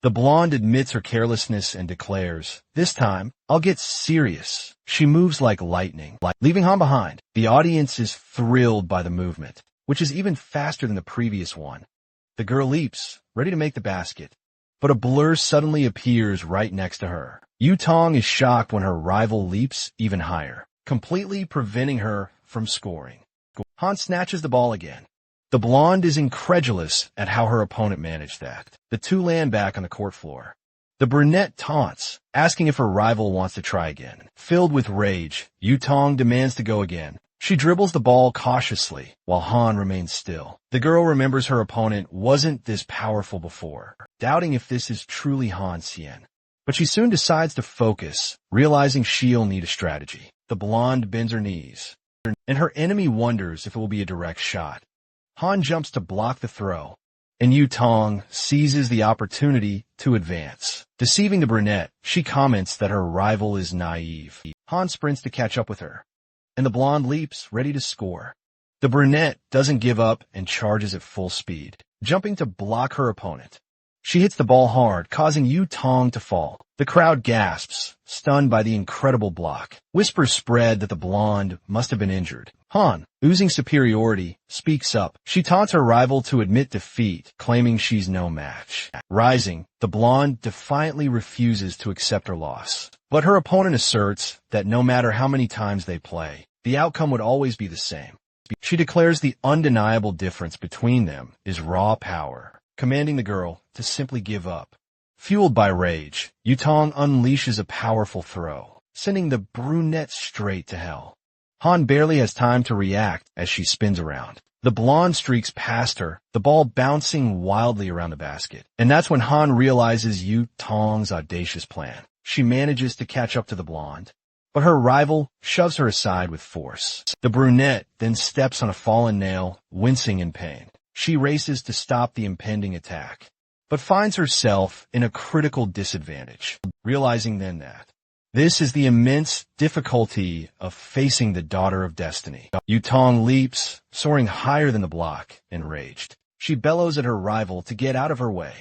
The blonde admits her carelessness and declares, "This time, I'll get serious." She moves like lightning, leaving Han behind. The audience is thrilled by the movement, which is even faster than the previous one. The girl leaps, ready to make the basket, but a blur suddenly appears right next to her. Yutong is shocked when her rival leaps even higher, completely preventing her from scoring. Han snatches the ball again. The blonde is incredulous at how her opponent managed that. The two land back on the court floor. The brunette taunts, asking if her rival wants to try again. Filled with rage, Yutong demands to go again. She dribbles the ball cautiously, while Han remains still. The girl remembers her opponent wasn't this powerful before, doubting if this is truly Han Xian. But she soon decides to focus, realizing she'll need a strategy. The blonde bends her knees, and her enemy wonders if it will be a direct shot. Han jumps to block the throw, and Yutong seizes the opportunity to advance. Deceiving the brunette, she comments that her rival is naive. Han sprints to catch up with her, and the blonde leaps, ready to score. The brunette doesn't give up and charges at full speed, jumping to block her opponent. She hits the ball hard, causing Yutong to fall. The crowd gasps, stunned by the incredible block. Whispers spread that the blonde must have been injured. Han, oozing superiority, speaks up. She taunts her rival to admit defeat, claiming she's no match. Rising, the blonde defiantly refuses to accept her loss. But her opponent asserts that no matter how many times they play, the outcome would always be the same. She declares the undeniable difference between them is raw power, commanding the girl to simply give up. Fueled by rage, Yutong unleashes a powerful throw, sending the brunette straight to hell. Han barely has time to react as she spins around. The blonde streaks past her, the ball bouncing wildly around the basket. And that's when Han realizes Yutong's audacious plan. she manages to catch up to the blonde, but her rival shoves her aside with force. The brunette then steps on a fallen nail, wincing in pain. She races to stop the impending attack, but finds herself in a critical disadvantage, realizing then that this is the immense difficulty of facing the daughter of destiny. Yutong leaps, soaring higher than the block, enraged. She bellows at her rival to get out of her way,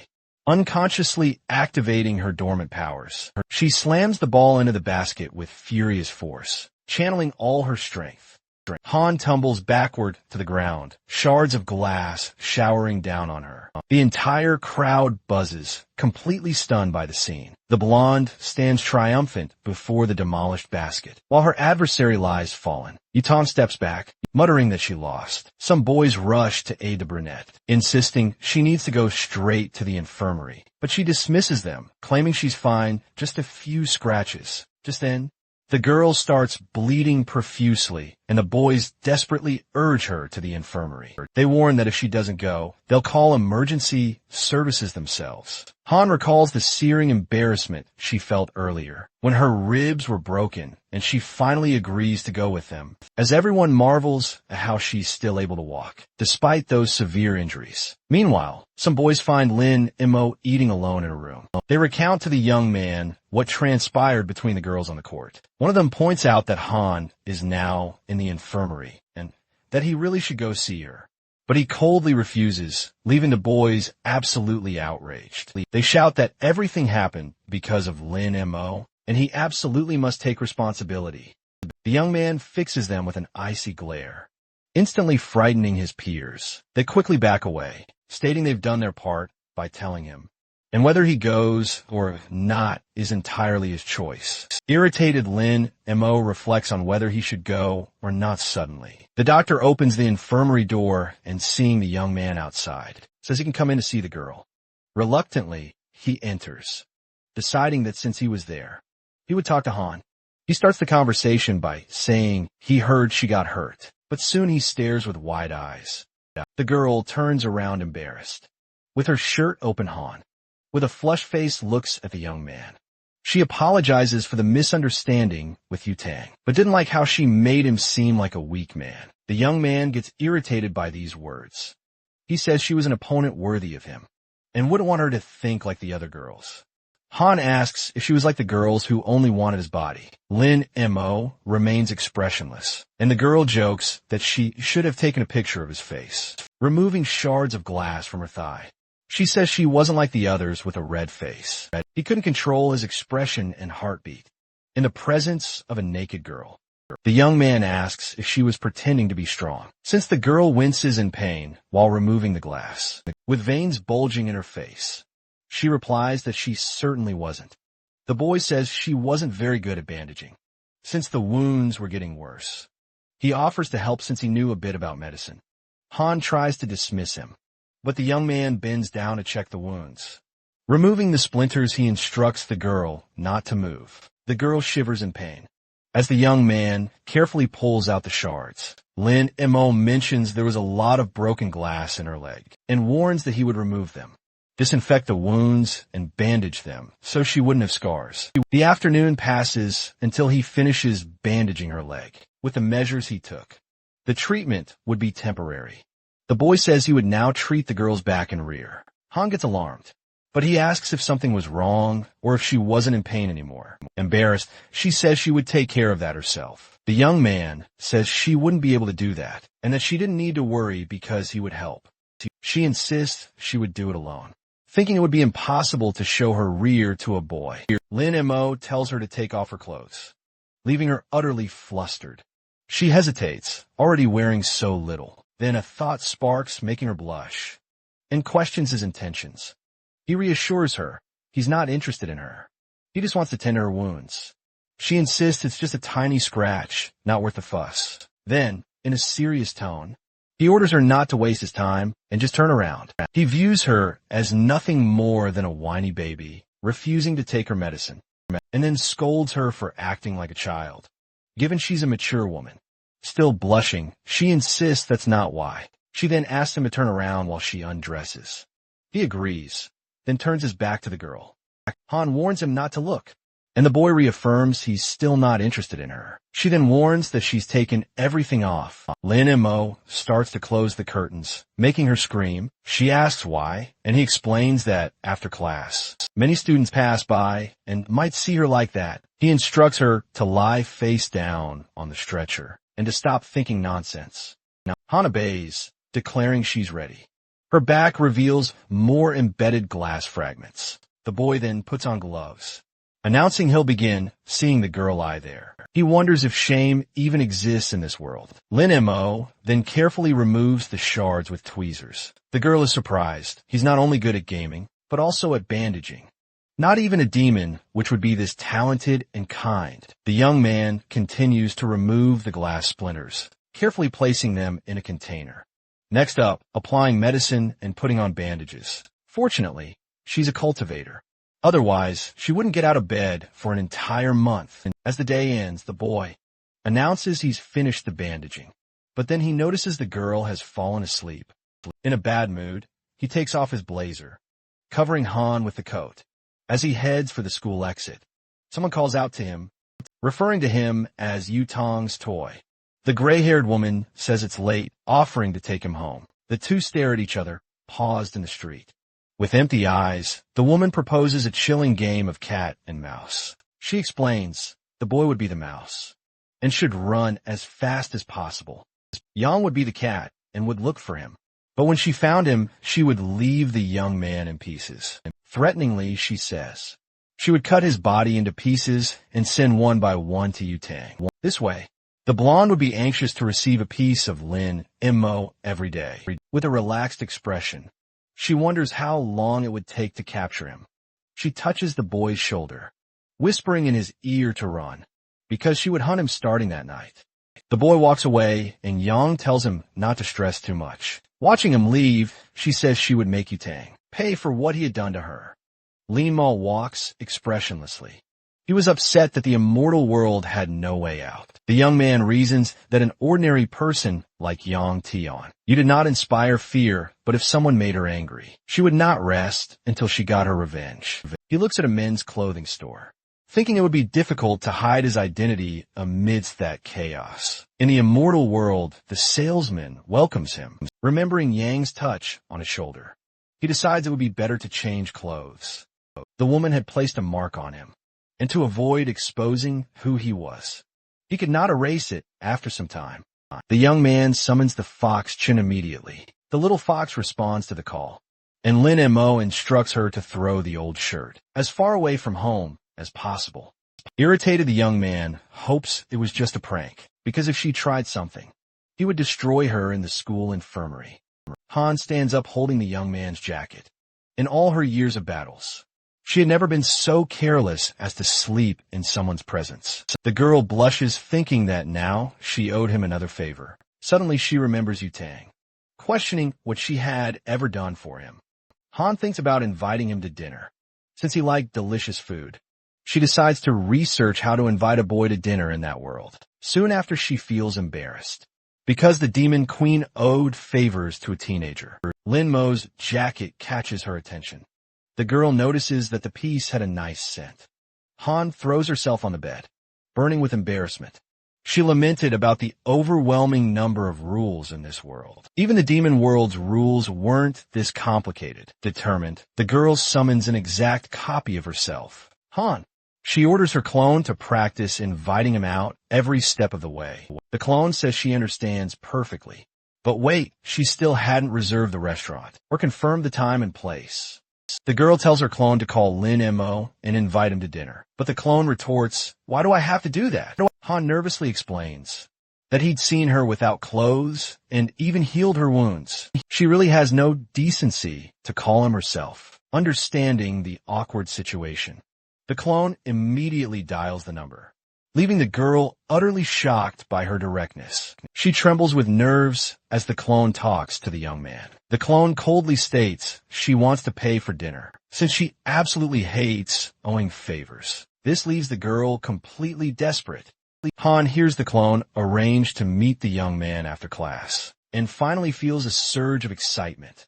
unconsciously activating her dormant powers. She slams the ball into the basket with furious force, channeling all her strength. Han tumbles backward to the ground, shards of glass showering down on her. The entire crowd buzzes, completely stunned by the scene. The blonde stands triumphant before the demolished basket, while her adversary lies fallen. Yutong steps back, muttering that she lost. Some boys rush to aid the brunette, insisting she needs to go straight to the infirmary. But she dismisses them, claiming she's fine, just a few scratches. Just then, the girl starts bleeding profusely, and the boys desperately urge her to the infirmary. They warn that if she doesn't go, they'll call emergency services themselves. Han recalls the searing embarrassment she felt earlier, when her ribs were broken, and she finally agrees to go with them, as everyone marvels at how she's still able to walk, despite those severe injuries. Meanwhile, some boys find Lin and Mo eating alone in a room. They recount to the young man what transpired between the girls on the court. One of them points out that Han is now in the infirmary, and that he really should go see her. But he coldly refuses, leaving the boys absolutely outraged. They shout that everything happened because of Lin and Mo, and he absolutely must take responsibility. The young man fixes them with an icy glare, instantly frightening his peers. They quickly back away, stating they've done their part by telling him, and whether he goes or not is entirely his choice. Irritated Lin, Mo reflects on whether he should go or not suddenly. The doctor opens the infirmary door and, seeing the young man outside, says he can come in to see the girl. Reluctantly, he enters, deciding that since he was there, he would talk to Han. He starts the conversation by saying he heard she got hurt, but soon he stares with wide eyes. The girl turns around embarrassed. With her shirt open, Han, with a flushed face, looks at the young man. She apologizes for the misunderstanding with Yutang, but didn't like how she made him seem like a weak man. The young man gets irritated by these words. He says she was an opponent worthy of him, and wouldn't want her to think like the other girls. Han asks if she was like the girls who only wanted his body. Lin Mo remains expressionless, and the girl jokes that she should have taken a picture of his face, removing shards of glass from her thigh. She says she wasn't like the others with a red face. He couldn't control his expression and heartbeat in the presence of a naked girl. The young man asks if she was pretending to be strong, since the girl winces in pain while removing the glass, with veins bulging in her face. She replies that she certainly wasn't. The boy says she wasn't very good at bandaging, since the wounds were getting worse. He offers to help since he knew a bit about medicine. Han tries to dismiss him, but the young man bends down to check the wounds. Removing the splinters, he instructs the girl not to move. The girl shivers in pain as the young man carefully pulls out the shards. Lin Mo mentions there was a lot of broken glass in her leg and warns that he would remove them, disinfect the wounds, and bandage them so she wouldn't have scars. The afternoon passes until he finishes bandaging her leg with the measures he took. The treatment would be temporary. The boy says he would now treat the girl's back and rear. Han gets alarmed, but he asks if something was wrong or if she wasn't in pain anymore. Embarrassed, she says she would take care of that herself. The young man says she wouldn't be able to do that and that she didn't need to worry because he would help. She insists she would do it alone, thinking it would be impossible to show her rear to a boy. Lin Mo tells her to take off her clothes, leaving her utterly flustered. She hesitates, already wearing so little. Then a thought sparks, making her blush, and questions his intentions. He reassures her he's not interested in her. He just wants to tend to her wounds. She insists it's just a tiny scratch, not worth the fuss. Then, in a serious tone, he orders her not to waste his time and just turn around. He views her as nothing more than a whiny baby, refusing to take her medicine, and then scolds her for acting like a child, given she's a mature woman. Still blushing, she insists that's not why. She then asks him to turn around while she undresses. He agrees, then turns his back to the girl. Han warns him not to look, and the boy reaffirms he's still not interested in her. She then warns that she's taken everything off. Lin and Mo starts to close the curtains, making her scream. She asks why, and he explains that after class, many students pass by and might see her like that. He instructs her to lie face down on the stretcher and to stop thinking nonsense. Now, Han obeys, declaring she's ready. Her back reveals more embedded glass fragments. The boy then puts on gloves, announcing he'll begin seeing the girl lie there. He wonders if shame even exists in this world. Lin Mo then carefully removes the shards with tweezers. The girl is surprised. He's not only good at gaming, but also at bandaging. Not even a demon, which would be this talented and kind. The young man continues to remove the glass splinters, carefully placing them in a container. Next up, applying medicine and putting on bandages. Fortunately, she's a cultivator. Otherwise, she wouldn't get out of bed for an entire month. As the day ends, the boy announces he's finished the bandaging. But then he notices the girl has fallen asleep. In a bad mood, he takes off his blazer, covering Han with the coat. As he heads for the school exit, someone calls out to him, referring to him as Yutong's toy. The gray-haired woman says it's late, offering to take him home. The two stare at each other, paused in the street. With empty eyes, the woman proposes a chilling game of cat and mouse. She explains the boy would be the mouse and should run as fast as possible. Yang would be the cat and would look for him. But when she found him, she would leave the young man in pieces. Threateningly, she says she would cut his body into pieces and send one by one to Yutang. This way, the blonde would be anxious to receive a piece of Lin and Mo every day. With a relaxed expression, she wonders how long it would take to capture him. She touches the boy's shoulder, whispering in his ear to run, because she would hunt him starting that night. The boy walks away, and Yang tells him not to stress too much. Watching him leave, she says she would make Yutang pay for what he had done to her. Lin Mo walks expressionlessly. He was upset that the immortal world had no way out. The young man reasons that an ordinary person like Yang Tian, you did not inspire fear, but if someone made her angry, she would not rest until she got her revenge. He looks at a men's clothing store, thinking it would be difficult to hide his identity amidst that chaos. In the immortal world, the salesman welcomes him, remembering Yang's touch on his shoulder. He decides it would be better to change clothes. The woman had placed a mark on him, and to avoid exposing who he was, he could not erase it after some time. The young man summons the fox Chin immediately. The little fox responds to the call, and Lin Mo instructs her to throw the old shirt as far away from home as possible. Irritated, the young man hopes it was just a prank, because if she tried something, he would destroy her in the school infirmary. Han stands up holding the young man's jacket. In all her years of battles, she had never been so careless as to sleep in someone's presence. The girl blushes, thinking that now she owed him another favor. Suddenly she remembers Yutang, questioning what she had ever done for him. Han thinks about inviting him to dinner, since he liked delicious food. She decides to research how to invite a boy to dinner in that world. Soon after, she feels embarrassed, because the demon queen owed favors to a teenager. Lin Mo's jacket catches her attention. The girl notices that the piece had a nice scent. Han throws herself on the bed, burning with embarrassment. She lamented about the overwhelming number of rules in this world. Even the demon world's rules weren't this complicated. Determined, the girl summons an exact copy of herself, Han. She orders her clone to practice inviting him out every step of the way. The clone says she understands perfectly. But wait, she still hadn't reserved the restaurant or confirmed the time and place. The girl tells her clone to call Lin Mo and invite him to dinner. But the clone retorts, "Why do I have to do that?" Han nervously explains that he'd seen her without clothes and even healed her wounds. She really has no decency to call him herself. Understanding the awkward situation, the clone immediately dials the number, leaving the girl utterly shocked by her directness. She trembles with nerves as the clone talks to the young man. The clone coldly states she wants to pay for dinner, since she absolutely hates owing favors. This leaves the girl completely desperate. Han hears the clone arrange to meet the young man after class, and finally feels a surge of excitement.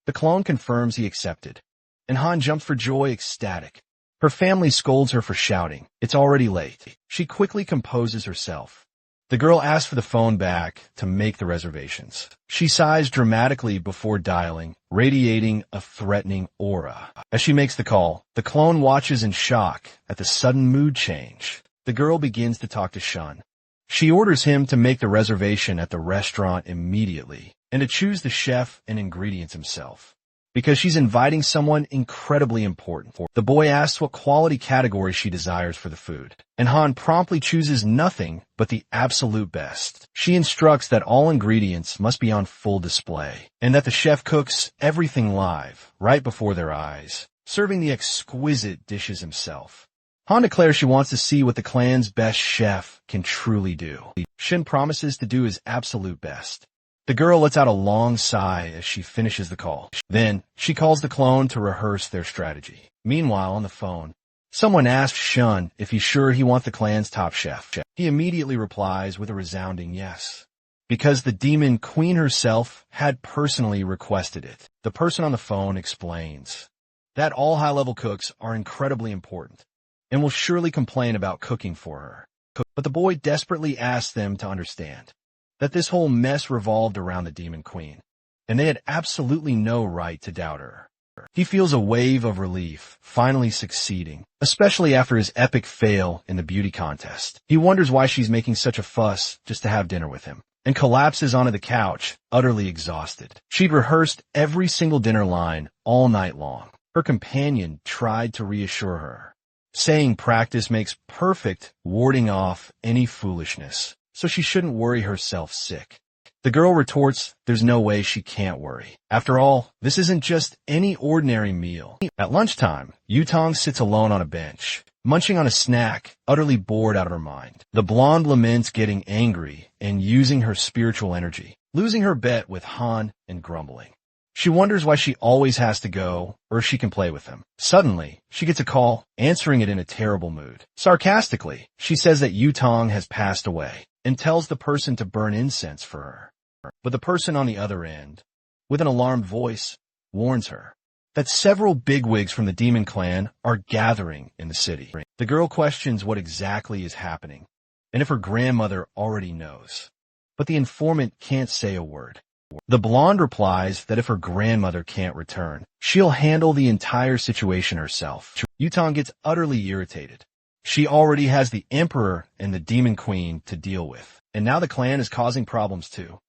The clone confirms he accepted, and Han jumps for joy, ecstatic. Her family scolds her for shouting. It's already late. She quickly composes herself. The girl asks for the phone back to make the reservations. She sighs dramatically before dialing, radiating a threatening aura. As she makes the call, the clone watches in shock at the sudden mood change. The girl begins to talk to Shun. She orders him to make the reservation at the restaurant immediately and to choose the chef and ingredients himself, because she's inviting someone incredibly important. The boy asks what quality category she desires for the food, and Han promptly chooses nothing but the absolute best. She instructs that all ingredients must be on full display, and that the chef cooks everything live, right before their eyes, serving the exquisite dishes himself. Han declares she wants to see what the clan's best chef can truly do. Shin promises to do his absolute best. The girl lets out a long sigh as she finishes the call. Then, she calls the clone to rehearse their strategy. Meanwhile, on the phone, someone asks Shun if he's sure he wants the clan's top chef. He immediately replies with a resounding yes, because the demon queen herself had personally requested it. The person on the phone explains that all high-level cooks are incredibly important and will surely complain about cooking for her. But the boy desperately asks them to understand that this whole mess revolved around the Demon Queen, and they had absolutely no right to doubt her. He feels a wave of relief, finally succeeding, especially after his epic fail in the beauty contest. He wonders why she's making such a fuss just to have dinner with him, and collapses onto the couch, utterly exhausted. She'd rehearsed every single dinner line all night long. Her companion tried to reassure her, saying practice makes perfect, warding off any foolishness, so she shouldn't worry herself sick. The girl retorts there's no way she can't worry. After all, this isn't just any ordinary meal. At lunchtime, Yutong sits alone on a bench, munching on a snack, utterly bored out of her mind. The blonde laments getting angry and using her spiritual energy, losing her bet with Han and grumbling. She wonders why she always has to go, or if she can play with him. Suddenly, she gets a call, answering it in a terrible mood. Sarcastically, she says that Yutong has passed away, and tells the person to burn incense for her. But the person on the other end, with an alarmed voice, warns her that several bigwigs from the demon clan are gathering in the city. The girl questions what exactly is happening, and if her grandmother already knows. But the informant can't say a word. The blonde replies that if her grandmother can't return, she'll handle the entire situation herself. Yutong gets utterly irritated. She already has the Emperor and the Demon Queen to deal with, and now the clan is causing problems too.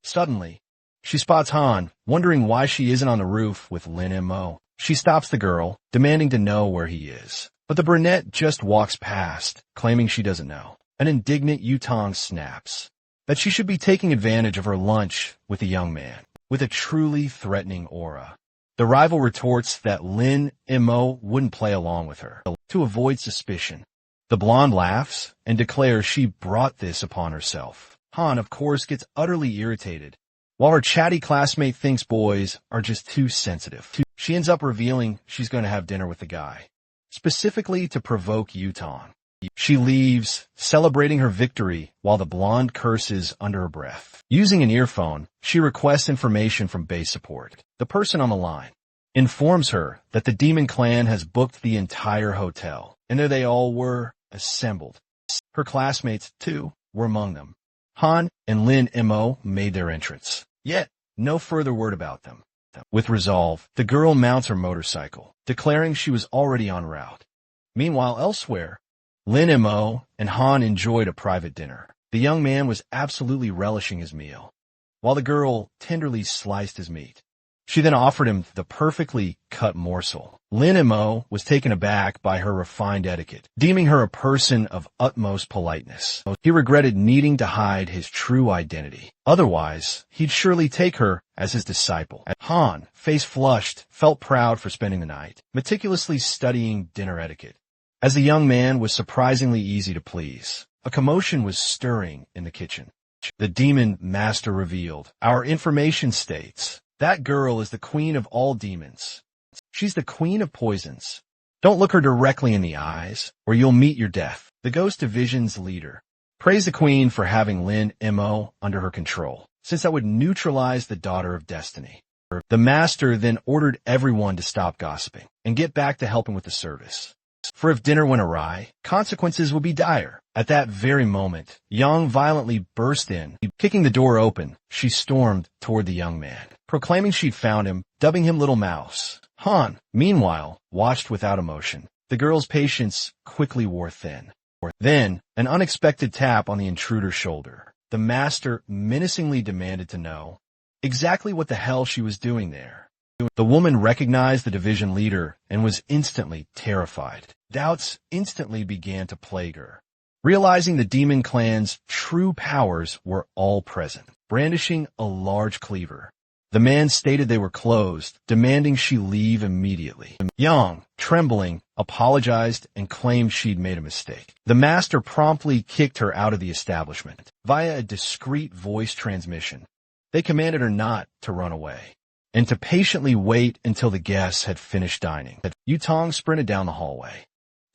Suddenly, she spots Han, wondering why she isn't on the roof with Lin Mo. She stops the girl, demanding to know where he is. But the brunette just walks past, claiming she doesn't know. An indignant Yutong snaps that she should be taking advantage of her lunch with a young man with a truly threatening aura. The rival retorts that Lin Mo wouldn't play along with her to avoid suspicion. The blonde laughs and declares she brought this upon herself. Han, of course, gets utterly irritated, while her chatty classmate thinks boys are just too sensitive. She ends up revealing she's going to have dinner with the guy, specifically to provoke Yutong. She leaves, celebrating her victory, while the blonde curses under her breath. Using an earphone, she requests information from base support. The person on the line informs her that the Demon Clan has booked the entire hotel, and there they all were, assembled. Her classmates, too, were among them. Han and Lin Mo made their entrance, yet no further word about them. With resolve, the girl mounts her motorcycle, declaring she was already en route. Meanwhile, elsewhere, Lin Mo and Han enjoyed a private dinner. The young man was absolutely relishing his meal, while the girl tenderly sliced his meat. She then offered him the perfectly cut morsel. Lin Mo was taken aback by her refined etiquette, deeming her a person of utmost politeness. He regretted needing to hide his true identity. Otherwise, he'd surely take her as his disciple. Han, face flushed, felt proud for spending the night, meticulously studying dinner etiquette. As the young man was surprisingly easy to please, a commotion was stirring in the kitchen. The demon master revealed, "Our information states that girl is the queen of all demons. She's the queen of poisons. Don't look her directly in the eyes, or you'll meet your death." The Ghost Division's leader praised the queen for having Lin Mo under her control, since that would neutralize the Daughter of Destiny. The master then ordered everyone to stop gossiping and get back to helping with the service. for if dinner went awry, consequences would be dire. At that very moment, Yang violently burst in. Kicking the door open, she stormed toward the young man, proclaiming she'd found him, dubbing him Little Mouse. Han, meanwhile, watched without emotion. The girl's patience quickly wore thin. Then, an unexpected tap on the intruder's shoulder. The master menacingly demanded to know exactly what the hell she was doing there. The woman recognized the division leader and was instantly terrified. Doubts instantly began to plague her. Realizing the demon clan's true powers were all present, brandishing a large cleaver. The man stated they were closed, demanding she leave immediately. Yang, trembling, apologized and claimed she'd made a mistake. The master promptly kicked her out of the establishment via a discreet voice transmission. They commanded her not to run away and to patiently wait until the guests had finished dining. Yutong sprinted down the hallway,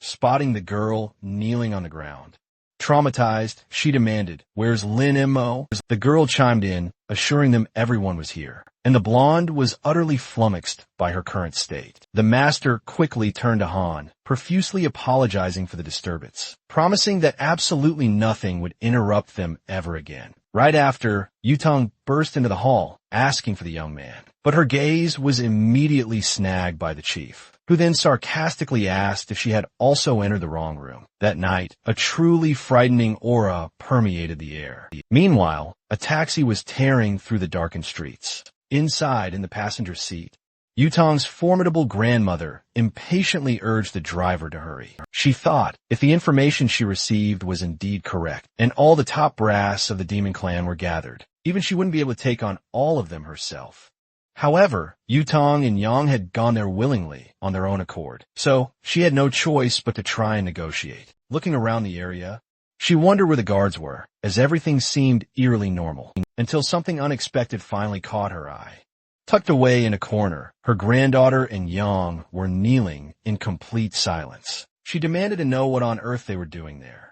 spotting the girl kneeling on the ground. Traumatized, she demanded, "Where's Lin Mo?" The girl chimed in, assuring them everyone was here, and the blonde was utterly flummoxed by her current state. The master quickly turned to Han, profusely apologizing for the disturbance, promising that absolutely nothing would interrupt them ever again. Right after, Yutong burst into the hall, asking for the young man, but her gaze was immediately snagged by the chief, who then sarcastically asked if she had also entered the wrong room. That night, a truly frightening aura permeated the air. Meanwhile, a taxi was tearing through the darkened streets. Inside, in the passenger seat, Yutong's formidable grandmother impatiently urged the driver to hurry. She thought, if the information she received was indeed correct, and all the top brass of the demon clan were gathered, even she wouldn't be able to take on all of them herself. However, Yutong and Yang had gone there willingly, on their own accord, so she had no choice but to try and negotiate. Looking around the area, she wondered where the guards were, as everything seemed eerily normal, until something unexpected finally caught her eye. Tucked away in a corner, her granddaughter and Yang were kneeling in complete silence. She demanded to know what on earth they were doing there.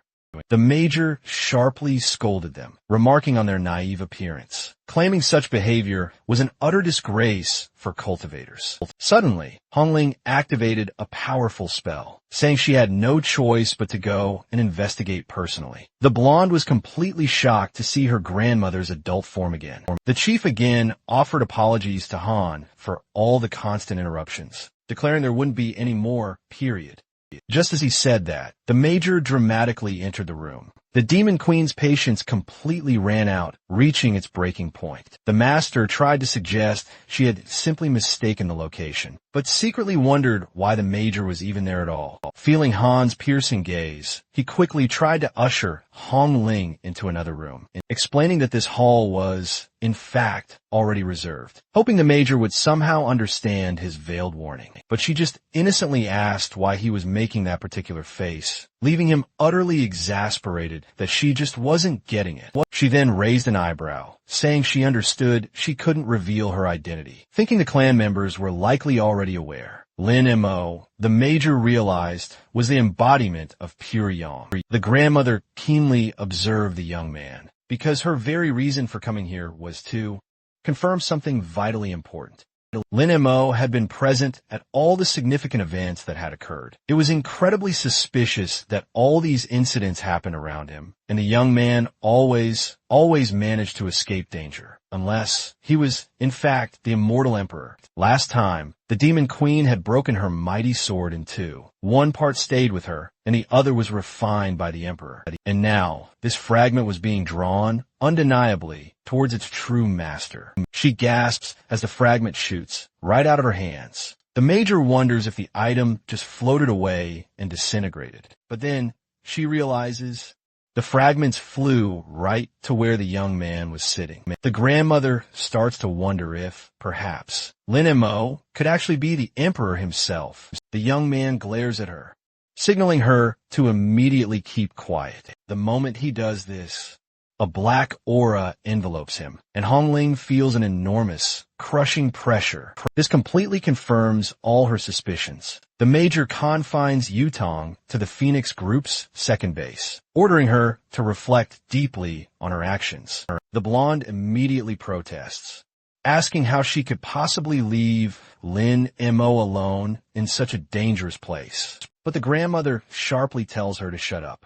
The major sharply scolded them, remarking on their naive appearance, claiming such behavior was an utter disgrace for cultivators. Suddenly, Hongling activated a powerful spell, saying she had no choice but to go and investigate personally. The blonde was completely shocked to see her grandmother's adult form again. The chief again offered apologies to Han for all the constant interruptions, declaring there wouldn't be any more, period. Just as he said that, the major dramatically entered the room. The Demon Queen's patience completely ran out, reaching its breaking point. The master tried to suggest she had simply mistaken the location, but secretly wondered why the major was even there at all. Feeling Han's piercing gaze, he quickly tried to usher Hong Ling into another room, explaining that this hall was, in fact, already reserved, hoping the major would somehow understand his veiled warning. But she just innocently asked why he was making that particular face, leaving him utterly exasperated that she just wasn't getting it. She then raised an eyebrow, saying she understood she couldn't reveal her identity, thinking the clan members were likely already aware. Lin Mo, the major realized, was the embodiment of pure yang. The grandmother keenly observed the young man, because her very reason for coming here was to confirm something vitally important. Lin Mo had been present at all the significant events that had occurred. It was incredibly suspicious that all these incidents happened around him, and the young man always managed to escape danger, unless he was, in fact, the immortal emperor. Last time, the Demon Queen had broken her mighty sword in two. One part stayed with her, and the other was refined by the emperor. And now, this fragment was being drawn, undeniably, towards its true master. She gasps as the fragment shoots, right out of her hands. The major wonders if the item just floated away and disintegrated. But then, she realizes the fragments flew right to where the young man was sitting. The grandmother starts to wonder if, perhaps, Lin Mo could actually be the emperor himself. The young man glares at her, signaling her to immediately keep quiet. The moment he does this, a black aura envelopes him, and Hongling feels an enormous, crushing pressure. This completely confirms all her suspicions. The major confines Yutong to the Phoenix Group's second base, ordering her to reflect deeply on her actions. The blonde immediately protests, asking how she could possibly leave Lin Mo alone in such a dangerous place. But the grandmother sharply tells her to shut up.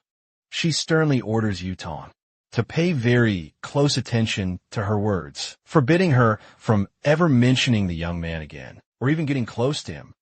She sternly orders Yutong to pay very close attention to her words, forbidding her from ever mentioning the young man again, or even getting close to him.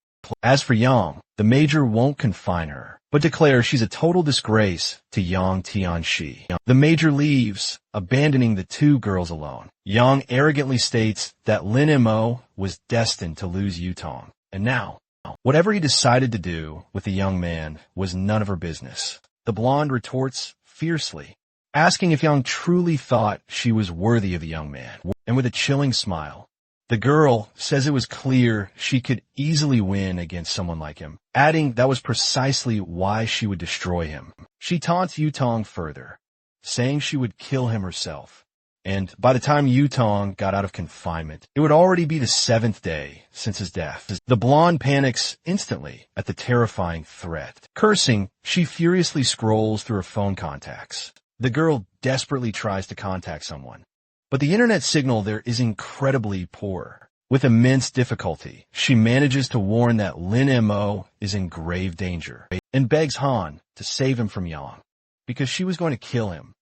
As for Yang, the major won't confine her, but declares she's a total disgrace to Yang Tianxi. The major leaves, abandoning the two girls alone. Yang arrogantly states that Lin Mo was destined to lose Yutong, and now, whatever he decided to do with the young man was none of her business. The blonde retorts fiercely, asking if Yang truly thought she was worthy of the young man, and with a chilling smile, the girl says it was clear she could easily win against someone like him, adding that was precisely why she would destroy him. She taunts Yutong further, saying she would kill him herself. And by the time Yutong got out of confinement, it would already be the 7th day since his death. The blonde panics instantly at the terrifying threat. Cursing, she furiously scrolls through her phone contacts. The girl desperately tries to contact someone, but the internet signal there is incredibly poor. With immense difficulty, she manages to warn that Lin Mo is in grave danger and begs Han to save him from Yang, because she was going to kill him.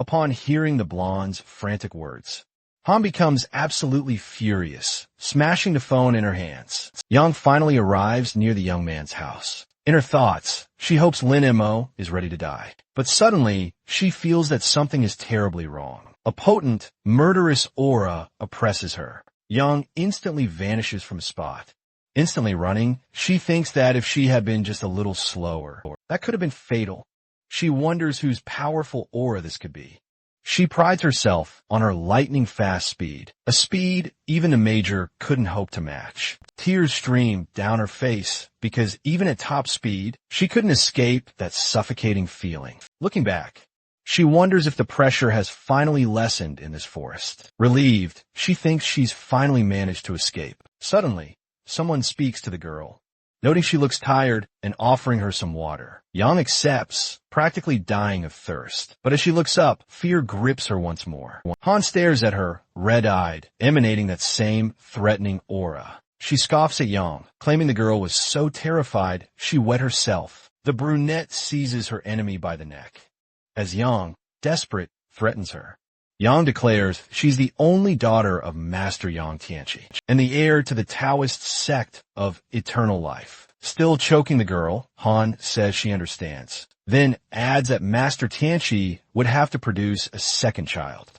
Upon hearing the blonde's frantic words, Han becomes absolutely furious, smashing the phone in her hands. Yang finally arrives near the young man's house. In her thoughts, she hopes Lin Mo is ready to die. But suddenly, she feels that something is terribly wrong. A potent, murderous aura oppresses her. Yang instantly vanishes from the spot. Instantly running, she thinks that if she had been just a little slower, that could have been fatal. She wonders whose powerful aura this could be. She prides herself on her lightning-fast speed, a speed even the major couldn't hope to match. Tears stream down her face because even at top speed, she couldn't escape that suffocating feeling. Looking back, she wonders if the pressure has finally lessened in this forest. Relieved, she thinks she's finally managed to escape. Suddenly, someone speaks to the girl, noting she looks tired and offering her some water. Yang accepts, practically dying of thirst. But as she looks up, fear grips her once more. Han stares at her, red-eyed, emanating that same threatening aura. She scoffs at Yang, claiming the girl was so terrified she wet herself. The brunette seizes her enemy by the neck, as Yang, desperate, threatens her. Yang declares she's the only daughter of Master Yang Tianxi and the heir to the Taoist sect of eternal life. Still choking the girl, Han says she understands, then adds that Master Tianxi would have to produce a second child.